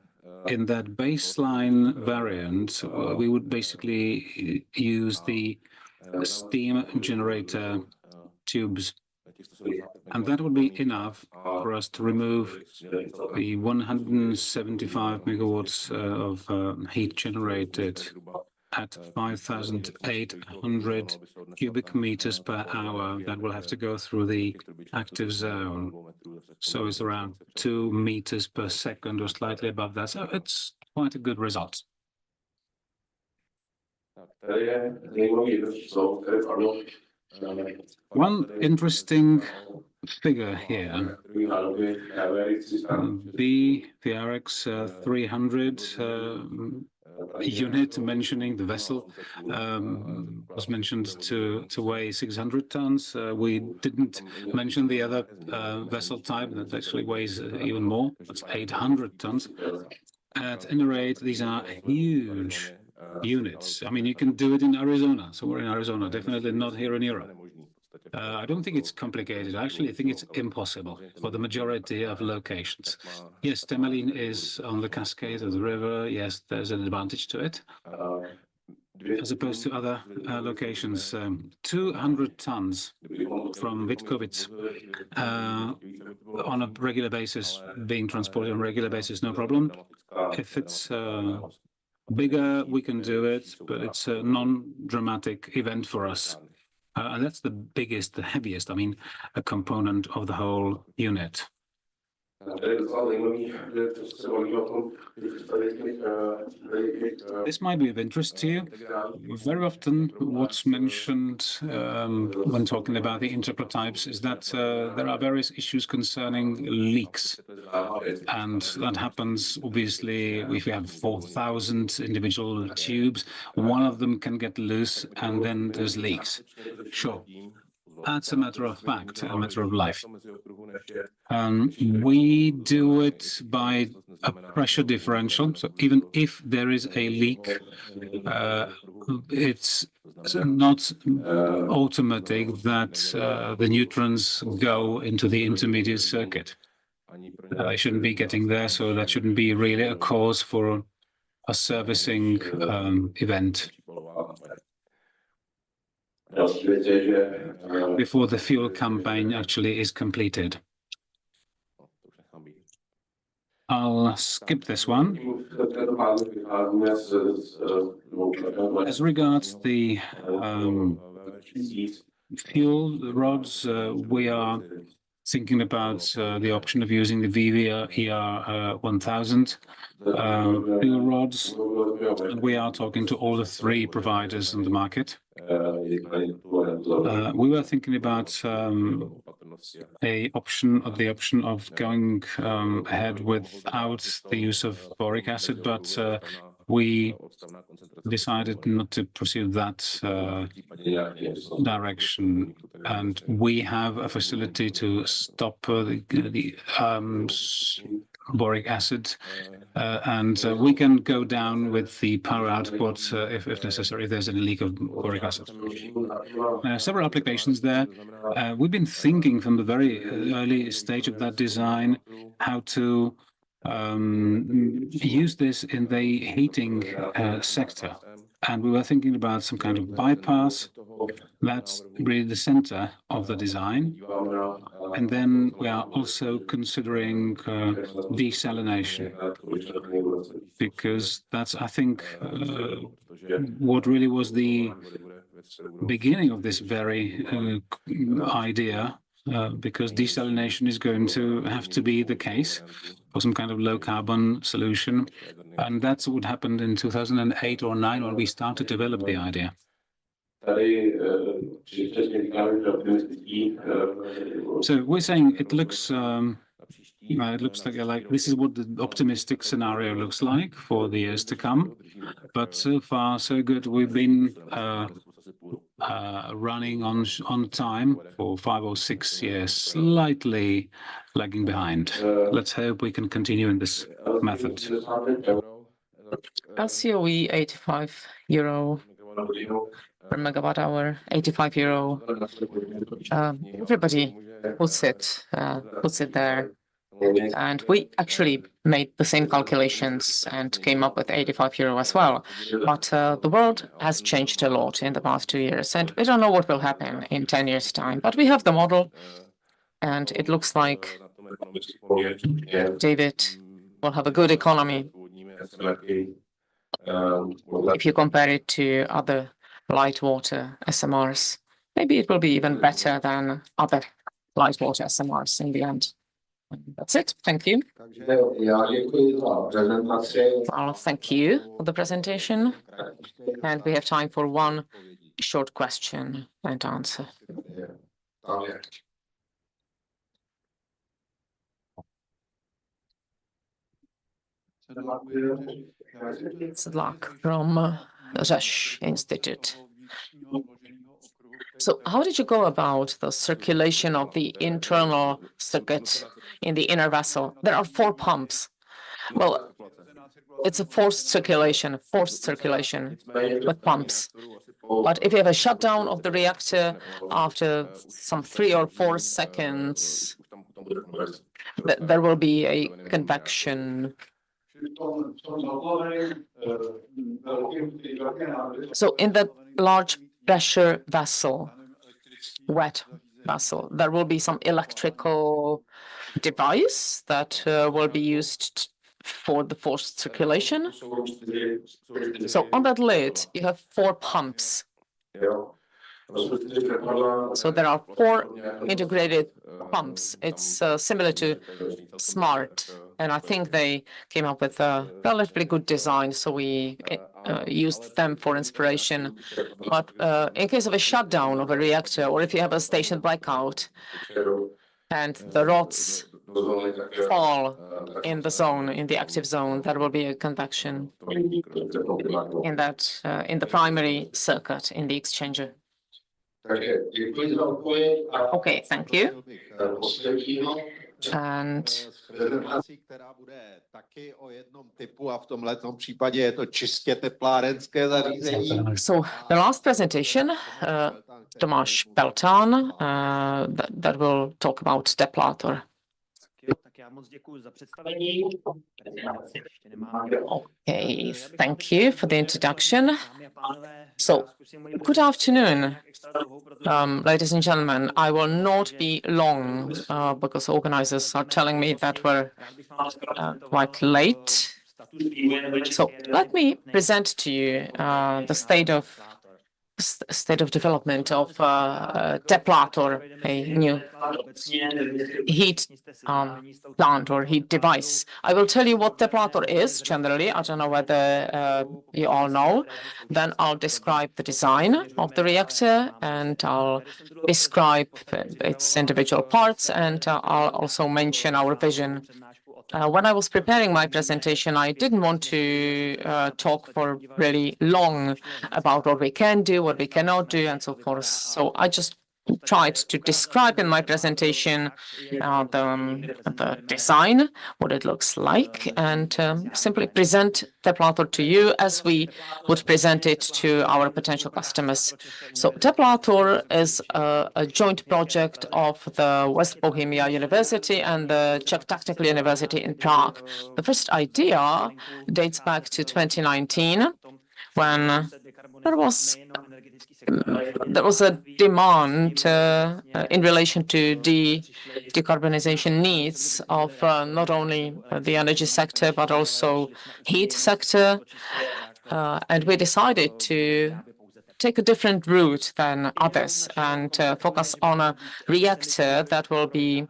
In that baseline variant, we would basically use the steam generator tubes. And that would be enough for us to remove the 175 megawatts of heat generated at 5,800 cubic meters per hour that will have to go through the active zone. So it's around 2 meters per second or slightly above that. So it's quite a good result. One interesting figure here, the RX 300 unit mentioning the vessel was mentioned to weigh 600 tons. We didn't mention the other vessel type that actually weighs even more. That's 800 tons. At any rate, these are huge units. I mean, you can do it in Arizona. So we're in Arizona, definitely not here in Europe. I don't think it's complicated. Actually, I think it's impossible for the majority of locations. Yes, Temelín is on the cascade of the river. Yes, there's an advantage to it, as opposed to other locations. 200 tons from Vítkovice on a regular basis, being transported on a regular basis, no problem. If it's bigger, we can do it, but it's a non-dramatic event for us. And that's the biggest, the heaviest, I mean, a component of the whole unit. This might be of interest to you. Very often what's mentioned when talking about the interprototypes is that there are various issues concerning leaks. And that happens, obviously, if you have 4,000 individual tubes, one of them can get loose and then there's leaks. Sure. That's a matter of fact, a matter of life. We do it by a pressure differential. So even if there is a leak, it's not automatic that the neutrons go into the intermediate circuit. They shouldn't be getting there, so that shouldn't be really a cause for a servicing event. Before the fuel campaign actually is completed. I'll skip this one. As regards the fuel rods, we are thinking about the option of using the VVER 1000 fuel rods. And we are talking to all the three providers on the market. We were thinking about the option of going ahead without the use of boric acid, but we decided not to pursue that direction, and we have a facility to stop the boric acid, and we can go down with the power output if necessary, if there's any leak of boric acid. Several applications there. We've been thinking from the very early stage of that design how to use this in the heating sector. And we were thinking about some kind of bypass. That's really the center of the design. And then we are also considering desalination, because that's, I think, what really was the beginning of this very idea, because desalination is going to have to be the case for some kind of low carbon solution. And that's what happened in 2008 or 9 when we started to develop the idea. So we're saying it looks like this is what the optimistic scenario looks like for the years to come. But so far, so good. We've been running on time for 5 or 6 years, slightly lagging behind. Let's hope we can continue in this method. LCOE €85 per megawatt hour, €85. Everybody puts it there. And we actually made the same calculations and came up with €85 as well. But the world has changed a lot in the past 2 years, and we don't know what will happen in 10 years' time. But we have the model, and it looks like David will have a good economy if you compare it to other light water SMRs. Maybe it will be even better than other light water SMRs in the end. That's it. Thank you. Well, thank you for the presentation. And we have time for one short question and answer. Zlak from Rzesz Institute. So how did you go about the circulation of the internal circuit in the inner vessel? There are 4 pumps. Well, it's a forced circulation with pumps. But if you have a shutdown of the reactor after some 3 or 4 seconds, there will be a convection. So in the large pressure vessel, wet vessel, there will be some electrical device that will be used for the forced circulation. So on that lid, you have 4 pumps. So there are 4 integrated pumps. It's similar to SMART, and I think they came up with a relatively good design, so we used them for inspiration. But in case of a shutdown of a reactor, or if you have a station blackout, and the rods fall in the zone, in the active zone, there will be a convection in that, in the primary circuit, in the exchanger. Okay, thank you. And so the last presentation, Tomáš Peltán, that will talk about Teplator. Okay, thank you for the introduction. So, good afternoon, ladies and gentlemen. I will not be long because organizers are telling me that we're quite late. So, let me present to you the state of development of Teplator, a new heat plant or heat device. I will tell you what Teplator is generally. I don't know whether you all know. Then I'll describe the design of the reactor, and I'll describe its individual parts, and I'll also mention our vision. When I was preparing my presentation, I didn't want to talk for really long about what we can do, what we cannot do, and so forth. So I just tried to describe in my presentation the design, what it looks like, and simply present Teplator to you as we would present it to our potential customers. So Teplator is a joint project of the West Bohemia University and the Czech Technical University in Prague. The first idea dates back to 2019, when there was a demand in relation to decarbonization needs of not only the energy sector, but also heat sector. And we decided to take a different route than others and focus on a reactor that will be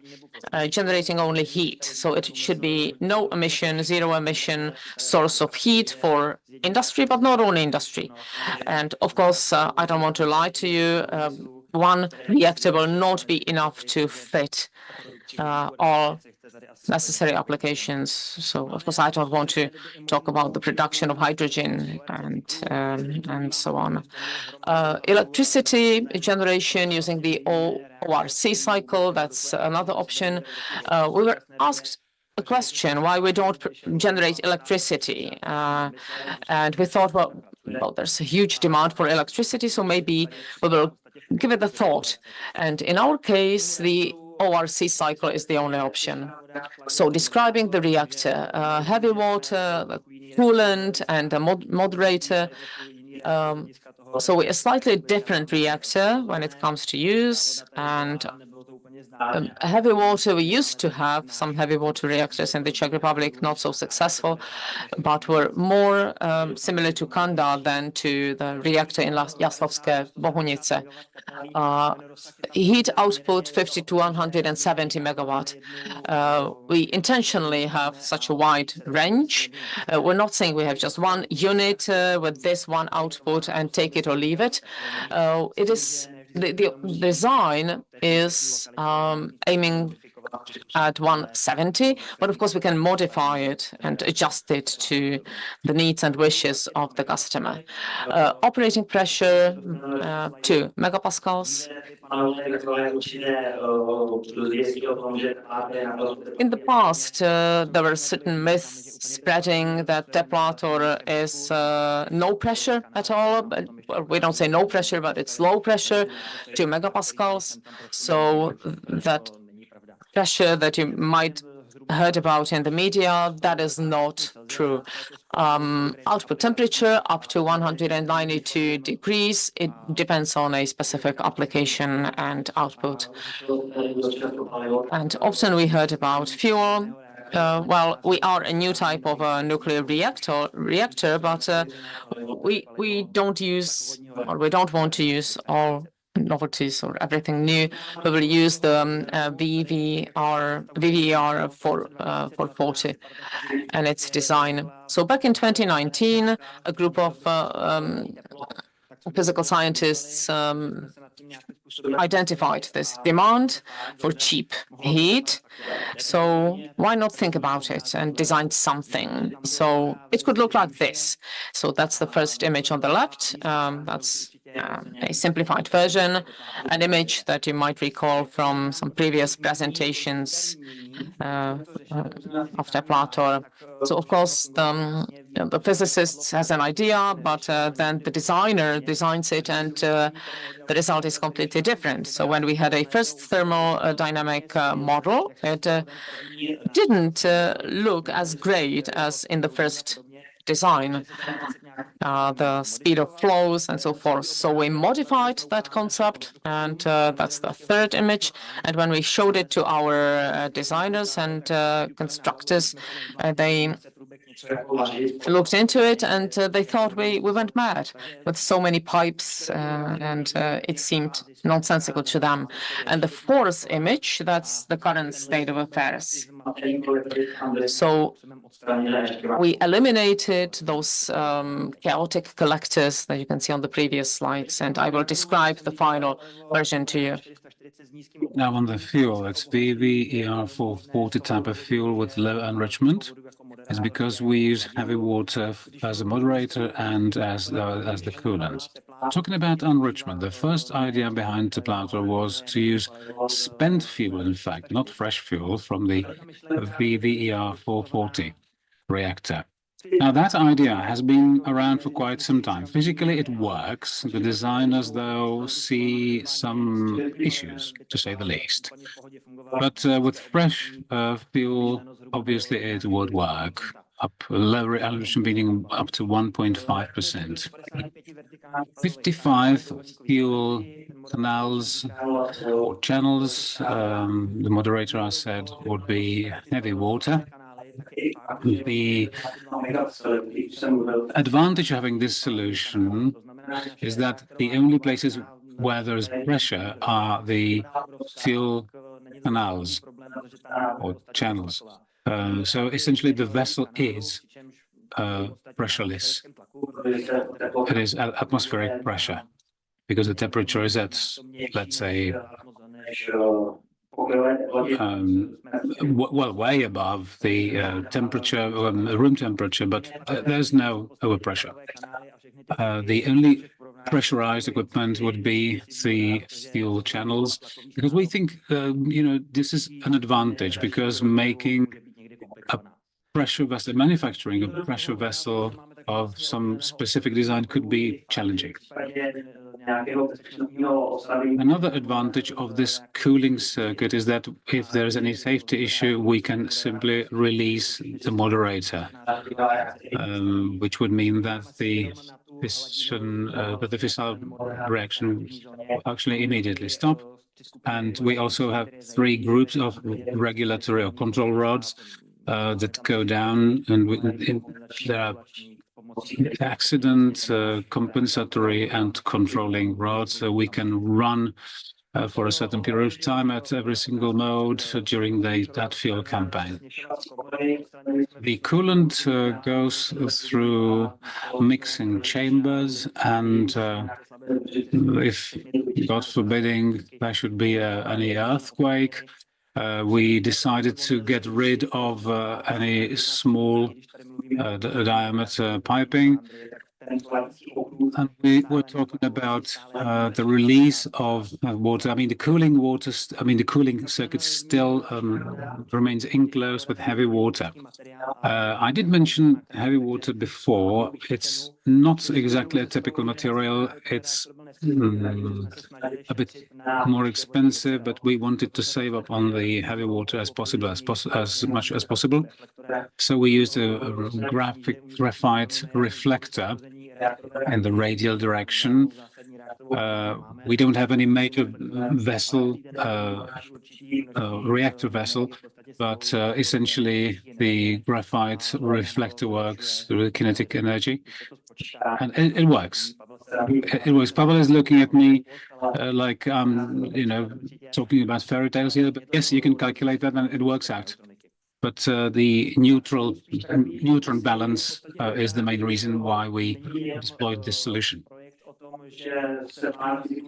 generating only heat. So it should be no emission, zero emission source of heat for industry, but not only industry. And of course, I don't want to lie to you. One reactor will not be enough to fit all necessary applications. So, of course, I don't want to talk about the production of hydrogen and so on. Electricity generation using the ORC cycle, that's another option. We were asked a question why we don't generate electricity. And we thought, well, there's a huge demand for electricity, so maybe we will give it a thought. And in our case, the ORC cycle is the only option. So describing the reactor, heavy water, the coolant, and a moderator. So a slightly different reactor when it comes to use. And heavy water, we used to have some heavy water reactors in the Czech Republic, not so successful, but were more similar to Kanda than to the reactor in Jaslovské Bohunice. Heat output 50 to 170 megawatt. We intentionally have such a wide range. We're not saying we have just one unit with this one output and take it or leave it. It is the design is aiming at 170, but of course we can modify it and adjust it to the needs and wishes of the customer. Operating pressure 2 megapascals. In the past, there were certain myths spreading that Teplator is no pressure at all. But, well, we don't say no pressure, but it's low pressure, 2 megapascals. So that pressure that you might heard about in the media, that is not true. Output temperature up to 192 degrees. It depends on a specific application and output. And often we heard about fuel well, we are a new type of nuclear reactor, but we don't use, or we don't want to use all novelties or everything new. We will use the VVER 440 and its design. So back in 2019, a group of physical scientists identified this demand for cheap heat. So why not think about it and design something? So it could look like this. So that's the first image on the left. That's a simplified version, an image that you might recall from some previous presentations after Plato. So of course, the physicist has an idea, but then the designer designs it, and the result is completely different. So when we had a first thermodynamic model, it didn't look as great as in the first design, the speed of flows and so forth. So we modified that concept, and that's the third image. And when we showed it to our designers and constructors, they looked into it, and they thought we went mad with so many pipes, and it seemed nonsensical to them. And the fourth image, that's the current state of affairs. So we eliminated those chaotic collectors that you can see on the previous slides, and I will describe the final version to you. Now on the fuel, it's VVER 440 type of fuel with low enrichment. It's because we use heavy water as a moderator and as the coolant. Talking about enrichment, the first idea behind Plato was to use spent fuel, in fact, not fresh fuel, from the VVER 440 reactor. Now, that idea has been around for quite some time. Physically, it works. The designers, though, see some issues, to say the least. But with fresh fuel, obviously, it would work. Lower enrichment being up to 1.5%. 55 fuel canals or channels, the moderator has said, would be heavy water. The advantage of having this solution is that the only places where there is pressure are the fuel canals or channels. So essentially the vessel is pressureless. It is atmospheric pressure because the temperature is at, let's say, well, way above the temperature, room temperature, but there's no overpressure. The only pressurized equipment would be the fuel channels, because we think, this is an advantage, because making a pressure vessel, manufacturing a pressure vessel of some specific design could be challenging. Another advantage of this cooling circuit is that if there is any safety issue, we can simply release the moderator, which would mean that the fissile reaction will actually immediately stop. And we also have 3 groups of regulatory or control rods that go down, and there are accident, compensatory and controlling rods, so we can run for a certain period of time at every single mode during that fuel campaign. The coolant goes through mixing chambers, and if, God forbidding, there should be any earthquake, we decided to get rid of any small diameter piping, and we were talking about the release of water. I mean, the cooling circuit still remains enclosed with heavy water. I did mention heavy water before. It's not exactly a typical material. It's a bit more expensive, but we wanted to save up on the heavy water as much as possible. So we used a graphite reflector in the radial direction. We don't have any major vessel, reactor vessel, but essentially the graphite reflector works through kinetic energy, and it works. It works. Pavel is looking at me like you know, talking about fairy tales here, but yes, you can calculate that and it works out. But the neutron balance is the main reason why we deployed this solution.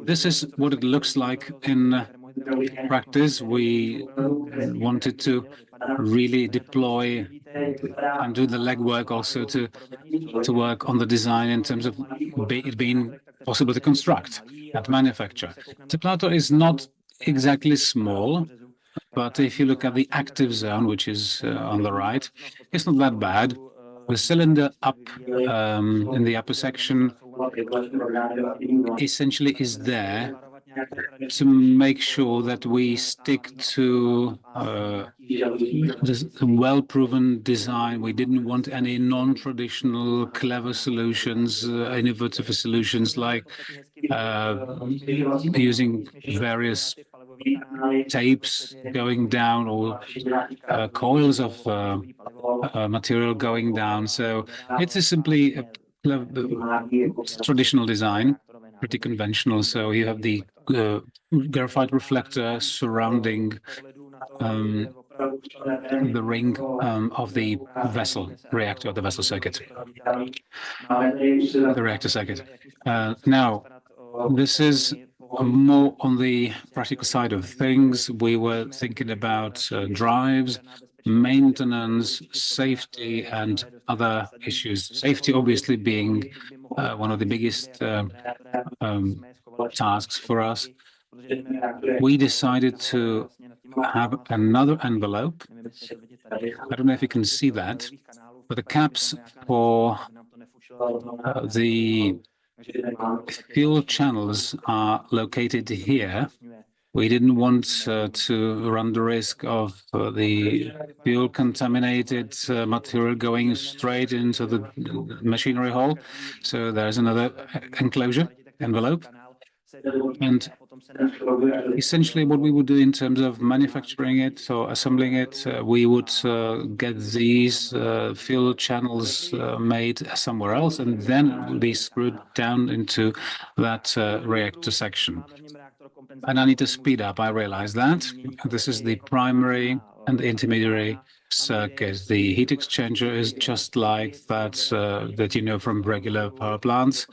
This is what it looks like in practice. We wanted to really deploy and do the legwork also to work on the design in terms of it being possible to construct and manufacture. Teplátor is not exactly small, but if you look at the active zone, which is on the right, it's not that bad. The cylinder up in the upper section essentially is there to make sure that we stick to this well-proven design. We didn't want any non-traditional clever solutions, innovative solutions like using various tapes going down or coils of material going down. So it is simply a traditional design, pretty conventional. So you have the graphite reflector surrounding the ring of the vessel reactor, the vessel circuit, the reactor circuit. Now, this is more on the practical side of things. We were thinking about drives, maintenance, safety, and other issues. Safety, obviously, being one of the biggest tasks for us. We decided to have another envelope. I don't know if you can see that, but the caps for the fuel channels are located here. We didn't want to run the risk of the fuel contaminated material going straight into the machinery hall. So there's another enclosure, envelope. And essentially what we would do in terms of manufacturing it or assembling it, we would get these fuel channels made somewhere else, and then it will be screwed down into that reactor section. And I need to speed up, I realize that. This is the primary and the intermediary circuit. The heat exchanger is just like that, that you know from regular power plants.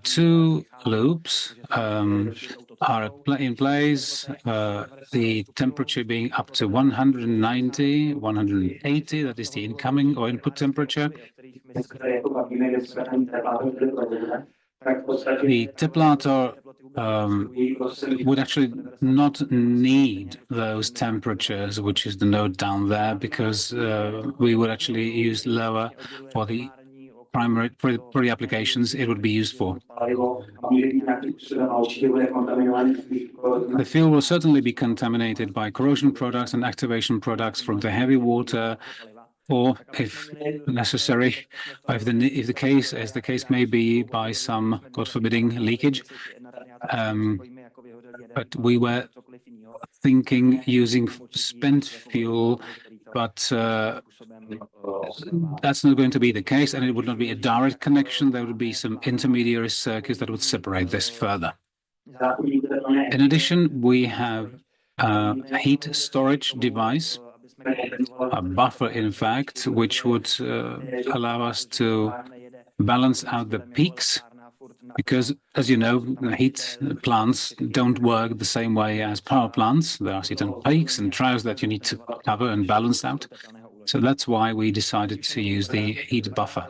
Two loops are in place, the temperature being up to 190, 180, that is the incoming or input temperature. The Teplátor would actually not need those temperatures, which is the node down there, because we would actually use lower for the primary, for the applications it would be used for. The fuel will certainly be contaminated by corrosion products and activation products from the heavy water, or if necessary, if the case, as the case may be, by some, God forbidding, leakage. But we were thinking using spent fuel, but that's not going to be the case, and it would not be a direct connection. There would be some intermediary circuits that would separate this further. In addition, we have a heat storage device, a buffer, in fact, which would allow us to balance out the peaks, because, as you know, heat plants don't work the same way as power plants. There are certain peaks and troughs that you need to cover and balance out. So that's why we decided to use the heat buffer,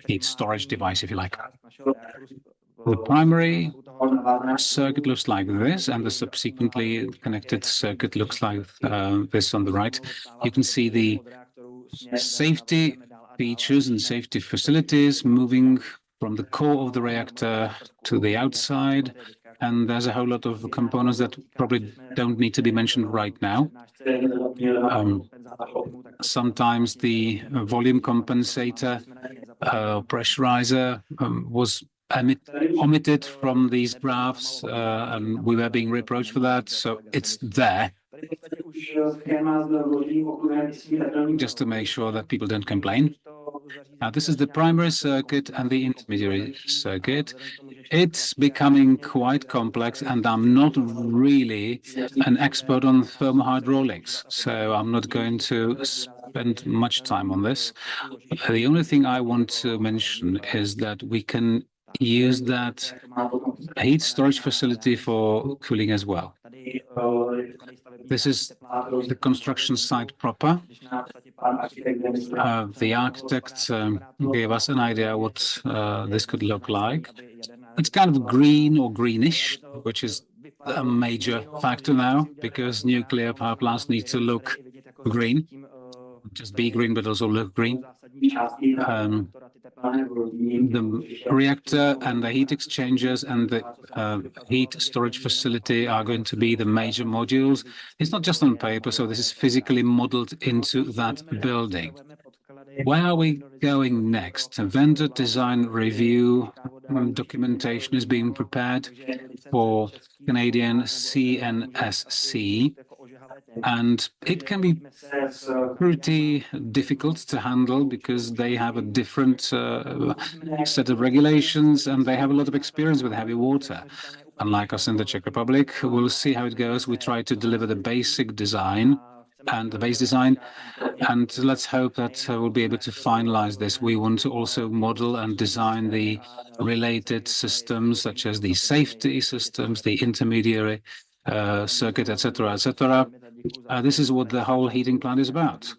heat storage device, if you like. The primary circuit looks like this, and the subsequently connected circuit looks like this on the right. You can see the safety features and safety facilities moving from the core of the reactor to the outside, and there's a whole lot of components that probably don't need to be mentioned right now. Sometimes the volume compensator, pressurizer was omitted from these graphs, and we were being reproached for that, so it's there. just to make sure that people don't complain. Now, this is the primary circuit and the intermediary circuit. It's becoming quite complex, and I'm not really an expert on thermohydraulics, so I'm not going to spend much time on this. The only thing I want to mention is that we can use that heat storage facility for cooling as well. This is the construction site proper. The architect gave us an idea what this could look like. It's kind of green or greenish, which is a major factor now, because nuclear power plants need to look green. Just be green, but also look green. The reactor and the heat exchangers and the heat storage facility are going to be the major modules. It's not just on paper, so this is physically modeled into that building. Where are we going next? A vendor design review documentation is being prepared for Canadian CNSC, and it can be pretty difficult to handle because they have a different set of regulations and they have a lot of experience with heavy water. Unlike us in the Czech Republic, we'll see how it goes. We try to deliver the basic design and the base design, and let's hope that we'll be able to finalize this. We want to also model and design the related systems, such as the safety systems, the intermediary circuit, etc., etc. This is what the whole heating plant is about.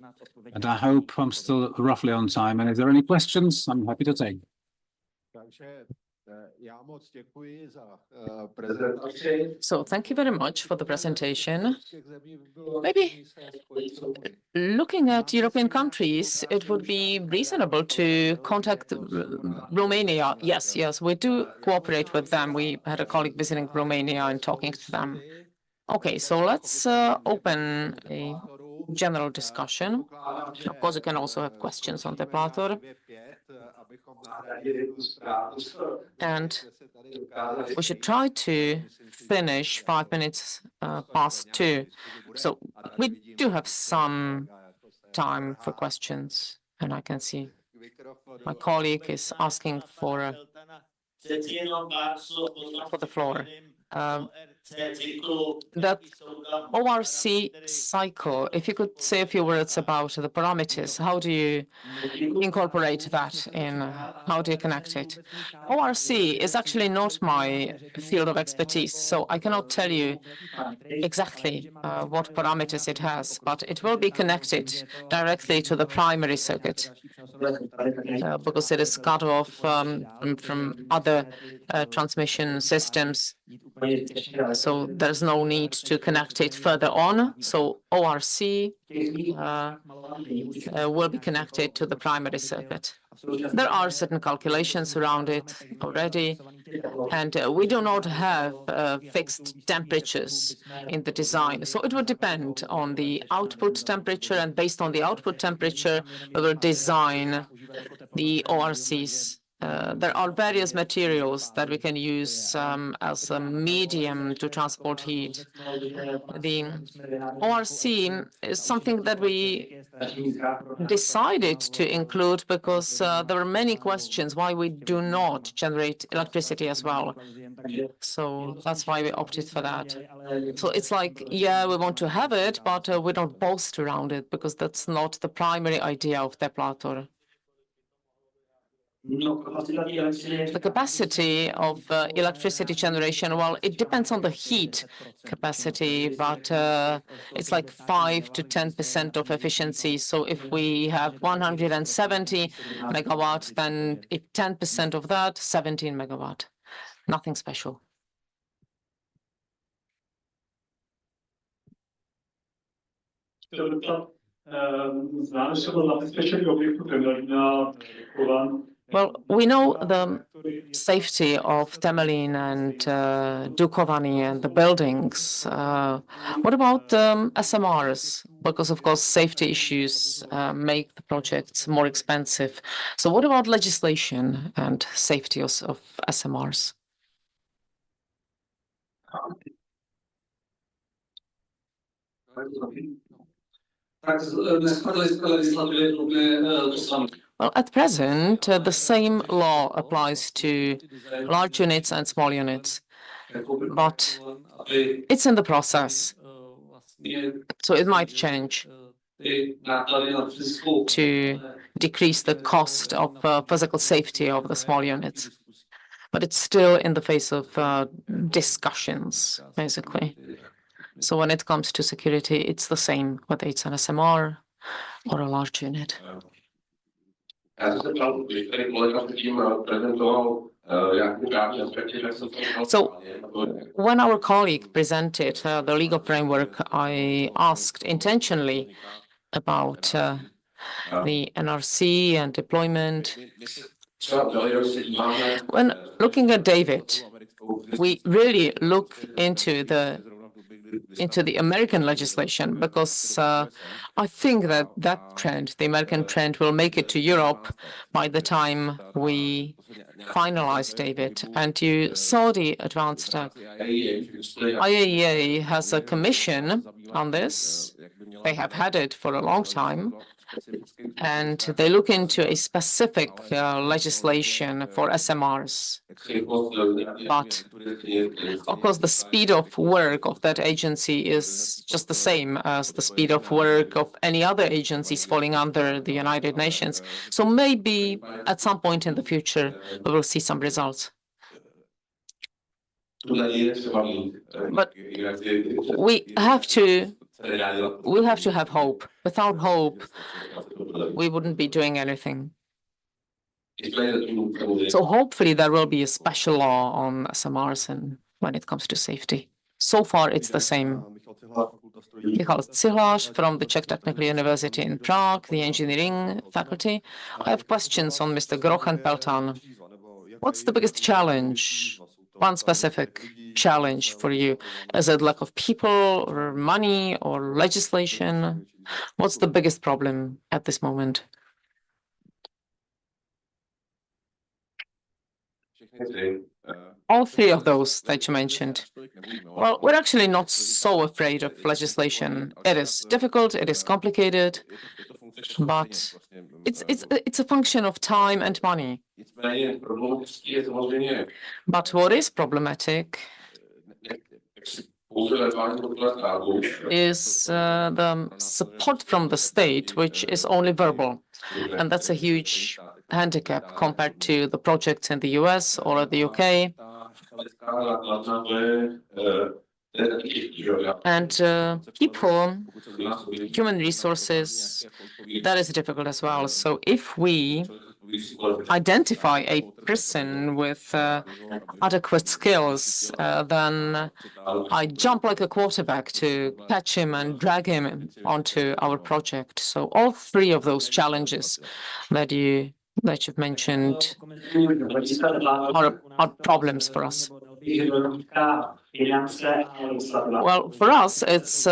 And I hope I'm still roughly on time. And if there are any questions, I'm happy to take. So thank you very much for the presentation. Maybe looking at European countries, it would be reasonable to contact Romania. Yes, yes, we do cooperate with them. We had a colleague visiting Romania and talking to them. Okay, so let's open a general discussion. Of course, you can also have questions on the platform. And we should try to finish 5 minutes past 2. So we do have some time for questions. And I can see my colleague is asking for the floor. That ORC cycle, if you could say a few words about the parameters, how do you incorporate that in, how do you connect it? ORC is actually not my field of expertise, so I cannot tell you exactly what parameters it has, but it will be connected directly to the primary circuit because it is cut off from other transmission systems. So there's no need to connect it further on. So ORC will be connected to the primary circuit. There are certain calculations around it already, and we do not have fixed temperatures in the design. So it would depend on the output temperature, and based on the output temperature, we will design the ORCs. There are various materials that we can use as a medium to transport heat. The ORC is something that we decided to include because there were many questions why we do not generate electricity as well. So that's why we opted for that. So it's like, yeah, we want to have it, but we don't boast around it because that's not the primary idea of Teplátor. The capacity of electricity generation, well, it depends on the heat capacity, but it's like 5 to 10% of efficiency. So if we have 170 megawatt, then if 10% of that, 17 megawatt, nothing special. Well, we know the safety of Temelín and Dukovany and the buildings. What about SMRs? Because, of course, safety issues make the projects more expensive. So what about legislation and safety of SMRs? Well, at present, the same law applies to large units and small units, but it's in the process, so it might change to decrease the cost of physical safety of the small units. But it's still in the phase of discussions, basically. So when it comes to security, it's the same, whether it's an SMR or a large unit. So when our colleague presented the legal framework, I asked intentionally about the NRC and deployment. When looking at David, we really look into the American legislation because I think that that trend, the American trend, will make it to Europe by the time we finalize David. And you saw the advanced attack. IAEA has a commission on this. They have had it for a long time. And they look into a specific legislation for SMRs. But of course, the speed of work of that agency is just the same as the speed of work of any other agencies falling under the United Nations. So maybe at some point in the future, we will see some results. But we'll have to have hope. Without hope, we wouldn't be doing anything. So hopefully there will be a special law on SMRs and when it comes to safety. So far, it's the same. Michal Cihlář from the Czech Technical University in Prague, the engineering faculty. I have questions on Mr. Groch and Peltan. What's the biggest challenge? One specific challenge for you? Is it lack of people or money or legislation? What's the biggest problem at this moment? All three of those that you mentioned. Well, we're actually not so afraid of legislation. It is difficult, it is complicated, but it's a function of time and money. But what is problematic is the support from the state, which is only verbal. And that's a huge handicap compared to the projects in the US or the UK. And people, human resources, that is difficult as well. So if we identify a person with adequate skills, then I jump like a quarterback to catch him and drag him onto our project. So all three of those challenges that you've mentioned are problems for us. Well, for us, it's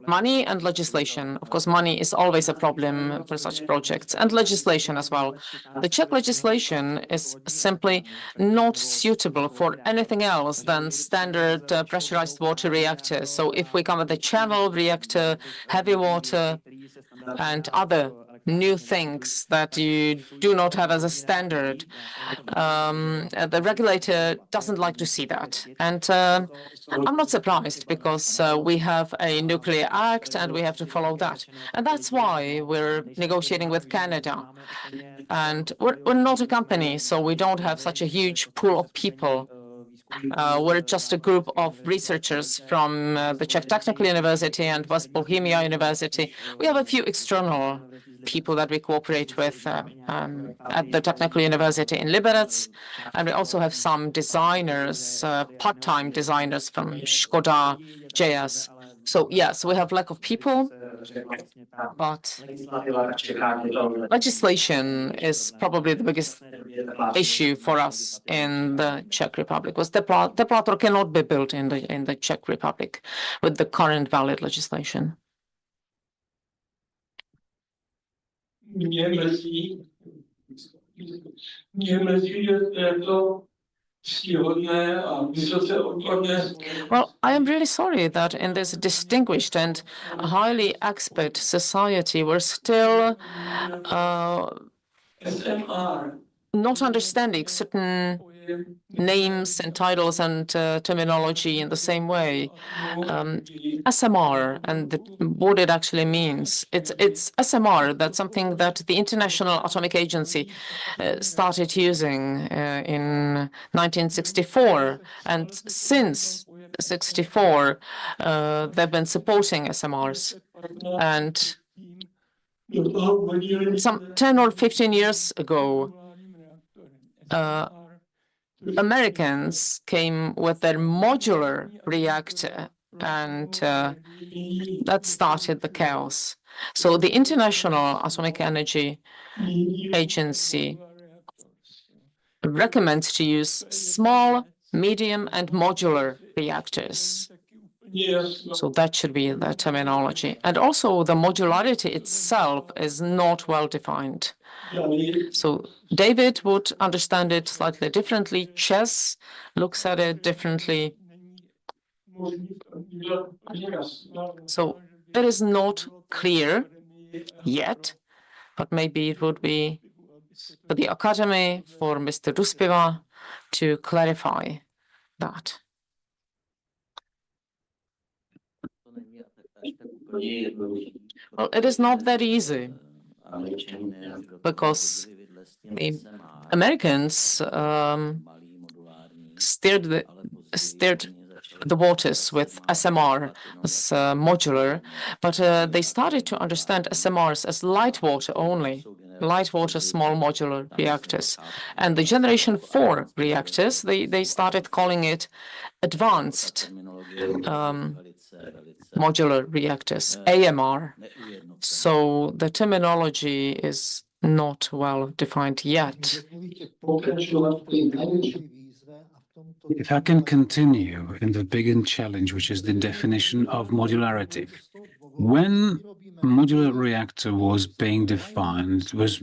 money and legislation. Of course, money is always a problem for such projects, and legislation as well. The Czech legislation is simply not suitable for anything else than standard pressurized water reactors. So if we come with a channel reactor, heavy water, and other new things that you do not have as a standard, the regulator doesn't like to see that. And I'm not surprised because we have a nuclear act and we have to follow that. And that's why we're negotiating with Canada. And we're not a company, so we don't have such a huge pool of people. We're just a group of researchers from the Czech Technical University and West Bohemia University. We have a few external people that we cooperate with at the Technical University in Liberec. And we also have some designers, part-time designers from Škoda, JS. So yes, we have lack of people, but legislation is probably the biggest issue for us in the Czech Republic. Because Teplator cannot be built in the Czech Republic with the current valid legislation. Mě mrzí, že to Well, I am really sorry that in this distinguished and highly expert society, we're still not understanding certain names and titles and terminology in the same way. SMR and what it actually means. It's SMR. That's something that the International Atomic Agency started using in 1964, and since 64, they've been supporting SMRs. And some 10 or 15 years ago, Americans came with their modular reactor, and that started the chaos. So the International Atomic Energy Agency recommends to use small, medium, and modular reactors. So that should be the terminology. And also the modularity itself is not well defined. So David would understand it slightly differently. Chess looks at it differently. So it is not clear yet, but maybe it would be for the Academy, for Mr. Ruspiva to clarify that. Well, it is not that easy because the Americans steered the waters with SMR as modular, but they started to understand SMRs as light water only, light water small modular reactors. And the generation 4 reactors, they started calling it advanced modular reactors, AMR. So the terminology is not well defined yet. If I can continue in the bigger challenge, which is the definition of modularity. When a modular reactor was being defined, it was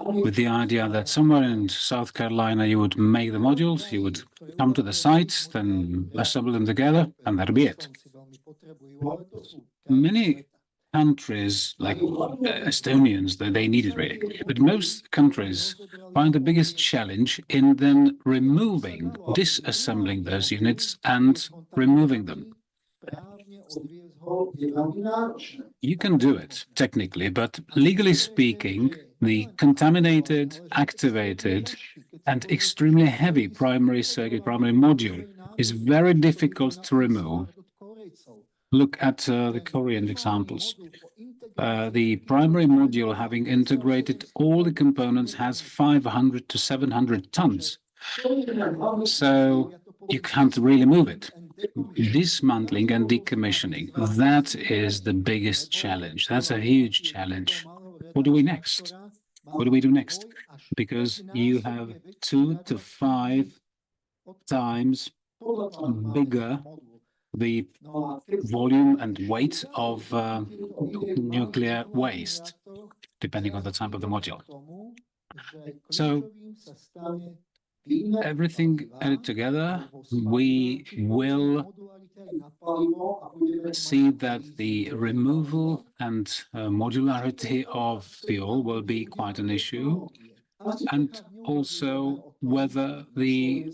with the idea that somewhere in South Carolina, you would make the modules, you would come to the site, then assemble them together, and that'd be it. Many countries, like Estonians, they need it really. But most countries find the biggest challenge in then removing, disassembling those units and removing them. You can do it technically, but legally speaking, the contaminated, activated, and extremely heavy primary circuit, primary module is very difficult to remove. Look at the Korean examples. The primary module, having integrated all the components, has 500 to 700 tons. So you can't really move it. Dismantling and decommissioning, that is the biggest challenge. That's a huge challenge. What do we next? What do we do next? Because you have 2 to 5 times bigger the volume and weight of nuclear waste, depending on the type of the module. So everything added together, we will see that the removal and modularity of fuel will be quite an issue, and also whether the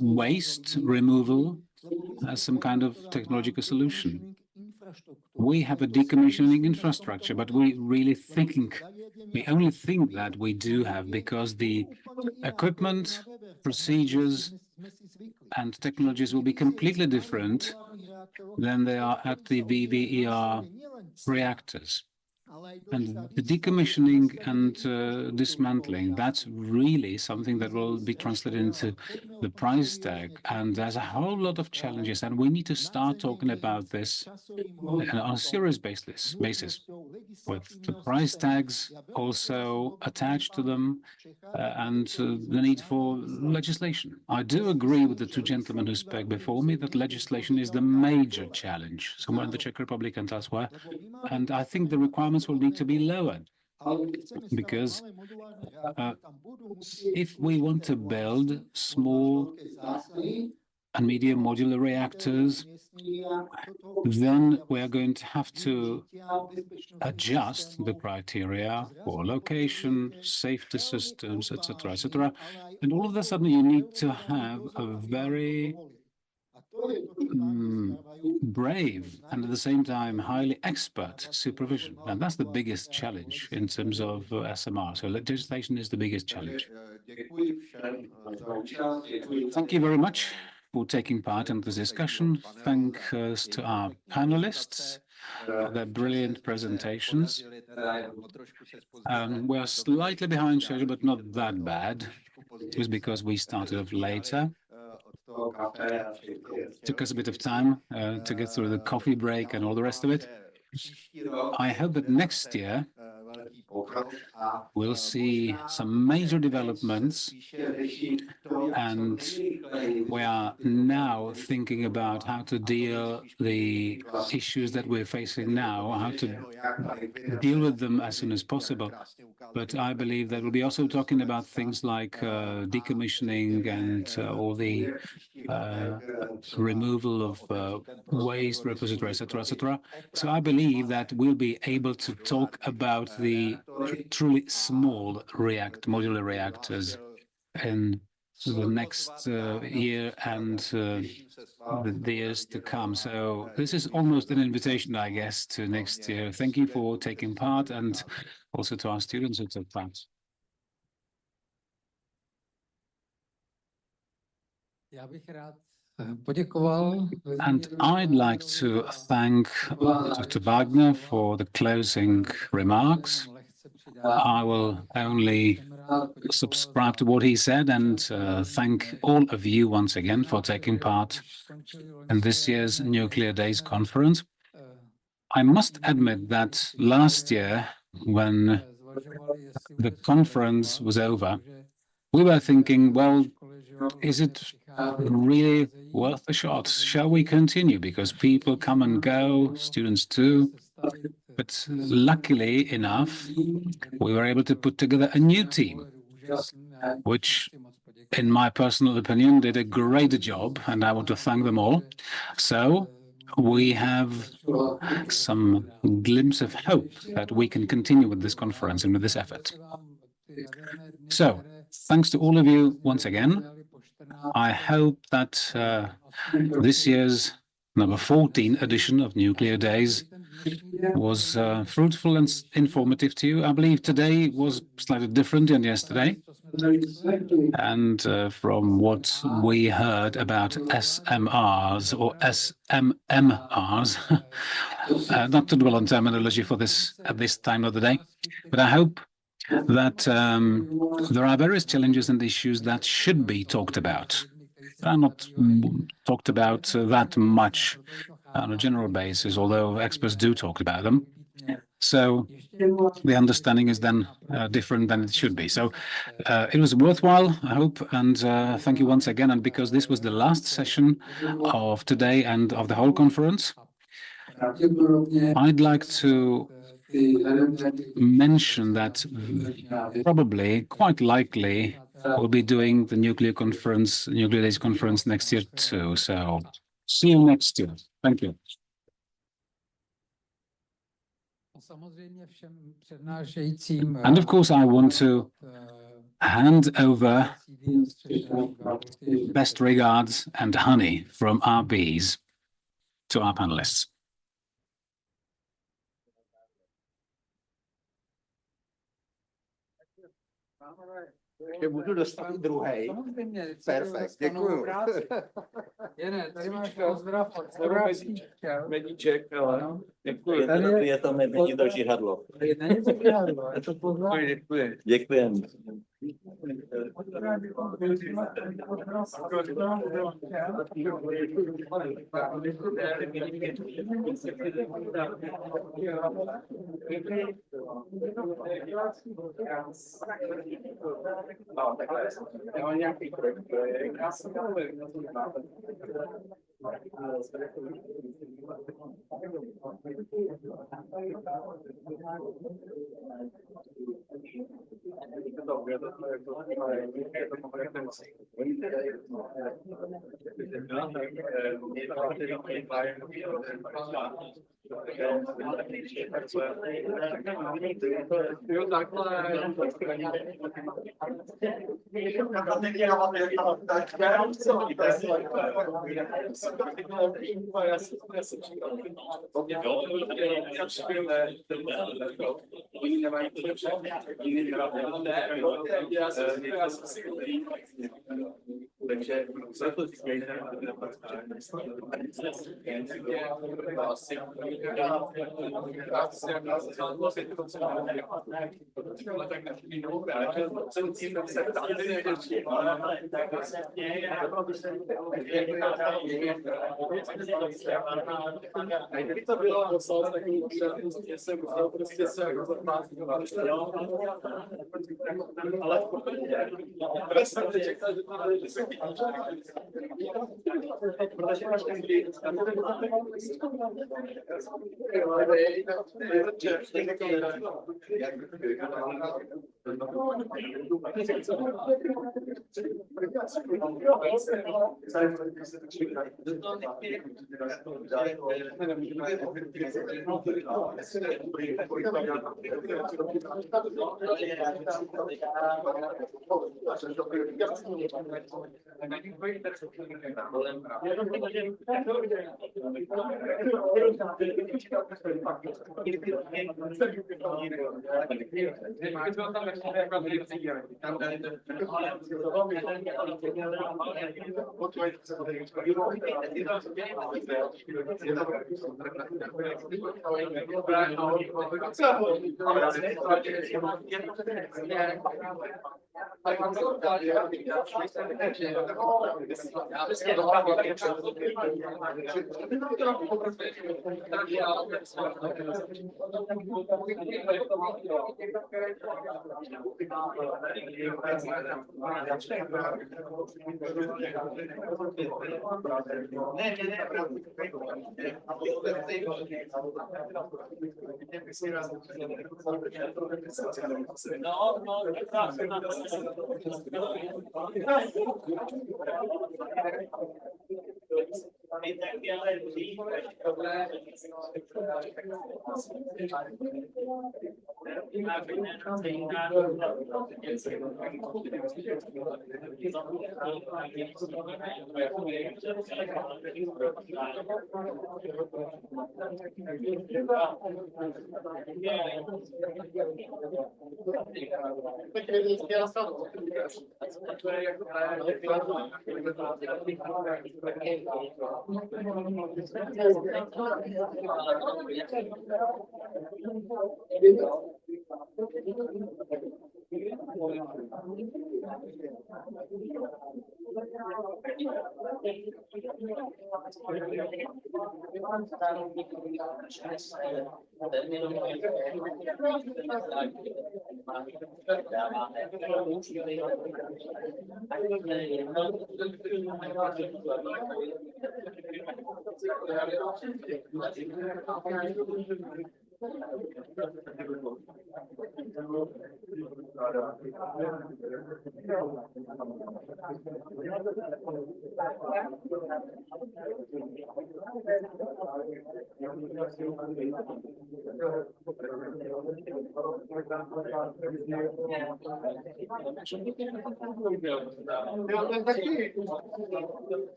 waste removal as some kind of technological solution. We have a decommissioning infrastructure, but we only think that we do have because the equipment, procedures, and technologies will be completely different than they are at the VVER reactors. And the decommissioning and dismantling, that's really something that will be translated into the price tag. And there's a whole lot of challenges, and we need to start talking about this on a serious basis, with the price tags also attached to them, and the need for legislation. I do agree with the two gentlemen who spoke before me that legislation is the major challenge, somewhere in the Czech Republic and elsewhere. And I think the requirements will need to be lowered because if we want to build small and medium modular reactors, then we are going to have to adjust the criteria for location, safety systems, etc., etc. And all of a sudden, you need to have a very brave and at the same time highly expert supervision. And that's the biggest challenge in terms of SMR. So legislation is the biggest challenge. Thank you very much for taking part in this discussion. Thanks to our panelists for their brilliant presentations. We are slightly behind schedule, but not that bad. It was because we started off later. Took us a bit of time to get through the coffee break and all the rest of it. I hope that next year we'll see some major developments, and we are now thinking about how to deal the issues that we're facing now, how to deal with them as soon as possible. But I believe that we'll be also talking about things like decommissioning and all the removal of waste repositories, etc., etc. So I believe that we'll be able to talk about the truly small modular reactors in the next year and the years to come. So this is almost an invitation, I guess, to next year. Thank you for taking part, and also to our students who took part. And I'd like to thank Dr. Wagner for the closing remarks. I will only subscribe to what he said and thank all of you once again for taking part in this year's Nuclear Days conference. I must admit that last year, when the conference was over, we were thinking, well, is it really worth a shot? Shall we continue? Because people come and go, students too. But luckily enough, we were able to put together a new team, which, in my personal opinion, did a great job, and I want to thank them all. So we have some glimpse of hope that we can continue with this conference and with this effort. So, thanks to all of you once again. I hope that this year's number 14 edition of Nuclear Days was fruitful and informative to you. I believe today was slightly different than yesterday. And from what we heard about SMRs or SMMRs, not to dwell on terminology for this at this time of the day, but I hope that there are various challenges and issues that should be talked about. They are not talked about that much on a general basis, although experts do talk about them. So the understanding is then different than it should be. So it was worthwhile, I hope, and thank you once again. And because this was the last session of today and of the whole conference, I'd like to mention that probably, quite likely, we'll be doing the Nuclear Days conference next year too. So see you next year. Thank you. And of course, I want to hand over best regards and honey from our bees to our panelists. Že můžu dostat druhej. Perfekt, děkuju. Jene, tady máš pozdrav od Medíček, ale děkuji. Je to není to žihadlo. Není to žihadlo, je to pozdrav. Děkuji. Děkujeme. No, takhle. Já mám nějaký projekt. Já jsem tam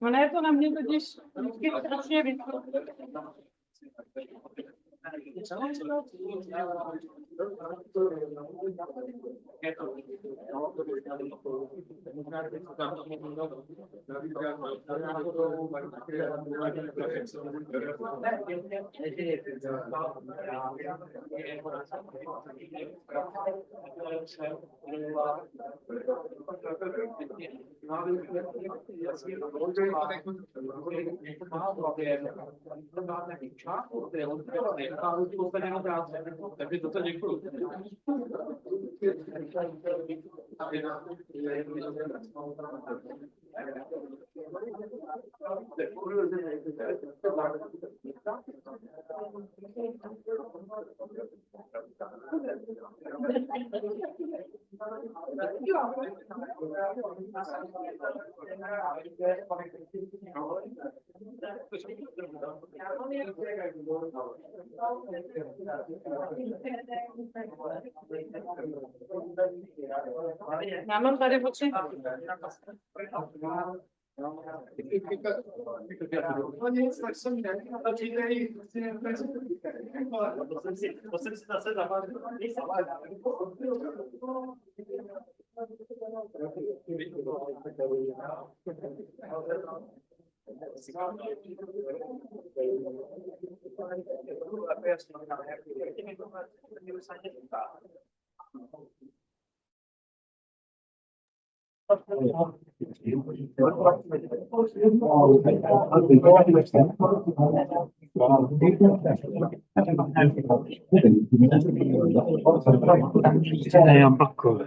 No ne, to na mě totiž vždycky strašně Takže toto děkuji. Já mám tady oči. No nic, tak jsem přijde to jsem si zase zaváděl. Jan Bakko.